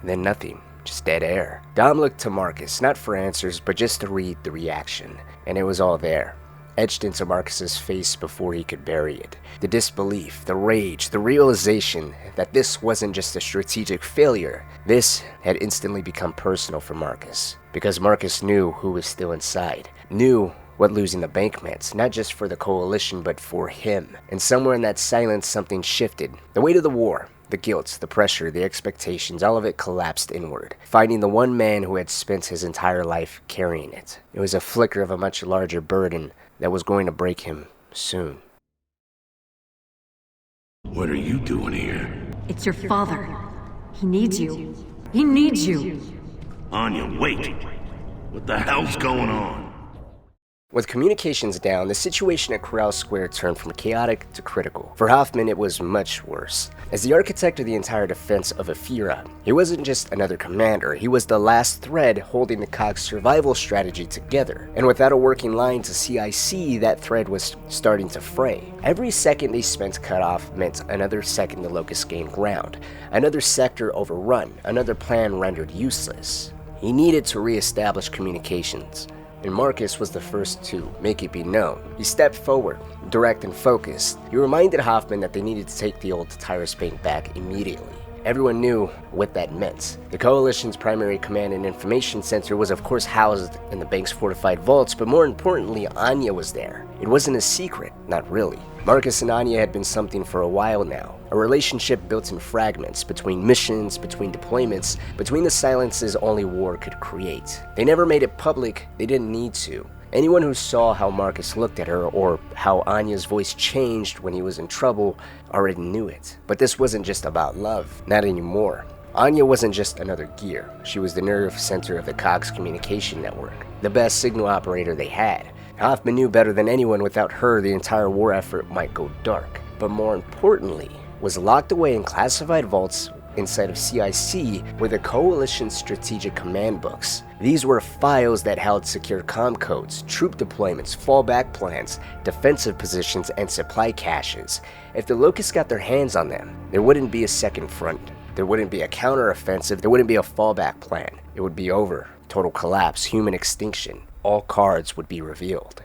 And then nothing, just dead air. Dom looked to Marcus, not for answers, but just to read the reaction. And it was all there, etched into Marcus's face before he could bury it. The disbelief, the rage, the realization that this wasn't just a strategic failure. This had instantly become personal for Marcus, because Marcus knew who was still inside, knew what losing the bank meant, not just for the Coalition, but for him. And somewhere in that silence, something shifted. The weight of the war, the guilt, the pressure, the expectations, all of it collapsed inward, finding the one man who had spent his entire life carrying it. It was a flicker of a much larger burden that was going to break him soon. What are you doing here? It's your father. He needs you. He needs you. Anya, wait! What the hell's going on? With communications down, the situation at Corral Square turned from chaotic to critical. For Hoffman, it was much worse. As the architect of the entire defense of Ephyra, he wasn't just another commander, he was the last thread holding the COG's survival strategy together. And without a working line to CIC, that thread was starting to fray. Every second they spent cut off meant another second the Locust gained ground, another sector overrun, another plan rendered useless. He needed to re-establish communications, and Marcus was the first to make it be known. He stepped forward, direct and focused. He reminded Hoffman that they needed to take the old Tyrus Bank back immediately. Everyone knew what that meant. The Coalition's primary command and information center was of course housed in the bank's fortified vaults, but more importantly, Anya was there. It wasn't a secret, not really. Marcus and Anya had been something for a while now, a relationship built in fragments, between missions, between deployments, between the silences only war could create. They never made it public, they didn't need to. Anyone who saw how Marcus looked at her or how Anya's voice changed when he was in trouble already knew it. But this wasn't just about love, not anymore. Anya wasn't just another gear, she was the nerve center of the COG's communication network, the best signal operator they had. Hoffman knew better than anyone without her the entire war effort might go dark, but more importantly, was locked away in classified vaults inside of CIC were the Coalition's strategic command books. These were files that held secure comm codes, troop deployments, fallback plans, defensive positions, and supply caches. If the Locusts got their hands on them, there wouldn't be a second front. There wouldn't be a counteroffensive, there wouldn't be a fallback plan. It would be over. Total collapse, human extinction. All cards would be revealed.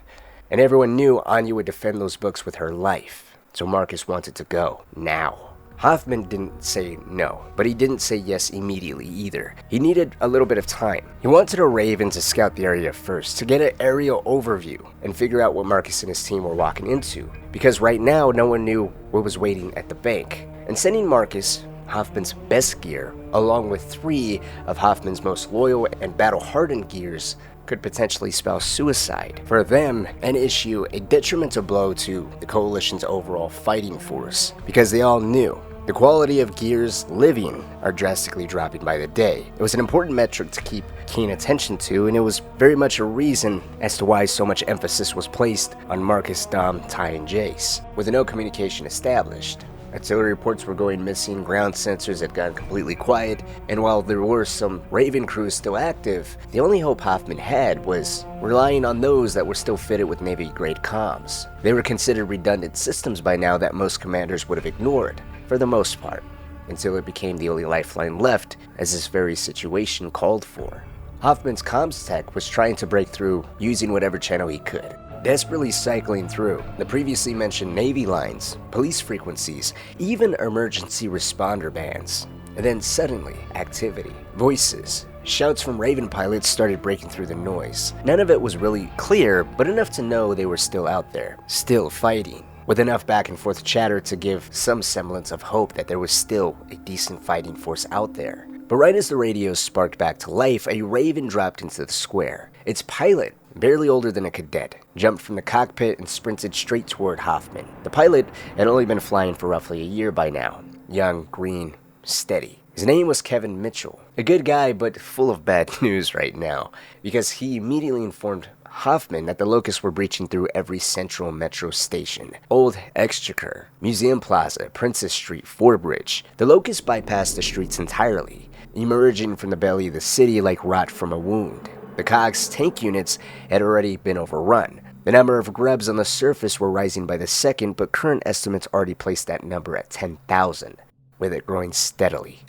And everyone knew Anya would defend those books with her life. So Marcus wanted to go, now. Hoffman didn't say no, but he didn't say yes immediately either. He needed a little bit of time. He wanted a Raven to scout the area first, to get an aerial overview, and figure out what Marcus and his team were walking into. Because right now, no one knew what was waiting at the bank. And sending Marcus, Hoffman's best gear, along with 3 of Hoffman's most loyal and battle-hardened gears, could potentially spell suicide. For them, and issue a detrimental blow to the Coalition's overall fighting force, because they all knew the quality of gears living are drastically dropping by the day. It was an important metric to keep keen attention to, and it was very much a reason as to why so much emphasis was placed on Marcus, Dom, Ty, and Jace. With no communication established, artillery reports were going missing, ground sensors had gone completely quiet, and while there were some Raven crews still active, the only hope Hoffman had was relying on those that were still fitted with Navy-grade comms. They were considered redundant systems by now that most commanders would have ignored, for the most part, until it became the only lifeline left, as this very situation called for. Hoffman's comms tech was trying to break through using whatever channel he could, desperately cycling through the previously mentioned Navy lines, police frequencies, even emergency responder bands. And then suddenly, activity, voices, shouts from Raven pilots started breaking through the noise. None of it was really clear, but enough to know they were still out there, still fighting, with enough back and forth chatter to give some semblance of hope that there was still a decent fighting force out there. But right as the radios sparked back to life, a Raven dropped into the square. Its pilot, barely older than a cadet, jumped from the cockpit and sprinted straight toward Hoffman. The pilot had only been flying for roughly a year by now. Young, green, steady. His name was Kevin Mitchell. A good guy, but full of bad news right now, because he immediately informed Hoffman that the Locusts were breaching through every central metro station. Old Exchequer, Museum Plaza, Princess Street, Forbridge. The Locusts bypassed the streets entirely, emerging from the belly of the city like rot from a wound. The COG's tank units had already been overrun. The number of grubs on the surface were rising by the second, but current estimates already placed that number at 10,000, with it growing steadily.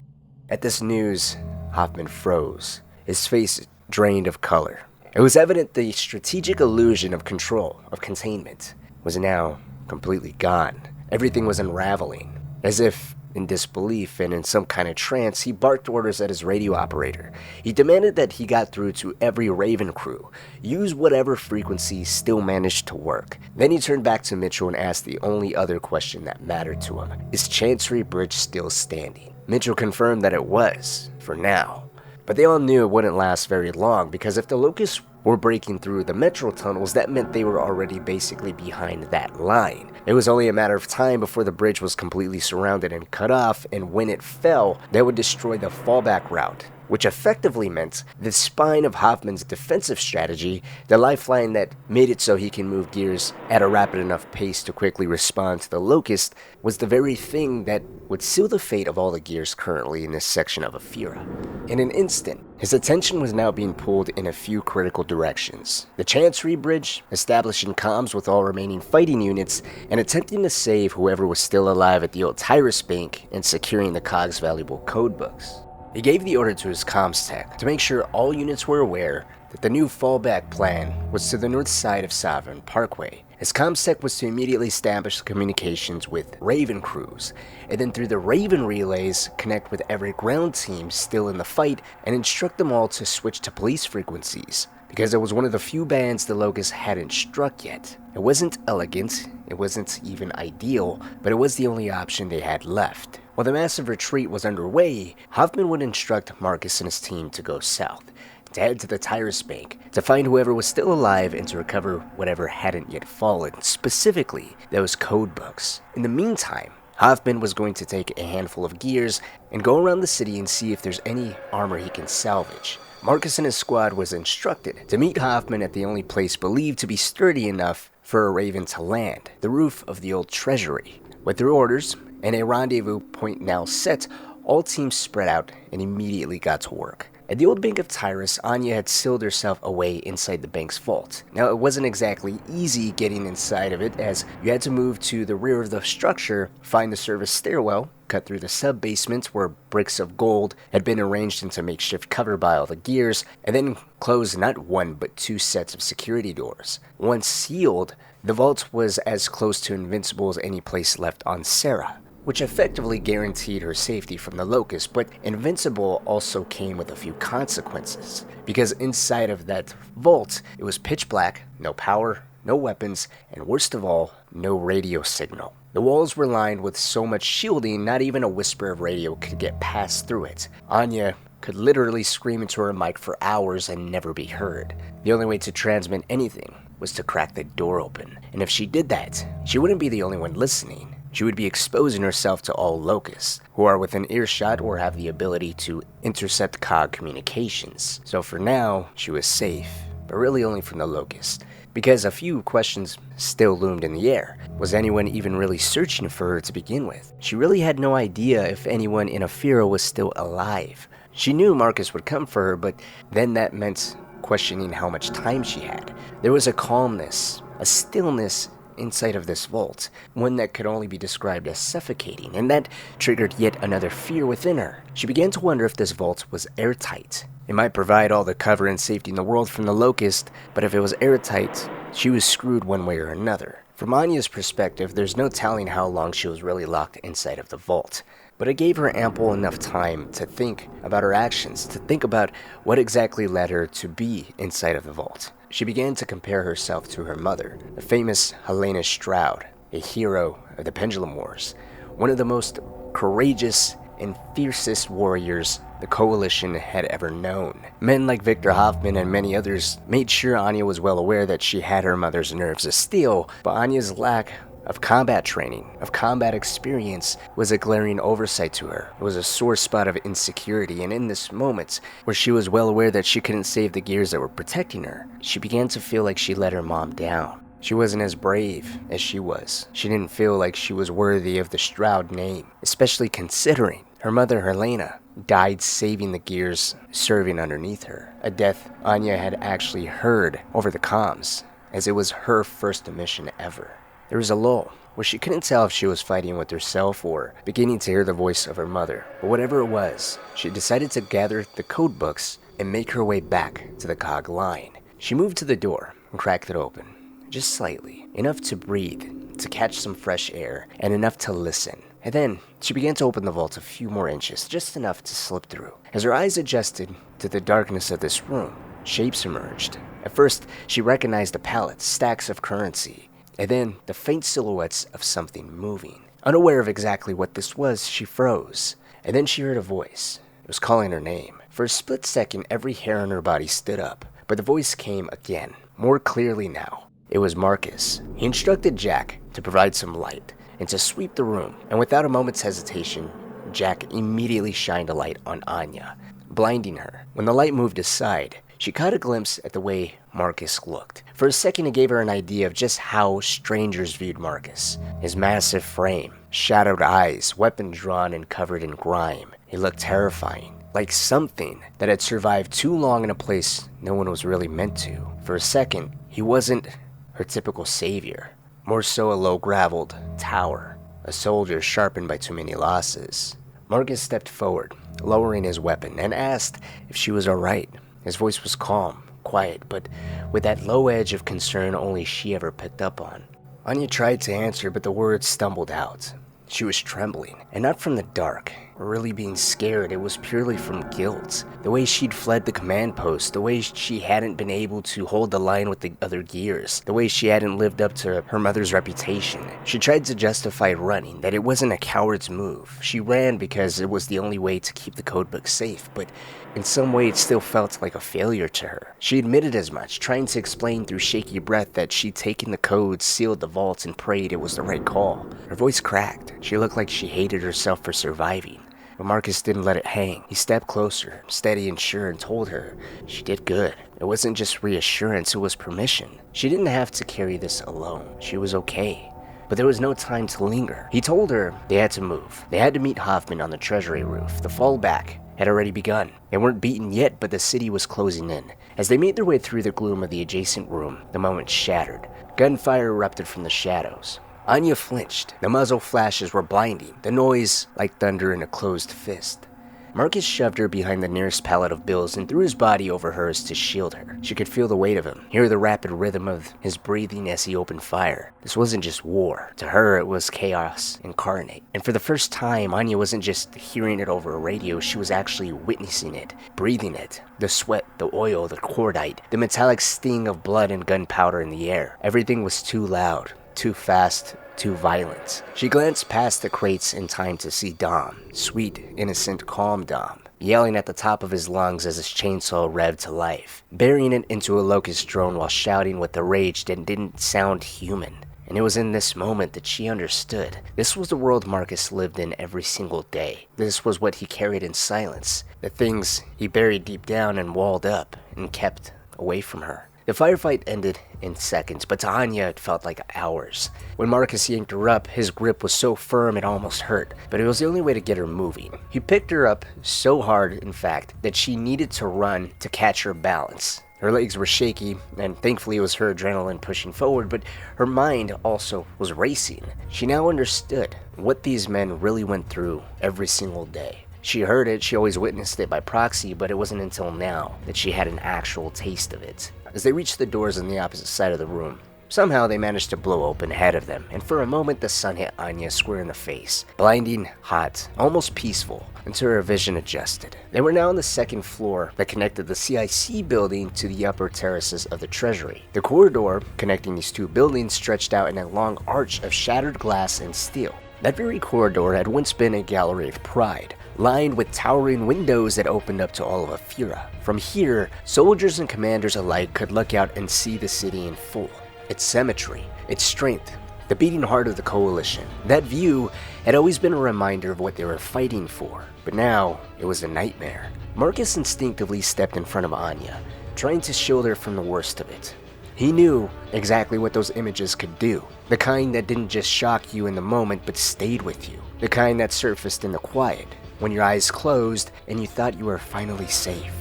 At this news, Hoffman froze, his face drained of color. It was evident the strategic illusion of control, of containment, was now completely gone. Everything was unraveling. As if in disbelief and in some kind of trance, he barked orders at his radio operator. He demanded that he got through to every Raven crew, use whatever frequency still managed to work. Then he turned back to Mitchell and asked the only other question that mattered to him. Is Chancery Bridge still standing? Mitchell confirmed that it was, for now. But they all knew it wouldn't last very long, because if the Locusts were breaking through the metro tunnels, that meant they were already basically behind that line. It was only a matter of time before the bridge was completely surrounded and cut off, and when it fell, that would destroy the fallback route which effectively meant the spine of Hoffman's defensive strategy, the lifeline that made it so he can move gears at a rapid enough pace to quickly respond to the Locust, was the very thing that would seal the fate of all the gears currently in this section of Ephyra. In an instant, his attention was now being pulled in a few critical directions. The Chancery Bridge, establishing comms with all remaining fighting units, and attempting to save whoever was still alive at the old Tyrus Bank and securing the COG's valuable codebooks. He gave the order to his comms tech to make sure all units were aware that the new fallback plan was to the north side of Sovereign Parkway. His comms tech was to immediately establish communications with Raven crews, and then through the Raven relays connect with every ground team still in the fight and instruct them all to switch to police frequencies, because it was one of the few bands the Locust hadn't struck yet. It wasn't elegant, it wasn't even ideal, but it was the only option they had left. While the massive retreat was underway, Hoffman would instruct Marcus and his team to go south, to head to the Tyrus Bank, to find whoever was still alive and to recover whatever hadn't yet fallen, specifically those codebooks. In the meantime, Hoffman was going to take a handful of gears and go around the city and see if there's any armor he can salvage. Marcus and his squad was instructed to meet Hoffman at the only place believed to be sturdy enough for a Raven to land, the roof of the old treasury. With their orders and a rendezvous point now set, all teams spread out and immediately got to work. At the old Bank of Tyrus, Anya had sealed herself away inside the bank's vault. Now, it wasn't exactly easy getting inside of it, as you had to move to the rear of the structure, find the service stairwell, cut through the sub-basement where bricks of gold had been arranged into makeshift cover by all the gears, and then close not one but two sets of security doors. Once sealed, the vault was as close to invincible as any place left on Sarah, which effectively guaranteed her safety from the Locust, but invincible also came with a few consequences, because inside of that vault, it was pitch black, no power, no weapons, and worst of all, no radio signal. The walls were lined with so much shielding, not even a whisper of radio could get passed through it. Anya could literally scream into her mic for hours and never be heard. The only way to transmit anything was to crack the door open, and if she did that, she wouldn't be the only one listening. She would be exposing herself to all Locusts, who are within earshot or have the ability to intercept COG communications. So for now, she was safe, but really only from the Locust, because a few questions still loomed in the air. Was anyone even really searching for her to begin with? She really had no idea if anyone in Ephyra was still alive. She knew Marcus would come for her, but then that meant questioning how much time she had. There was a calmness, a stillness inside of this vault, one that could only be described as suffocating, and that triggered yet another fear within her. She began to wonder if this vault was airtight. It might provide all the cover and safety in the world from the Locust, but if it was airtight, she was screwed one way or another. From Anya's perspective, there's no telling how long she was really locked inside of the vault, but it gave her ample enough time to think about her actions, to think about what exactly led her to be inside of the vault. She began to compare herself to her mother, the famous Helena Stroud, a hero of the Pendulum Wars, one of the most courageous and fiercest warriors the Coalition had ever known. Men like Victor Hoffman and many others made sure Anya was well aware that she had her mother's nerves of steel, but Anya's lack of combat training, of combat experience, was a glaring oversight to her. It was a sore spot of insecurity, and in this moment, where she was well aware that she couldn't save the gears that were protecting her, she began to feel like she let her mom down. She wasn't as brave as she was. She didn't feel like she was worthy of the Stroud name, especially considering her mother, Helena, died saving the gears serving underneath her, a death Anya had actually heard over the comms, as it was her first mission ever. There was a lull, where she couldn't tell if she was fighting with herself or beginning to hear the voice of her mother. But whatever it was, she decided to gather the code books and make her way back to the COG line. She moved to the door and cracked it open, just slightly, enough to breathe, to catch some fresh air, and enough to listen. And then, she began to open the vault a few more inches, just enough to slip through. As her eyes adjusted to the darkness of this room, shapes emerged. At first, she recognized the pallets, stacks of currency, and then the faint silhouettes of something moving. Unaware of exactly what this was, she froze. And then she heard a voice. It was calling her name. For a split second, every hair on her body stood up, but the voice came again, more clearly now. It was Marcus. He instructed Jack to provide some light and to sweep the room, and without a moment's hesitation, Jack immediately shined a light on Anya. blinding her. When the light moved aside, she caught a glimpse at the way Marcus looked. For a second, it gave her an idea of just how strangers viewed Marcus. His massive frame, shadowed eyes, weapon drawn and covered in grime. He looked terrifying, like something that had survived too long in a place no one was really meant to. For a second, he wasn't her typical savior, more so a low-graveled tower, a soldier sharpened by too many losses. Marcus stepped forward, lowering his weapon, and asked if she was alright. His voice was calm, quiet, but with that low edge of concern only she ever picked up on. Anya tried to answer, but the words stumbled out. She was trembling, and not from the dark, or really being scared. It was purely from guilt. The way she'd fled the command post, the way she hadn't been able to hold the line with the other gears, the way she hadn't lived up to her mother's reputation. She tried to justify running, that it wasn't a coward's move. She ran because it was the only way to keep the codebook safe, but in some way it still felt like a failure to her. She admitted as much, trying to explain through shaky breath that she'd taken the codes, sealed the vaults, and prayed it was the right call. Her voice cracked. She looked like she hated herself for surviving. But Marcus didn't let it hang. He stepped closer, steady and sure, and told her she did good. It wasn't just reassurance, it was permission. She didn't have to carry this alone. She was okay. But there was no time to linger. He told her they had to move. They had to meet Hoffman on the treasury roof. The fallback had already begun. They weren't beaten yet, but the city was closing in. As they made their way through the gloom of the adjacent room, the moment shattered. Gunfire erupted from the shadows. Anya flinched. The muzzle flashes were blinding, the noise like thunder in a closed fist. Marcus shoved her behind the nearest pallet of bills and threw his body over hers to shield her. She could feel the weight of him, hear the rapid rhythm of his breathing as he opened fire. This wasn't just war. To her, it was chaos incarnate. And for the first time, Anya wasn't just hearing it over a radio, she was actually witnessing it, breathing it. The sweat, the oil, the cordite, the metallic sting of blood and gunpowder in the air. Everything was too loud, too fast, too violent. She glanced past the crates in time to see Dom, sweet, innocent, calm Dom, yelling at the top of his lungs as his chainsaw revved to life, burying it into a locust drone while shouting with the rage that didn't sound human. And it was in this moment that she understood. This was the world Marcus lived in every single day. This was what he carried in silence, the things he buried deep down and walled up and kept away from her. The firefight ended in seconds, but to Anya it felt like hours. When Marcus yanked her up, his grip was so firm it almost hurt, but it was the only way to get her moving. He picked her up so hard, in fact, that she needed to run to catch her balance. Her legs were shaky, and thankfully it was her adrenaline pushing forward, but her mind also was racing. She now understood what these men really went through every single day. She heard it, she always witnessed it by proxy, but it wasn't until now that she had an actual taste of it. As they reached the doors on the opposite side of the room, somehow they managed to blow open ahead of them, and for a moment the sun hit Anya square in the face. Blinding, hot, almost peaceful, until her vision adjusted. They were now on the second floor that connected the CIC building to the upper terraces of the Treasury. The corridor connecting these two buildings stretched out in a long arch of shattered glass and steel. That very corridor had once been a gallery of pride, lined with towering windows that opened up to all of Ephyra. From here, soldiers and commanders alike could look out and see the city in full. Its symmetry, its strength, the beating heart of the Coalition. That view had always been a reminder of what they were fighting for, but now it was a nightmare. Marcus instinctively stepped in front of Anya, trying to shield her from the worst of it. He knew exactly what those images could do. The kind that didn't just shock you in the moment but stayed with you. The kind that surfaced in the quiet, when your eyes closed and you thought you were finally safe.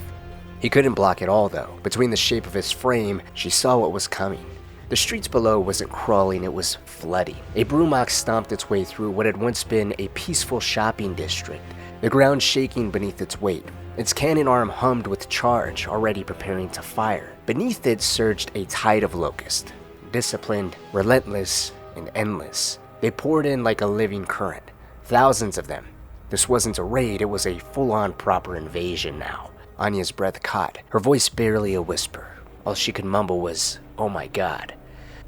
He couldn't block it all though. Between the shape of his frame, she saw what was coming. The streets below wasn't crawling, it was flooding. A brumach stomped its way through what had once been a peaceful shopping district, the ground shaking beneath its weight. Its cannon arm hummed with charge, already preparing to fire. Beneath it surged a tide of locusts, disciplined, relentless, and endless. They poured in like a living current, thousands of them. This wasn't a raid, it was a full-on proper invasion now. Anya's breath caught, her voice barely a whisper. All she could mumble was, "Oh my God."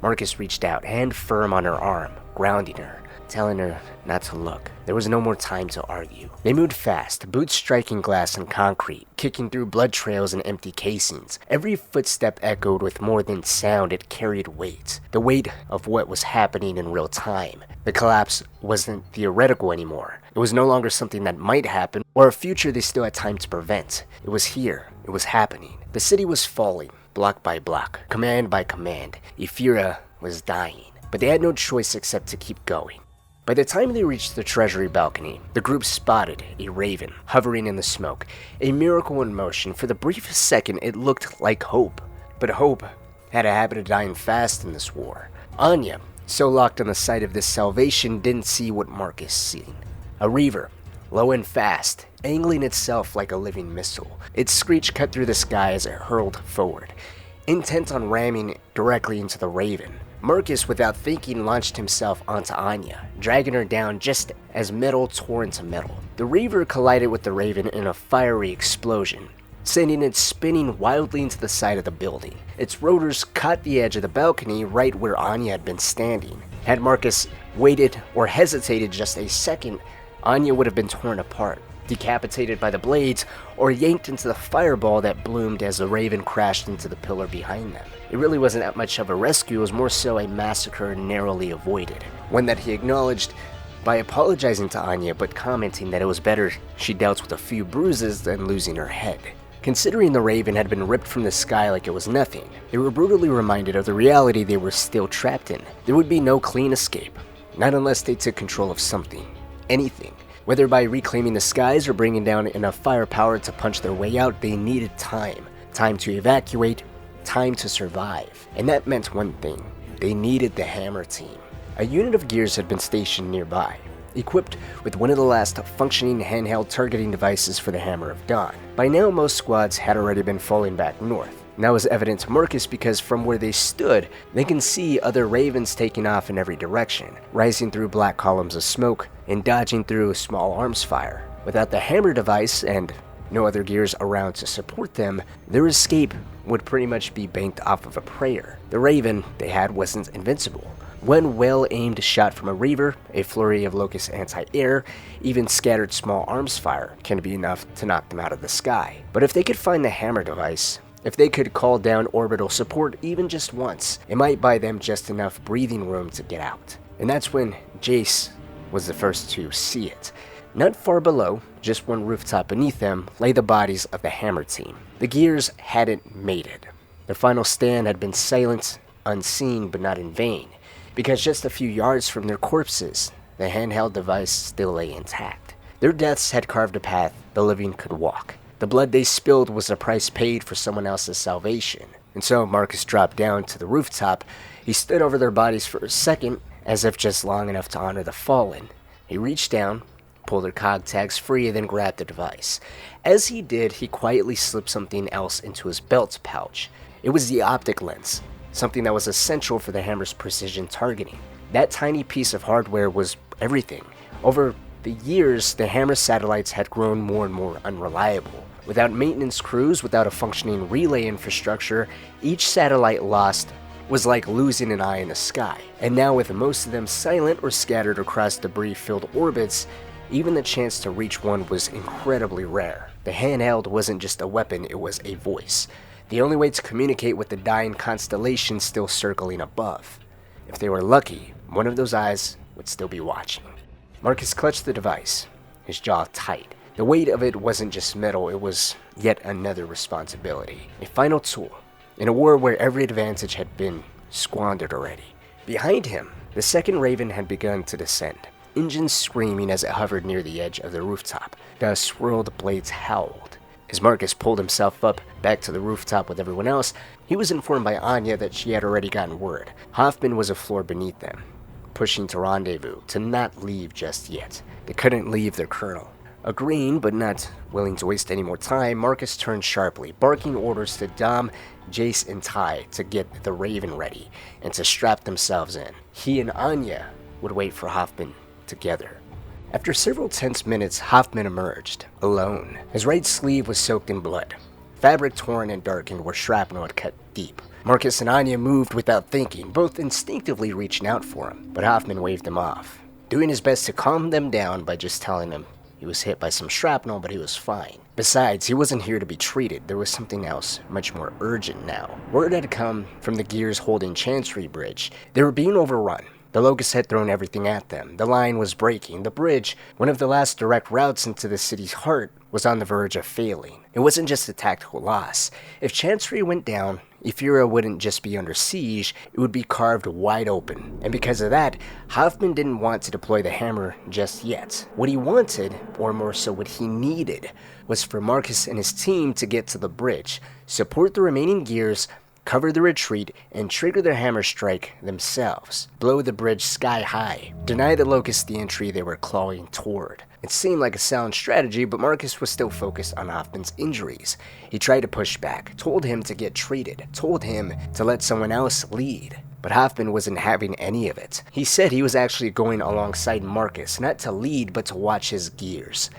Marcus reached out, hand firm on her arm, grounding her. telling her not to look. There was no more time to argue. They moved fast, boots striking glass and concrete, kicking through blood trails and empty casings. Every footstep echoed with more than sound, it carried weight. The weight of what was happening in real time. The collapse wasn't theoretical anymore. It was no longer something that might happen, or a future they still had time to prevent. It was here. It was happening. The city was falling, block by block, command by command. Ephyra was dying, but they had no choice except to keep going. By the time they reached the treasury balcony, the group spotted a raven hovering in the smoke, a miracle in motion. For the briefest second, it looked like hope. But hope had a habit of dying fast in this war. Anya, so locked on the sight of this salvation, didn't see what Marcus seen. A reaver, low and fast, angling itself like a living missile. Its screech cut through the sky as it hurled forward, intent on ramming directly into the raven. Marcus, without thinking, launched himself onto Anya, dragging her down just as metal tore into metal. The reaver collided with the raven in a fiery explosion, sending it spinning wildly into the side of the building. Its rotors caught the edge of the balcony right where Anya had been standing. Had Marcus waited or hesitated just a second, Anya would have been torn apart, decapitated by the blades, or yanked into the fireball that bloomed as the raven crashed into the pillar behind them. It really wasn't that much of a rescue, it was more so a massacre narrowly avoided. One that he acknowledged by apologizing to Anya, but commenting that it was better she dealt with a few bruises than losing her head. Considering the raven had been ripped from the sky like it was nothing, they were brutally reminded of the reality they were still trapped in. There would be no clean escape, not unless they took control of something, anything. Whether by reclaiming the skies or bringing down enough firepower to punch their way out, they needed time. Time to evacuate, time to survive. And that meant one thing. They needed the Hammer team. A unit of gears had been stationed nearby, equipped with one of the last functioning handheld targeting devices for the Hammer of Dawn. By now, most squads had already been falling back north. And that was evident to Marcus because from where they stood, they can see other ravens taking off in every direction, rising through black columns of smoke and dodging through small arms fire. Without the hammer device and no other gears around to support them, their escape would pretty much be banked off of a prayer. The raven they had wasn't invincible. One well-aimed shot from a reaver, a flurry of locust anti-air, even scattered small arms fire can be enough to knock them out of the sky. But if they could find the hammer device, if they could call down orbital support even just once, it might buy them just enough breathing room to get out. And that's when Jace was the first to see it. Not far below, just one rooftop beneath them, lay the bodies of the Hammer team. The gears hadn't made it. Their final stand had been silent, unseen, but not in vain, because just a few yards from their corpses, the handheld device still lay intact. Their deaths had carved a path the living could walk. The blood they spilled was the price paid for someone else's salvation. And so Marcus dropped down to the rooftop. He stood over their bodies for a second, as if just long enough to honor the fallen. He reached down, pulled their COG tags free, and then grabbed the device. As he did, he quietly slipped something else into his belt pouch. It was the optic lens, something that was essential for the Hammer's precision targeting. That tiny piece of hardware was everything. Over the years, the Hammer satellites had grown more and more unreliable. Without maintenance crews, without a functioning relay infrastructure, each satellite lost was like losing an eye in the sky. And now with most of them silent or scattered across debris-filled orbits, even the chance to reach one was incredibly rare. The handheld wasn't just a weapon, it was a voice. The only way to communicate with the dying constellation still circling above. If they were lucky, one of those eyes would still be watching. Marcus clutched the device, his jaw tight. The weight of it wasn't just metal, it was yet another responsibility. A final tool, in a war where every advantage had been squandered already. Behind him, the second Raven had begun to descend, engines screaming as it hovered near the edge of the rooftop. The swirled blades howled. As Marcus pulled himself up back to the rooftop with everyone else, he was informed by Anya that she had already gotten word. Hoffman was a floor beneath them, pushing to rendezvous, to not leave just yet. They couldn't leave their colonel. Agreeing, but not willing to waste any more time, Marcus turned sharply, barking orders to Dom, Jace, and Ty to get the Raven ready and to strap themselves in. He and Anya would wait for Hoffman together. After several tense minutes, Hoffman emerged, alone. His right sleeve was soaked in blood. Fabric torn and darkened where shrapnel had cut deep. Marcus and Anya moved without thinking, both instinctively reaching out for him, but Hoffman waved them off. doing his best to calm them down by just telling them he was hit by some shrapnel, but he was fine. Besides, he wasn't here to be treated. There was something else, much more urgent now. Word had come from the gears holding Chancery Bridge. They were being overrun. The Locusts had thrown everything at them. The line was breaking. The bridge, one of the last direct routes into the city's heart, was on the verge of failing. It wasn't just a tactical loss. If Chancery went down, Ephyra wouldn't just be under siege, it would be carved wide open. And because of that, Hoffman didn't want to deploy the hammer just yet. What he wanted, or more so what he needed, was for Marcus and his team to get to the bridge, support the remaining gears, cover the retreat, and trigger their hammer strike themselves. Blow the bridge sky high. Deny the Locusts the entry they were clawing toward. It seemed like a sound strategy, but Marcus was still focused on Hoffman's injuries. He tried to push back, told him to get treated, told him to let someone else lead. But Hoffman wasn't having any of it. He said he was actually going alongside Marcus, not to lead, but to watch his gears.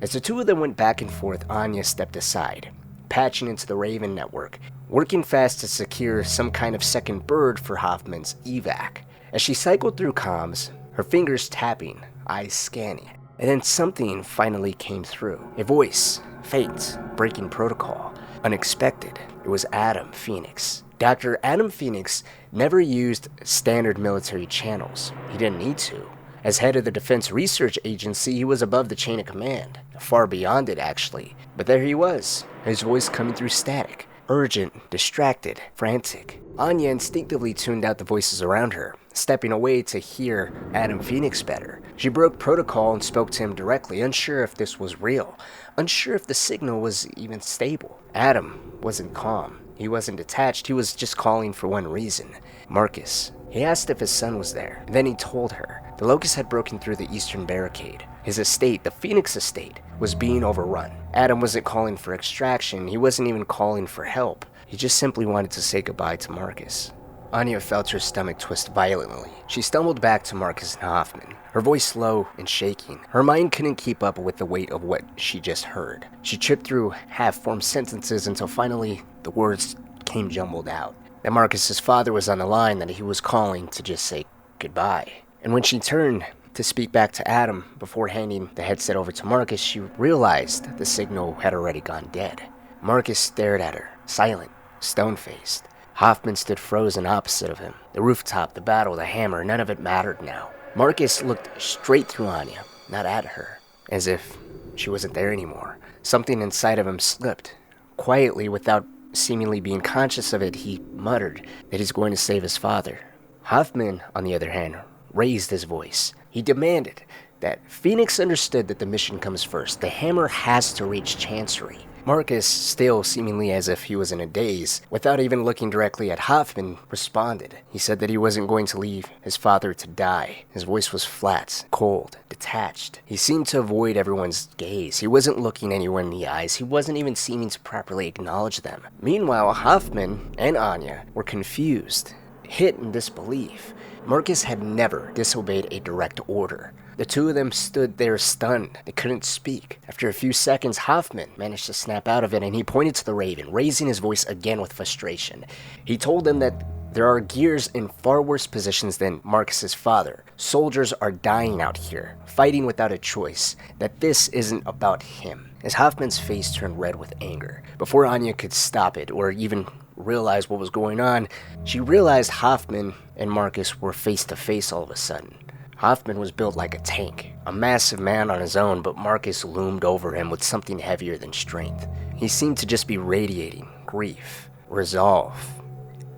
As the two of them went back and forth, Anya stepped aside, patching into the Raven network, working fast to secure some kind of second bird for Hoffman's evac. As she cycled through comms, her fingers tapping, eyes scanning, and then something finally came through. A voice, faint, breaking protocol, unexpected. It was Adam Fenix. Dr. Adam Fenix never used standard military channels. He didn't need to. As head of the Defense Research Agency, he was above the chain of command, far beyond it actually. But there he was, his voice coming through static. Urgent, distracted, frantic. Anya instinctively tuned out the voices around her, stepping away to hear Adam Fenix better. She broke protocol and spoke to him directly, unsure if this was real, unsure if the signal was even stable. Adam wasn't calm. He wasn't detached. He was just calling for one reason. Marcus. He asked if his son was there. Then he told her. The Locusts had broken through the eastern barricade. His estate, the Phoenix estate, was being overrun. Adam wasn't calling for extraction. He wasn't even calling for help. He just simply wanted to say goodbye to Marcus. Anya felt her stomach twist violently. She stumbled back to Marcus and Hoffman, her voice low and shaking. Her mind couldn't keep up with the weight of what she just heard. She tripped through half-formed sentences until finally the words came jumbled out. That Marcus's father was on the line, that he was calling to just say goodbye. And when she turned to speak back to Adam before handing the headset over to Marcus, she realized the signal had already gone dead. Marcus stared at her, silent, stone-faced. Hoffman stood frozen opposite of him. The rooftop, the battle, the hammer, none of it mattered now. Marcus looked straight through Anya, not at her, as if she wasn't there anymore. Something inside of him slipped. Quietly, without seemingly being conscious of it, he muttered that he's going to save his father. Hoffman, on the other hand, raised his voice. He demanded that Phoenix understood that the mission comes first. The hammer has to reach Chancery. Marcus, still seemingly as if he was in a daze, without even looking directly at Hoffman, responded. He said that he wasn't going to leave his father to die. His voice was flat, cold, detached. He seemed to avoid everyone's gaze. He wasn't looking anyone in the eyes. He wasn't even seeming to properly acknowledge them. Meanwhile, Hoffman and Anya were confused, hit in disbelief. Marcus had never disobeyed a direct order. The two of them stood there stunned. They couldn't speak. After a few seconds, Hoffman managed to snap out of it, and he pointed to the Raven, raising his voice again with frustration. He told them that there are gears in far worse positions than Marcus's father. Soldiers are dying out here, fighting without a choice, that this isn't about him. As Hoffman's face turned red with anger, before Anya could stop it or even realize what was going on, she realized Hoffman and Marcus were face to face all of a sudden. Hoffman was built like a tank, a massive man on his own, but Marcus loomed over him with something heavier than strength. He seemed to just be radiating grief, resolve,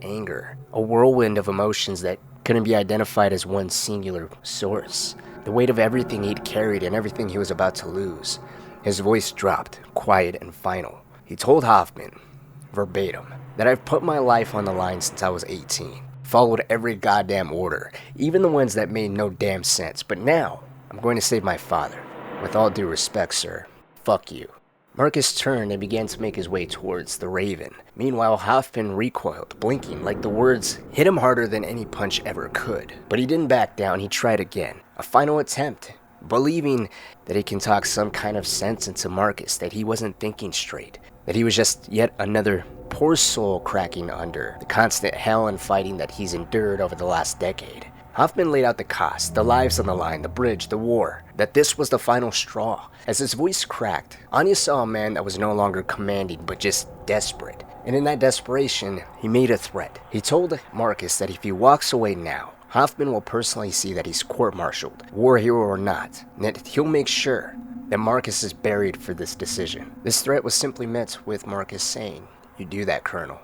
anger, a whirlwind of emotions that couldn't be identified as one singular source. The weight of everything he'd carried and everything he was about to lose. His voice dropped, quiet and final. He told Hoffman, verbatim, that I've put my life on the line since I was 18. Followed every goddamn order, even the ones that made no damn sense. But now, I'm going to save my father. With all due respect, sir, fuck you. Marcus turned and began to make his way towards the Raven. Meanwhile, Hoffman recoiled, blinking, like the words hit him harder than any punch ever could. But he didn't back down. He tried again. A final attempt, believing that he can talk some kind of sense into Marcus, that he wasn't thinking straight, that he was just yet another poor soul cracking under the constant hell and fighting that he's endured over the last decade. Hoffman laid out the cost, the lives on the line, the bridge, the war, that this was the final straw. As his voice cracked, Anya saw a man that was no longer commanding but just desperate. And in that desperation, he made a threat. He told Marcus that if he walks away now, Hoffman will personally see that he's court-martialed, war hero or not, and that he'll make sure that Marcus is buried for this decision. This threat was simply met with Marcus saying, "You do that, Colonel."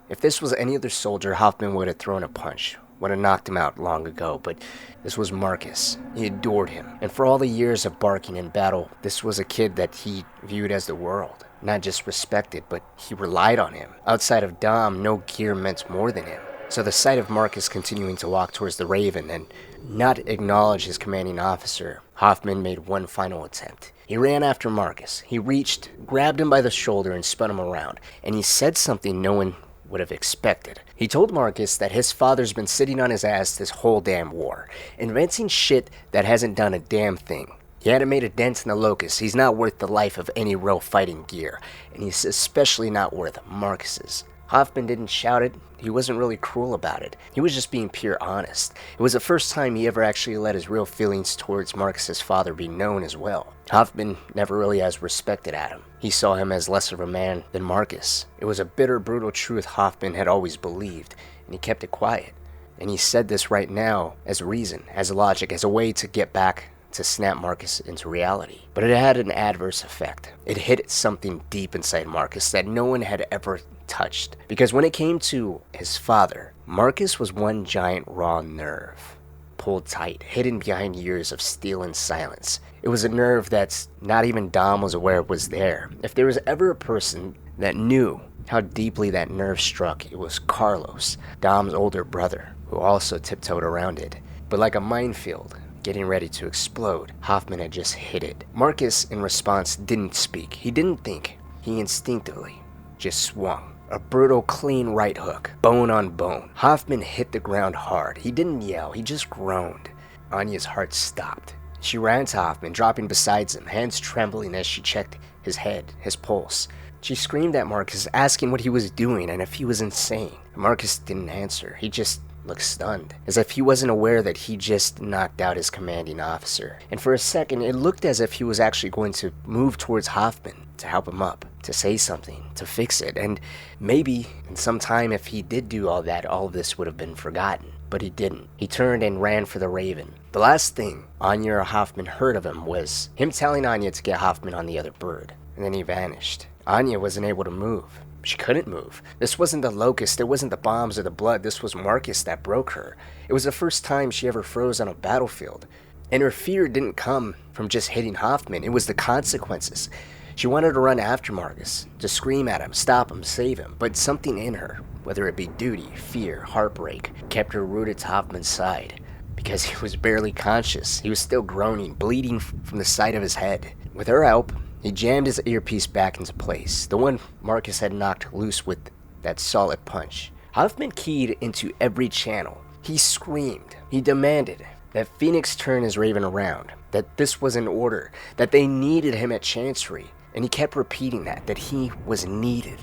If this was any other soldier, Hoffman would have thrown a punch, would have knocked him out long ago, but this was Marcus. He adored him, and for all the years of barking in battle, this was a kid that he viewed as the world. Not just respected, but he relied on him. Outside of Dom, no gear meant more than him. So the sight of Marcus continuing to walk towards the Raven and not acknowledge his commanding officer, Hoffman made one final attempt. He ran after Marcus. He reached, grabbed him by the shoulder and spun him around, and he said something no one would have expected. He told Marcus that his father's been sitting on his ass this whole damn war, inventing shit that hasn't done a damn thing. He hadn't made a dent in the Locust. He's not worth the life of any real fighting gear, and he's especially not worth Marcus's. Hoffman didn't shout it. He wasn't really cruel about it. He was just being pure honest. It was the first time he ever actually let his real feelings towards Marcus's father be known as well. Hoffman never really has respected Adam. He saw him as less of a man than Marcus. It was a bitter, brutal truth Hoffman had always believed, and he kept it quiet. And he said this right now as reason, as logic, as a way to get back to snap Marcus into reality. But it had an adverse effect. It hit something deep inside Marcus that no one had ever touched. Because when it came to his father, Marcus was one giant raw nerve, pulled tight, hidden behind years of steel and silence. It was a nerve that's not even Dom was aware was there. If there was ever a person that knew how deeply that nerve struck, it was Carlos, Dom's older brother, who also tiptoed around it. But like a minefield, getting ready to explode, Hoffman had just hit it. Marcus, in response, didn't speak. He didn't think. He instinctively just swung. A brutal, clean right hook, bone on bone. Hoffman hit the ground hard. He didn't yell, he just groaned. Anya's heart stopped. She ran to Hoffman, dropping beside him, hands trembling as she checked his head, his pulse. She screamed at Marcus, asking what he was doing and if he was insane. Marcus didn't answer. He just looked stunned, as if he wasn't aware that he just knocked out his commanding officer. And for a second, it looked as if he was actually going to move towards Hoffman to help him up, to say something, to fix it. And maybe in some time, if he did do all that, all of this would have been forgotten. But he didn't. He turned and ran for the Raven. The last thing Anya or Hoffman heard of him was him telling Anya to get Hoffman on the other bird. And then he vanished. Anya wasn't able to move. She couldn't move. This wasn't the Locust, it wasn't the bombs or the blood, this was Marcus that broke her. It was the first time she ever froze on a battlefield. And her fear didn't come from just hitting Hoffman, it was the consequences. She wanted to run after Marcus, to scream at him, stop him, save him, but something in her, whether it be duty, fear, heartbreak, kept her rooted to Hoffman's side. Because he was barely conscious, he was still groaning, bleeding from the side of his head. With her help, he jammed his earpiece back into place, the one Marcus had knocked loose with that solid punch. Hoffman keyed into every channel. He screamed. He demanded that Fenix turn his Raven around, that this was an order, that they needed him at Chancery, and he kept repeating that he was needed.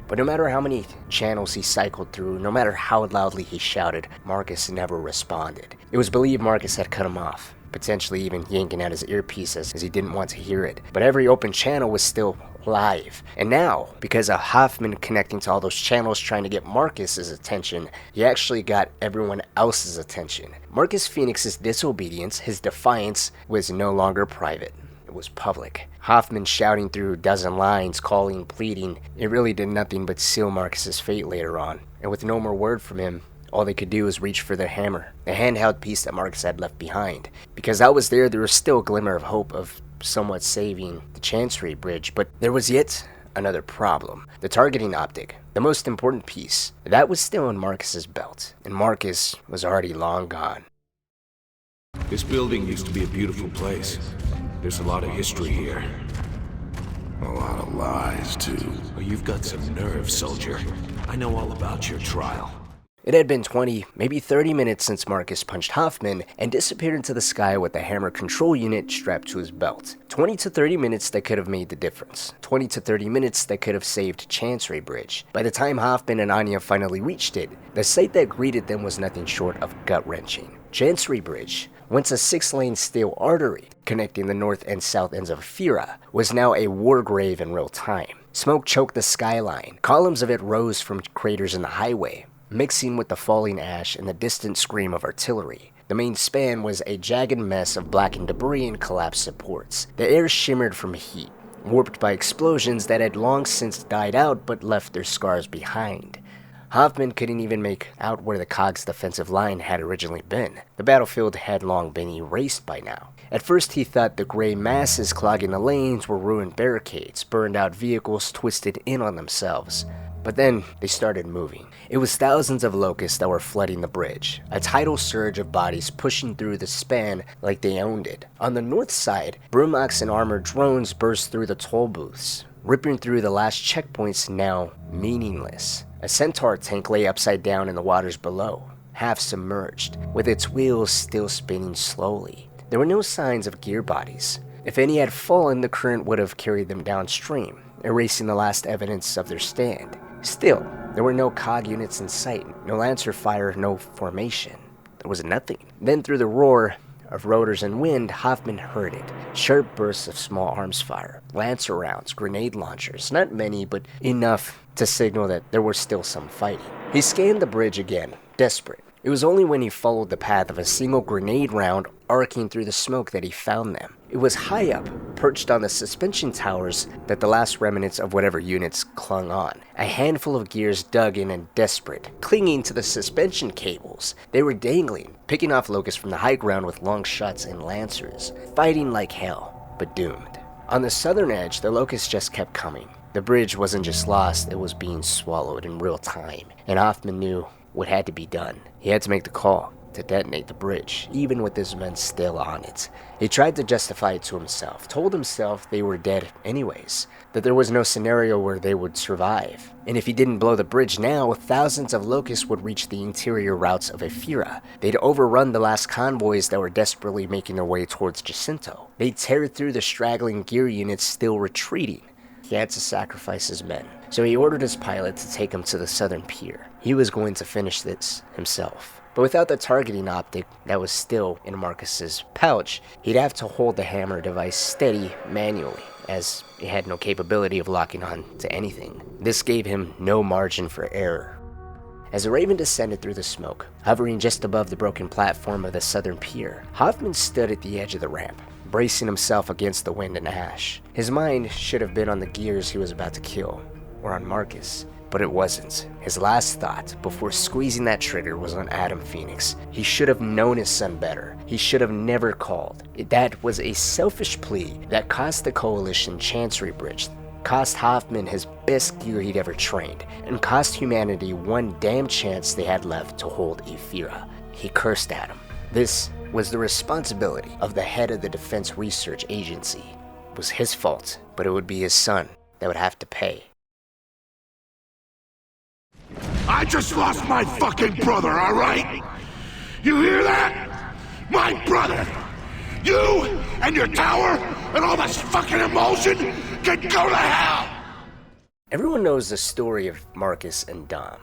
But no matter how many channels he cycled through, no matter how loudly he shouted, Marcus never responded. It was believed Marcus had cut him off, potentially even yanking out his earpiece as he didn't want to hear it. But every open channel was still live. And now, because of Hoffman connecting to all those channels trying to get Marcus's attention, he actually got everyone else's attention. Marcus Fenix's disobedience, his defiance, was no longer private. It was public. Hoffman shouting through a dozen lines, calling, pleading, it really did nothing but seal Marcus's fate later on. And with no more word from him, all they could do was reach for their hammer, the handheld piece that Marcus had left behind. Because that was there was still a glimmer of hope of somewhat saving the Chancery Bridge, but there was yet another problem. The targeting optic, the most important piece, that was still in Marcus's belt, and Marcus was already long gone. This building used to be a beautiful place. There's a lot of history here. A lot of lies, too. Well, you've got some nerve, soldier. I know all about your trial. It had been 20, maybe 30 minutes since Marcus punched Hoffman and disappeared into the sky with the hammer control unit strapped to his belt. 20 to 30 minutes that could have made the difference. 20 to 30 minutes that could have saved Chancery Bridge. By the time Hoffman and Anya finally reached it, the sight that greeted them was nothing short of gut-wrenching. Chancery Bridge, once a 6-lane steel artery connecting the north and south ends of Ephyra, was now a war grave in real time. Smoke choked the skyline. Columns of it rose from craters in the highway, mixing with the falling ash and the distant scream of artillery. The main span was a jagged mess of blackened debris and collapsed supports. The air shimmered from heat, warped by explosions that had long since died out but left their scars behind. Hoffman couldn't even make out where the COG's defensive line had originally been. The battlefield had long been erased by now. At first he thought the gray masses clogging the lanes were ruined barricades, burned out vehicles twisted in on themselves. But then they started moving. It was thousands of locusts that were flooding the bridge, a tidal surge of bodies pushing through the span like they owned it. On the north side, Brumox and armored drones burst through the toll booths, ripping through the last checkpoints now meaningless. A Centaur tank lay upside down in the waters below, half submerged, with its wheels still spinning slowly. There were no signs of gear bodies. If any had fallen, the current would have carried them downstream, erasing the last evidence of their stand. Still, there were no COG units in sight, no Lancer fire, no formation. There was nothing. Then through the roar of rotors and wind, Hoffman heard it. Sharp bursts of small arms fire, Lancer rounds, grenade launchers, not many, but enough to signal that there was still some fighting. He scanned the bridge again, desperate. It was only when he followed the path of a single grenade round arcing through the smoke that he found them. It was high up, perched on the suspension towers, that the last remnants of whatever units clung on. A handful of gears dug in and desperate, clinging to the suspension cables. They were dangling, picking off locusts from the high ground with long shots and lancers, fighting like hell, but doomed. On the southern edge, the locusts just kept coming. The bridge wasn't just lost, it was being swallowed in real time, and Hoffman knew what had to be done. He had to make the call to detonate the bridge, even with his men still on it. He tried to justify it to himself, told himself they were dead anyways, that there was no scenario where they would survive. And if he didn't blow the bridge now, thousands of locusts would reach the interior routes of Ephyra. They'd overrun the last convoys that were desperately making their way towards Jacinto. They'd tear through the straggling gear units still retreating. He had to sacrifice his men, so he ordered his pilot to take him to the southern pier. He was going to finish this himself. But without the targeting optic that was still in Marcus's pouch, he'd have to hold the hammer device steady manually, as it had no capability of locking on to anything. This gave him no margin for error. As the Raven descended through the smoke, hovering just above the broken platform of the southern pier, Hoffman stood at the edge of the ramp, bracing himself against the wind and ash. His mind should have been on the gears he was about to kill, or on Marcus, but it wasn't. His last thought, before squeezing that trigger, was on Adam Fenix. He should have known his son better. He should have never called. That was a selfish plea that cost the Coalition Chancery Bridge, cost Hoffman his best gear he'd ever trained, and cost humanity one damn chance they had left to hold Ephyra. He cursed at him. This was the responsibility of the head of the Defense Research Agency. It was his fault, but it would be his son that would have to pay. I just lost my fucking brother, alright? You hear that? My brother! You and your tower and all this fucking emotion can go to hell! Everyone knows the story of Marcus and Dom.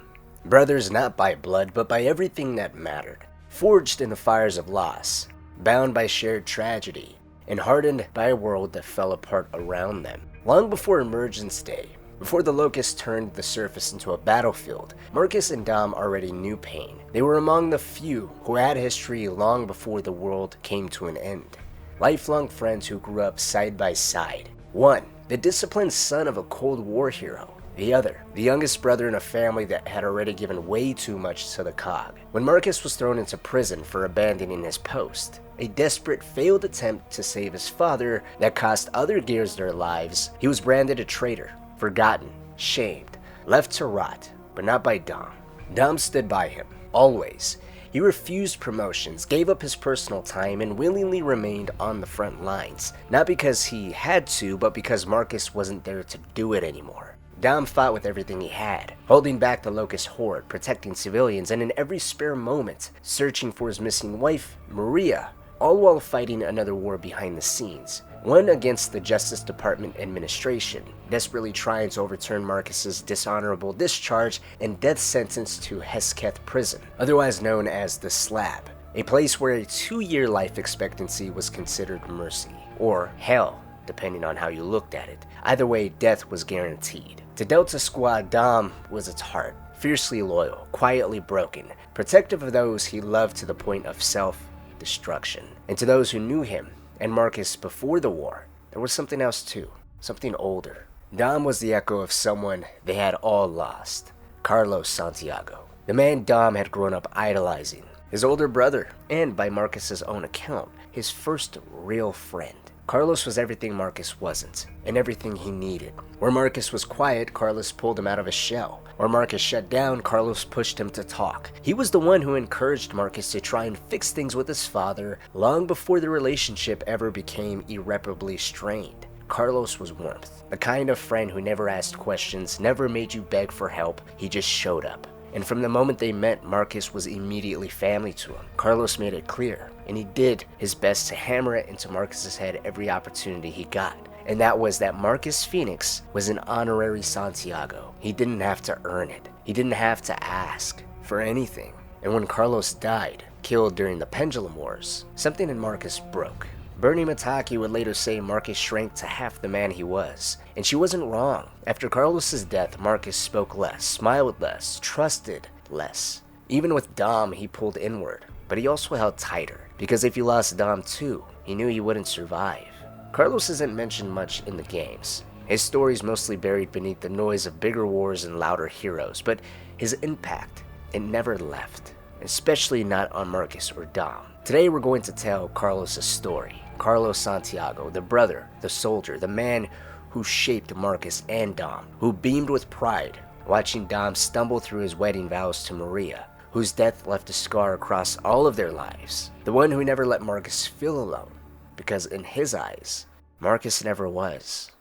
Brothers not by blood, but by everything that mattered. Forged in the fires of loss, bound by shared tragedy, and hardened by a world that fell apart around them. Long before Emergence Day, before the Locusts turned the surface into a battlefield, Marcus and Dom already knew pain. They were among the few who had history long before the world came to an end. Lifelong friends who grew up side by side. One, the disciplined son of a Cold War hero. The other, the youngest brother in a family that had already given way too much to the COG. When Marcus was thrown into prison for abandoning his post, a desperate failed attempt to save his father that cost other gears their lives, he was branded a traitor, forgotten, shamed, left to rot, but not by Dom. Dom stood by him, always. He refused promotions, gave up his personal time, and willingly remained on the front lines, not because he had to, but because Marcus wasn't there to do it anymore. Dom fought with everything he had, holding back the Locust horde, protecting civilians, and in every spare moment, searching for his missing wife, Maria, all while fighting another war behind the scenes, one against the Justice Department administration, desperately trying to overturn Marcus's dishonorable discharge and death sentence to Hesketh Prison, otherwise known as the Slab, a place where a 2-year life expectancy was considered mercy, or hell, depending on how you looked at it. Either way, death was guaranteed. To Delta Squad, Dom was its heart, fiercely loyal, quietly broken, protective of those he loved to the point of self-destruction. And to those who knew him and Marcus before the war, there was something else too, something older. Dom was the echo of someone they had all lost, Carlos Santiago, the man Dom had grown up idolizing, his older brother, and by Marcus's own account, his first real friend. Carlos was everything Marcus wasn't, and everything he needed. Where Marcus was quiet, Carlos pulled him out of his shell. Where Marcus shut down, Carlos pushed him to talk. He was the one who encouraged Marcus to try and fix things with his father long before the relationship ever became irreparably strained. Carlos was warmth, the kind of friend who never asked questions, never made you beg for help, he just showed up. And from the moment they met, Marcus was immediately family to him. Carlos made it clear, and he did his best to hammer it into Marcus's head every opportunity he got. And that was that Marcus Fenix was an honorary Santiago. He didn't have to earn it. He didn't have to ask for anything. And when Carlos died, killed during the Pendulum Wars, something in Marcus broke. Bernie Mataki would later say Marcus shrank to half the man he was, and she wasn't wrong. After Carlos's death, Marcus spoke less, smiled less, trusted less. Even with Dom, he pulled inward, but he also held tighter, because if he lost Dom too, he knew he wouldn't survive. Carlos isn't mentioned much in the games. His story's mostly buried beneath the noise of bigger wars and louder heroes, but his impact, it never left, especially not on Marcus or Dom. Today we're going to tell Carlos's story. Carlos Santiago, the brother, the soldier, the man who shaped Marcus and Dom, who beamed with pride watching Dom stumble through his wedding vows to Maria, whose death left a scar across all of their lives, the one who never let Marcus feel alone, because in his eyes, Marcus never was.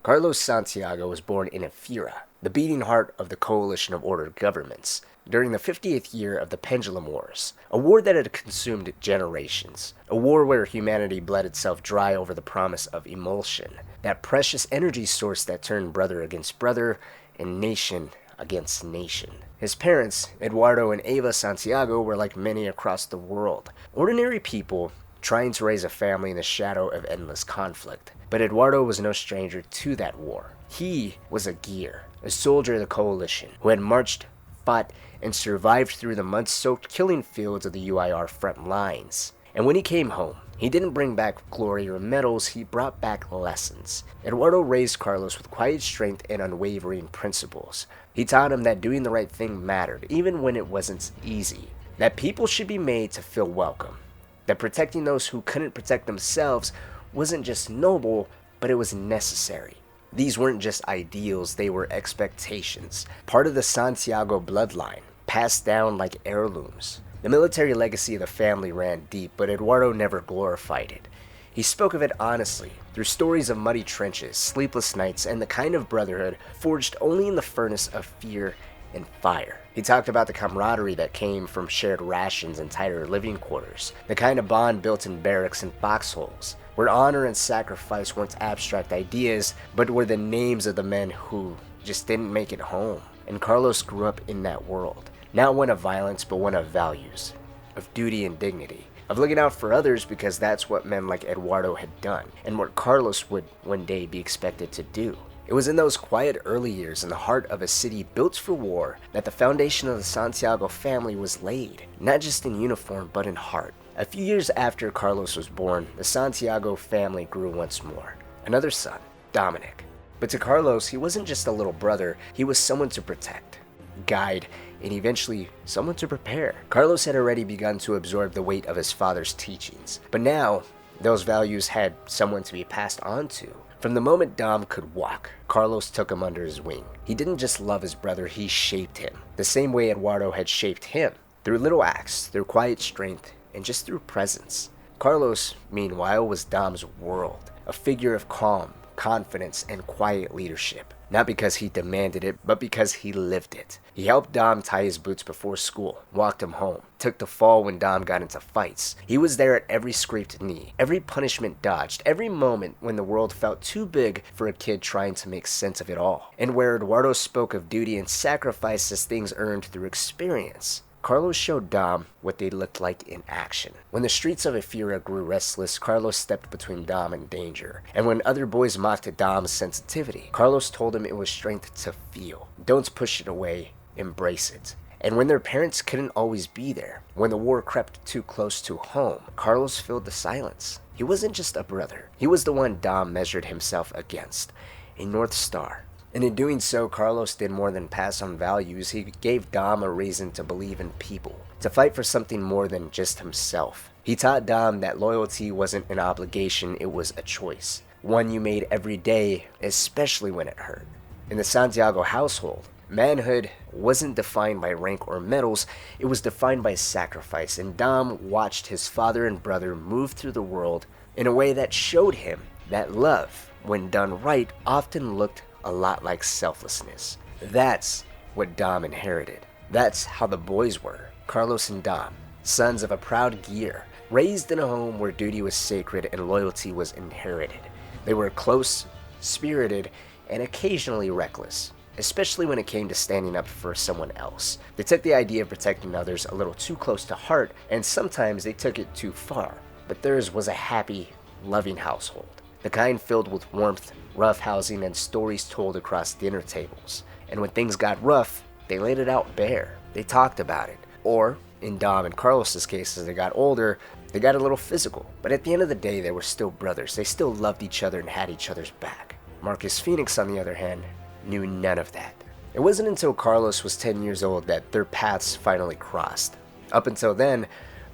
Carlos Santiago was born in Ephyra, the beating heart of the coalition of ordered governments, during the 50th year of the Pendulum Wars, a war that had consumed generations, a war where humanity bled itself dry over the promise of emulsion, that precious energy source that turned brother against brother and nation against nation. His parents, Eduardo and Eva Santiago, were like many across the world, ordinary people trying to raise a family in the shadow of endless conflict. But Eduardo was no stranger to that war. He was a gear, a soldier of the coalition, who had marched, fought, and survived through the mud-soaked killing fields of the UIR front lines. And when he came home, he didn't bring back glory or medals, he brought back lessons. Eduardo raised Carlos with quiet strength and unwavering principles. He taught him that doing the right thing mattered, even when it wasn't easy. That people should be made to feel welcome. That protecting those who couldn't protect themselves wasn't just noble, but it was necessary. These weren't just ideals, they were expectations, part of the Santiago bloodline, passed down like heirlooms. The military legacy of the family ran deep, but Eduardo never glorified it. He spoke of it honestly, through stories of muddy trenches, sleepless nights, and the kind of brotherhood forged only in the furnace of fear and fire. He talked about the camaraderie that came from shared rations and tighter living quarters, the kind of bond built in barracks and foxholes, where honor and sacrifice weren't abstract ideas, but were the names of the men who just didn't make it home. And Carlos grew up in that world, not one of violence, but one of values, of duty and dignity, of looking out for others because that's what men like Eduardo had done, and what Carlos would one day be expected to do. It was in those quiet early years in the heart of a city built for war that the foundation of the Santiago family was laid, not just in uniform but in heart. A few years after Carlos was born, the Santiago family grew once more. Another son, Dominic. But to Carlos, he wasn't just a little brother, he was someone to protect, guide, and eventually someone to prepare. Carlos had already begun to absorb the weight of his father's teachings, but now those values had someone to be passed on to. From the moment Dom could walk, Carlos took him under his wing. He didn't just love his brother, he shaped him, the same way Eduardo had shaped him, through little acts, through quiet strength, and just through presence. Carlos, meanwhile, was Dom's world, a figure of calm, confidence, and quiet leadership. Not because he demanded it, but because he lived it. He helped Dom tie his boots before school, walked him home, took the fall when Dom got into fights. He was there at every scraped knee, every punishment dodged, every moment when the world felt too big for a kid trying to make sense of it all. And where Eduardo spoke of duty and sacrifice as things earned through experience, Carlos showed Dom what they looked like in action. When the streets of Ephyra grew restless, Carlos stepped between Dom and danger. And when other boys mocked Dom's sensitivity, Carlos told him it was strength to feel. Don't push it away, embrace it. And when their parents couldn't always be there, when the war crept too close to home, Carlos filled the silence. He wasn't just a brother. He was the one Dom measured himself against, a North Star. And in doing so, Carlos did more than pass on values. He gave Dom a reason to believe in people, to fight for something more than just himself. He taught Dom that loyalty wasn't an obligation, it was a choice. One you made every day, especially when it hurt. In the Santiago household, manhood wasn't defined by rank or medals, it was defined by sacrifice, and Dom watched his father and brother move through the world in a way that showed him that love, when done right, often looked a lot like selflessness. That's what Dom inherited. That's how the boys were, Carlos and Dom, sons of a proud gear, raised in a home where duty was sacred and loyalty was inherited. They were close, spirited, and occasionally reckless, especially when it came to standing up for someone else. They took the idea of protecting others a little too close to heart, and sometimes they took it too far. But theirs was a happy, loving household. The kind filled with warmth, rough housing, and stories told across dinner tables. And when things got rough, they laid it out bare. They talked about it. Or, in Dom and Carlos's case, as they got older, they got a little physical. But at the end of the day, they were still brothers. They still loved each other and had each other's back. Marcus Fenix, on the other hand, knew none of that. It wasn't until Carlos was 10 years old that their paths finally crossed. Up until then,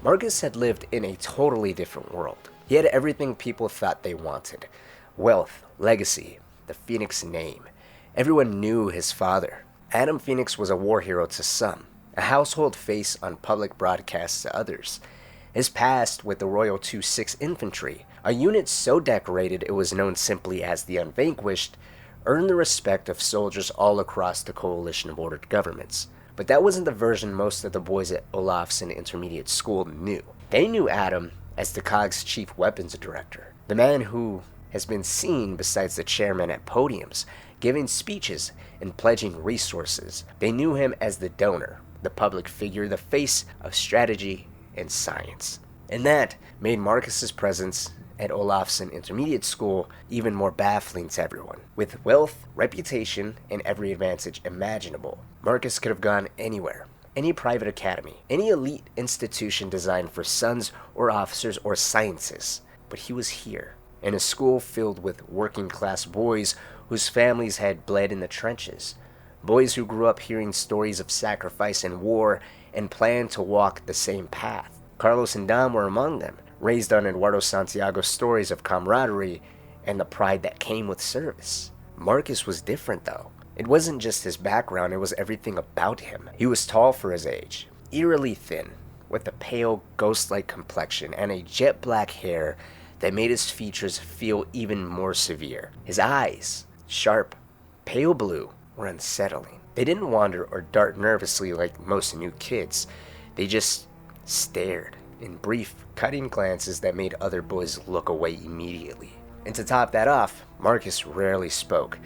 Marcus had lived in a totally different world. He had everything people thought they wanted. Wealth, legacy, the Fenix name. Everyone knew his father. Adam Fenix was a war hero to some, a household face on public broadcasts to others. His past with the Royal 2-6 Infantry, a unit so decorated it was known simply as the Unvanquished, earned the respect of soldiers all across the coalition of ordered governments. But that wasn't the version most of the boys at Olafson Intermediate School knew. They knew Adam as the COG's chief weapons director, the man who has been seen besides the chairman at podiums, giving speeches and pledging resources. They knew him as the donor, the public figure, the face of strategy and science. And that made Marcus's presence at Olafson Intermediate School even more baffling to everyone. With wealth, reputation, and every advantage imaginable, Marcus could have gone anywhere. Any private academy, any elite institution designed for sons or officers or scientists. But he was here, in a school filled with working-class boys whose families had bled in the trenches. Boys who grew up hearing stories of sacrifice and war and planned to walk the same path. Carlos and Dom were among them, raised on Eduardo Santiago's stories of camaraderie and the pride that came with service. Marcus was different, though. It wasn't just his background, it was everything about him. He was tall for his age, eerily thin, with a pale, ghost-like complexion and a jet black hair that made his features feel even more severe. His eyes, sharp, pale blue, were unsettling. They didn't wander or dart nervously like most new kids. They just stared in brief, cutting glances that made other boys look away immediately. And to top that off, Marcus rarely spoke.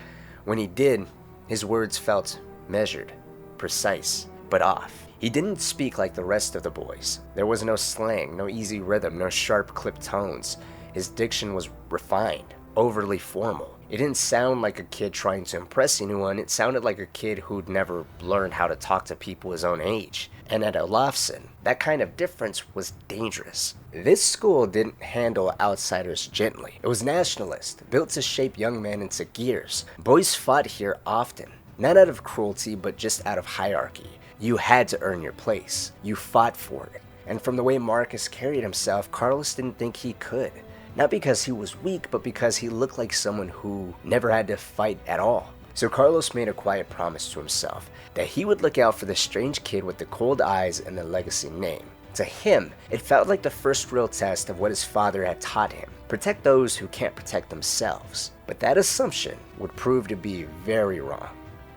When he did, his words felt measured, precise, but off. He didn't speak like the rest of the boys. There was no slang, no easy rhythm, no sharp clipped tones. His diction was refined, overly formal. It didn't sound like a kid trying to impress anyone. It sounded like a kid who'd never learned how to talk to people his own age. And at Olafson, that kind of difference was dangerous. This school didn't handle outsiders gently. It was nationalist, built to shape young men into gears. Boys fought here often, not out of cruelty, but just out of hierarchy. You had to earn your place. You fought for it. And from the way Marcus carried himself, Carlos didn't think he could. Not because he was weak, but because he looked like someone who never had to fight at all. So Carlos made a quiet promise to himself that he would look out for the strange kid with the cold eyes and the legacy name. To him, it felt like the first real test of what his father had taught him: protect those who can't protect themselves. But that assumption would prove to be very wrong.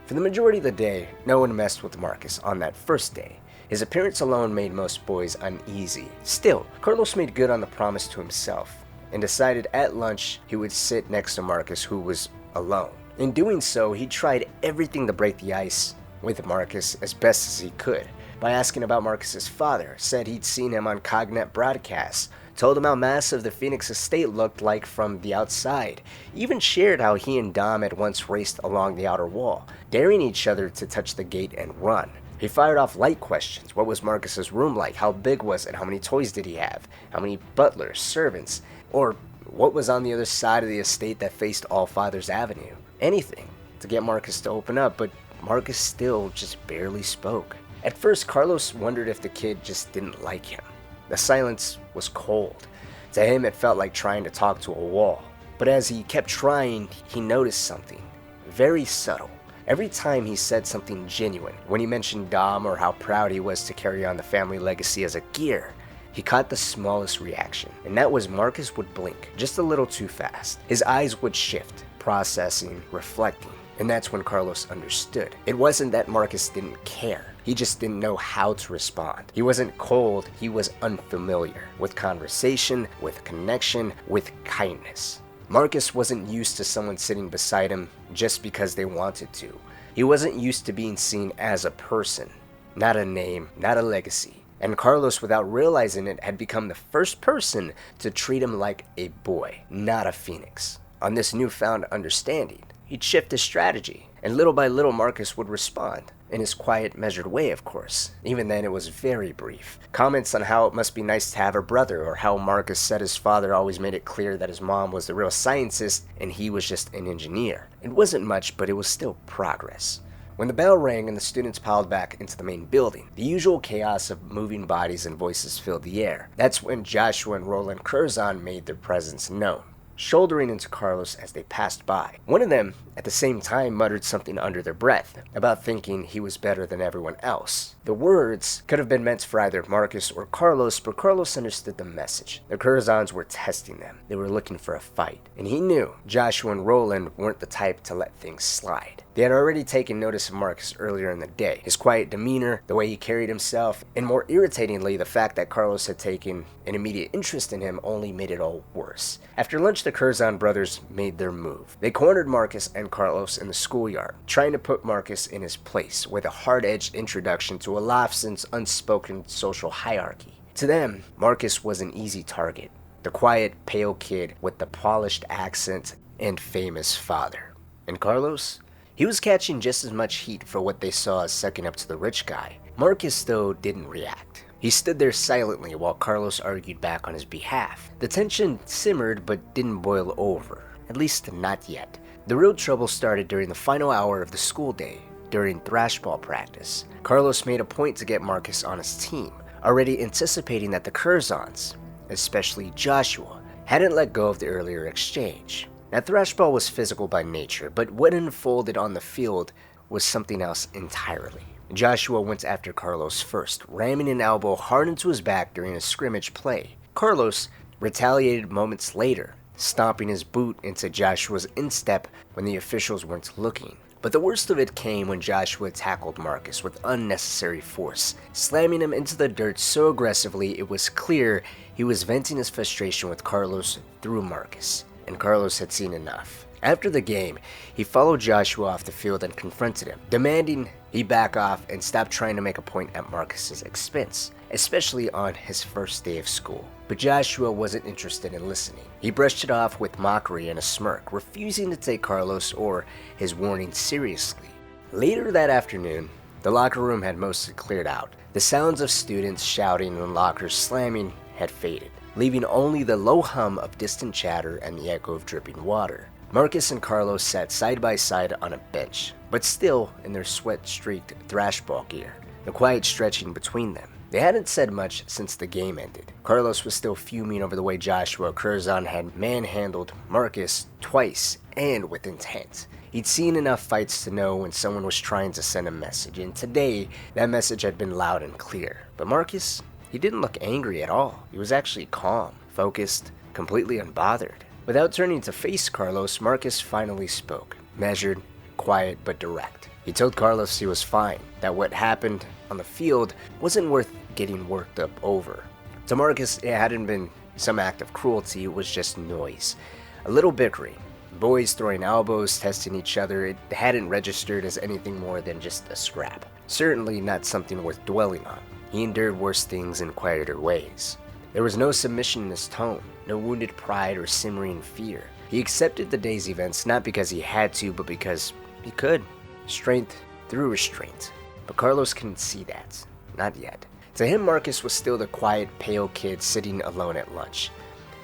For the majority of the day, no one messed with Marcus on that first day. His appearance alone made most boys uneasy. Still, Carlos made good on the promise to himself and decided at lunch he would sit next to Marcus, who was alone. In doing so, he tried everything to break the ice with Marcus as best as he could. By asking about Marcus's father, said he'd seen him on Cognet broadcasts, told him how massive the Phoenix estate looked like from the outside, even shared how he and Dom had once raced along the outer wall, daring each other to touch the gate and run. He fired off light questions. What was Marcus's room like? How big was it? How many toys did he have? How many butlers, servants? Or what was on the other side of the estate that faced Allfather's Avenue? Anything to get Marcus to open up, but Marcus still just barely spoke. At first, Carlos wondered if the kid just didn't like him. The silence was cold. To him, it felt like trying to talk to a wall. But as he kept trying, he noticed something very subtle. Every time he said something genuine, when he mentioned Dom or how proud he was to carry on the family legacy as a gear, he caught the smallest reaction, and that was Marcus would blink just a little too fast. His eyes would shift, processing, reflecting, and that's when Carlos understood. It wasn't that Marcus didn't care. He just didn't know how to respond. He wasn't cold, he was unfamiliar with conversation, with connection, with kindness. Marcus wasn't used to someone sitting beside him just because they wanted to. He wasn't used to being seen as a person, not a name, not a legacy. And Carlos, without realizing it, had become the first person to treat him like a boy, not a Phoenix. On this newfound understanding, he'd shift his strategy, and little by little Marcus would respond. In his quiet, measured way, of course. Even then, it was very brief. Comments on how it must be nice to have a brother, or how Marcus said his father always made it clear that his mom was the real scientist and he was just an engineer. It wasn't much, but it was still progress. When the bell rang and the students piled back into the main building, the usual chaos of moving bodies and voices filled the air. That's when Joshua and Roland Curzon made their presence known, shouldering into Carlos as they passed by. One of them, at the same time, muttered something under their breath about thinking he was better than everyone else. The words could have been meant for either Marcus or Carlos, but Carlos understood the message. The Curzons were testing them. They were looking for a fight, and he knew Joshua and Roland weren't the type to let things slide. They had already taken notice of Marcus earlier in the day. His quiet demeanor, the way he carried himself, and more irritatingly, the fact that Carlos had taken an immediate interest in him only made it all worse. After lunch, the Curzon brothers made their move. They cornered Marcus and Carlos in the schoolyard, trying to put Marcus in his place with a hard-edged introduction to a Lofson's unspoken social hierarchy. To them, Marcus was an easy target, the quiet, pale kid with the polished accent and famous father. And Carlos? He was catching just as much heat for what they saw as sucking up to the rich guy. Marcus, though, didn't react. He stood there silently while Carlos argued back on his behalf. The tension simmered but didn't boil over, at least not yet. The real trouble started during the final hour of the school day, during thrashball practice. Carlos made a point to get Marcus on his team, already anticipating that the Curzons, especially Joshua, hadn't let go of the earlier exchange. Now, thrashball was physical by nature, but what unfolded on the field was something else entirely. Joshua went after Carlos first, ramming an elbow hard into his back during a scrimmage play. Carlos retaliated moments later, stomping his boot into Joshua's instep when the officials weren't looking. But the worst of it came when Joshua tackled Marcus with unnecessary force, slamming him into the dirt so aggressively it was clear he was venting his frustration with Carlos through Marcus. And Carlos had seen enough. After the game, he followed Joshua off the field and confronted him, demanding he back off and stop trying to make a point at Marcus's expense, especially on his first day of school. But Joshua wasn't interested in listening. He brushed it off with mockery and a smirk, refusing to take Carlos or his warning seriously. Later that afternoon, the locker room had mostly cleared out. The sounds of students shouting and lockers slamming had faded, leaving only the low hum of distant chatter and the echo of dripping water. Marcus and Carlos sat side by side on a bench, but still in their sweat-streaked thrashball gear, the quiet stretching between them. They hadn't said much since the game ended. Carlos was still fuming over the way Joshua Curzon had manhandled Marcus twice and with intent. He'd seen enough fights to know when someone was trying to send a message, and today that message had been loud and clear. But Marcus, he didn't look angry at all. He was actually calm, focused, completely unbothered. Without turning to face Carlos, Marcus finally spoke. Measured, quiet, but direct. He told Carlos he was fine, that what happened on the field wasn't worth getting worked up over. To Marcus, it hadn't been some act of cruelty, it was just noise. A little bickering. Boys throwing elbows, testing each other. It hadn't registered as anything more than just a scrap. Certainly not something worth dwelling on. He endured worse things in quieter ways. There was no submission in his tone, no wounded pride or simmering fear. He accepted the day's events not because he had to, but because he could. Strength through restraint. But Carlos couldn't see that. Not yet. To him, Marcus was still the quiet, pale kid sitting alone at lunch.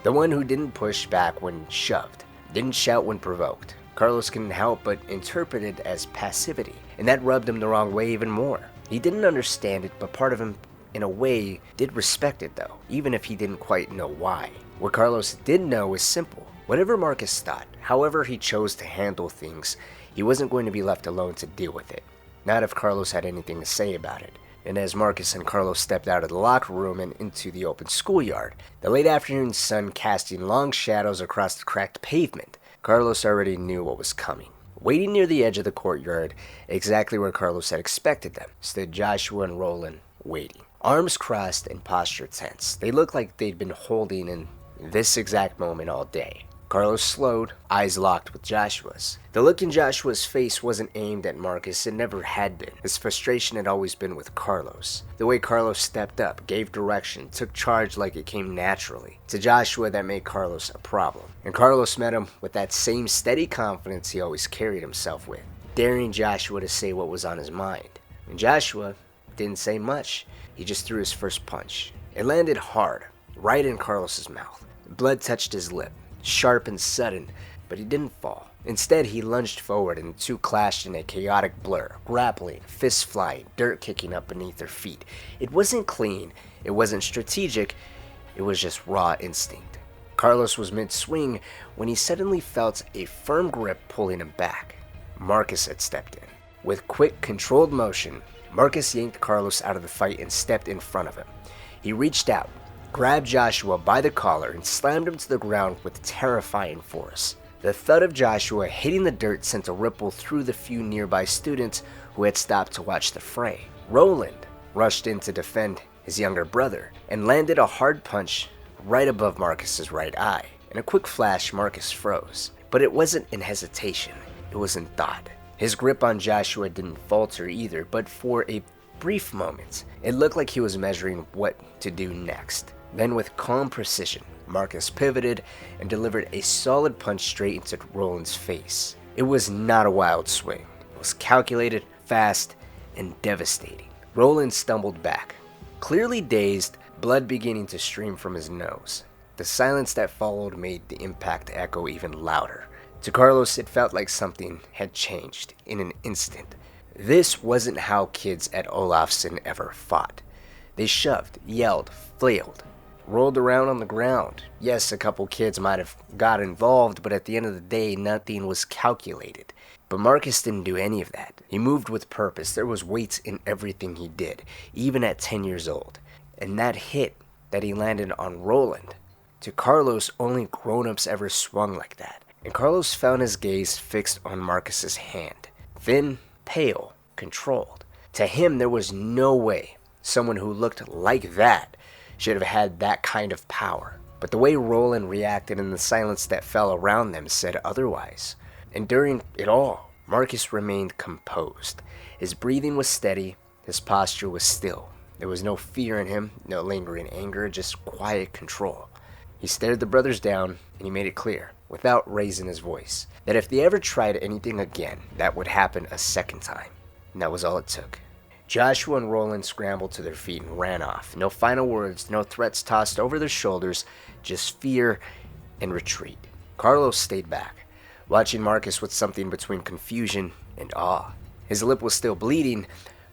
The one who didn't push back when shoved, didn't shout when provoked. Carlos couldn't help but interpret it as passivity, and that rubbed him the wrong way even more. He didn't understand it, but part of him, in a way, did respect it though, even if he didn't quite know why. What Carlos did know was simple. Whatever Marcus thought, however he chose to handle things, he wasn't going to be left alone to deal with it. Not if Carlos had anything to say about it. And as Marcus and Carlos stepped out of the locker room and into the open schoolyard, the late afternoon sun casting long shadows across the cracked pavement, Carlos already knew what was coming. Waiting near the edge of the courtyard, exactly where Carlos had expected them, stood Joshua and Roland, waiting. Arms crossed and posture tense. They looked like they'd been holding in this exact moment all day. Carlos slowed, eyes locked with Joshua's. The look in Joshua's face wasn't aimed at Marcus, it never had been. His frustration had always been with Carlos. The way Carlos stepped up, gave direction, took charge like it came naturally. To Joshua, that made Carlos a problem. And Carlos met him with that same steady confidence he always carried himself with, daring Joshua to say what was on his mind. And Joshua didn't say much. He just threw his first punch. It landed hard, right in Carlos's mouth. Blood touched his lip. Sharp and sudden, but he didn't fall. Instead, he lunged forward and the two clashed in a chaotic blur, grappling, fists flying, dirt kicking up beneath their feet. It wasn't clean, it wasn't strategic, it was just raw instinct. Carlos was mid-swing when he suddenly felt a firm grip pulling him back. Marcus had stepped in. With quick, controlled motion, Marcus yanked Carlos out of the fight and stepped in front of him. He reached out, grabbed Joshua by the collar and slammed him to the ground with terrifying force. The thud of Joshua hitting the dirt sent a ripple through the few nearby students who had stopped to watch the fray. Roland rushed in to defend his younger brother and landed a hard punch right above Marcus's right eye. In a quick flash, Marcus froze. But it wasn't in hesitation, it was in thought. His grip on Joshua didn't falter either, but for a brief moment, it looked like he was measuring what to do next. Then with calm precision, Marcus pivoted and delivered a solid punch straight into Roland's face. It was not a wild swing. It was calculated, fast, and devastating. Roland stumbled back, clearly dazed, blood beginning to stream from his nose. The silence that followed made the impact echo even louder. To Carlos, it felt like something had changed in an instant. This wasn't how kids at Olafsson ever fought. They shoved, yelled, flailed, rolled around on the ground. Yes, a couple kids might have got involved, but at the end of the day, nothing was calculated. But Marcus didn't do any of that. He moved with purpose. There was weight in everything he did, even at 10 years old. And that hit that he landed on Roland, to Carlos, only grown-ups ever swung like that. And Carlos found his gaze fixed on Marcus's hand. Thin, pale, controlled. To him, there was no way someone who looked like that should have had that kind of power. But the way Roland reacted and the silence that fell around them said otherwise. And during it all, Marcus remained composed. His breathing was steady, his posture was still. There was no fear in him, no lingering anger, just quiet control. He stared the brothers down, and he made it clear, without raising his voice, that if they ever tried anything again, that would happen a second time. And that was all it took. Joshua and Roland scrambled to their feet and ran off. No final words, no threats tossed over their shoulders, just fear and retreat. Carlos stayed back, watching Marcus with something between confusion and awe. His lip was still bleeding,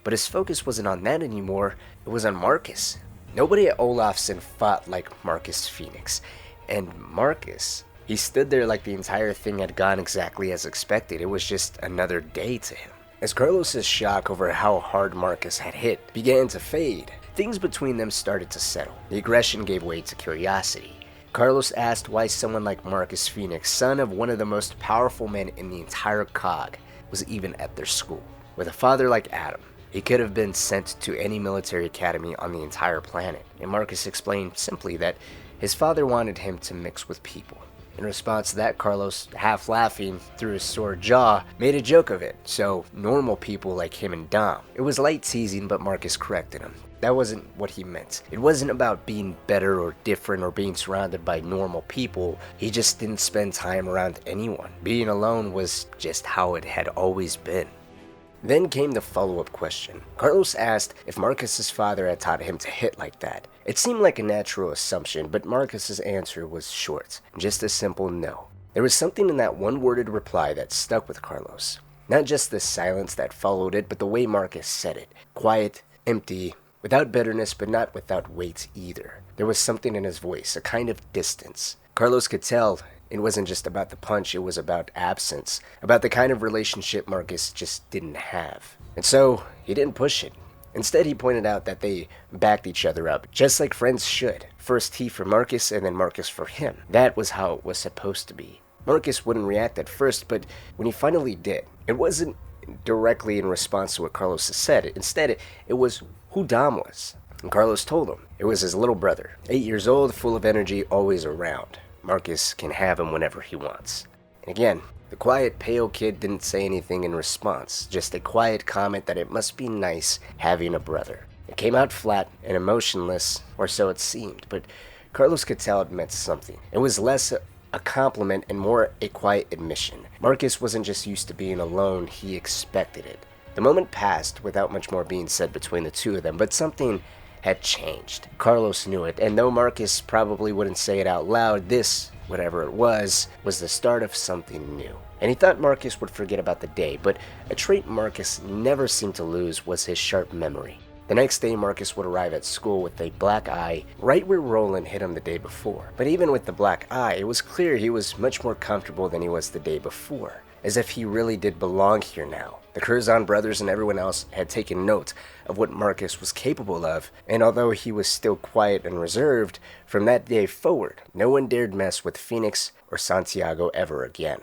but his focus wasn't on that anymore, it was on Marcus. Nobody at Olafsson fought like Marcus Fenix. And Marcus, he stood there like the entire thing had gone exactly as expected. It was just another day to him. As Carlos's shock over how hard Marcus had hit began to fade, things between them started to settle. The aggression gave way to curiosity. Carlos asked why someone like Marcus Fenix, son of one of the most powerful men in the entire COG, was even at their school. With a father like Adam, he could have been sent to any military academy on the entire planet, and Marcus explained simply that his father wanted him to mix with people. In response to that, Carlos, half laughing through his sore jaw, made a joke of it, so normal people like him and Dom. It was light teasing, but Marcus corrected him. That wasn't what he meant. It wasn't about being better or different or being surrounded by normal people. He just didn't spend time around anyone. Being alone was just how it had always been. Then came the follow-up question. Carlos asked if Marcus's father had taught him to hit like that. It seemed like a natural assumption, but Marcus's answer was short, just a simple no. There was something in that one-worded reply that stuck with Carlos. Not just the silence that followed it, but the way Marcus said it. Quiet, empty, without bitterness, but not without weight either. There was something in his voice, a kind of distance. Carlos could tell it wasn't just about the punch, it was about absence, about the kind of relationship Marcus just didn't have. And so, he didn't push it. Instead, he pointed out that they backed each other up, just like friends should. First he for Marcus, and then Marcus for him. That was how it was supposed to be. Marcus wouldn't react at first, but when he finally did, it wasn't directly in response to what Carlos had said. Instead, it was who Dom was. And Carlos told him it was his little brother, 8 years old, full of energy, always around. Marcus can have him whenever he wants. And again, the quiet, pale kid didn't say anything in response, just a quiet comment that it must be nice having a brother. It came out flat and emotionless, or so it seemed, but Carlos could tell it meant something. It was less a compliment and more a quiet admission. Marcus wasn't just used to being alone, he expected it. The moment passed without much more being said between the two of them, but something had changed. Carlos knew it, and though Marcus probably wouldn't say it out loud, this, whatever it was the start of something new. And he thought Marcus would forget about the day, but a trait Marcus never seemed to lose was his sharp memory. The next day, Marcus would arrive at school with a black eye, right where Roland hit him the day before. But even with the black eye, it was clear he was much more comfortable than he was the day before, as if he really did belong here now. The Curzon brothers and everyone else had taken note of what Marcus was capable of, and although he was still quiet and reserved, from that day forward, no one dared mess with Fenix or Santiago ever again.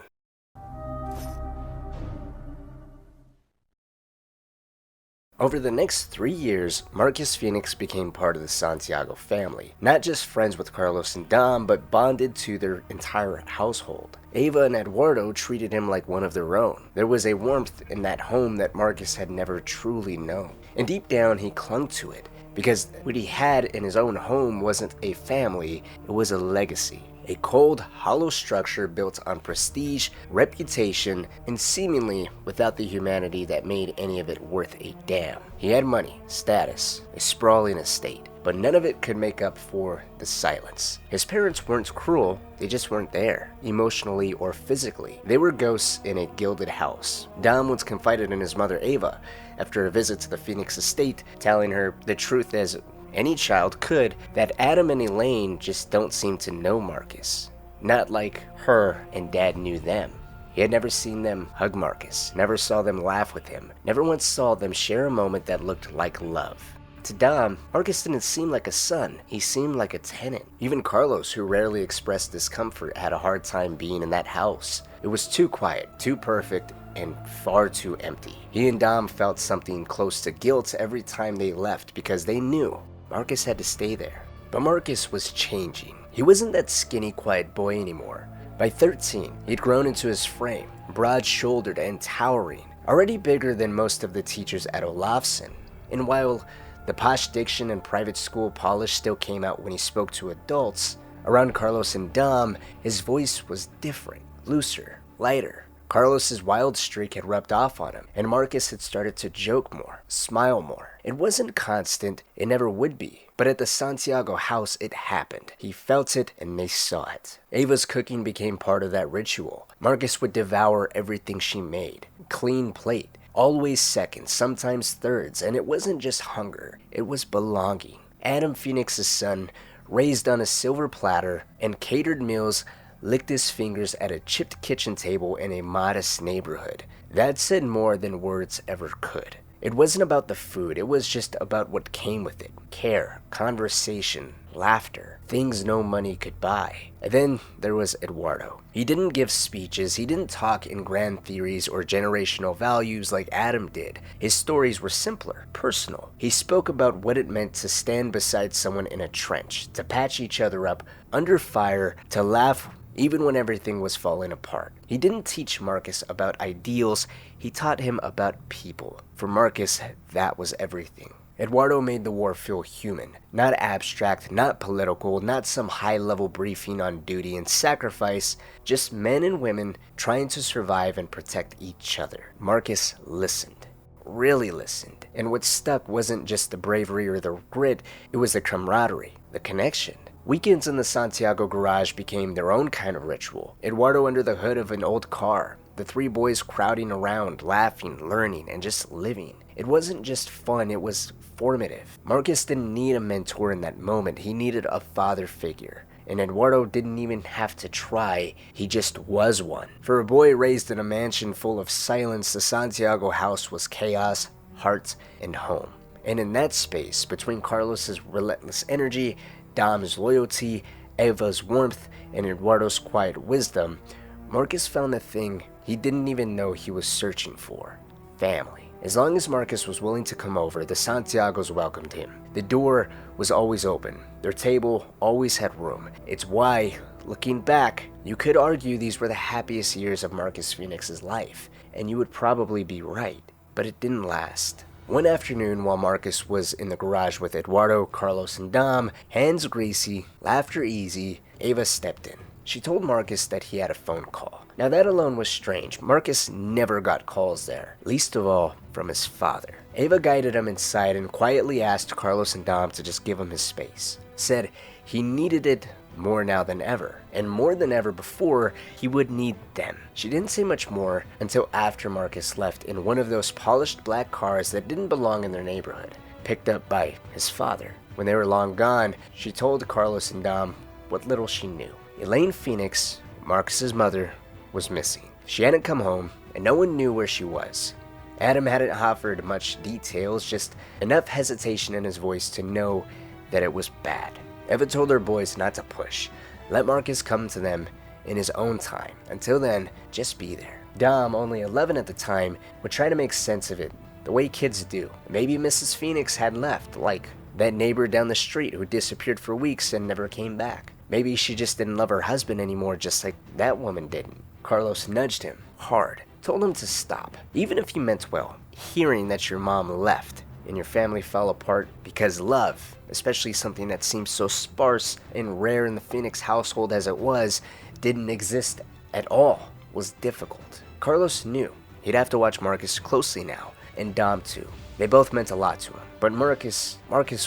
Over the next 3 years, Marcus Fenix became part of the Santiago family. Not just friends with Carlos and Dom, but bonded to their entire household. Ava and Eduardo treated him like one of their own. There was a warmth in that home that Marcus had never truly known. And deep down, he clung to it, because what he had in his own home wasn't a family, it was a legacy. A cold, hollow structure built on prestige, reputation, and seemingly without the humanity that made any of it worth a damn. He had money, status, a sprawling estate, but none of it could make up for the silence. His parents weren't cruel, they just weren't there, emotionally or physically. They were ghosts in a gilded house. Dom once confided in his mother Ava, after a visit to the Phoenix estate, telling her the truth as any child could, that Adam and Elaine just don't seem to know Marcus. Not like her and Dad knew them. He had never seen them hug Marcus, never saw them laugh with him, never once saw them share a moment that looked like love. To Dom, Marcus didn't seem like a son, he seemed like a tenant. Even Carlos, who rarely expressed discomfort, had a hard time being in that house. It was too quiet, too perfect, and far too empty. He and Dom felt something close to guilt every time they left because they knew Marcus had to stay there. But Marcus was changing. He wasn't that skinny, quiet boy anymore. By 13, he'd grown into his frame, broad-shouldered and towering, already bigger than most of the teachers at Olafsson. And while the posh diction and private school polish still came out when he spoke to adults, around Carlos and Dom, his voice was different, looser, lighter. Carlos's wild streak had rubbed off on him, and Marcus had started to joke more, smile more. It wasn't constant, it never would be, but at the Santiago house it happened. He felt it and they saw it. Ava's cooking became part of that ritual. Marcus would devour everything she made. Clean plate, always seconds, sometimes thirds, and it wasn't just hunger, it was belonging. Adam Phoenix's son, raised on a silver platter and catered meals, licked his fingers at a chipped kitchen table in a modest neighborhood. That said more than words ever could. It wasn't about the food, it was just about what came with it. Care, conversation, laughter, things no money could buy. And then there was Eduardo. He didn't give speeches, he didn't talk in grand theories or generational values like Adam did. His stories were simpler, personal. He spoke about what it meant to stand beside someone in a trench, to patch each other up under fire, to laugh even when everything was falling apart. He didn't teach Marcus about ideals, he taught him about people. For Marcus, that was everything. Eduardo made the war feel human, not abstract, not political, not some high-level briefing on duty and sacrifice, just men and women trying to survive and protect each other. Marcus listened, really listened, and what stuck wasn't just the bravery or the grit, it was the camaraderie, the connection. Weekends in the Santiago garage became their own kind of ritual. Eduardo under the hood of an old car, the three boys crowding around, laughing, learning, and just living. It wasn't just fun, it was formative. Marcus didn't need a mentor in that moment, he needed a father figure. And Eduardo didn't even have to try, he just was one. For a boy raised in a mansion full of silence, the Santiago house was chaos, heart, and home. And in that space, between Carlos's relentless energy, Dom's loyalty, Eva's warmth, and Eduardo's quiet wisdom, Marcus found the thing he didn't even know he was searching for: family. As long as Marcus was willing to come over, the Santiagos welcomed him. The door was always open. Their table always had room. It's why, looking back, you could argue these were the happiest years of Marcus Fenix's life, and you would probably be right, but it didn't last. One afternoon, while Marcus was in the garage with Eduardo, Carlos, and Dom, hands greasy, laughter easy, Eva stepped in. She told Marcus that he had a phone call. Now that alone was strange. Marcus never got calls there, least of all from his father. Eva guided him inside and quietly asked Carlos and Dom to just give him his space. Said he needed it more now than ever, and more than ever before, he would need them. She didn't say much more until after Marcus left in one of those polished black cars that didn't belong in their neighborhood, picked up by his father. When they were long gone, she told Carlos and Dom what little she knew. Elaine Fenix, Marcus's mother, was missing. She hadn't come home, and no one knew where she was. Adam hadn't offered much details, just enough hesitation in his voice to know that it was bad. Eva told her boys not to push. Let Marcus come to them in his own time. Until then, just be there. Dom, only 11 at the time, would try to make sense of it, the way kids do. Maybe Mrs. Fenix had left, like that neighbor down the street who disappeared for weeks and never came back. Maybe she just didn't love her husband anymore, just like that woman didn't. Carlos nudged him hard, told him to stop. Even if he meant well, hearing that your mom left and your family fell apart because love, especially something that seems so sparse and rare in the Fenix household as it was, didn't exist at all, was difficult. Carlos knew he'd have to watch Marcus closely now, and Dom too. They both meant a lot to him, but Marcus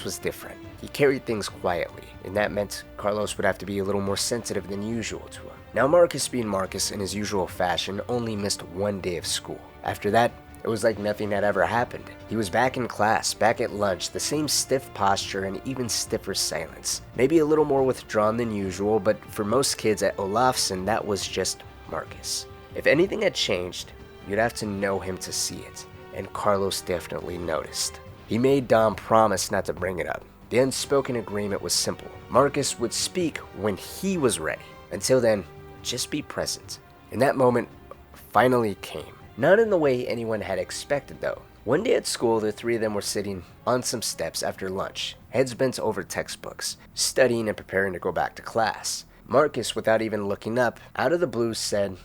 was different. He carried things quietly, and that meant Carlos would have to be a little more sensitive than usual to him. Now Marcus, being Marcus in his usual fashion, only missed one day of school. After that, it was like nothing had ever happened. He was back in class, back at lunch, the same stiff posture and even stiffer silence. Maybe a little more withdrawn than usual, but for most kids at Olafsson, that was just Marcus. If anything had changed, you'd have to know him to see it, and Carlos definitely noticed. He made Dom promise not to bring it up. The unspoken agreement was simple. Marcus would speak when he was ready. Until then, just be present. And that moment finally came. Not in the way anyone had expected, though. One day at school, the three of them were sitting on some steps after lunch, heads bent over textbooks, studying and preparing to go back to class. Marcus, without even looking up, out of the blue said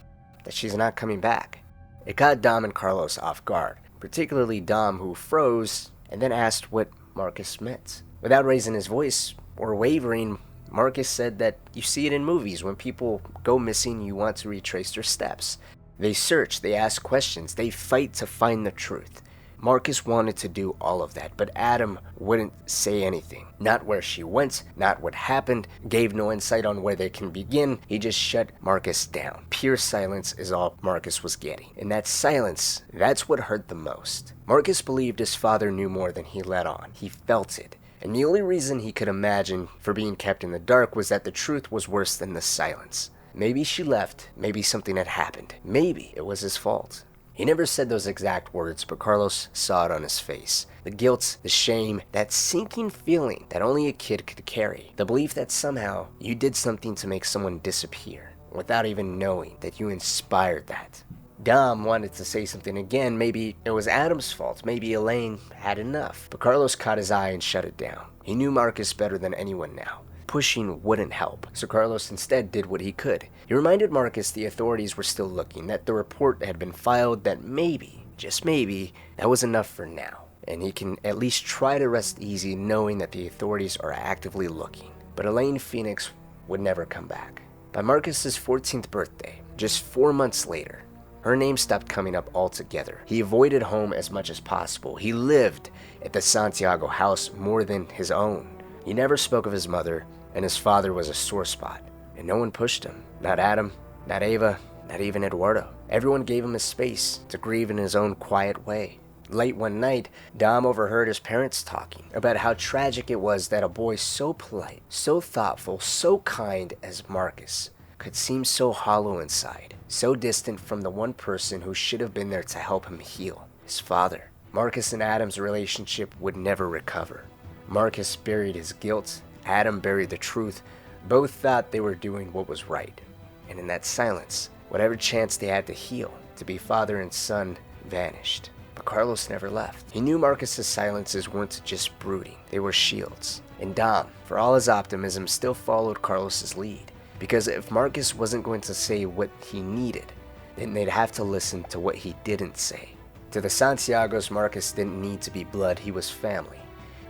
that she's not coming back. It caught Dom and Carlos off guard, particularly Dom, who froze and then asked what Marcus meant. Without raising his voice or wavering, Marcus said that you see it in movies. When people go missing, you want to retrace their steps. They search, they ask questions, they fight to find the truth. Marcus wanted to do all of that, but Adam wouldn't say anything. Not where she went, not what happened, gave no insight on where they can begin. He just shut Marcus down. Pure silence is all Marcus was getting. And that silence, that's what hurt the most. Marcus believed his father knew more than he let on. He felt it. And the only reason he could imagine for being kept in the dark was that the truth was worse than the silence. Maybe she left, maybe something had happened, maybe it was his fault. He never said those exact words, but Carlos saw it on his face. The guilt, the shame, that sinking feeling that only a kid could carry. The belief that somehow you did something to make someone disappear, without even knowing that you inspired that. Dom wanted to say something again. Maybe it was Adam's fault. Maybe Elaine had enough. But Carlos caught his eye and shut it down. He knew Marcus better than anyone now. Pushing wouldn't help, so Carlos instead did what he could. He reminded Marcus the authorities were still looking, that the report had been filed, that maybe, just maybe, that was enough for now. And he can at least try to rest easy knowing that the authorities are actively looking. But Elaine Fenix would never come back. By Marcus's 14th birthday, just 4 months later, her name stopped coming up altogether. He avoided home as much as possible. He lived at the Santiago house more than his own. He never spoke of his mother, and his father was a sore spot. And no one pushed him. Not Adam, not Ava, not even Eduardo. Everyone gave him his space to grieve in his own quiet way. Late one night, Dom overheard his parents talking about how tragic it was that a boy so polite, so thoughtful, so kind as Marcus could seem so hollow inside, so distant from the one person who should have been there to help him heal, his father. Marcus and Adam's relationship would never recover. Marcus buried his guilt, Adam buried the truth. Both thought they were doing what was right. And in that silence, whatever chance they had to heal, to be father and son, vanished. But Carlos never left. He knew Marcus's silences weren't just brooding, they were shields. And Dom, for all his optimism, still followed Carlos's lead. Because if Marcus wasn't going to say what he needed, then they'd have to listen to what he didn't say. To the Santiagos, Marcus didn't need to be blood, he was family.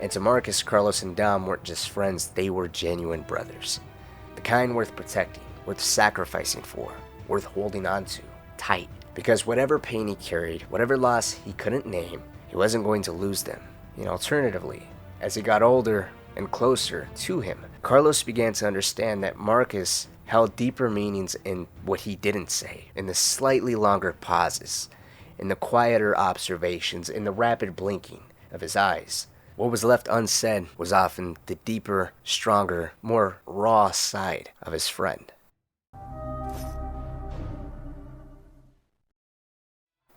And to Marcus, Carlos and Dom weren't just friends, they were genuine brothers. The kind worth protecting, worth sacrificing for, worth holding on to, tight. Because whatever pain he carried, whatever loss he couldn't name, he wasn't going to lose them. And alternatively, as he got older and closer to him, Carlos began to understand that Marcus held deeper meanings in what he didn't say, in the slightly longer pauses, in the quieter observations, in the rapid blinking of his eyes. What was left unsaid was often the deeper, stronger, more raw side of his friend.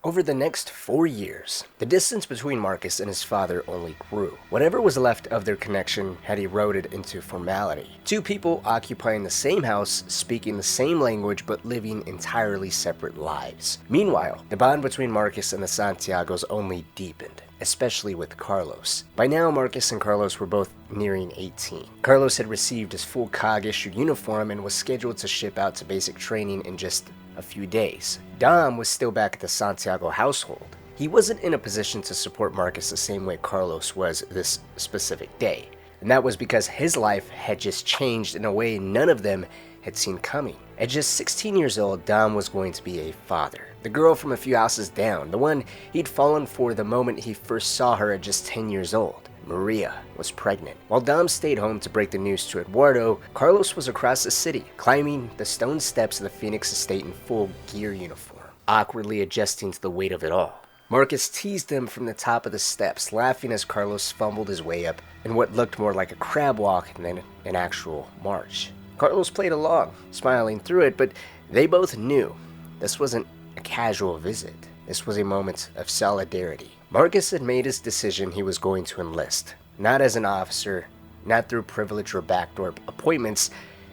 Over the next 4 years, the distance between Marcus and his father only grew. Whatever was left of their connection had eroded into formality. Two people occupying the same house, speaking the same language, but living entirely separate lives. Meanwhile, the bond between Marcus and the Santiagos only deepened, especially with Carlos. By now, Marcus and Carlos were both nearing 18. Carlos had received his full COG-issued uniform and was scheduled to ship out to basic training in just a few days. Dom was still back at the Santiago household. He wasn't in a position to support Marcus the same way Carlos was this specific day, and that was because his life had just changed in a way none of them had seen coming. At just 16 years old, Dom was going to be a father. The girl from a few houses down, the one he'd fallen for the moment he first saw her at just 10 years old. Maria was pregnant. While Dom stayed home to break the news to Eduardo, Carlos was across the city, climbing the stone steps of the Fenix estate in full gear uniform, awkwardly adjusting to the weight of it all. Marcus teased him from the top of the steps, laughing as Carlos fumbled his way up in what looked more like a crab walk than an actual march. Carlos played along, smiling through it, but they both knew this wasn't a casual visit. This was a moment of solidarity. Marcus had made his decision he was going to enlist, not as an officer, not through privilege or backdoor appointments,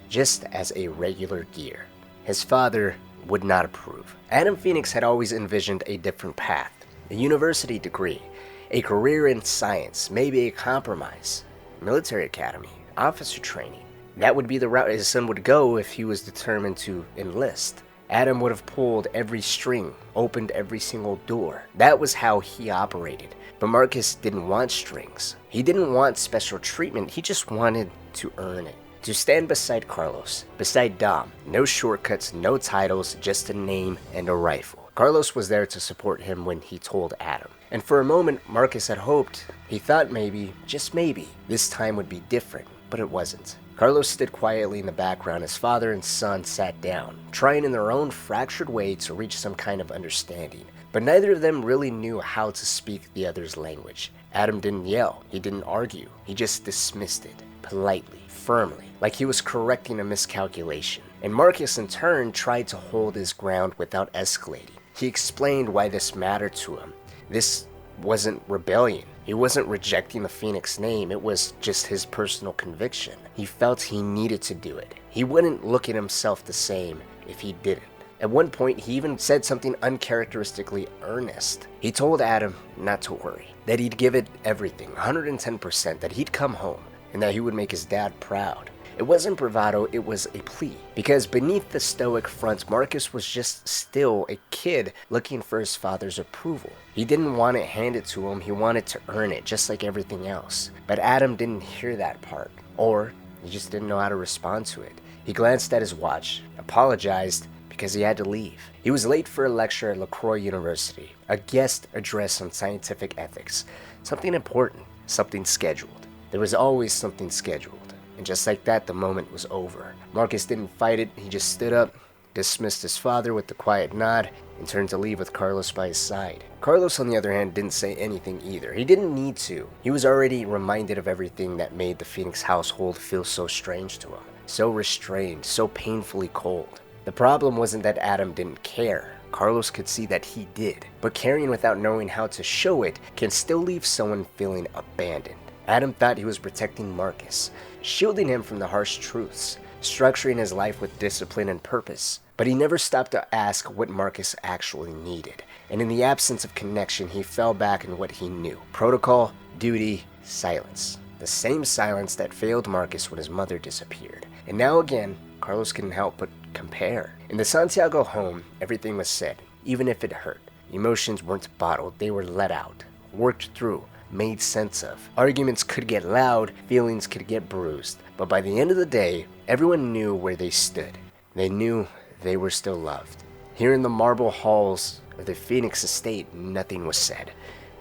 just as a regular gear. His father would not approve. Adam Fenix had always envisioned a different path, a university degree, a career in science, maybe a compromise, military academy, officer training. That would be the route his son would go if he was determined to enlist. Adam would have pulled every string, opened every single door. That was how he operated. But Marcus didn't want strings. He didn't want special treatment. He just wanted to earn it. To stand beside Carlos, beside Dom. No shortcuts, no titles, just a name and a rifle. Carlos was there to support him when he told Adam. And for a moment, Marcus had hoped, he thought maybe, just maybe, this time would be different. But it wasn't. Carlos stood quietly in the background as father and son sat down, trying in their own fractured way to reach some kind of understanding. But neither of them really knew how to speak the other's language. Adam didn't yell, he didn't argue, he just dismissed it, politely, firmly, like he was correcting a miscalculation. And Marcus in turn tried to hold his ground without escalating. He explained why this mattered to him. This wasn't rebellion. He wasn't rejecting the Phoenix name, it was just his personal conviction. He felt he needed to do it. He wouldn't look at himself the same if he didn't. At one point, he even said something uncharacteristically earnest. He told Adam not to worry, that he'd give it everything, 110%, that he'd come home, and that he would make his dad proud. It wasn't bravado, it was a plea. Because beneath the stoic front, Marcus was just still a kid looking for his father's approval. He didn't want it handed to him, he wanted to earn it, just like everything else. But Adam didn't hear that part, or he just didn't know how to respond to it. He glanced at his watch, apologized, because he had to leave. He was late for a lecture at LaCroix University, a guest address on scientific ethics. Something important, something scheduled. There was always something scheduled. And just like that, the moment was over. Marcus didn't fight it, he just stood up, dismissed his father with a quiet nod, and turned to leave with Carlos by his side. Carlos, on the other hand, didn't say anything either. He didn't need to. He was already reminded of everything that made the Phoenix household feel so strange to him. So restrained, so painfully cold. The problem wasn't that Adam didn't care. Carlos could see that he did. But caring without knowing how to show it can still leave someone feeling abandoned. Adam thought he was protecting Marcus, shielding him from the harsh truths, structuring his life with discipline and purpose. But he never stopped to ask what Marcus actually needed. And in the absence of connection, he fell back on what he knew. Protocol, duty, silence. The same silence that failed Marcus when his mother disappeared. And now again, Carlos couldn't help but compare. In the Santiago home, everything was said, even if it hurt. Emotions weren't bottled, they were let out, worked through, made sense of. Arguments could get loud, feelings could get bruised, but by the end of the day, everyone knew where they stood. They knew they were still loved. Here in the marble halls of the Phoenix estate, nothing was said.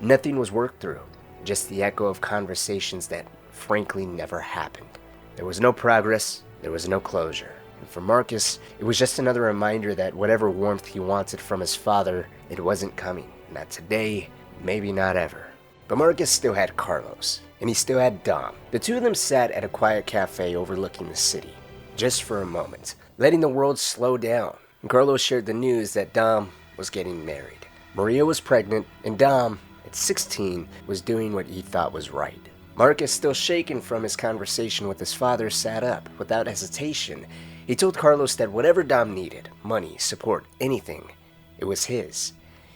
Nothing was worked through, just the echo of conversations that frankly never happened. There was no progress, there was no closure. And for Marcus, it was just another reminder that whatever warmth he wanted from his father, it wasn't coming. Not today, maybe not ever. But Marcus still had Carlos, and he still had Dom. The two of them sat at a quiet cafe overlooking the city, just for a moment, letting the world slow down. And Carlos shared the news that Dom was getting married. Maria was pregnant, and Dom, at 16, was doing what he thought was right. Marcus, still shaken from his conversation with his father, sat up without hesitation. He told Carlos that whatever Dom needed, money, support, anything, it was his.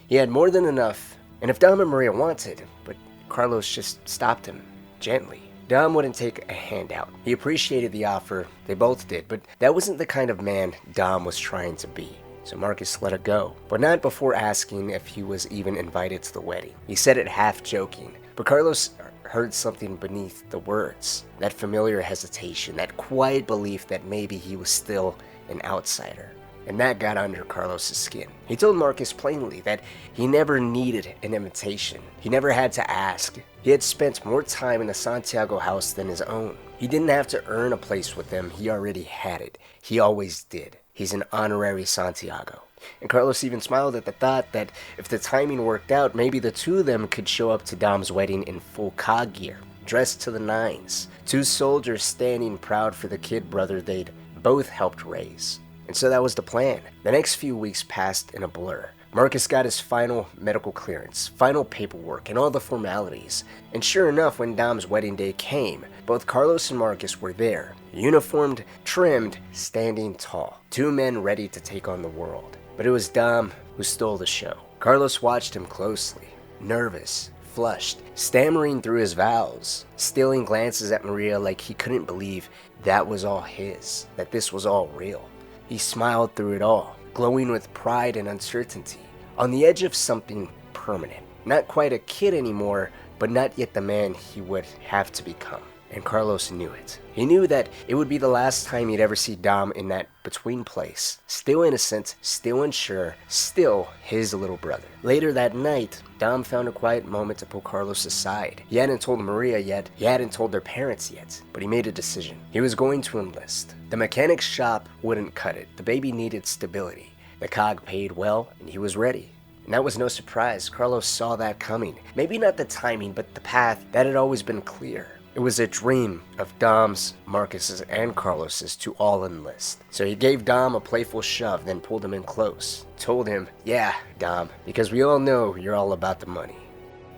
He had more than enough, and if Dom and Maria wanted, but Carlos just stopped him, gently. Dom wouldn't take a handout. He appreciated the offer, they both did, but that wasn't the kind of man Dom was trying to be. So Marcus let it go, but not before asking if he was even invited to the wedding. He said it half joking, but Carlos heard something beneath the words. That familiar hesitation, that quiet belief that maybe he was still an outsider. And that got under Carlos' skin. He told Marcus plainly that he never needed an invitation. He never had to ask. He had spent more time in the Santiago house than his own. He didn't have to earn a place with them, he already had it. He always did. He's an honorary Santiago. And Carlos even smiled at the thought that if the timing worked out, maybe the two of them could show up to Dom's wedding in full COG gear, dressed to the nines. Two soldiers standing proud for the kid brother they'd both helped raise. And so that was the plan. The next few weeks passed in a blur. Marcus got his final medical clearance, final paperwork, and all the formalities. And sure enough, when Dom's wedding day came, both Carlos and Marcus were there, uniformed, trimmed, standing tall. Two men ready to take on the world. But it was Dom who stole the show. Carlos watched him closely, nervous, flushed, stammering through his vows, stealing glances at Maria like he couldn't believe that was all his, that this was all real. He smiled through it all, glowing with pride and uncertainty, on the edge of something permanent. Not quite a kid anymore, but not yet the man he would have to become. And Carlos knew it. He knew that it would be the last time he'd ever see Dom in that between place. Still innocent, still unsure, still his little brother. Later that night, Dom found a quiet moment to pull Carlos aside. He hadn't told Maria yet, he hadn't told their parents yet, but he made a decision. He was going to enlist. The mechanic's shop wouldn't cut it. The baby needed stability. The COG paid well, and he was ready. And that was no surprise. Carlos saw that coming. Maybe not the timing, but the path that had always been clear. It was a dream of Dom's, Marcus's, and Carlos's to all enlist. So he gave Dom a playful shove, then pulled him in close. Told him, "Yeah, Dom, because we all know you're all about the money."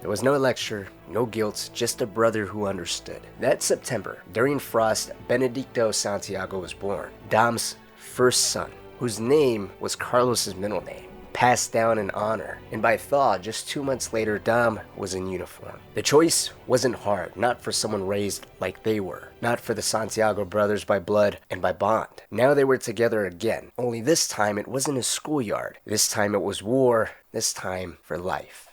There was no lecture, no guilt, just a brother who understood. That September, during frost, Benedicto Santiago was born, Dom's first son, whose name was Carlos's middle name, passed down in honor, and by thaw, just 2 months later, Dom was in uniform. The choice wasn't hard, not for someone raised like they were, not for the Santiago brothers by blood and by bond. Now they were together again, only this time it wasn't a schoolyard. This time it was war, this time for life.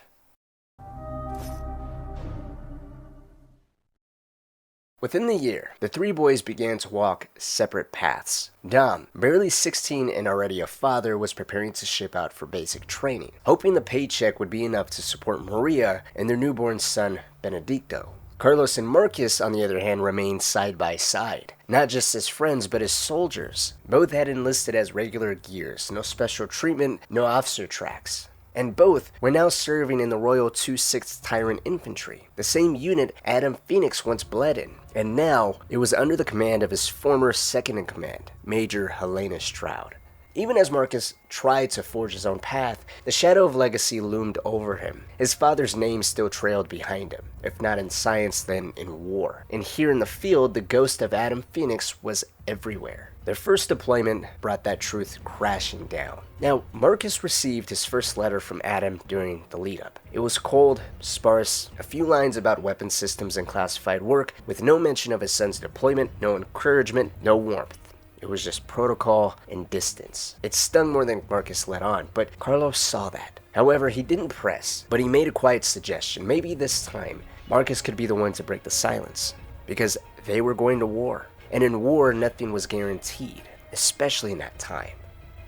Within the year, the three boys began to walk separate paths. Dom, barely 16 and already a father, was preparing to ship out for basic training, hoping the paycheck would be enough to support Maria and their newborn son, Benedicto. Carlos and Marcus, on the other hand, remained side by side, not just as friends, but as soldiers. Both had enlisted as regular gears, no special treatment, no officer tracks. And both were now serving in the Royal 26th Tyrant Infantry, the same unit Adam Fenix once bled in, and now it was under the command of his former second-in-command, Major Helena Stroud. Even as Marcus tried to forge his own path, the shadow of legacy loomed over him. His father's name still trailed behind him, if not in science, then in war. And here in the field, the ghost of Adam Fenix was everywhere. Their first deployment brought that truth crashing down. Now, Marcus received his first letter from Adam during the lead-up. It was cold, sparse, a few lines about weapon systems and classified work, with no mention of his son's deployment, no encouragement, no warmth. It was just protocol and distance. It stung more than Marcus let on, but Carlos saw that. However, he didn't press, but he made a quiet suggestion. Maybe this time, Marcus could be the one to break the silence, because they were going to war. And in war, nothing was guaranteed, especially in that time.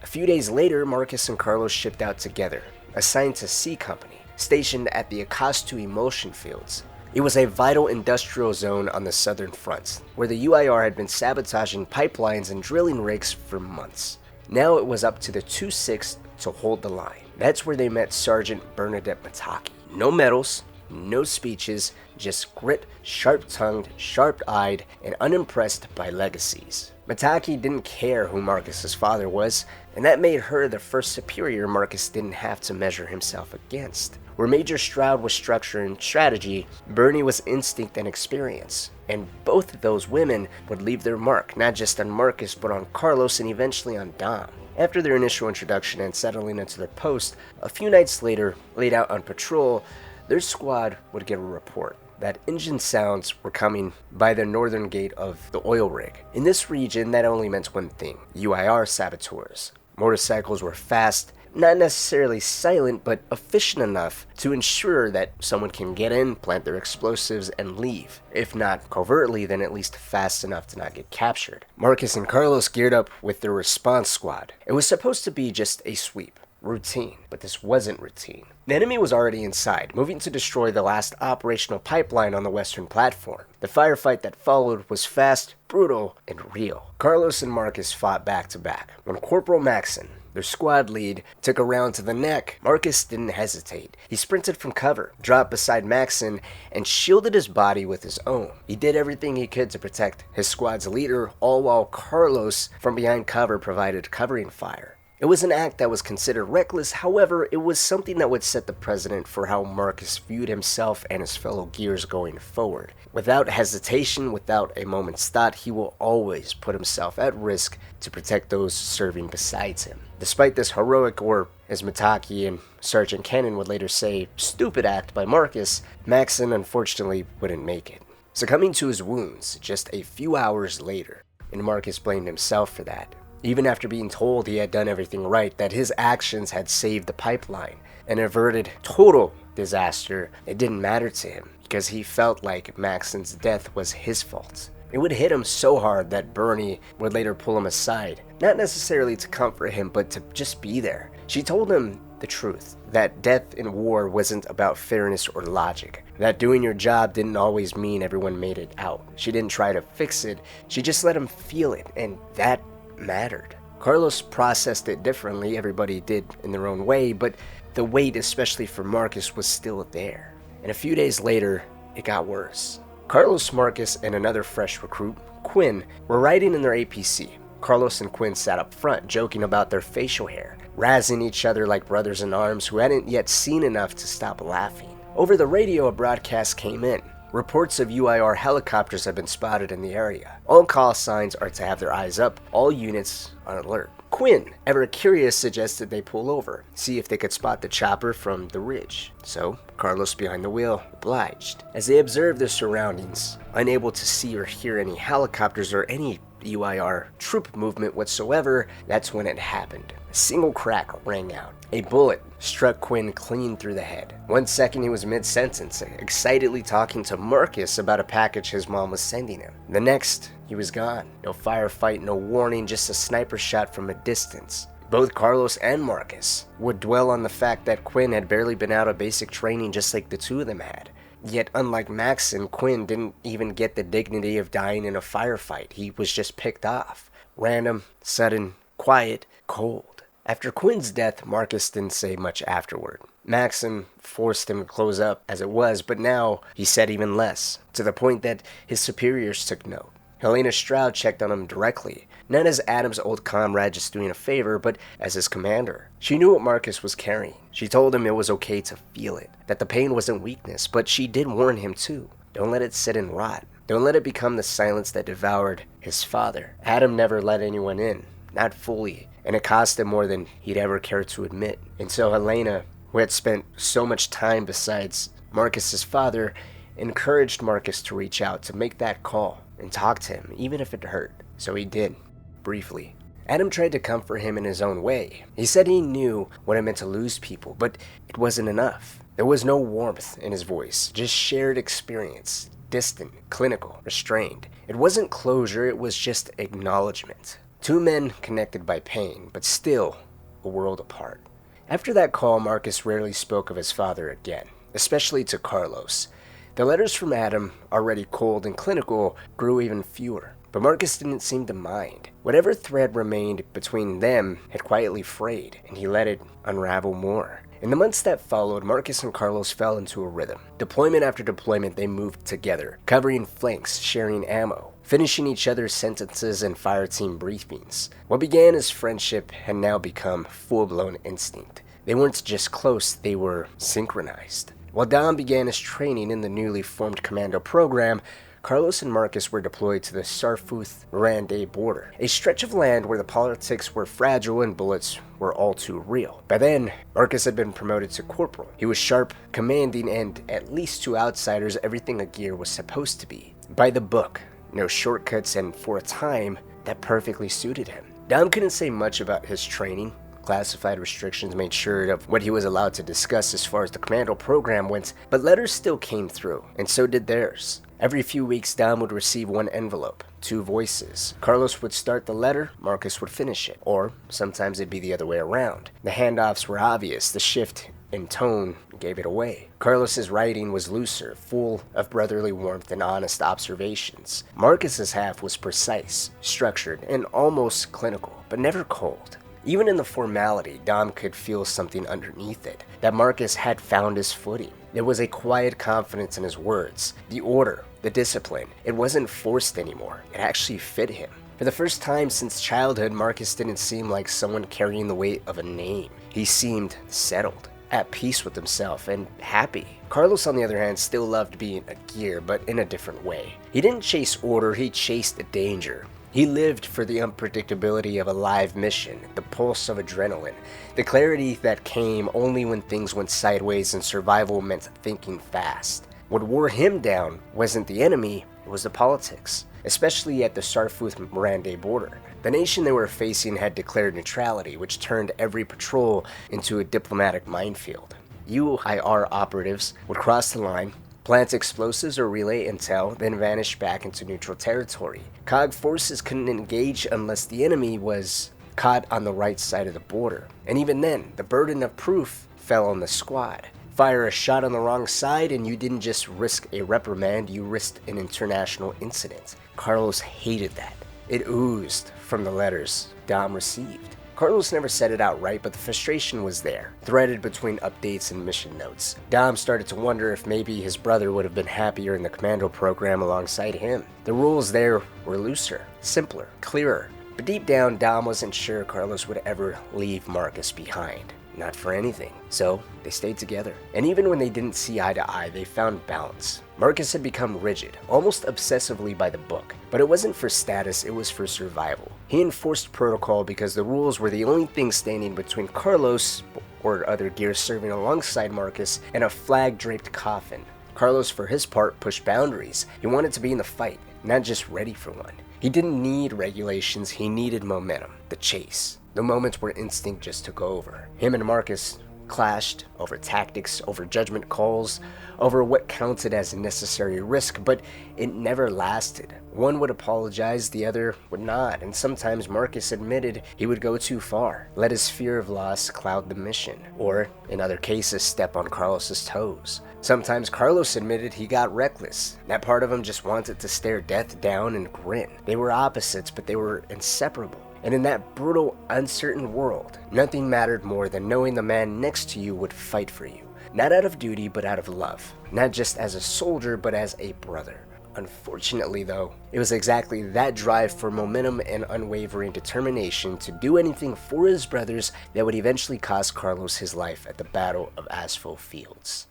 A few days later, Marcus and Carlos shipped out together, assigned to C Company, stationed at the Acostu emulsion fields. It was a vital industrial zone on the southern front, where the UIR had been sabotaging pipelines and drilling rigs for months. Now it was up to the 26th to hold the line. That's where they met Sergeant Bernadette Mataki. No medals, no speeches, just grit, sharp-tongued, sharp-eyed, and unimpressed by legacies. Mataki didn't care who Marcus's father was, and that made her the first superior Marcus didn't have to measure himself against. Where Major Stroud was structure and strategy, Bernie was instinct and experience. And both of those women would leave their mark, not just on Marcus, but on Carlos and eventually on Dom. After their initial introduction and settling into their post, a few nights later, laid out on patrol, their squad would get a report that engine sounds were coming by the northern gate of the oil rig. In this region, that only meant one thing: UIR saboteurs. Motorcycles were fast, not necessarily silent, but efficient enough to ensure that someone can get in, plant their explosives, and leave. If not covertly, then at least fast enough to not get captured. Marcus and Carlos geared up with their response squad. It was supposed to be just a sweep. Routine, but this wasn't routine. The enemy was already inside, moving to destroy the last operational pipeline on the western platform. The firefight that followed was fast, brutal, and real. Carlos and Marcus fought back to back. When Corporal Maxon, their squad lead, took a round to the neck, Marcus didn't hesitate. He sprinted from cover, dropped beside Maxon, and shielded his body with his own. He did everything he could to protect his squad's leader, all while Carlos, from behind cover, provided covering fire. It was an act that was considered reckless, however, it was something that would set the precedent for how Marcus viewed himself and his fellow gears going forward. Without hesitation, without a moment's thought, he will always put himself at risk to protect those serving besides him. Despite this heroic, or as Mataki and Sergeant Cannon would later say, stupid act by Marcus, Maxon unfortunately wouldn't make it, succumbing to his wounds just a few hours later, and Marcus blamed himself for that. Even after being told he had done everything right, that his actions had saved the pipeline and averted total disaster, it didn't matter to him because he felt like Maxon's death was his fault. It would hit him so hard that Bernie would later pull him aside, not necessarily to comfort him, but to just be there. She told him the truth, that death in war wasn't about fairness or logic, that doing your job didn't always mean everyone made it out. She didn't try to fix it, she just let him feel it, and that mattered. Carlos processed it differently, everybody did in their own way, but the weight, especially for Marcus, was still there. And a few days later, it got worse. Carlos, Marcus, and another fresh recruit, Quinn, were riding in their APC. Carlos and Quinn sat up front, joking about their facial hair, razzing each other like brothers in arms who hadn't yet seen enough to stop laughing. Over the radio, a broadcast came in. Reports of UIR helicopters have been spotted in the area. All call signs are to have their eyes up, all units on alert. Quinn, ever curious, suggested they pull over, see if they could spot the chopper from the ridge. So, Carlos behind the wheel obliged. As they observed their surroundings, unable to see or hear any helicopters or any UIR troop movement whatsoever, that's when it happened. A single crack rang out. A bullet struck Quinn clean through the head. 1 second he was mid-sentence, excitedly talking to Marcus about a package his mom was sending him. The next, he was gone. No firefight, no warning, just a sniper shot from a distance. Both Carlos and Marcus would dwell on the fact that Quinn had barely been out of basic training just like the two of them had. Yet unlike Max and Quinn didn't even get the dignity of dying in a firefight. He was just picked off. Random, sudden, quiet, cold. After Quinn's death, Marcus didn't say much afterward. Maxim forced him to close up as it was, but now he said even less, to the point that his superiors took note. Helena Stroud checked on him directly, not as Adam's old comrade just doing a favor, but as his commander. She knew what Marcus was carrying. She told him it was okay to feel it, that the pain wasn't weakness, but she did warn him too. Don't let it sit and rot. Don't let it become the silence that devoured his father. Adam never let anyone in, not fully, and it cost him more than he'd ever cared to admit. And so Helena, who had spent so much time besides Marcus's father, encouraged Marcus to reach out, to make that call, and talk to him, even if it hurt. So he did, briefly. Adam tried to comfort him in his own way. He said he knew what it meant to lose people, but it wasn't enough. There was no warmth in his voice, just shared experience, distant, clinical, restrained. It wasn't closure, it was just acknowledgement. Two men connected by pain, but still a world apart. After that call, Marcus rarely spoke of his father again, especially to Carlos. The letters from Adam, already cold and clinical, grew even fewer. But Marcus didn't seem to mind. Whatever thread remained between them had quietly frayed, and he let it unravel more. In the months that followed, Marcus and Carlos fell into a rhythm. Deployment after deployment, they moved together, covering flanks, sharing ammo, finishing each other's sentences and fire team briefings. What began as friendship had now become full-blown instinct. They weren't just close, they were synchronized. While Dom began his training in the newly formed commando program, Carlos and Marcus were deployed to the Sarfuth-Rande border, a stretch of land where the politics were fragile and bullets were all too real. By then, Marcus had been promoted to corporal. He was sharp, commanding, and, at least to outsiders, everything a gear was supposed to be. By the book, no shortcuts, and for a time, that perfectly suited him. Dom couldn't say much about his training. Classified restrictions made sure of what he was allowed to discuss as far as the commando program went, but letters still came through, and so did theirs. Every few weeks, Dom would receive one envelope, 2 voices. Carlos would start the letter, Marcus would finish it, or sometimes it'd be the other way around. The handoffs were obvious, the shift in tone gave it away. Carlos's writing was looser, full of brotherly warmth and honest observations. Marcus's half was precise, structured, and almost clinical, but never cold. Even in the formality, Dom could feel something underneath it, that Marcus had found his footing. There was a quiet confidence in his words, the order, the discipline. It wasn't forced anymore. It actually fit him. For the first time since childhood, Marcus didn't seem like someone carrying the weight of a name. He seemed settled, at peace with himself, and happy. Carlos, on the other hand, still loved being a gear, but in a different way. He didn't chase order, he chased the danger. He lived for the unpredictability of a live mission, the pulse of adrenaline, the clarity that came only when things went sideways and survival meant thinking fast. What wore him down wasn't the enemy, it was the politics, especially at the Sarfuth-Rande border. The nation they were facing had declared neutrality, which turned every patrol into a diplomatic minefield. UIR operatives would cross the line, plant explosives or relay intel, then vanish back into neutral territory. COG forces couldn't engage unless the enemy was caught on the right side of the border. And even then, the burden of proof fell on the squad. Fire a shot on the wrong side and you didn't just risk a reprimand, you risked an international incident. Carlos hated that. It oozed from the letters Dom received. Carlos never said it outright, but the frustration was there, threaded between updates and mission notes. Dom started to wonder if maybe his brother would have been happier in the commando program alongside him. The rules there were looser, simpler, clearer. But deep down, Dom wasn't sure Carlos would ever leave Marcus behind. Not for anything. So, they stayed together. And even when they didn't see eye to eye, they found balance. Marcus had become rigid, almost obsessively by the book. But it wasn't for status, it was for survival. He enforced protocol because the rules were the only thing standing between Carlos, or other gears serving alongside Marcus, and a flag-draped coffin. Carlos, for his part, pushed boundaries. He wanted to be in the fight, not just ready for one. He didn't need regulations, he needed momentum, the chase. The moments where instinct just took over. Him and Marcus clashed over tactics, over judgment calls, over what counted as a necessary risk, but it never lasted. One would apologize, the other would not, and sometimes Marcus admitted he would go too far, let his fear of loss cloud the mission, or, in other cases, step on Carlos's toes. Sometimes Carlos admitted he got reckless. That part of him just wanted to stare death down and grin. They were opposites, but they were inseparable. And in that brutal, uncertain world, nothing mattered more than knowing the man next to you would fight for you. Not out of duty, but out of love. Not just as a soldier, but as a brother. Unfortunately, though, it was exactly that drive for momentum and unwavering determination to do anything for his brothers that would eventually cost Carlos his life at the Battle of Asphalt Fields.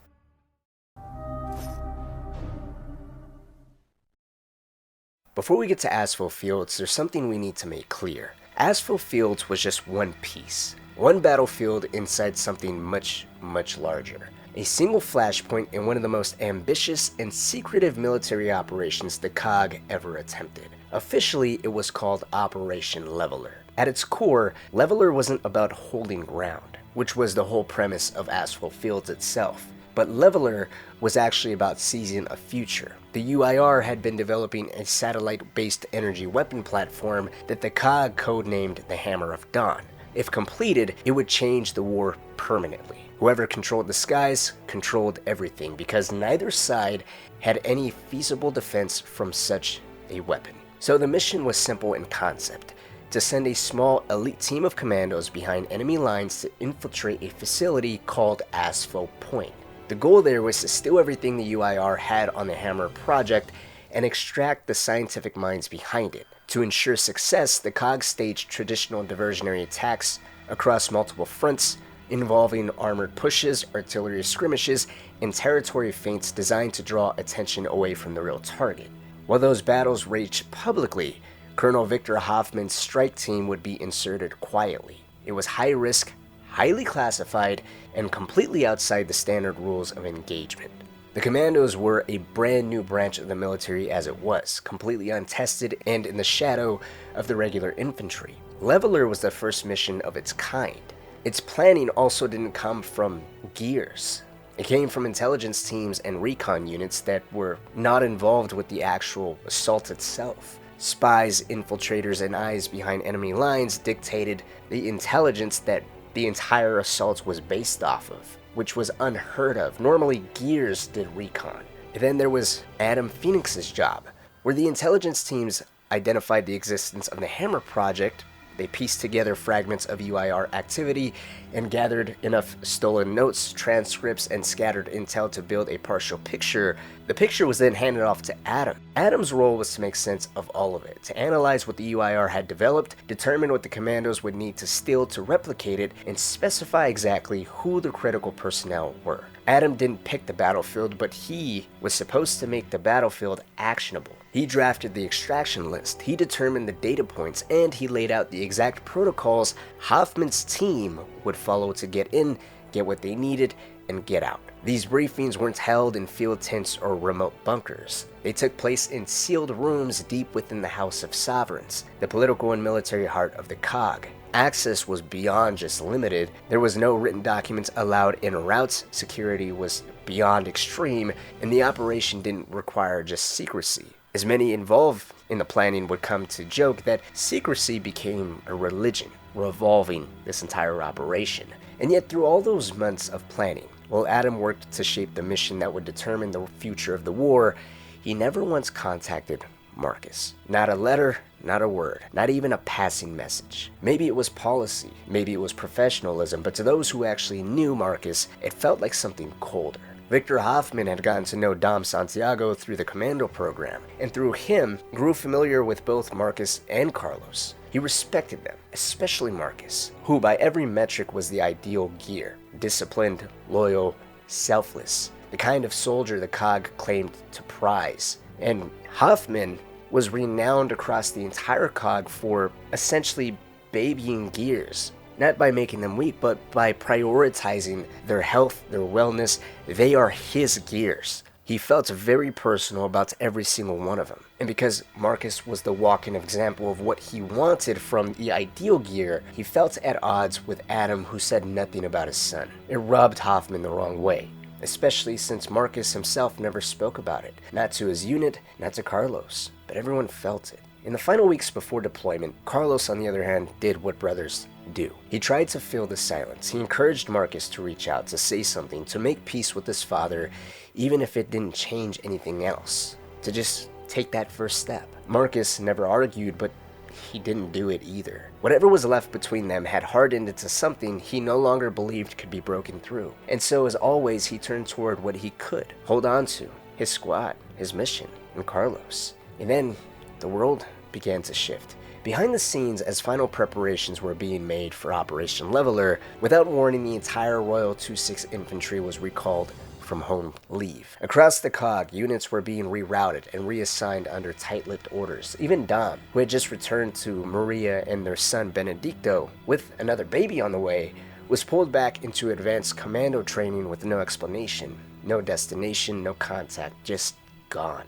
Before we get to Asphalt Fields, there's something we need to make clear. Asphalt Fields was just one piece, one battlefield inside something much, much larger. A single flashpoint in one of the most ambitious and secretive military operations the COG ever attempted. Officially, it was called Operation Leveler. At its core, Leveler wasn't about holding ground, which was the whole premise of Asphalt Fields itself. But Leveler was actually about seizing a future. The UIR had been developing a satellite-based energy weapon platform that the COG codenamed the Hammer of Dawn. If completed, it would change the war permanently. Whoever controlled the skies controlled everything, because neither side had any feasible defense from such a weapon. So the mission was simple in concept: to send a small elite team of commandos behind enemy lines to infiltrate a facility called Asphalt Point. The goal there was to steal everything the UIR had on the Hammer project and extract the scientific minds behind it. To ensure success, the COG staged traditional diversionary attacks across multiple fronts, involving armored pushes, artillery skirmishes, and territory feints designed to draw attention away from the real target. While those battles raged publicly, Colonel Victor Hoffman's strike team would be inserted quietly. It was high risk, highly classified, and completely outside the standard rules of engagement. The commandos were a brand new branch of the military as it was, completely untested and in the shadow of the regular infantry. Leveler was the first mission of its kind. Its planning also didn't come from gears. It came from intelligence teams and recon units that were not involved with the actual assault itself. Spies, infiltrators, and eyes behind enemy lines dictated the intelligence that the entire assault was based off of, which was unheard of. Normally, gears did recon. Then there was Adam Fenix's job, where the intelligence teams identified the existence of the Hammer Project. They pieced together fragments of UIR activity and gathered enough stolen notes, transcripts, and scattered intel to build a partial picture. The picture was then handed off to Adam. Adam's role was to make sense of all of it, to analyze what the UIR had developed, determine what the commandos would need to steal to replicate it, and specify exactly who the critical personnel were. Adam didn't pick the battlefield, but he was supposed to make the battlefield actionable. He drafted the extraction list, he determined the data points, and he laid out the exact protocols Hoffman's team would follow to get in, get what they needed, and get out. These briefings weren't held in field tents or remote bunkers. They took place in sealed rooms deep within the House of Sovereigns, the political and military heart of the COG. Access was beyond just limited. There was no written documents allowed in routes, security was beyond extreme, and the operation didn't require just secrecy. As many involved in the planning would come to joke that secrecy became a religion revolving this entire operation. And yet through all those months of planning, while Adam worked to shape the mission that would determine the future of the war, he never once contacted Marcus. Not a letter, not a word, not even a passing message. Maybe it was policy, maybe it was professionalism, but to those who actually knew Marcus, it felt like something colder. Victor Hoffman had gotten to know Dom Santiago through the Commando program, and through him, grew familiar with both Marcus and Carlos. He respected them, especially Marcus, who by every metric was the ideal gear. Disciplined, loyal, selfless. The kind of soldier the COG claimed to prize. And Hoffman was renowned across the entire COG for essentially babying gears. Not by making them weak, but by prioritizing their health, their wellness. They are his gears. He felt very personal about every single one of them. And because Marcus was the walking example of what he wanted from the ideal gear, he felt at odds with Adam, who said nothing about his son. It rubbed Hoffman the wrong way, especially since Marcus himself never spoke about it. Not to his unit, not to Carlos, but everyone felt it. In the final weeks before deployment, Carlos, on the other hand, did what brothers do. He tried to fill the silence. He encouraged Marcus to reach out, to say something, to make peace with his father, even if it didn't change anything else. To just take that first step. Marcus never argued, but he didn't do it either. Whatever was left between them had hardened into something he no longer believed could be broken through. And so, as always, he turned toward what he could hold on to: his squad, his mission, and Carlos. And then the world began to shift. Behind the scenes, as final preparations were being made for Operation Leveler, without warning, the entire Royal 26 Infantry was recalled from home leave. Across the COG, units were being rerouted and reassigned under tight-lipped orders. Even Dom, who had just returned to Maria and their son Benedicto with another baby on the way, was pulled back into advanced commando training with no explanation, no destination, no contact, just gone.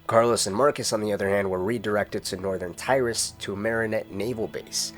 Carlos and Marcus, on the other hand, were redirected to northern Tyrus to a Marinette naval base.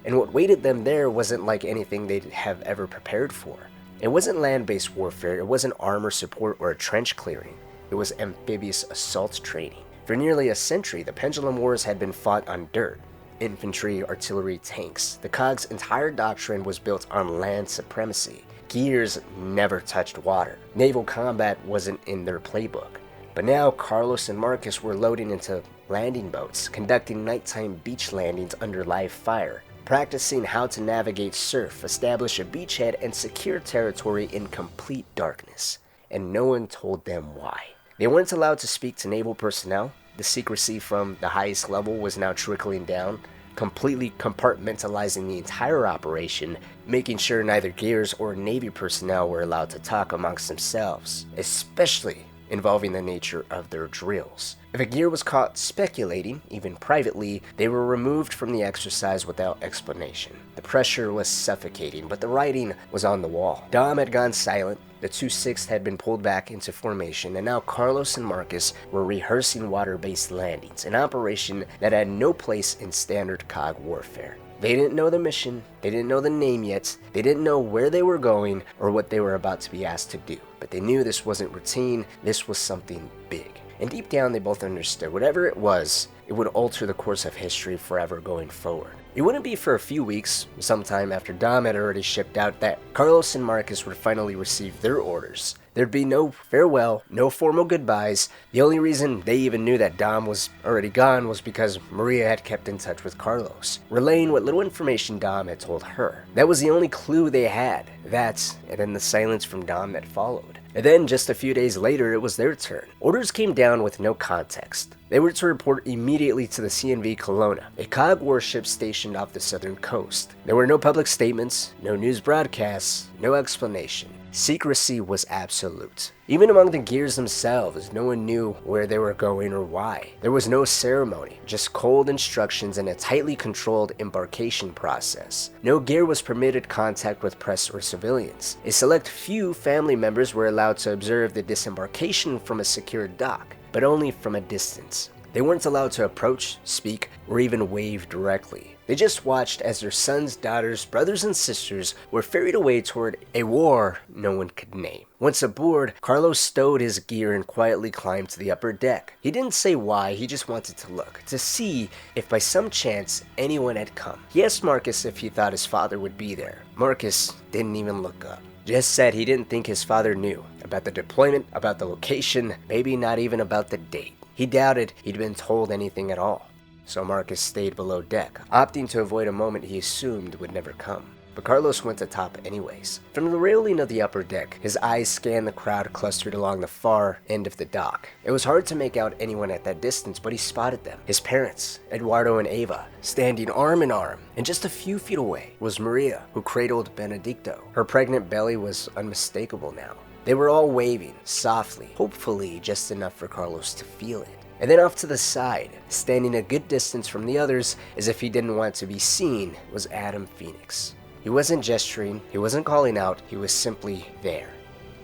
And what waited them there wasn't like anything they'd have ever prepared for. It wasn't land-based warfare, it wasn't armor support or a trench clearing. It was amphibious assault training. For nearly a century, the Pendulum Wars had been fought on dirt. Infantry, artillery, tanks. The COG's entire doctrine was built on land supremacy. Gears never touched water. Naval combat wasn't in their playbook. But now Carlos and Marcus were loading into landing boats, conducting nighttime beach landings under live fire, practicing how to navigate surf, establish a beachhead, and secure territory in complete darkness. And no one told them why. They weren't allowed to speak to naval personnel. The secrecy from the highest level was now trickling down, completely compartmentalizing the entire operation, making sure neither gears or Navy personnel were allowed to talk amongst themselves, especially involving the nature of their drills. If a gear was caught speculating, even privately, they were removed from the exercise without explanation. The pressure was suffocating, but the writing was on the wall. Dom had gone silent, the 2/6 had been pulled back into formation, and now Carlos and Marcus were rehearsing water-based landings, an operation that had no place in standard COG warfare. They didn't know the mission, they didn't know the name yet, they didn't know where they were going or what they were about to be asked to do. But they knew this wasn't routine, this was something big. And deep down they both understood whatever it was, it would alter the course of history forever going forward. It wouldn't be for a few weeks, sometime after Dom had already shipped out, that Carlos and Marcus would finally receive their orders. There'd be no farewell, no formal goodbyes. The only reason they even knew that Dom was already gone was because Maria had kept in touch with Carlos, relaying what little information Dom had told her. That was the only clue they had. That, and then the silence from Dom that followed. And then, just a few days later, it was their turn. Orders came down with no context. They were to report immediately to the CNV Kelowna, a COG warship stationed off the southern coast. There were no public statements, no news broadcasts, no explanation. Secrecy was absolute. Even among the gears themselves, no one knew where they were going or why. There was no ceremony, just cold instructions and a tightly controlled embarkation process. No gear was permitted contact with press or civilians. A select few family members were allowed to observe the disembarkation from a secure dock, but only from a distance. They weren't allowed to approach, speak, or even wave directly. They just watched as their sons, daughters, brothers, and sisters were ferried away toward a war no one could name. Once aboard, Carlos stowed his gear and quietly climbed to the upper deck. He didn't say why, he just wanted to look, to see if by some chance anyone had come. He asked Marcus if he thought his father would be there. Marcus didn't even look up. Just said he didn't think his father knew about the deployment, about the location, maybe not even about the date. He doubted he'd been told anything at all. so Marcus stayed below deck, opting to avoid a moment he assumed would never come. But Carlos went atop anyways. From the railing of the upper deck, his eyes scanned the crowd clustered along the far end of the dock. It was hard to make out anyone at that distance, but he spotted them. His parents, Eduardo and Ava, standing arm in arm, and just a few feet away was Maria, who cradled Benedicto. Her pregnant belly was unmistakable now. They were all waving, softly, hopefully just enough for Carlos to feel it. And then off to the side, standing a good distance from the others, as if he didn't want to be seen, was Adam Fenix. He wasn't gesturing, he wasn't calling out, he was simply there.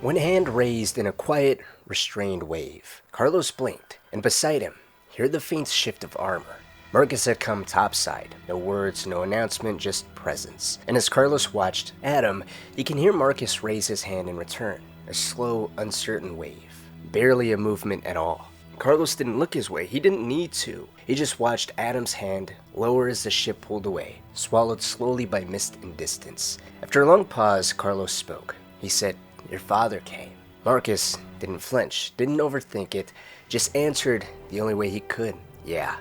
One hand raised in a quiet, restrained wave. Carlos blinked, and beside him, he heard the faint shift of armor. Marcus had come topside. No words, no announcement, just presence. And as Carlos watched Adam, he can hear Marcus raise his hand in return. A slow, uncertain wave. Barely a movement at all. Carlos didn't look his way, he didn't need to. He just watched Adam's hand lower as the ship pulled away, swallowed slowly by mist and distance. After a long pause, Carlos spoke. He said, "Your father came." Marcus didn't flinch, didn't overthink it, just answered the only way he could. "Yeah,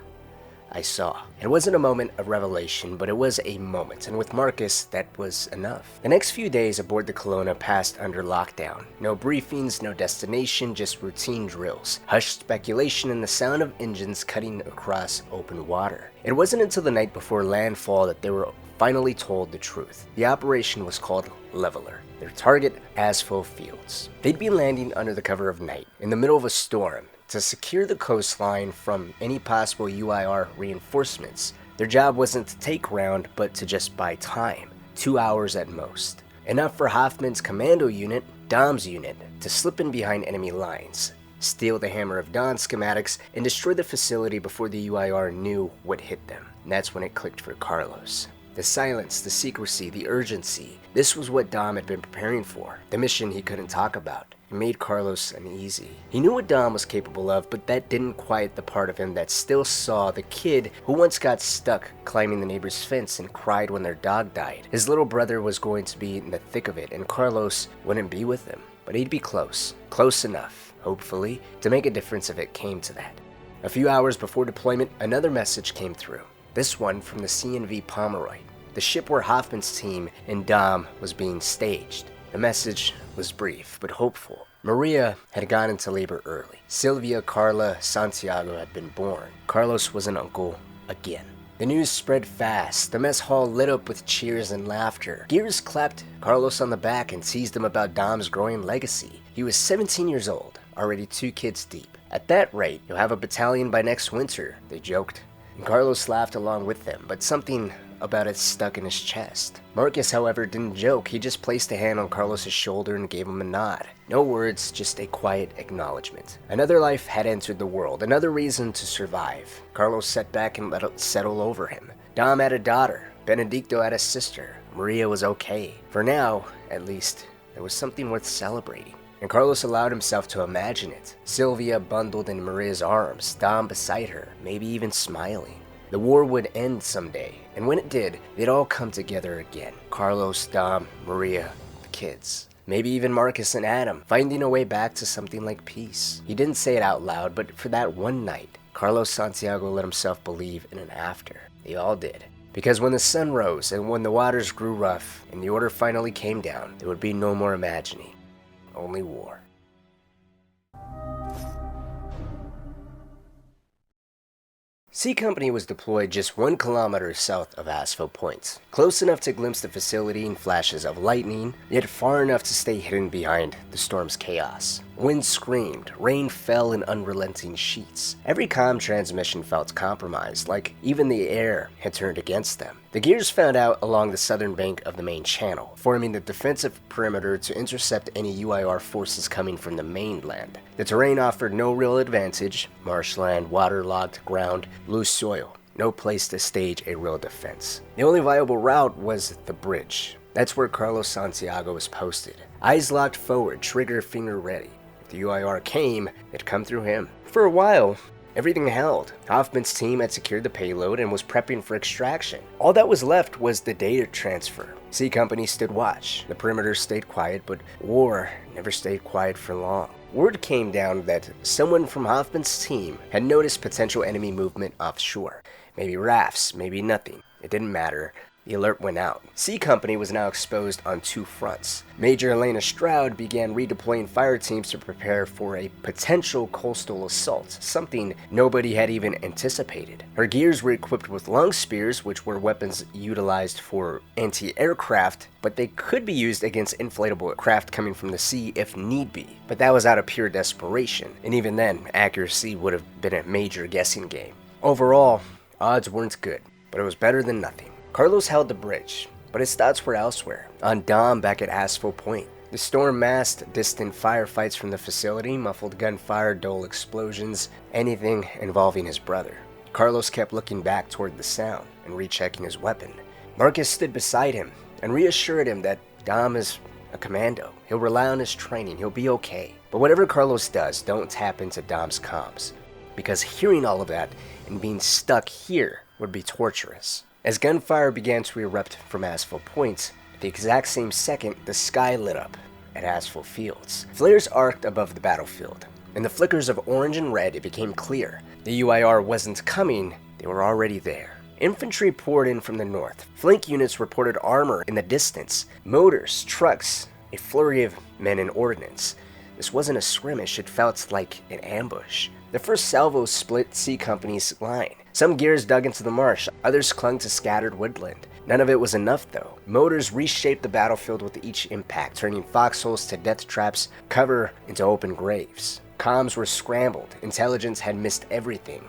I saw." It wasn't a moment of revelation, but it was a moment, and with Marcus, that was enough. The next few days aboard the Kelowna passed under lockdown. No briefings, no destination, just routine drills, hushed speculation, and the sound of engines cutting across open water. It wasn't until the night before landfall that they were finally told the truth. The operation was called Leveler. Their target, asphalt fields. They'd be landing under the cover of night, in the middle of a storm, to secure the coastline from any possible UIR reinforcements. Their job wasn't to take ground, but to just buy time. 2 hours at most. Enough for Hoffman's commando unit, Dom's unit, to slip in behind enemy lines, steal the Hammer of Dawn schematics, and destroy the facility before the UIR knew what hit them. And that's when it clicked for Carlos. The silence, the secrecy, the urgency. This was what Dom had been preparing for. The mission he couldn't talk about. It made Carlos uneasy. He knew what Dom was capable of, but that didn't quiet the part of him that still saw the kid who once got stuck climbing the neighbor's fence and cried when their dog died. His little brother was going to be in the thick of it, and Carlos wouldn't be with him. But he'd be close. Close enough, hopefully, to make a difference if it came to that. A few hours before deployment, another message came through. This one from the CNV Pomeroy, the ship where Hoffman's team and Dom was being staged. The message was brief, but hopeful. Maria had gone into labor early. Sylvia Carla Santiago had been born. Carlos was an uncle again. The news spread fast. The mess hall lit up with cheers and laughter. Gears clapped Carlos on the back and teased him about Dom's growing legacy. He was 17 years old, already 2 kids deep. At that rate, you'll have a battalion by next winter, they joked. And Carlos laughed along with them, but something about it stuck in his chest. Marcus, however, didn't joke. He just placed a hand on Carlos's shoulder and gave him a nod. No words, just a quiet acknowledgement. Another life had entered the world, another reason to survive. Carlos sat back and let it settle over him. Dom had a daughter. Benedicto had a sister. Maria was okay. For now, at least, there was something worth celebrating. And Carlos allowed himself to imagine it. Sylvia bundled in Maria's arms, Dom beside her, maybe even smiling. The war would end someday, and when it did, they'd all come together again. Carlos, Dom, Maria, the kids. Maybe even Marcus and Adam, finding a way back to something like peace. He didn't say it out loud, but for that one night, Carlos Santiago let himself believe in an after. They all did. Because when the sun rose and when the waters grew rough and the order finally came down, there would be no more imagining. Only war. C Company was deployed just 1 kilometer south of Asphalt Point, close enough to glimpse the facility in flashes of lightning, yet far enough to stay hidden behind the storm's chaos. Wind screamed, rain fell in unrelenting sheets. Every comm transmission felt compromised, like even the air had turned against them. The Gears found out along the southern bank of the main channel, forming the defensive perimeter to intercept any UIR forces coming from the mainland. The terrain offered no real advantage: marshland, waterlogged ground, loose soil. No place to stage a real defense. The only viable route was the bridge. That's where Carlos Santiago was posted. Eyes locked forward, trigger finger ready. If the UIR came, it'd come through him. For a while, everything held. Hoffman's team had secured the payload and was prepping for extraction. All that was left was the data transfer. C Company stood watch. The perimeter stayed quiet, but war never stayed quiet for long. word came down that someone from Hoffman's team had noticed potential enemy movement offshore. Maybe rafts, maybe nothing. It didn't matter. The alert went out. C Company was now exposed on two fronts. Major Elena Stroud began redeploying fire teams to prepare for a potential coastal assault, something nobody had even anticipated. Her gears were equipped with long spears, which were weapons utilized for anti-aircraft, but they could be used against inflatable craft coming from the sea if need be. But that was out of pure desperation, and even then, accuracy would have been a major guessing game. Overall, odds weren't good, but it was better than nothing. Carlos held the bridge, but his thoughts were elsewhere, on Dom back at Asphalt Point. The storm masked distant firefights from the facility, muffled gunfire, dull explosions, anything involving his brother. Carlos kept looking back toward the sound and rechecking his weapon. Marcus stood beside him and reassured him that Dom is a commando. He'll rely on his training, he'll be okay. But whatever Carlos does, don't tap into Dom's comms, because hearing all of that and being stuck here would be torturous. As gunfire began to erupt from Asphalt Point, at the exact same second, the sky lit up at Asphalt Fields. Flares arced above the battlefield. In the flickers of orange and red, it became clear. The UIR wasn't coming, they were already there. Infantry poured in from the north. Flank units reported armor in the distance, motors, trucks, a flurry of men and ordnance. This wasn't a skirmish, it felt like an ambush. The first salvo split C Company's line. Some gears dug into the marsh, others clung to scattered woodland. None of it was enough though. Motors reshaped the battlefield with each impact, turning foxholes to death traps, cover into open graves. Comms were scrambled, intelligence had missed everything.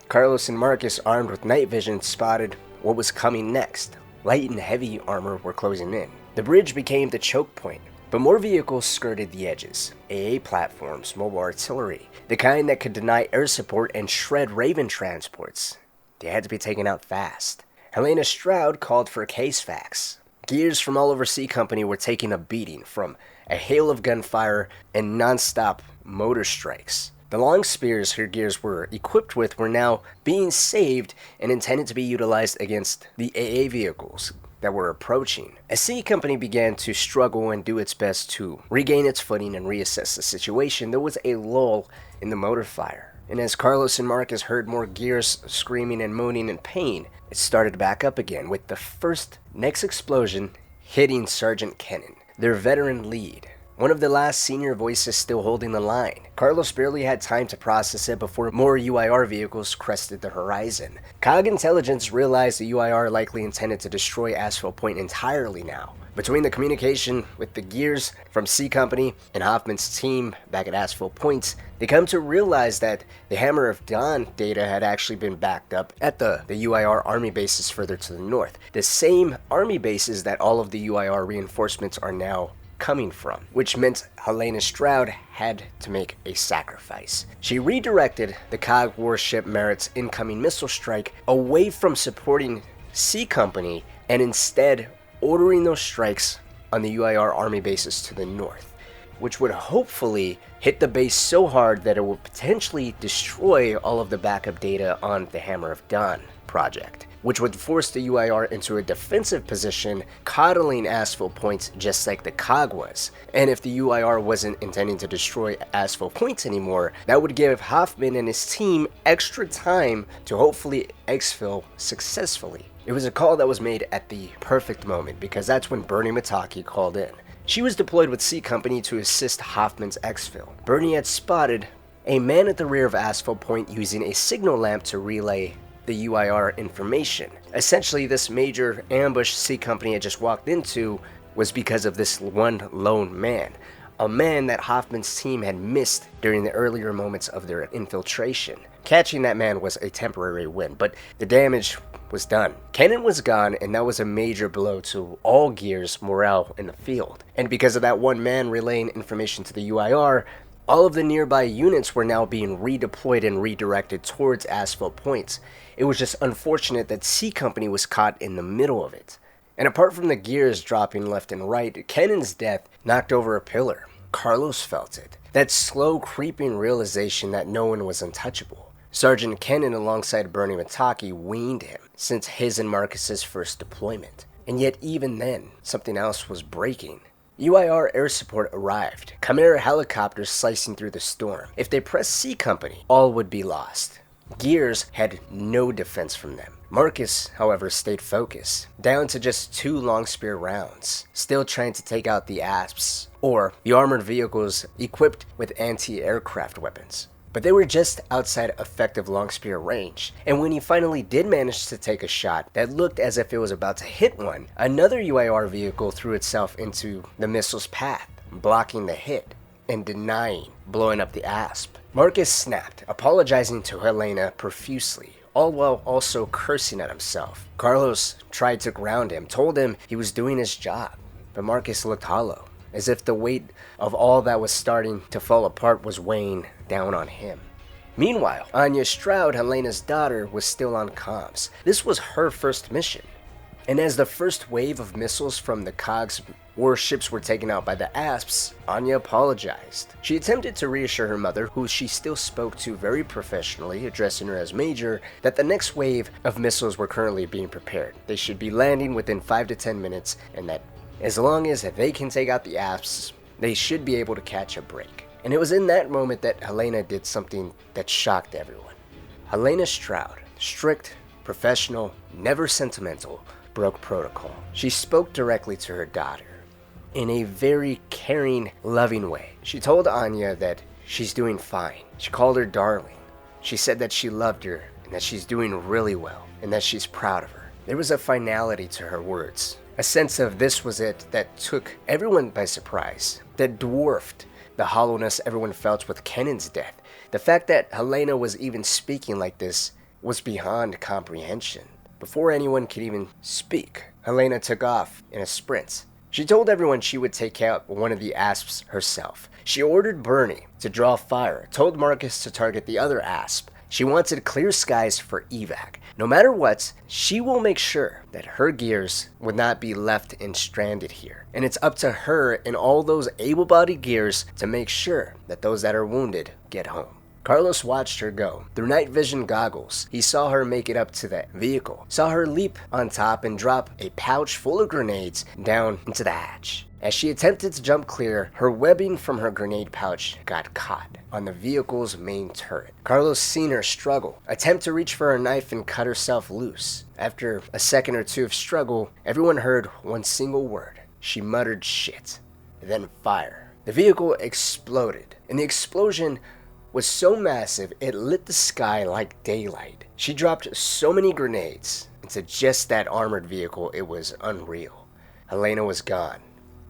Carlos and Marcus, armed with night vision, spotted what was coming next. Light and heavy armor were closing in. The bridge became the choke point, but more vehicles skirted the edges. AA platforms, mobile artillery, the kind that could deny air support and shred Raven transports. They had to be taken out fast. Helena Stroud called for case facts. Gears from all over C Company were taking a beating from a hail of gunfire and non-stop motor strikes. The long spears her gears were equipped with were now being saved and intended to be utilized against the AA vehicles that were approaching. As C Company began to struggle and do its best to regain its footing and reassess the situation, there was a lull in the motor fire. And as Carlos and Marcus heard more gears screaming and moaning in pain, it started back up again, with the first next explosion hitting Sergeant Kennan, their veteran lead. One of the last senior voices still holding the line. Carlos barely had time to process it before more UIR vehicles crested the horizon. COG intelligence realized the UIR likely intended to destroy Asphalt Point entirely now. Between the communication with the gears from C Company and Hoffman's team back at Asphalt Point, they come to realize that the Hammer of Dawn data had actually been backed up at the UIR army bases further to the north. The same army bases that all of the UIR reinforcements are now coming from, which meant Helena Stroud had to make a sacrifice. She redirected the COG warship Merit's incoming missile strike away from supporting C Company and instead ordering those strikes on the UIR army bases to the north, which would hopefully hit the base so hard that it would potentially destroy all of the backup data on the Hammer of Dawn project, which would force the UIR into a defensive position, coddling Asphalt Point just like the COG was. And if the UIR wasn't intending to destroy Asphalt Point anymore, that would give Hoffman and his team extra time to hopefully exfil successfully. It was a call that was made at the perfect moment, because that's when Bernie Mataki called in. She was deployed with C Company to assist Hoffman's exfil. Bernie had spotted a man at the rear of Asphalt Point using a signal lamp to relay the UIR information. Essentially, this major ambush C Company had just walked into was because of this one lone man, a man that Hoffman's team had missed during the earlier moments of their infiltration. Catching that man was a temporary win, but the damage was done. Kennan was gone, and that was a major blow to all gears' morale in the field. And because of that one man relaying information to the UIR, all of the nearby units were now being redeployed and redirected towards Asphalt Point. It was just unfortunate that C Company was caught in the middle of it. And apart from the gears dropping left and right, Kennan's death knocked over a pillar. Carlos felt it. That slow creeping realization that no one was untouchable. Sergeant Kennan alongside Bernie Mataki weaned him since his and Marcus's first deployment. And yet even then, something else was breaking. UIR air support arrived, Chimera helicopters slicing through the storm. If they pressed C Company, all would be lost. Gears had no defense from them. Marcus, however, stayed focused, down to just 2 long spear rounds, still trying to take out the Asps, or the armored vehicles equipped with anti-aircraft weapons. But they were just outside effective long spear range, and when he finally did manage to take a shot that looked as if it was about to hit one, another UIR vehicle threw itself into the missile's path, blocking the hit and denying blowing up the Asp. Marcus snapped, apologizing to Helena profusely, all while also cursing at himself. Carlos tried to ground him, told him he was doing his job, but Marcus looked hollow, as if the weight of all that was starting to fall apart was weighing down on him. Meanwhile, Anya Stroud, Helena's daughter, was still on comms. This was her first mission. And as the first wave of missiles from the COG's warships were taken out by the Asps, Anya apologized. She attempted to reassure her mother, who she still spoke to very professionally, addressing her as Major, that the next wave of missiles were currently being prepared. They should be landing within 5 to 10 minutes, and that as long as they can take out the Asps, they should be able to catch a break. And it was in that moment that Helena did something that shocked everyone. Helena Stroud, strict, professional, never sentimental, broke protocol. She spoke directly to her daughter in a very caring, loving way. She told Anya that she's doing fine. She called her darling. She said that she loved her and that she's doing really well and that she's proud of her. There was a finality to her words, a sense of this was it that took everyone by surprise, that dwarfed the hollowness everyone felt with Kennan's death. The fact that Helena was even speaking like this was beyond comprehension. Before anyone could even speak, Helena took off in a sprint. She told everyone she would take out one of the Asps herself. She ordered Bernie to draw fire, told Marcus to target the other Asp. She wanted clear skies for evac. No matter what, she will make sure that her gears would not be left and stranded here. And it's up to her and all those able-bodied gears to make sure that those that are wounded get home. Carlos watched her go. Through night vision goggles, he saw her make it up to the vehicle, saw her leap on top and drop a pouch full of grenades down into the hatch. As she attempted to jump clear, her webbing from her grenade pouch got caught on the vehicle's main turret. Carlos seen her struggle, attempt to reach for her knife and cut herself loose. After a second or two of struggle, everyone heard one single word. She muttered shit, then fire. The vehicle exploded, and the explosion was so massive it lit the sky like daylight. She dropped so many grenades into just that armored vehicle, it was unreal. Helena was gone.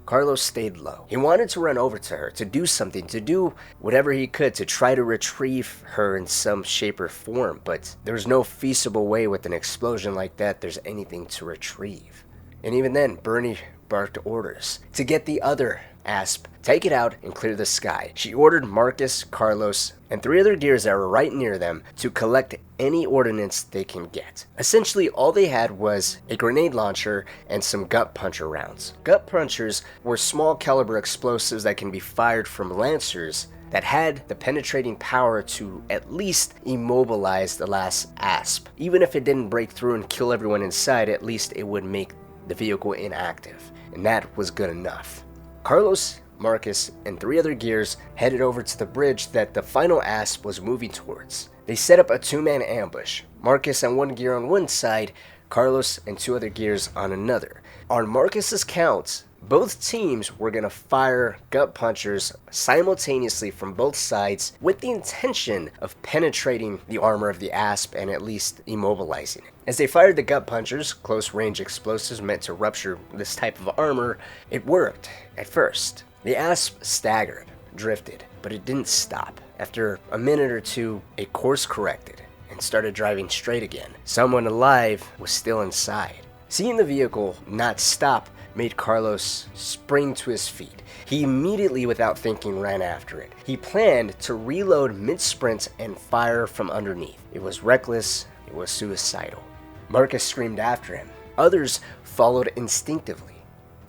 Carlos stayed low. He wanted to run over to her, to do something, to do whatever he could to try to retrieve her in some shape or form, but there was no feasible way with an explosion like that there's anything to retrieve. And even then, Bernie barked orders to get the other Asp, take it out and clear the sky. She ordered Marcus, Carlos, and 3 other gears that were right near them to collect any ordnance they can get. Essentially, all they had was a grenade launcher and some gut puncher rounds. Gut punchers were small caliber explosives that can be fired from lancers that had the penetrating power to at least immobilize the last Asp. Even if it didn't break through and kill everyone inside, at least it would make the vehicle inactive, and that was good enough. Carlos, Marcus, and 3 other gears headed over to the bridge that the final Asp was moving towards. They set up a 2-man ambush, Marcus and 1 gear on one side, Carlos and 2 other gears on another. On Marcus's count, both teams were going to fire gut punchers simultaneously from both sides with the intention of penetrating the armor of the Asp and at least immobilizing it. As they fired the gut punchers, close-range explosives meant to rupture this type of armor, it worked at first. The Asp staggered, drifted, but it didn't stop. After a minute or two, it course corrected and started driving straight again. Someone alive was still inside. Seeing the vehicle not stop made Carlos spring to his feet. He immediately, without thinking, ran after it. He planned to reload mid-sprint and fire from underneath. It was reckless, it was suicidal. Marcus screamed after him. Others followed instinctively.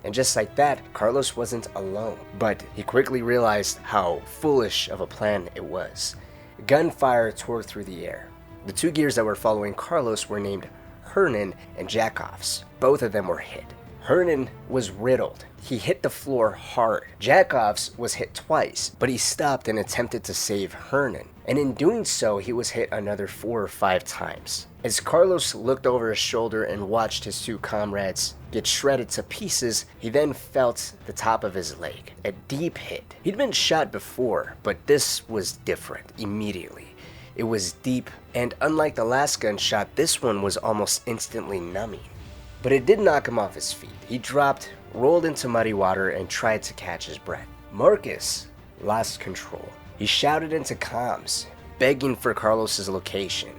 And just like that, Carlos wasn't alone. But he quickly realized how foolish of a plan it was. Gunfire tore through the air. The 2 gears that were following Carlos were named Hernan and Jackoffs. Both of them were hit. Hernan was riddled. He hit the floor hard. Jackoff's was hit twice, but he stopped and attempted to save Hernan. And in doing so, he was hit another 4 or 5 times. As Carlos looked over his shoulder and watched his 2 comrades get shredded to pieces, he then felt the top of his leg, a deep hit. He'd been shot before, but this was different immediately. It was deep, and unlike the last gunshot, this one was almost instantly numbing. But it did knock him off his feet. He dropped, rolled into muddy water, and tried to catch his breath. Marcus lost control. He shouted into comms, begging for Carlos's location,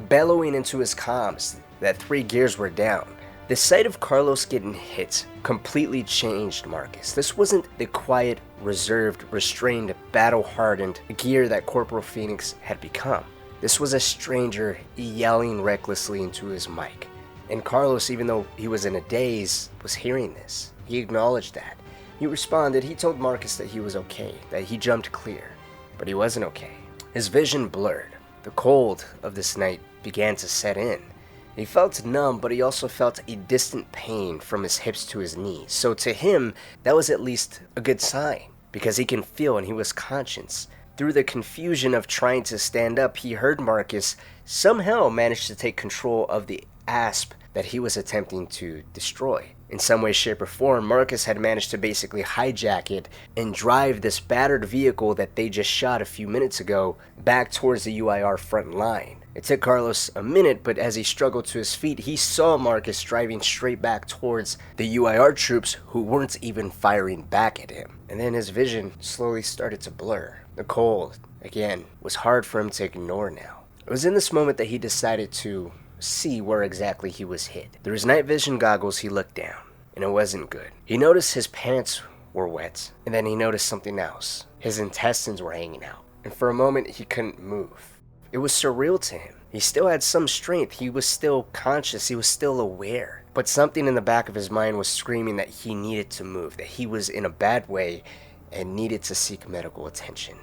bellowing into his comms that 3 gears were down. The sight of Carlos getting hit completely changed Marcus. This wasn't the quiet, reserved, restrained, battle-hardened gear that Corporal Fenix had become. This was a stranger yelling recklessly into his mic. And Carlos, even though he was in a daze, was hearing this. He acknowledged that. He responded. He told Marcus that he was okay, that he jumped clear. But he wasn't okay. His vision blurred. The cold of this night began to set in. He felt numb, but he also felt a distant pain from his hips to his knees. So to him, that was at least a good sign, because he can feel and he was conscious. Through the confusion of trying to stand up, he heard Marcus somehow manage to take control of the asp that he was attempting to destroy. In some way, shape, or form, Marcus had managed to basically hijack it and drive this battered vehicle that they just shot a few minutes ago back towards the UIR front line. It took Carlos a minute, but as he struggled to his feet, he saw Marcus driving straight back towards the UIR troops who weren't even firing back at him. And then his vision slowly started to blur. The cold, again, was hard for him to ignore now. It was in this moment that he decided to see where exactly he was hit. Through his night vision goggles, he looked down, and it wasn't good. He noticed his pants were wet, and then he noticed something else. His intestines were hanging out, and for a moment he couldn't move. It was surreal to him. He still had some strength, he was still conscious, he was still aware, but something in the back of his mind was screaming that he needed to move, that he was in a bad way and needed to seek medical attention.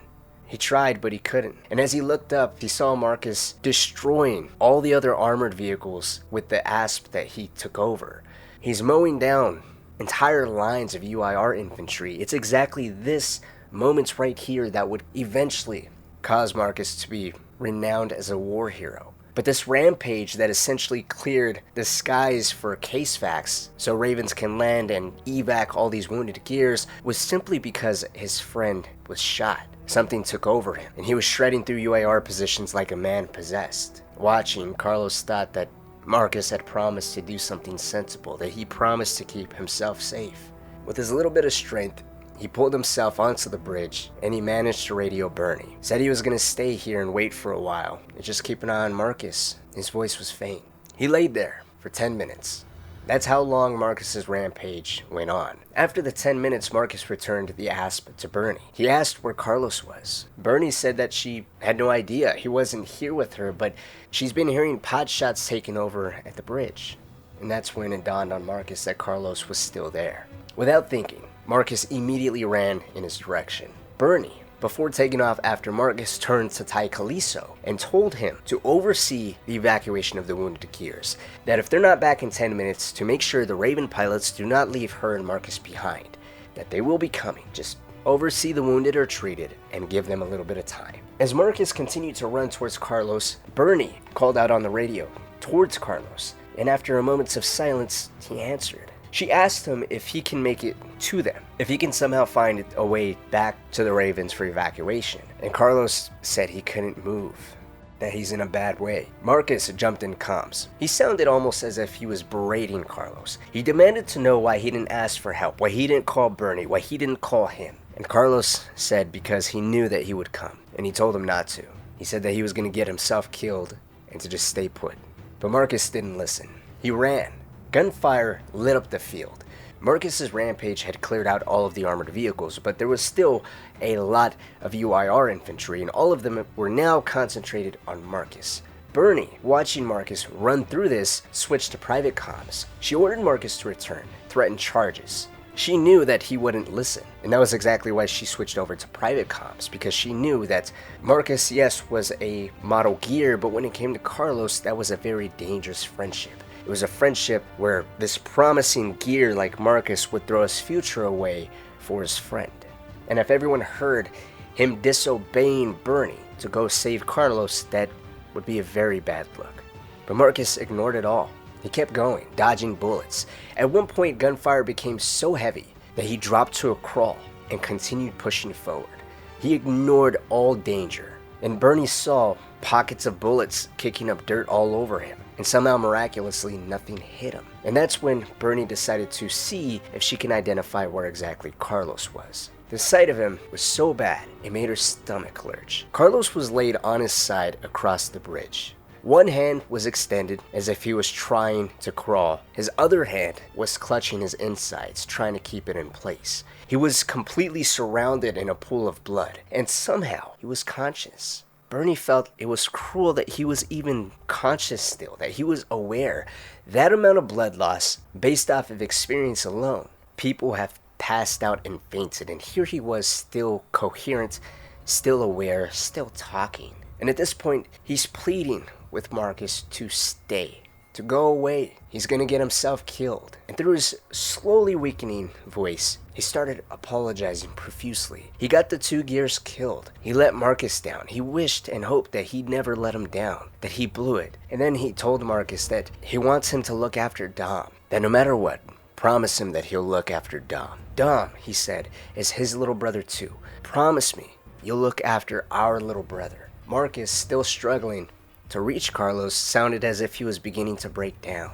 He tried, but he couldn't. And as he looked up, he saw Marcus destroying all the other armored vehicles with the asp that he took over. He's mowing down entire lines of UIR infantry. It's exactly this moment right here that would eventually cause Marcus to be renowned as a war hero. But this rampage that essentially cleared the skies for case facts so Ravens can land and evac all these wounded gears was simply because his friend was shot. Something took over him, and he was shredding through UIR positions like a man possessed. Watching, Carlos thought that Marcus had promised to do something sensible, that he promised to keep himself safe. With his little bit of strength, he pulled himself onto the bridge, and he managed to radio Bernie. Said he was going to stay here and wait for a while, and just keep an eye on Marcus. His voice was faint. He laid there for 10 minutes. That's how long Marcus's rampage went on. After the 10 minutes, Marcus returned the asp to Bernie. He asked where Carlos was. Bernie said that she had no idea. He wasn't here with her, but she's been hearing pot shots taken over at the bridge. And that's when it dawned on Marcus that Carlos was still there. Without thinking, Marcus immediately ran in his direction. Bernie, before taking off after Marcus, turned to Ty Caliso and told him to oversee the evacuation of the wounded gears, that if they're not back in 10 minutes, to make sure the Raven pilots do not leave her and Marcus behind, that they will be coming. Just oversee the wounded or treated and give them a little bit of time. As Marcus continued to run towards Carlos, Bernie called out on the radio towards Carlos, and after a moment of silence, he answered. She asked him if he can make it to them, if he can somehow find a way back to the Ravens for evacuation. And Carlos said he couldn't move, that he's in a bad way. Marcus jumped in comms. He sounded almost as if he was berating Carlos. He demanded to know why he didn't ask for help, why he didn't call Bernie, why he didn't call him. And Carlos said because he knew that he would come, and he told him not to. He said that he was going to get himself killed and to just stay put. But Marcus didn't listen. He ran. Gunfire lit up the field. Marcus's rampage had cleared out all of the armored vehicles, but there was still a lot of UIR infantry, and all of them were now concentrated on Marcus. Bernie, watching Marcus run through this, switched to private comms. She ordered Marcus to return, threatened charges. She knew that he wouldn't listen, and that was exactly why she switched over to private comms, because she knew that Marcus, yes, was a model gear, but when it came to Carlos, that was a very dangerous friendship. It was a friendship where this promising gear like Marcus would throw his future away for his friend. And if everyone heard him disobeying Bernie to go save Carlos, that would be a very bad look. But Marcus ignored it all. He kept going, dodging bullets. At one point, gunfire became so heavy that he dropped to a crawl and continued pushing forward. He ignored all danger, and Bernie saw pockets of bullets kicking up dirt all over him, and somehow miraculously nothing hit him. And that's when Bernie decided to see if she can identify where exactly Carlos was. The sight of him was so bad, it made her stomach lurch. Carlos was laid on his side across the bridge. One hand was extended as if he was trying to crawl. His other hand was clutching his insides, trying to keep it in place. He was completely surrounded in a pool of blood, and somehow he was conscious. Bernie felt it was cruel that he was even conscious still, that he was aware. That amount of blood loss, based off of experience alone, people have passed out and fainted, and here he was still coherent, still aware, still talking. And at this point, he's pleading with Marcus to stay, to go away. He's gonna get himself killed. And through his slowly weakening voice, he started apologizing profusely. He got the two gears killed. He let Marcus down. He wished and hoped that he'd never let him down, that he blew it. And then he told Marcus that he wants him to look after Dom, that no matter what, promise him that he'll look after Dom. Dom, he said, is his little brother too. Promise me you'll look after our little brother. Marcus, still struggling to reach Carlos, sounded as if he was beginning to break down.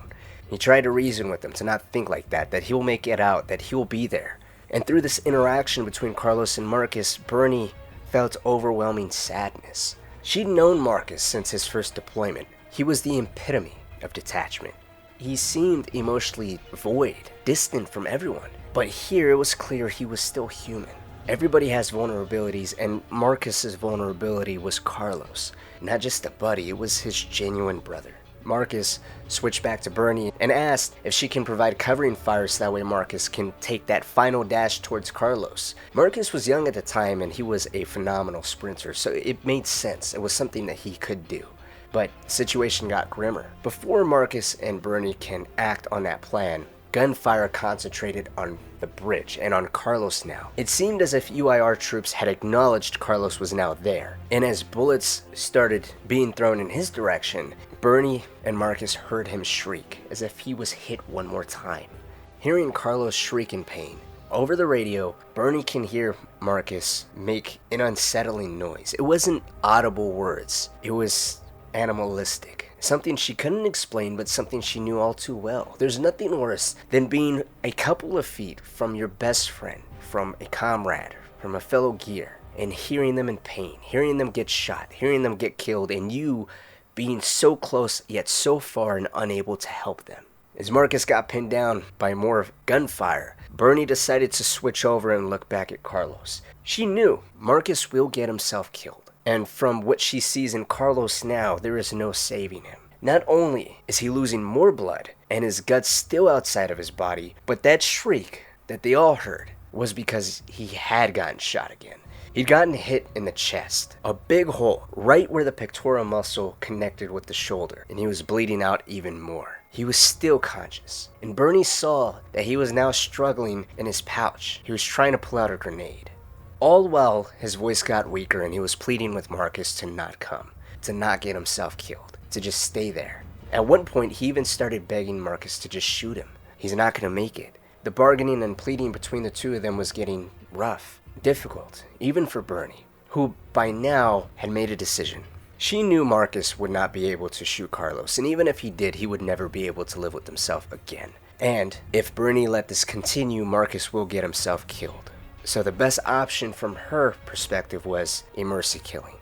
He tried to reason with him to not think like that he'll make it out, that he'll be there. And through this interaction between Carlos and Marcus, Bernie felt overwhelming sadness. She'd known Marcus since his first deployment. He was the epitome of detachment. He seemed emotionally void, distant from everyone. But here it was clear he was still human. Everybody has vulnerabilities, and Marcus's vulnerability was Carlos. Not just a buddy, it was his genuine brother. Marcus switched back to Bernie and asked if she can provide covering fire so that way Marcus can take that final dash towards Carlos. Marcus was young at the time and he was a phenomenal sprinter, so it made sense. It was something that he could do. But the situation got grimmer. Before Marcus and Bernie can act on that plan, gunfire concentrated on the bridge and on Carlos now. It seemed as if UIR troops had acknowledged Carlos was now there, and as bullets started being thrown in his direction, Bernie and Marcus heard him shriek as if he was hit one more time. Hearing Carlos shriek in pain, over the radio, Bernie can hear Marcus make an unsettling noise. It wasn't audible words, it was animalistic. Something she couldn't explain, but something she knew all too well. There's nothing worse than being a couple of feet from your best friend, from a comrade, from a fellow gear, and hearing them in pain, hearing them get shot, hearing them get killed, and you being so close yet so far and unable to help them. As Marcus got pinned down by more gunfire, Bernie decided to switch over and look back at Carlos. She knew Marcus will get himself killed. And from what she sees in Carlos now, there is no saving him. Not only is he losing more blood and his guts still outside of his body, but that shriek that they all heard was because he had gotten shot again. He'd gotten hit in the chest, a big hole right where the pectoral muscle connected with the shoulder, and he was bleeding out even more. He was still conscious, and Bernie saw that he was now struggling in his pouch. He was trying to pull out a grenade. All while his voice got weaker and he was pleading with Marcus to not come, to not get himself killed, to just stay there. At one point, he even started begging Marcus to just shoot him. He's not going to make it. The bargaining and pleading between the two of them was getting rough, difficult, even for Bernie, who by now had made a decision. She knew Marcus would not be able to shoot Carlos, and even if he did, he would never be able to live with himself again. And if Bernie let this continue, Marcus will get himself killed. So the best option from her perspective was a mercy killing.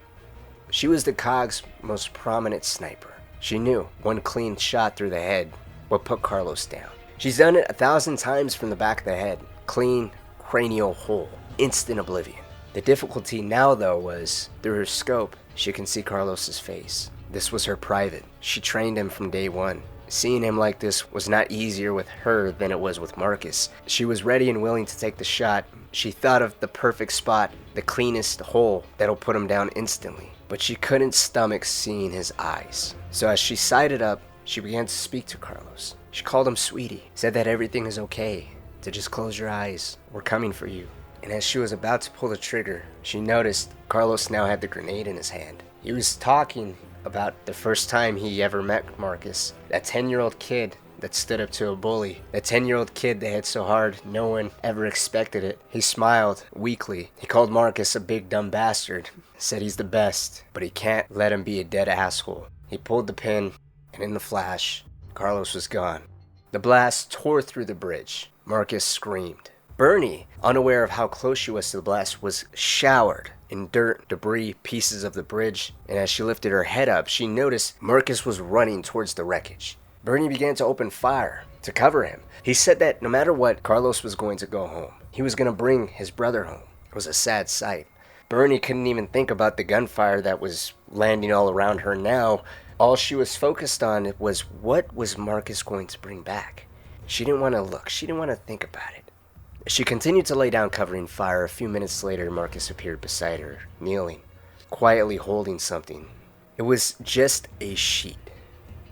She was the COG's most prominent sniper. She knew one clean shot through the head would put Carlos down. She's done it 1,000 times from the back of the head. Clean, cranial hole, instant oblivion. The difficulty now though was, through her scope, she can see Carlos's face. This was her private. She trained him from day one. Seeing him like this was not easier with her than it was with Marcus. She was ready and willing to take the shot. She thought of the perfect spot, the cleanest hole that'll put him down instantly. But she couldn't stomach seeing his eyes. So as she sighted up, She began to speak to Carlos. She called him sweetie, said that everything is okay, to just close your eyes, we're coming for you. And as she was about to pull the trigger, she noticed Carlos now had the grenade in his hand. He was talking about the first time he ever met Marcus, that 10-year-old kid that stood up to a bully, that 10-year-old kid they hit so hard no one ever expected it. He smiled weakly. He called Marcus a big dumb bastard, said he's the best, but he can't let him be a dead asshole. He pulled the pin, and in the flash, Carlos was gone. The blast tore through the bridge. Marcus screamed. Bernie, unaware of how close she was to the blast, was showered in dirt, debris, pieces of the bridge, and as she lifted her head up, she noticed Marcus was running towards the wreckage. Bernie began to open fire to cover him. He said that no matter what, Carlos was going to go home. He was going to bring his brother home. It was a sad sight. Bernie couldn't even think about the gunfire that was landing all around her now. All she was focused on was what was Marcus going to bring back. She didn't want to look. She didn't want to think about it. She continued to lay down covering fire. A few minutes later, Marcus appeared beside her, kneeling, quietly holding something. It was just a sheet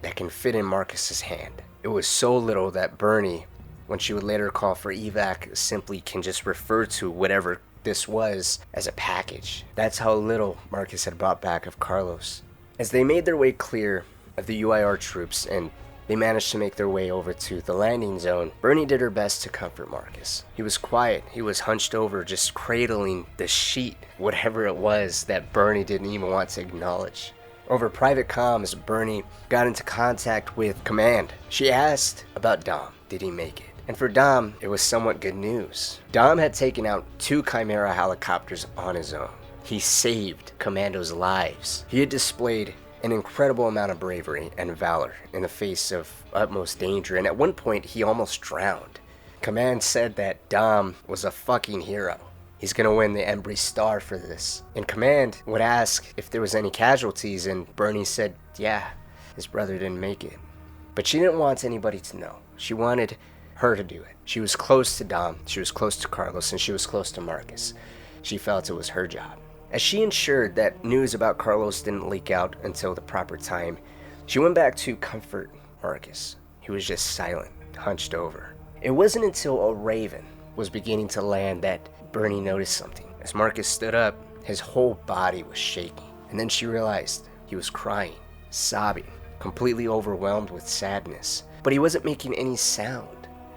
that can fit in Marcus's hand. It was so little that Bernie, when she would later call for evac, simply can just refer to whatever this was as a package. That's how little Marcus had brought back of Carlos. As they made their way clear of the UIR troops and they managed to make their way over to the landing zone, Bernie did her best to comfort Marcus. He was quiet. He was hunched over, just cradling the sheet, whatever it was that Bernie didn't even want to acknowledge. Over private comms, Bernie got into contact with Command. She asked about Dom. Did he make it? And for Dom, it was somewhat good news. Dom had taken out 2 Chimera helicopters on his own. He saved Commando's lives. He had displayed an incredible amount of bravery and valor in the face of utmost danger, and at one point he almost drowned. Command said that Dom was a fucking hero. He's gonna win the Embry Star for this. And Command would ask if there was any casualties, and Bernie said, yeah, his brother didn't make it. But she didn't want anybody to know. She wanted her to do it. She was close to Dom, she was close to Carlos, and she was close to Marcus. She felt it was her job. As she ensured that news about Carlos didn't leak out until the proper time, she went back to comfort Marcus. He was just silent, hunched over. It wasn't until a raven was beginning to land that Bernie noticed something. As Marcus stood up, his whole body was shaking. And then she realized he was crying, sobbing, completely overwhelmed with sadness. But he wasn't making any sound.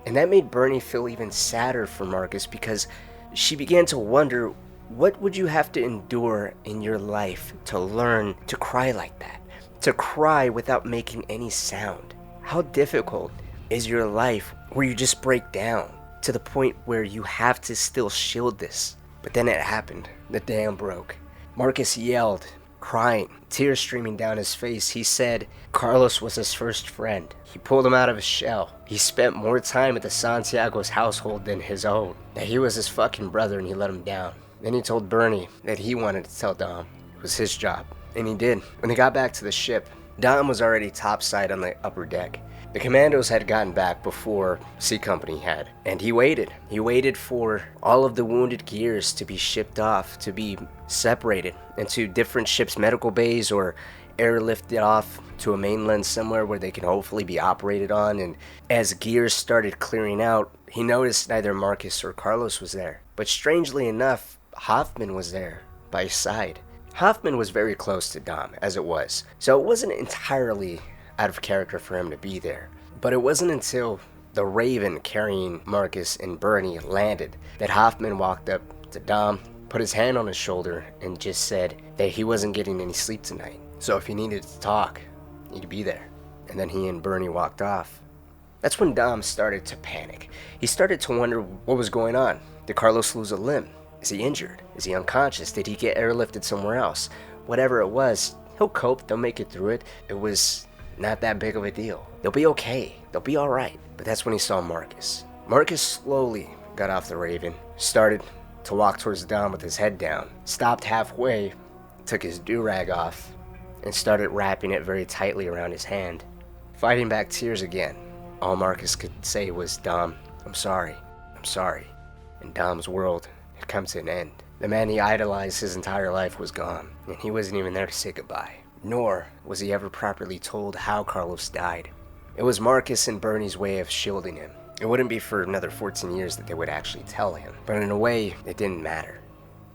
And that made Bernie feel even sadder for Marcus because she began to wonder, what would you have to endure in your life to learn to cry like that? To cry without making any sound? How difficult is your life where you just break down to the point where you have to still shield this? But then it happened. The dam broke. Marcus yelled, crying, tears streaming down his face. He said Carlos was his first friend. He pulled him out of his shell. He spent more time at the Santiago's household than his own. That he was his fucking brother and he let him down. Then he told Bernie that he wanted to tell Dom. It was his job. And he did. When they got back to the ship, Dom was already topside on the upper deck. The commandos had gotten back before C Company had. And he waited. He waited for all of the wounded gears to be shipped off, to be separated into different ships' medical bays or airlifted off to a mainland somewhere where they can hopefully be operated on. And as gears started clearing out, he noticed neither Marcus or Carlos was there. But strangely enough, Hoffman was there by his side. Hoffman was very close to Dom, as it was, so it wasn't entirely out of character for him to be there. But it wasn't until the Raven carrying Marcus and Bernie landed that Hoffman walked up to Dom, put his hand on his shoulder, and just said that he wasn't getting any sleep tonight. So if he needed to talk, he'd be there. And then he and Bernie walked off. That's when Dom started to panic. He started to wonder what was going on. Did Carlos lose a limb? Is he injured? Is he unconscious? Did he get airlifted somewhere else? Whatever it was, he'll cope. They'll make it through it. It was not that big of a deal. They'll be okay. They'll be alright. But that's when he saw Marcus. Marcus slowly got off the Raven, started to walk towards Dom with his head down, stopped halfway, took his do-rag off, and started wrapping it very tightly around his hand. Fighting back tears again. All Marcus could say was, Dom, I'm sorry. I'm sorry. And Dom's world had come to an end. The man he idolized his entire life was gone, and he wasn't even there to say goodbye. nor was he ever properly told how Carlos died. It was Marcus and Bernie's way of shielding him. It wouldn't be for another 14 years that they would actually tell him, but in a way, it didn't matter.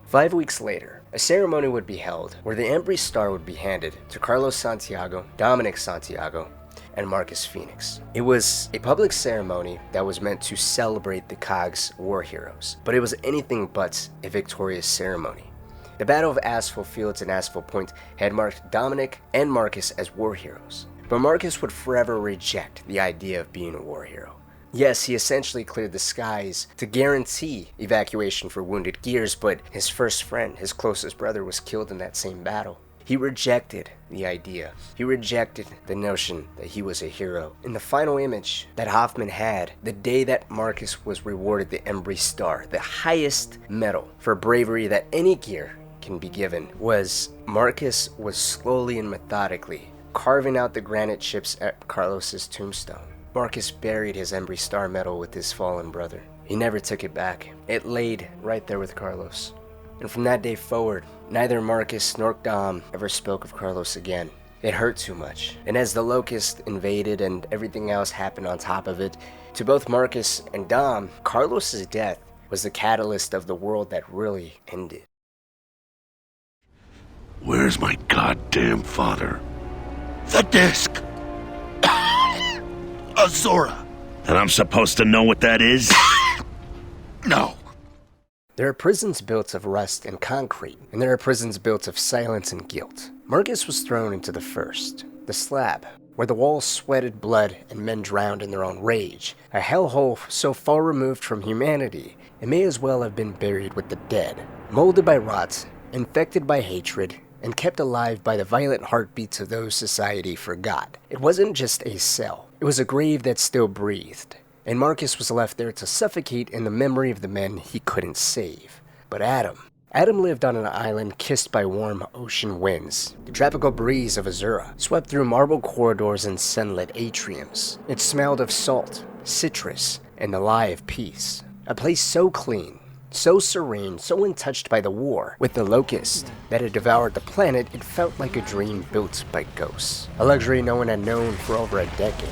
5 weeks later, a ceremony would be held where the Embry Star would be handed to Carlos Santiago, Dominic Santiago, and Marcus Fenix. It was a public ceremony that was meant to celebrate the COG's war heroes, but it was anything but a victorious ceremony. The Battle of Asphalt Fields and Asphalt Point had marked Dominic and Marcus as war heroes, but Marcus would forever reject the idea of being a war hero. Yes, he essentially cleared the skies to guarantee evacuation for wounded gears, but his first friend, his closest brother, was killed in that same battle. He rejected the idea. He rejected the notion that he was a hero. In the final image that Hoffman had, the day that Marcus was rewarded the Embry Star, the highest medal for bravery that any gear can be given, was Marcus was slowly and methodically carving out the granite chips at Carlos's tombstone. Marcus buried his Embry Star medal with his fallen brother. He never took it back. It laid right there with Carlos. And from that day forward, neither Marcus nor Dom ever spoke of Carlos again. It hurt too much. And as the Locust invaded and everything else happened on top of it, to both Marcus and Dom, Carlos's death was the catalyst of the world that really ended. Where's my goddamn father? The disc! Azura! And I'm supposed to know what that is? No. There are prisons built of rust and concrete, and there are prisons built of silence and guilt. Marcus was thrown into the first, the slab, where the walls sweated blood and men drowned in their own rage, a hellhole so far removed from humanity, it may as well have been buried with the dead, molded by rot, infected by hatred, and kept alive by the violent heartbeats of those society forgot. It wasn't just a cell, it was a grave that still breathed, and Marcus was left there to suffocate in the memory of the men he couldn't save. But Adam lived on an island kissed by warm ocean winds. The tropical breeze of Azura swept through marble corridors and sunlit atriums. It smelled of salt, citrus, and the lie of peace. A place so clean, so serene, so untouched by the war with the Locust that had devoured the planet, it felt like a dream built by ghosts. A luxury no one had known for over a decade.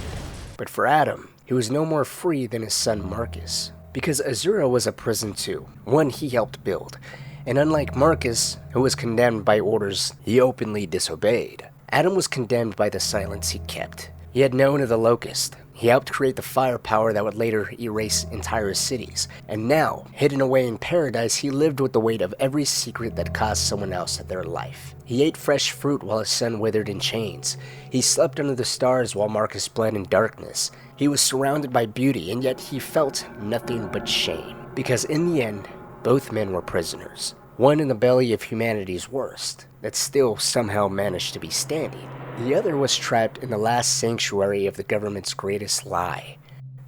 But for Adam, he was no more free than his son Marcus. Because Azura was a prison too, one he helped build. And unlike Marcus, who was condemned by orders he openly disobeyed, Adam was condemned by the silence he kept. He had known of the Locust. He helped create the firepower that would later erase entire cities. And now, hidden away in paradise, he lived with the weight of every secret that cost someone else their life. He ate fresh fruit while his son withered in chains. He slept under the stars while Marcus bled in darkness. He was surrounded by beauty, and yet he felt nothing but shame. Because in the end, both men were prisoners. One in the belly of humanity's worst, that still somehow managed to be standing. The other was trapped in the last sanctuary of the government's greatest lie.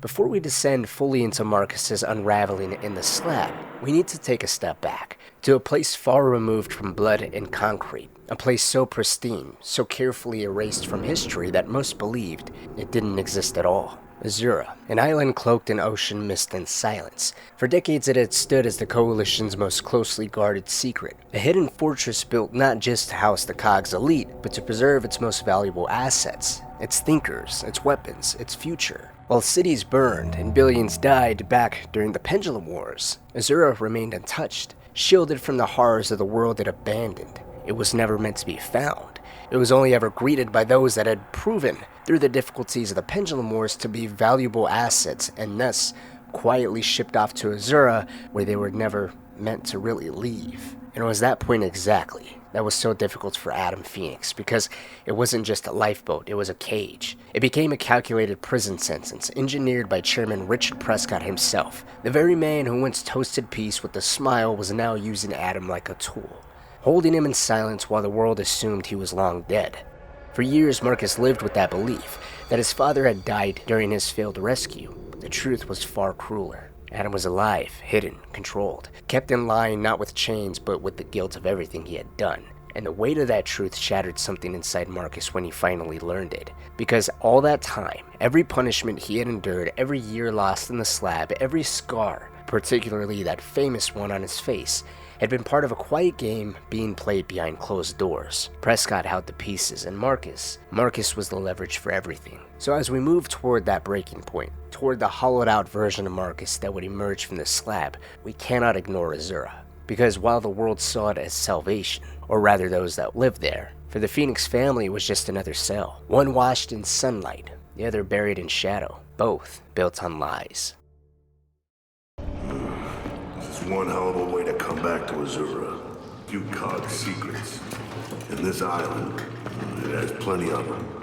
Before we descend fully into Marcus's unraveling in the slab, we need to take a step back, to a place far removed from blood and concrete. A place so pristine, so carefully erased from history that most believed it didn't exist at all. Azura, an island cloaked in ocean mist and silence. For decades it had stood as the Coalition's most closely guarded secret, a hidden fortress built not just to house the COG's elite, but to preserve its most valuable assets, its thinkers, its weapons, its future. While cities burned and billions died back during the Pendulum Wars, Azura remained untouched, shielded from the horrors of the world it abandoned. It was never meant to be found. It was only ever greeted by those that had proven, through the difficulties of the Pendulum Wars, to be valuable assets, and thus quietly shipped off to Azura, where they were never meant to really leave. And it was that point exactly that was so difficult for Adam Fenix, because it wasn't just a lifeboat, it was a cage. It became a calculated prison sentence, engineered by Chairman Richard Prescott himself. The very man who once toasted peace with a smile was now using Adam like a tool, holding him in silence while the world assumed he was long dead. For years, Marcus lived with that belief, that his father had died during his failed rescue, but the truth was far crueler. Adam was alive, hidden, controlled, kept in line not with chains, but with the guilt of everything he had done. And the weight of that truth shattered something inside Marcus when he finally learned it. Because all that time, every punishment he had endured, every year lost in the slab, every scar, particularly that famous one on his face, had been part of a quiet game being played behind closed doors. Prescott held the pieces, and Marcus was the leverage for everything. So as we move toward that breaking point, toward the hollowed out version of Marcus that would emerge from the slab, we cannot ignore Azura. Because while the world saw it as salvation, or rather those that lived there, for the Fenix family it was just another cell. One washed in sunlight, the other buried in shadow, both built on lies. This is one hell of a way to come back to Azura. Few COG secrets. And this island, it has plenty of them.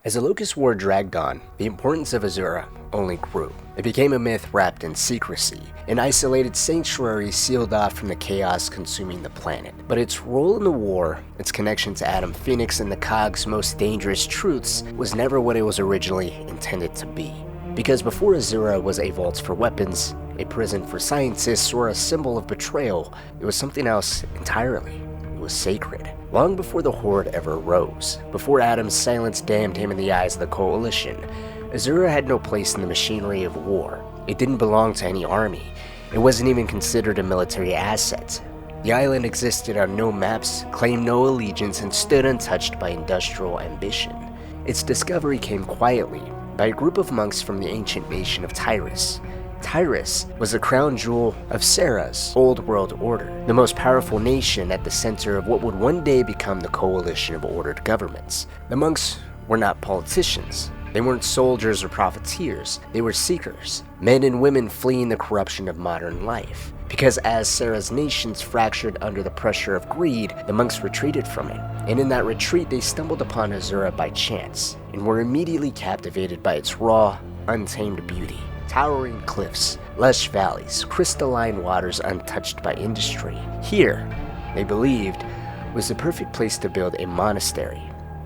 As the Locust War dragged on, the importance of Azura only grew. It became a myth wrapped in secrecy, an isolated sanctuary sealed off from the chaos consuming the planet. But its role in the war, its connection to Adam Fenix and the COG's most dangerous truths, was never what it was originally intended to be. Because before Azura was a vault for weapons, a prison for scientists, or a symbol of betrayal, it was something else entirely. It was sacred. Long before the Horde ever rose, before Adam's silence damned him in the eyes of the Coalition, Azura had no place in the machinery of war. It didn't belong to any army. It wasn't even considered a military asset. The island existed on no maps, claimed no allegiance, and stood untouched by industrial ambition. Its discovery came quietly, by a group of monks from the ancient nation of Tyrus. Tyrus was the crown jewel of Sarah's old world order, the most powerful nation at the center of what would one day become the coalition of ordered governments. The monks were not politicians. They weren't soldiers or profiteers. They were seekers, men and women fleeing the corruption of modern life. Because as Sarah's nations fractured under the pressure of greed, the monks retreated from it. And in that retreat, they stumbled upon Azura by chance, and were immediately captivated by its raw, untamed beauty. Towering cliffs, lush valleys, crystalline waters untouched by industry. Here, they believed, was the perfect place to build a monastery,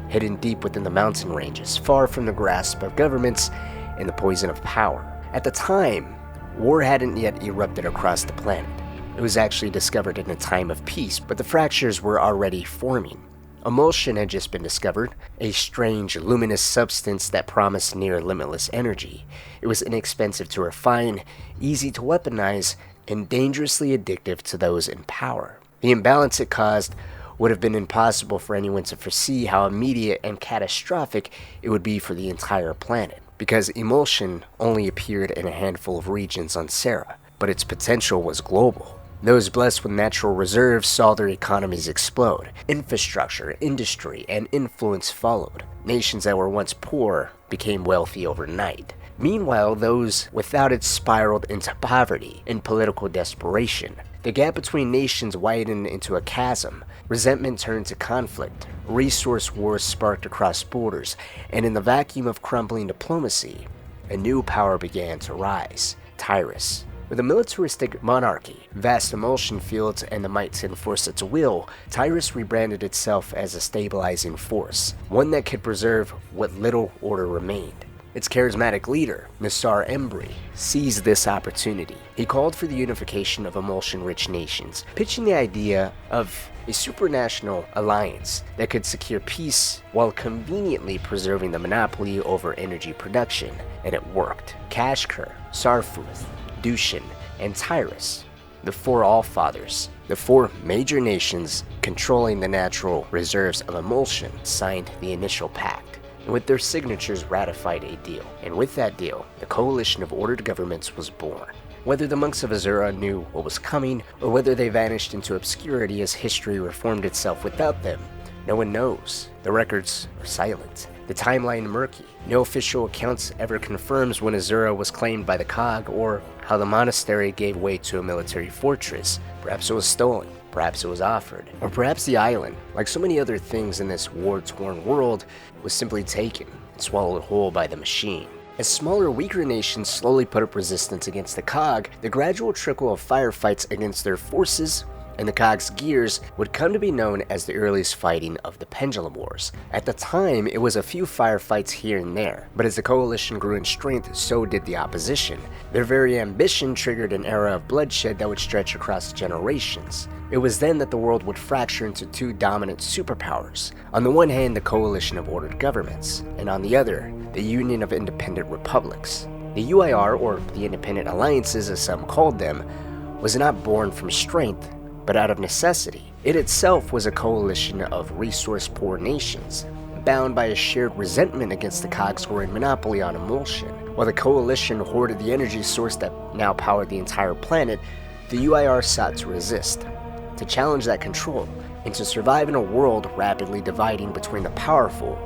hidden deep within the mountain ranges, far from the grasp of governments and the poison of power. At the time, war hadn't yet erupted across the planet. It was actually discovered in a time of peace, but the fractures were already forming. Emulsion had just been discovered, a strange, luminous substance that promised near limitless energy. It was inexpensive to refine, easy to weaponize, and dangerously addictive to those in power. The imbalance it caused would have been impossible for anyone to foresee how immediate and catastrophic it would be for the entire planet, because emulsion only appeared in a handful of regions on Sarah, but its potential was global. Those blessed with natural reserves saw their economies explode. Infrastructure, industry, and influence followed. Nations that were once poor became wealthy overnight. Meanwhile, those without it spiraled into poverty and political desperation. The gap between nations widened into a chasm. Resentment turned to conflict. Resource wars sparked across borders. And in the vacuum of crumbling diplomacy, a new power began to rise: Tyrus. With a militaristic monarchy, vast emulsion fields, and the might to enforce its will, Tyrus rebranded itself as a stabilizing force, one that could preserve what little order remained. Its charismatic leader, Nassar Embry, seized this opportunity. He called for the unification of emulsion-rich nations, pitching the idea of a supranational alliance that could secure peace while conveniently preserving the monopoly over energy production, and it worked. Kashkir, Sarfuth, Dushan, and Tyrus, the four Allfathers, the four major nations controlling the natural reserves of emulsion, signed the initial pact, and with their signatures ratified a deal. And with that deal, the coalition of ordered governments was born. Whether the monks of Azura knew what was coming, or whether they vanished into obscurity as history reformed itself without them, no one knows. The records are silent, the timeline murky. No official accounts ever confirms when Azura was claimed by the COG, or how the monastery gave way to a military fortress. Perhaps it was stolen, perhaps it was offered, or perhaps the island, like so many other things in this war-torn world, was simply taken and swallowed whole by the machine. As smaller, weaker nations slowly put up resistance against the COG, the gradual trickle of firefights against their forces and the COG's gears would come to be known as the earliest fighting of the Pendulum Wars. At the time, it was a few firefights here and there, but as the coalition grew in strength, so did the opposition. Their very ambition triggered an era of bloodshed that would stretch across generations. It was then that the world would fracture into two dominant superpowers. On the one hand, the coalition of ordered governments, and on the other, the Union of Independent Republics. The UIR, or the Independent Alliances as some called them, was not born from strength, but out of necessity. It itself was a coalition of resource-poor nations, bound by a shared resentment against the COG's growing monopoly on emulsion. While the coalition hoarded the energy source that now powered the entire planet, the UIR sought to resist, to challenge that control, and to survive in a world rapidly dividing between the powerful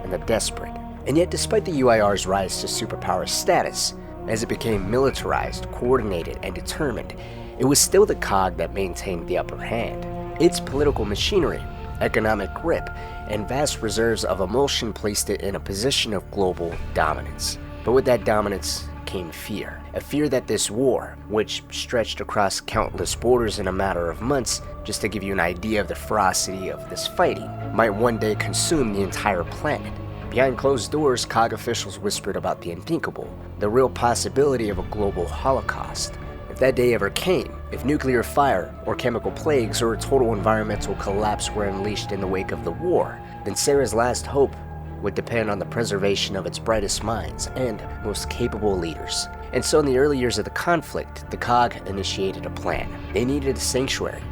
and the desperate. And yet, despite the UIR's rise to superpower status, as it became militarized, coordinated, and determined, it was still the COG that maintained the upper hand. Its political machinery, economic grip, and vast reserves of emulsion placed it in a position of global dominance. But with that dominance came fear. A fear that this war, which stretched across countless borders in a matter of months, just to give you an idea of the ferocity of this fighting, might one day consume the entire planet. Behind closed doors, COG officials whispered about the unthinkable, the real possibility of a global holocaust. If that day ever came, if nuclear fire, or chemical plagues, or a total environmental collapse were unleashed in the wake of the war, then Sarah's last hope would depend on the preservation of its brightest minds and most capable leaders. And so in the early years of the conflict, the COG initiated a plan. They needed a sanctuary,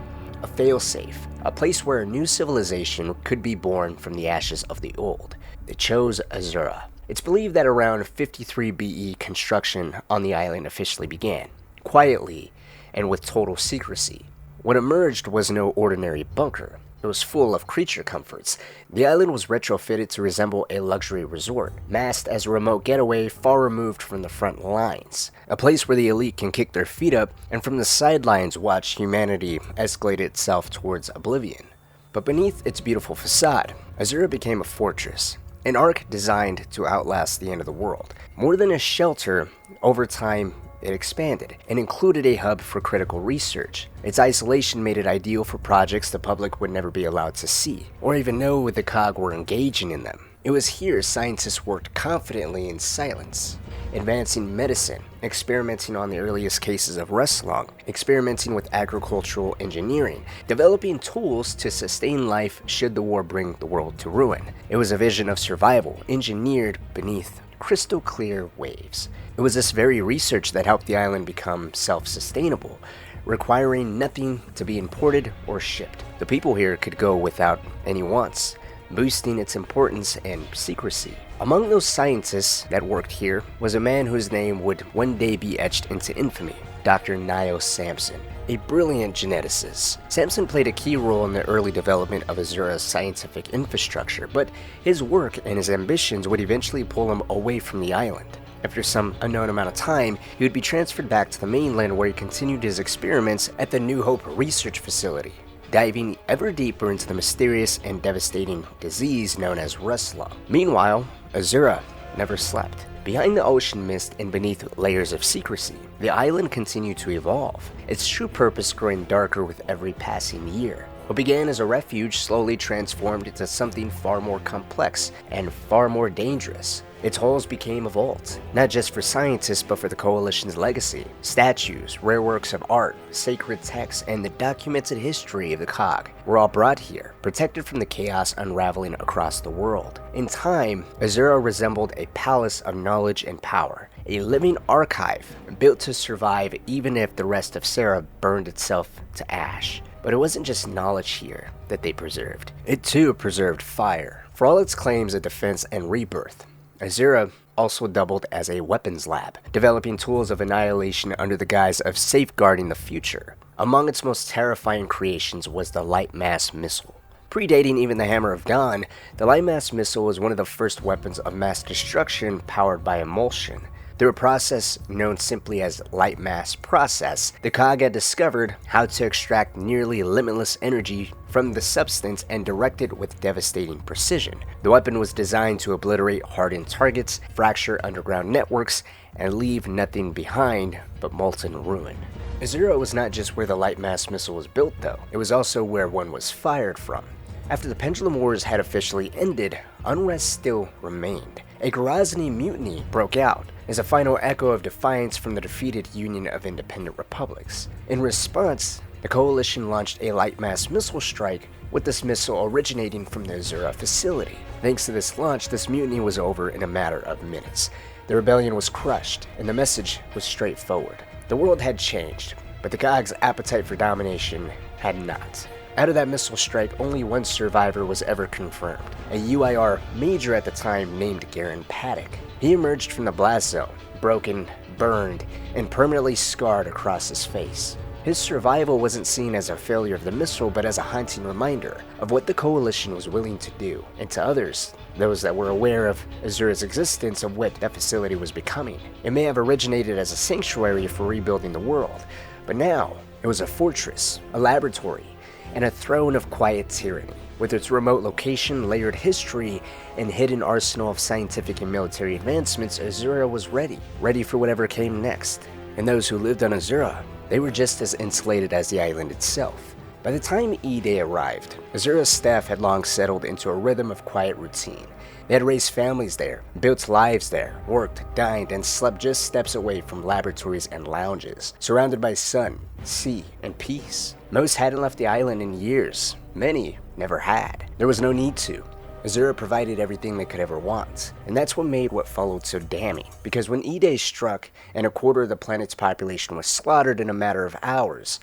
a failsafe, a place where a new civilization could be born from the ashes of the old. They chose Azura. It's believed that around 53 BE construction on the island officially began, quietly and with total secrecy. What emerged was no ordinary bunker. It was full of creature comforts. The island was retrofitted to resemble a luxury resort, masked as a remote getaway far removed from the front lines. A place where the elite can kick their feet up and from the sidelines watch humanity escalate itself towards oblivion. But beneath its beautiful facade, Azura became a fortress, an ark designed to outlast the end of the world. More than a shelter, over time, it expanded and included a hub for critical research. Its isolation made it ideal for projects the public would never be allowed to see, or even know the COG were engaging in them. It was here scientists worked confidently in silence, advancing medicine, experimenting on the earliest cases of rust lung, experimenting with agricultural engineering, developing tools to sustain life should the war bring the world to ruin. It was a vision of survival, engineered beneath crystal clear waves. It was this very research that helped the island become self-sustainable, requiring nothing to be imported or shipped. The people here could go without any wants, boosting its importance and secrecy. Among those scientists that worked here was a man whose name would one day be etched into infamy, Dr. Niall Sampson, a brilliant geneticist. Sampson played a key role in the early development of Azura's scientific infrastructure, but his work and his ambitions would eventually pull him away from the island. After some unknown amount of time, he would be transferred back to the mainland where he continued his experiments at the New Hope Research Facility, diving ever deeper into the mysterious and devastating disease known as rust lung. Meanwhile, Azura never slept. Behind the ocean mist and beneath layers of secrecy, the island continued to evolve, its true purpose growing darker with every passing year. What began as a refuge slowly transformed into something far more complex and far more dangerous. Its halls became a vault, not just for scientists but for the Coalition's legacy. Statues, rare works of art, sacred texts, and the documented history of the COG were all brought here, protected from the chaos unraveling across the world. In time, Azura resembled a palace of knowledge and power, a living archive built to survive even if the rest of Sarah burned itself to ash. But it wasn't just knowledge here that they preserved. It too preserved fire. For all its claims of defense and rebirth, Azura also doubled as a weapons lab, developing tools of annihilation under the guise of safeguarding the future. Among its most terrifying creations was the Light Mass Missile. Predating even the Hammer of Dawn, the Light Mass Missile was one of the first weapons of mass destruction powered by emulsion. Through a process known simply as Light Mass Process, the COG had discovered how to extract nearly limitless energy from the substance and direct it with devastating precision. The weapon was designed to obliterate hardened targets, fracture underground networks, and leave nothing behind but molten ruin. Azura was not just where the Light Mass Missile was built though, it was also where one was fired from. After the Pendulum Wars had officially ended, unrest still remained. A Ghazni mutiny broke out as a final echo of defiance from the defeated Union of Independent Republics. In response, the Coalition launched a light mass missile strike, with this missile originating from the Azura facility. Thanks to this launch, this mutiny was over in a matter of minutes. The rebellion was crushed, and the message was straightforward. The world had changed, but the COG's appetite for domination had not. Out of that missile strike, only one survivor was ever confirmed, a UIR major at the time named Garen Paddock. He emerged from the blast zone, broken, burned, and permanently scarred across his face. His survival wasn't seen as a failure of the missile, but as a haunting reminder of what the Coalition was willing to do, and to others, those that were aware of Azura's existence, of what that facility was becoming. It may have originated as a sanctuary for rebuilding the world, but now it was a fortress, a laboratory, and a throne of quiet tyranny. With its remote location, layered history, and hidden arsenal of scientific and military advancements, Azura was ready for whatever came next. And those who lived on Azura, they were just as insulated as the island itself. By the time E-Day arrived, Azura's staff had long settled into a rhythm of quiet routine. They had raised families there, built lives there, worked, dined, and slept just steps away from laboratories and lounges, surrounded by sun, sea, and peace. Most hadn't left the island in years. Many never had. There was no need to. Azura provided everything they could ever want, and that's what made what followed so damning, because when E-Day struck and a quarter of the planet's population was slaughtered in a matter of hours,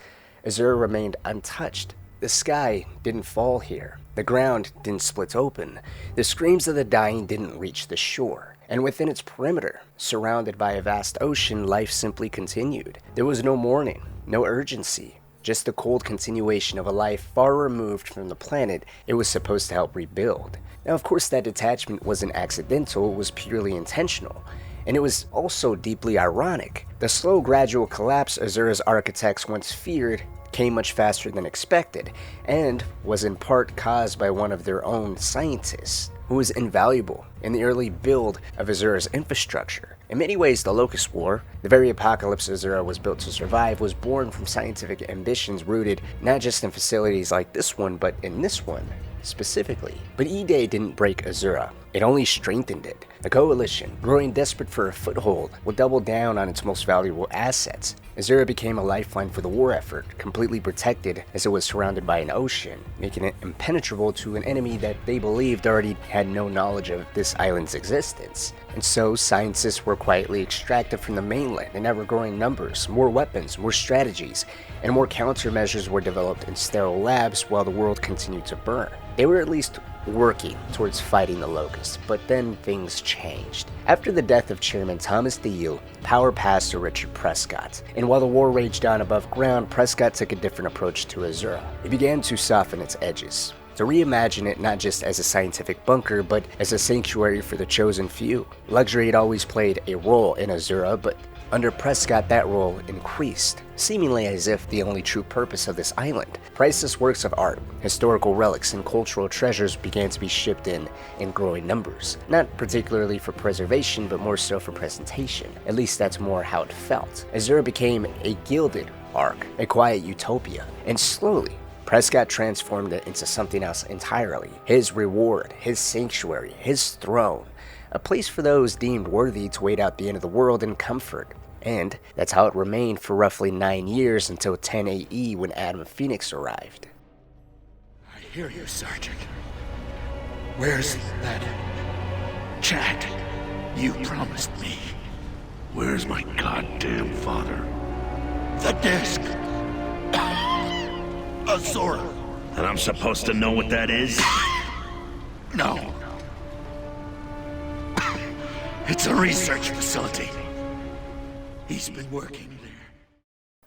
Azura remained untouched. The sky didn't fall here. The ground didn't split open. The screams of the dying didn't reach the shore. And within its perimeter, surrounded by a vast ocean, life simply continued. There was no mourning, no urgency, just the cold continuation of a life far removed from the planet it was supposed to help rebuild. Now, of course, that detachment wasn't accidental, it was purely intentional. And it was also deeply ironic. The slow, gradual collapse Azura's architects once feared came much faster than expected, and was in part caused by one of their own scientists, who was invaluable in the early build of Azura's infrastructure. In many ways, the Locust War, the very apocalypse Azura was built to survive, was born from scientific ambitions rooted not just in facilities like this one, but in this one specifically. But E-Day didn't break Azura, it only strengthened it. The Coalition, growing desperate for a foothold, would double down on its most valuable assets. Azura became a lifeline for the war effort, completely protected as it was surrounded by an ocean, making it impenetrable to an enemy that they believed already had no knowledge of this island's existence. And so, scientists were quietly extracted from the mainland in ever-growing numbers, more weapons, more strategies, and more countermeasures were developed in sterile labs while the world continued to burn. They were at least working towards fighting the Locusts, but then things changed. After the death of Chairman Thomas DeYoe, power passed to Richard Prescott, and while the war raged on above ground, Prescott took a different approach to Azura. He began to soften its edges, to reimagine it not just as a scientific bunker, but as a sanctuary for the chosen few. Luxury had always played a role in Azura, but under Prescott, that role increased, seemingly as if the only true purpose of this island. Priceless works of art, historical relics, and cultural treasures began to be shipped in growing numbers. Not particularly for preservation, but more so for presentation. At least that's more how it felt. Azura became a gilded ark, a quiet utopia, and slowly, Prescott transformed it into something else entirely. His reward, his sanctuary, his throne. A place for those deemed worthy to wait out the end of the world in comfort. And that's how it remained for roughly 9 years until 10 AE when Adam Fenix arrived. I hear you, Sergeant. Where's that chat you promised me? Where's my goddamn father? The disc! Azura! And I'm supposed to know what that is? No. It's a research facility. He's been working there.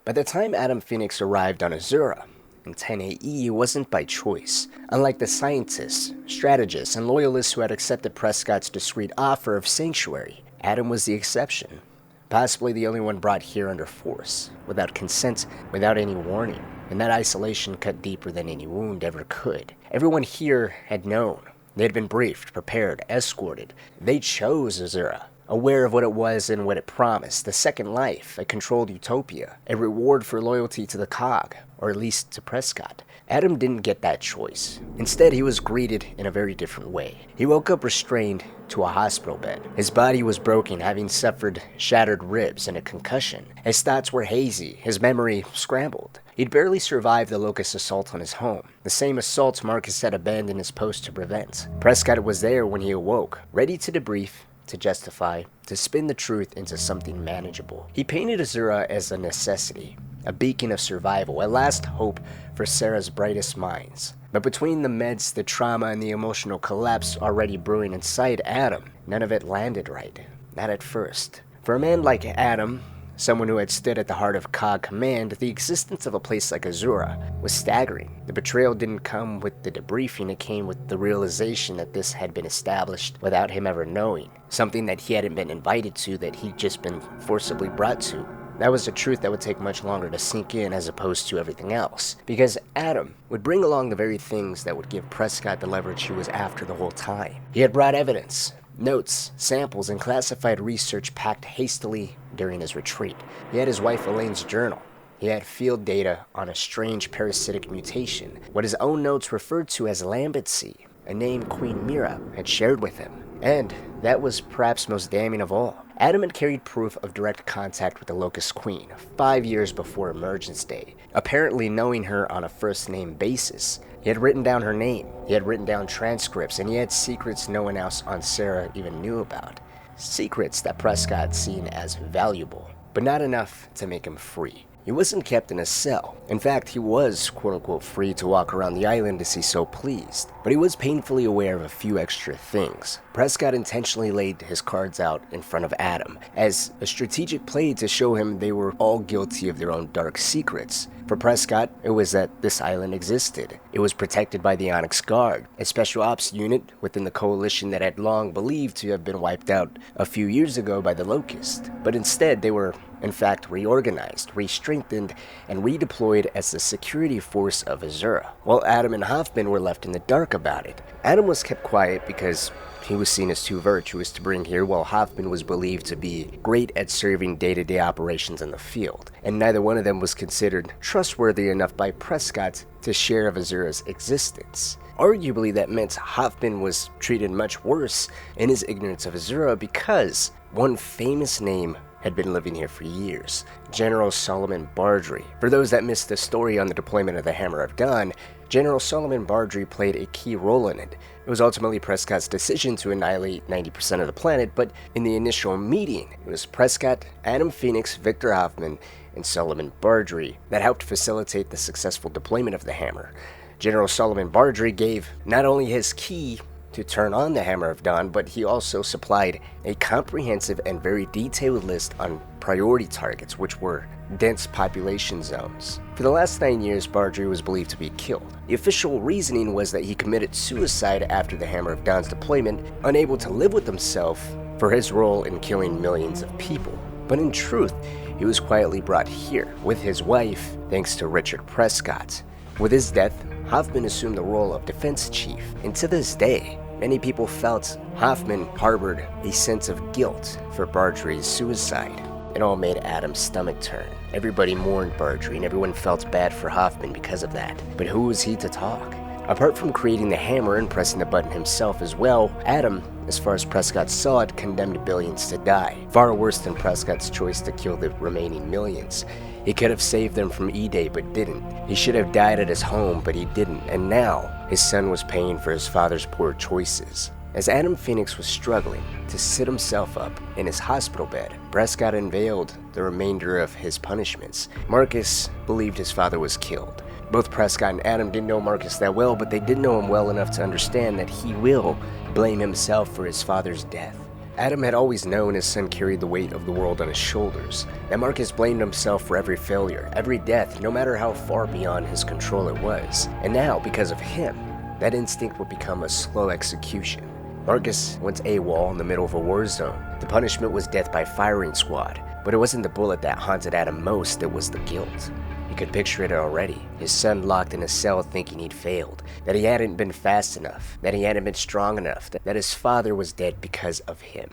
By the time Adam Fenix arrived on Azura in 10 AE, it wasn't by choice. Unlike the scientists, strategists, and loyalists who had accepted Prescott's discreet offer of sanctuary, Adam was the exception. Possibly the only one brought here under force, without consent, without any warning, and that isolation cut deeper than any wound ever could. Everyone here had known. They had been briefed, prepared, escorted. They chose Azura, aware of what it was and what it promised, a second life, a controlled utopia, a reward for loyalty to the COG, or at least to Prescott. Adam didn't get that choice. Instead, he was greeted in a very different way. He woke up restrained to a hospital bed. His body was broken, having suffered shattered ribs and a concussion. His thoughts were hazy, his memory scrambled. He'd barely survived the Locust assault on his home, the same assault Marcus had abandoned his post to prevent. Prescott was there when he awoke, ready to debrief to justify, to spin the truth into something manageable. He painted Azura as a necessity, a beacon of survival, a last hope for Sarah's brightest minds. But between the meds, the trauma, and the emotional collapse already brewing inside Adam, none of it landed right. Not at first. For a man like Adam, someone who had stood at the heart of COG Command, the existence of a place like Azura was staggering. The betrayal didn't come with the debriefing, it came with the realization that this had been established without him ever knowing. Something that he hadn't been invited to, that he'd just been forcibly brought to. That was a truth that would take much longer to sink in as opposed to everything else. Because Adam would bring along the very things that would give Prescott the leverage he was after the whole time. He had brought evidence, notes, samples, and classified research packed hastily during his retreat. He had his wife Elaine's journal. He had field data on a strange parasitic mutation, what his own notes referred to as lambency, a name Queen Mira had shared with him. And that was perhaps most damning of all. Adam had carried proof of direct contact with the Locust Queen 5 years before Emergence Day, apparently knowing her on a first-name basis. He had written down her name, he had written down transcripts, and he had secrets no one else on Sarah even knew about. Secrets that Prescott seen as valuable, but not enough to make him free. He wasn't kept in a cell. In fact, he was, quote-unquote, free to walk around the island as he so pleased. But he was painfully aware of a few extra things. Prescott intentionally laid his cards out in front of Adam, as a strategic play to show him they were all guilty of their own dark secrets. For Prescott, it was that this island existed. It was protected by the Onyx Guard, a special ops unit within the Coalition that had long believed to have been wiped out a few years ago by the Locust. But instead, they were in fact reorganized, re-strengthened, and redeployed as the security force of Azura, while Adam and Hoffman were left in the dark about it. Adam was kept quiet because he was seen as too virtuous to bring here, while Hoffman was believed to be great at serving day-to-day operations in the field, and neither one of them was considered trustworthy enough by Prescott to share of Azura's existence. Arguably, that meant Hoffman was treated much worse in his ignorance of Azura because one famous name had been living here for years, General Solomon Bardry. For those that missed the story on the deployment of the Hammer of Dawn, General Solomon Bardry played a key role in it. It was ultimately Prescott's decision to annihilate 90% of the planet, but in the initial meeting, it was Prescott, Adam Fenix, Victor Hoffman, and Solomon Bardry that helped facilitate the successful deployment of the Hammer. General Solomon Bardry gave not only his key to turn on the Hammer of Dawn, but he also supplied a comprehensive and very detailed list on priority targets, which were dense population zones. For the last 9 years, Bardry was believed to be killed. The official reasoning was that he committed suicide after the Hammer of Dawn's deployment, unable to live with himself for his role in killing millions of people. But in truth, he was quietly brought here with his wife, thanks to Richard Prescott. With his death, Hoffman assumed the role of defense chief, and to this day, many people felt Hoffman harbored a sense of guilt for Bardry's suicide. It all made Adam's stomach turn. Everybody mourned Bardry, and everyone felt bad for Hoffman because of that. But who was he to talk? Apart from creating the hammer and pressing the button himself as well, Adam, as far as Prescott saw it, condemned billions to die. Far worse than Prescott's choice to kill the remaining millions. He could have saved them from E-Day, but didn't. He should have died at his home, but he didn't. And now, his son was paying for his father's poor choices. As Adam Fenix was struggling to sit himself up in his hospital bed, Prescott unveiled the remainder of his punishments. Marcus believed his father was killed. Both Prescott and Adam didn't know Marcus that well, but they did know him well enough to understand that he will blame himself for his father's death. Adam had always known his son carried the weight of the world on his shoulders, that Marcus blamed himself for every failure, every death, no matter how far beyond his control it was. And now, because of him, that instinct would become a slow execution. Marcus went AWOL in the middle of a war zone. The punishment was death by firing squad, but it wasn't the bullet that haunted Adam most, it was the guilt. He could picture it already, his son locked in a cell thinking he'd failed, that he hadn't been fast enough, that he hadn't been strong enough, that his father was dead because of him.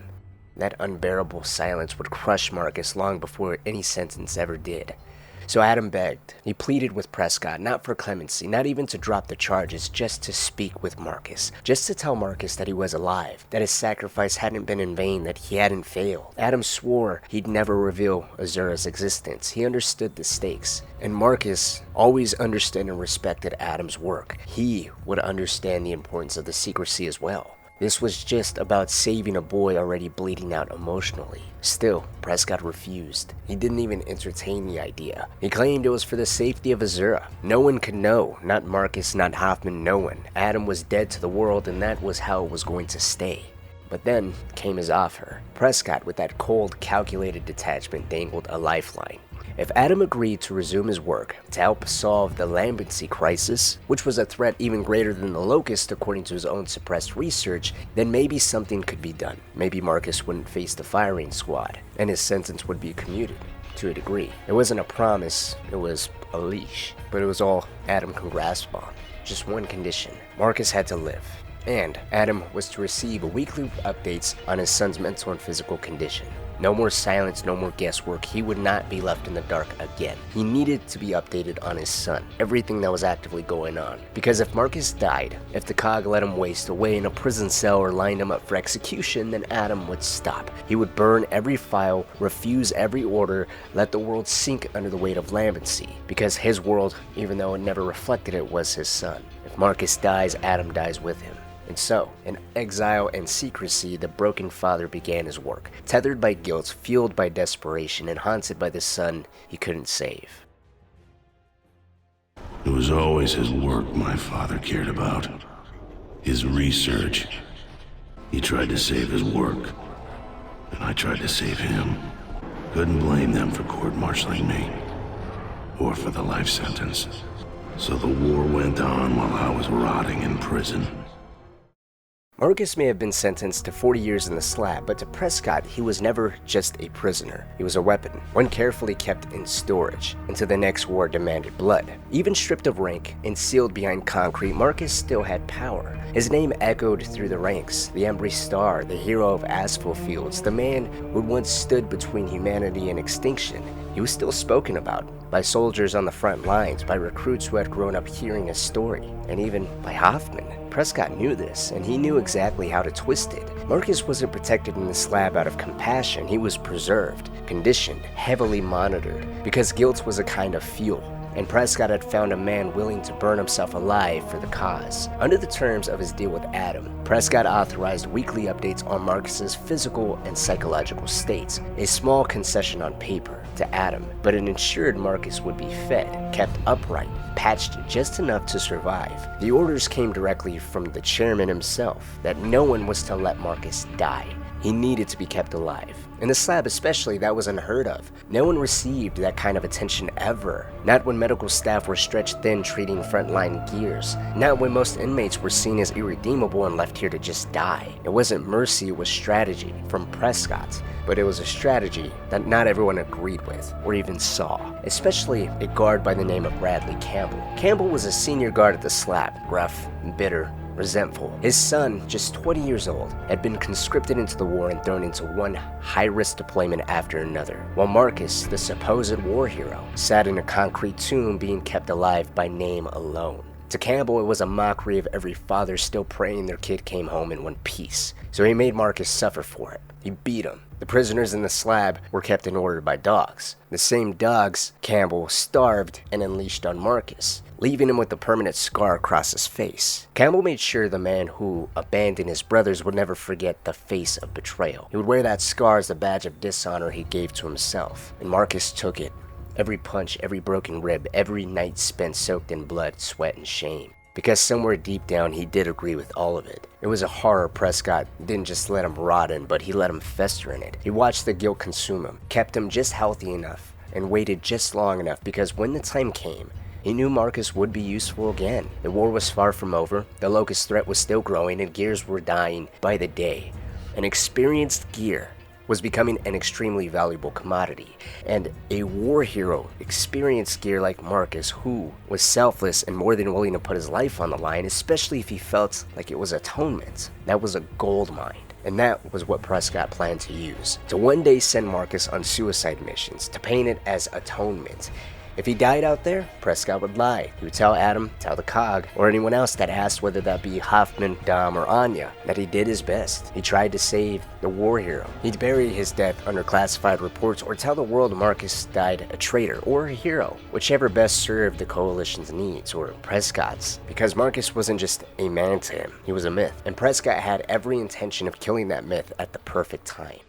That unbearable silence would crush Marcus long before any sentence ever did. So Adam begged. He pleaded with Prescott, not for clemency, not even to drop the charges, just to speak with Marcus. Just to tell Marcus that he was alive, that his sacrifice hadn't been in vain, that he hadn't failed. Adam swore he'd never reveal Azura's existence. He understood the stakes. And Marcus always understood and respected Adam's work. He would understand the importance of the secrecy as well. This was just about saving a boy already bleeding out emotionally. Still, Prescott refused. He didn't even entertain the idea. He claimed it was for the safety of Azura. No one could know, not Marcus, not Hoffman, no one. Adam was dead to the world, and that was how it was going to stay. But then came his offer. Prescott, with that cold, calculated detachment, dangled a lifeline. If Adam agreed to resume his work to help solve the lambency crisis, which was a threat even greater than the Locust according to his own suppressed research, then maybe something could be done. Maybe Marcus wouldn't face the firing squad, and his sentence would be commuted, to a degree. It wasn't a promise, it was a leash, but it was all Adam could grasp on. Just one condition: Marcus had to live. And Adam was to receive weekly updates on his son's mental and physical condition. No more silence, no more guesswork. He would not be left in the dark again. He needed to be updated on his son, everything that was actively going on. Because if Marcus died, if the COG let him waste away in a prison cell or lined him up for execution, then Adam would stop. He would burn every file, refuse every order, let the world sink under the weight of lambency. Because his world, even though it never reflected it, was his son. If Marcus dies, Adam dies with him. And so, in exile and secrecy, the broken father began his work, tethered by guilt, fueled by desperation, and haunted by the son he couldn't save. It was always his work my father cared about. His research. He tried to save his work, and I tried to save him. Couldn't blame them for court-martialing me, or for the life sentence. So the war went on while I was rotting in prison. Marcus may have been sentenced to 40 years in the slab, but to Prescott, he was never just a prisoner. He was a weapon, one carefully kept in storage, until the next war demanded blood. Even stripped of rank and sealed behind concrete, Marcus still had power. His name echoed through the ranks, the Embry Star, the hero of asphalt fields, the man who once stood between humanity and extinction. He was still spoken about by soldiers on the front lines, by recruits who had grown up hearing his story, and even by Hoffman. Prescott knew this, and he knew exactly how to twist it. Marcus wasn't protected in the slab out of compassion. He was preserved, conditioned, heavily monitored, because guilt was a kind of fuel. And Prescott had found a man willing to burn himself alive for the cause. Under the terms of his deal with Adam, Prescott authorized weekly updates on Marcus's physical and psychological states, a small concession on paper to Adam, but it ensured Marcus would be fed, kept upright, patched just enough to survive. The orders came directly from the chairman himself, that no one was to let Marcus die. He needed to be kept alive. In the slab especially, that was unheard of. No one received that kind of attention ever. Not when medical staff were stretched thin treating frontline gears. Not when most inmates were seen as irredeemable and left here to just die. It wasn't mercy, it was strategy from Prescott. But it was a strategy that not everyone agreed with or even saw. Especially a guard by the name of Bradley Campbell. Campbell was a senior guard at the slab, gruff, bitter, resentful. His son, just 20 years old, had been conscripted into the war and thrown into one high-risk deployment after another, while Marcus, the supposed war hero, sat in a concrete tomb being kept alive by name alone. To Campbell, it was a mockery of every father still praying their kid came home in one piece, so he made Marcus suffer for it. He beat him. The prisoners in the slab were kept in order by dogs. The same dogs Campbell starved and unleashed on Marcus, leaving him with a permanent scar across his face. Campbell made sure the man who abandoned his brothers would never forget the face of betrayal. He would wear that scar as a badge of dishonor he gave to himself, and Marcus took it. Every punch, every broken rib, every night spent soaked in blood, sweat, and shame. Because somewhere deep down he did agree with all of it. It was a horror Prescott didn't just let him rot in, but he let him fester in it. He watched the guilt consume him, kept him just healthy enough, and waited just long enough because when the time came, he knew Marcus would be useful again. The war was far from over, the Locust threat was still growing, and gears were dying by the day. An experienced gear was becoming an extremely valuable commodity, and a war hero, experienced gear like Marcus, who was selfless and more than willing to put his life on the line, especially if he felt like it was atonement. That was a gold mine. And that was what Prescott planned to use, to one day send Marcus on suicide missions, to paint it as atonement. If he died out there, Prescott would lie. He would tell Adam, tell the COG, or anyone else that asked, whether that be Hoffman, Dom, or Anya, that he did his best. He tried to save the war hero. He'd bury his death under classified reports or tell the world Marcus died a traitor or a hero, whichever best served the Coalition's needs, or Prescott's. Because Marcus wasn't just a man to him, he was a myth, and Prescott had every intention of killing that myth at the perfect time.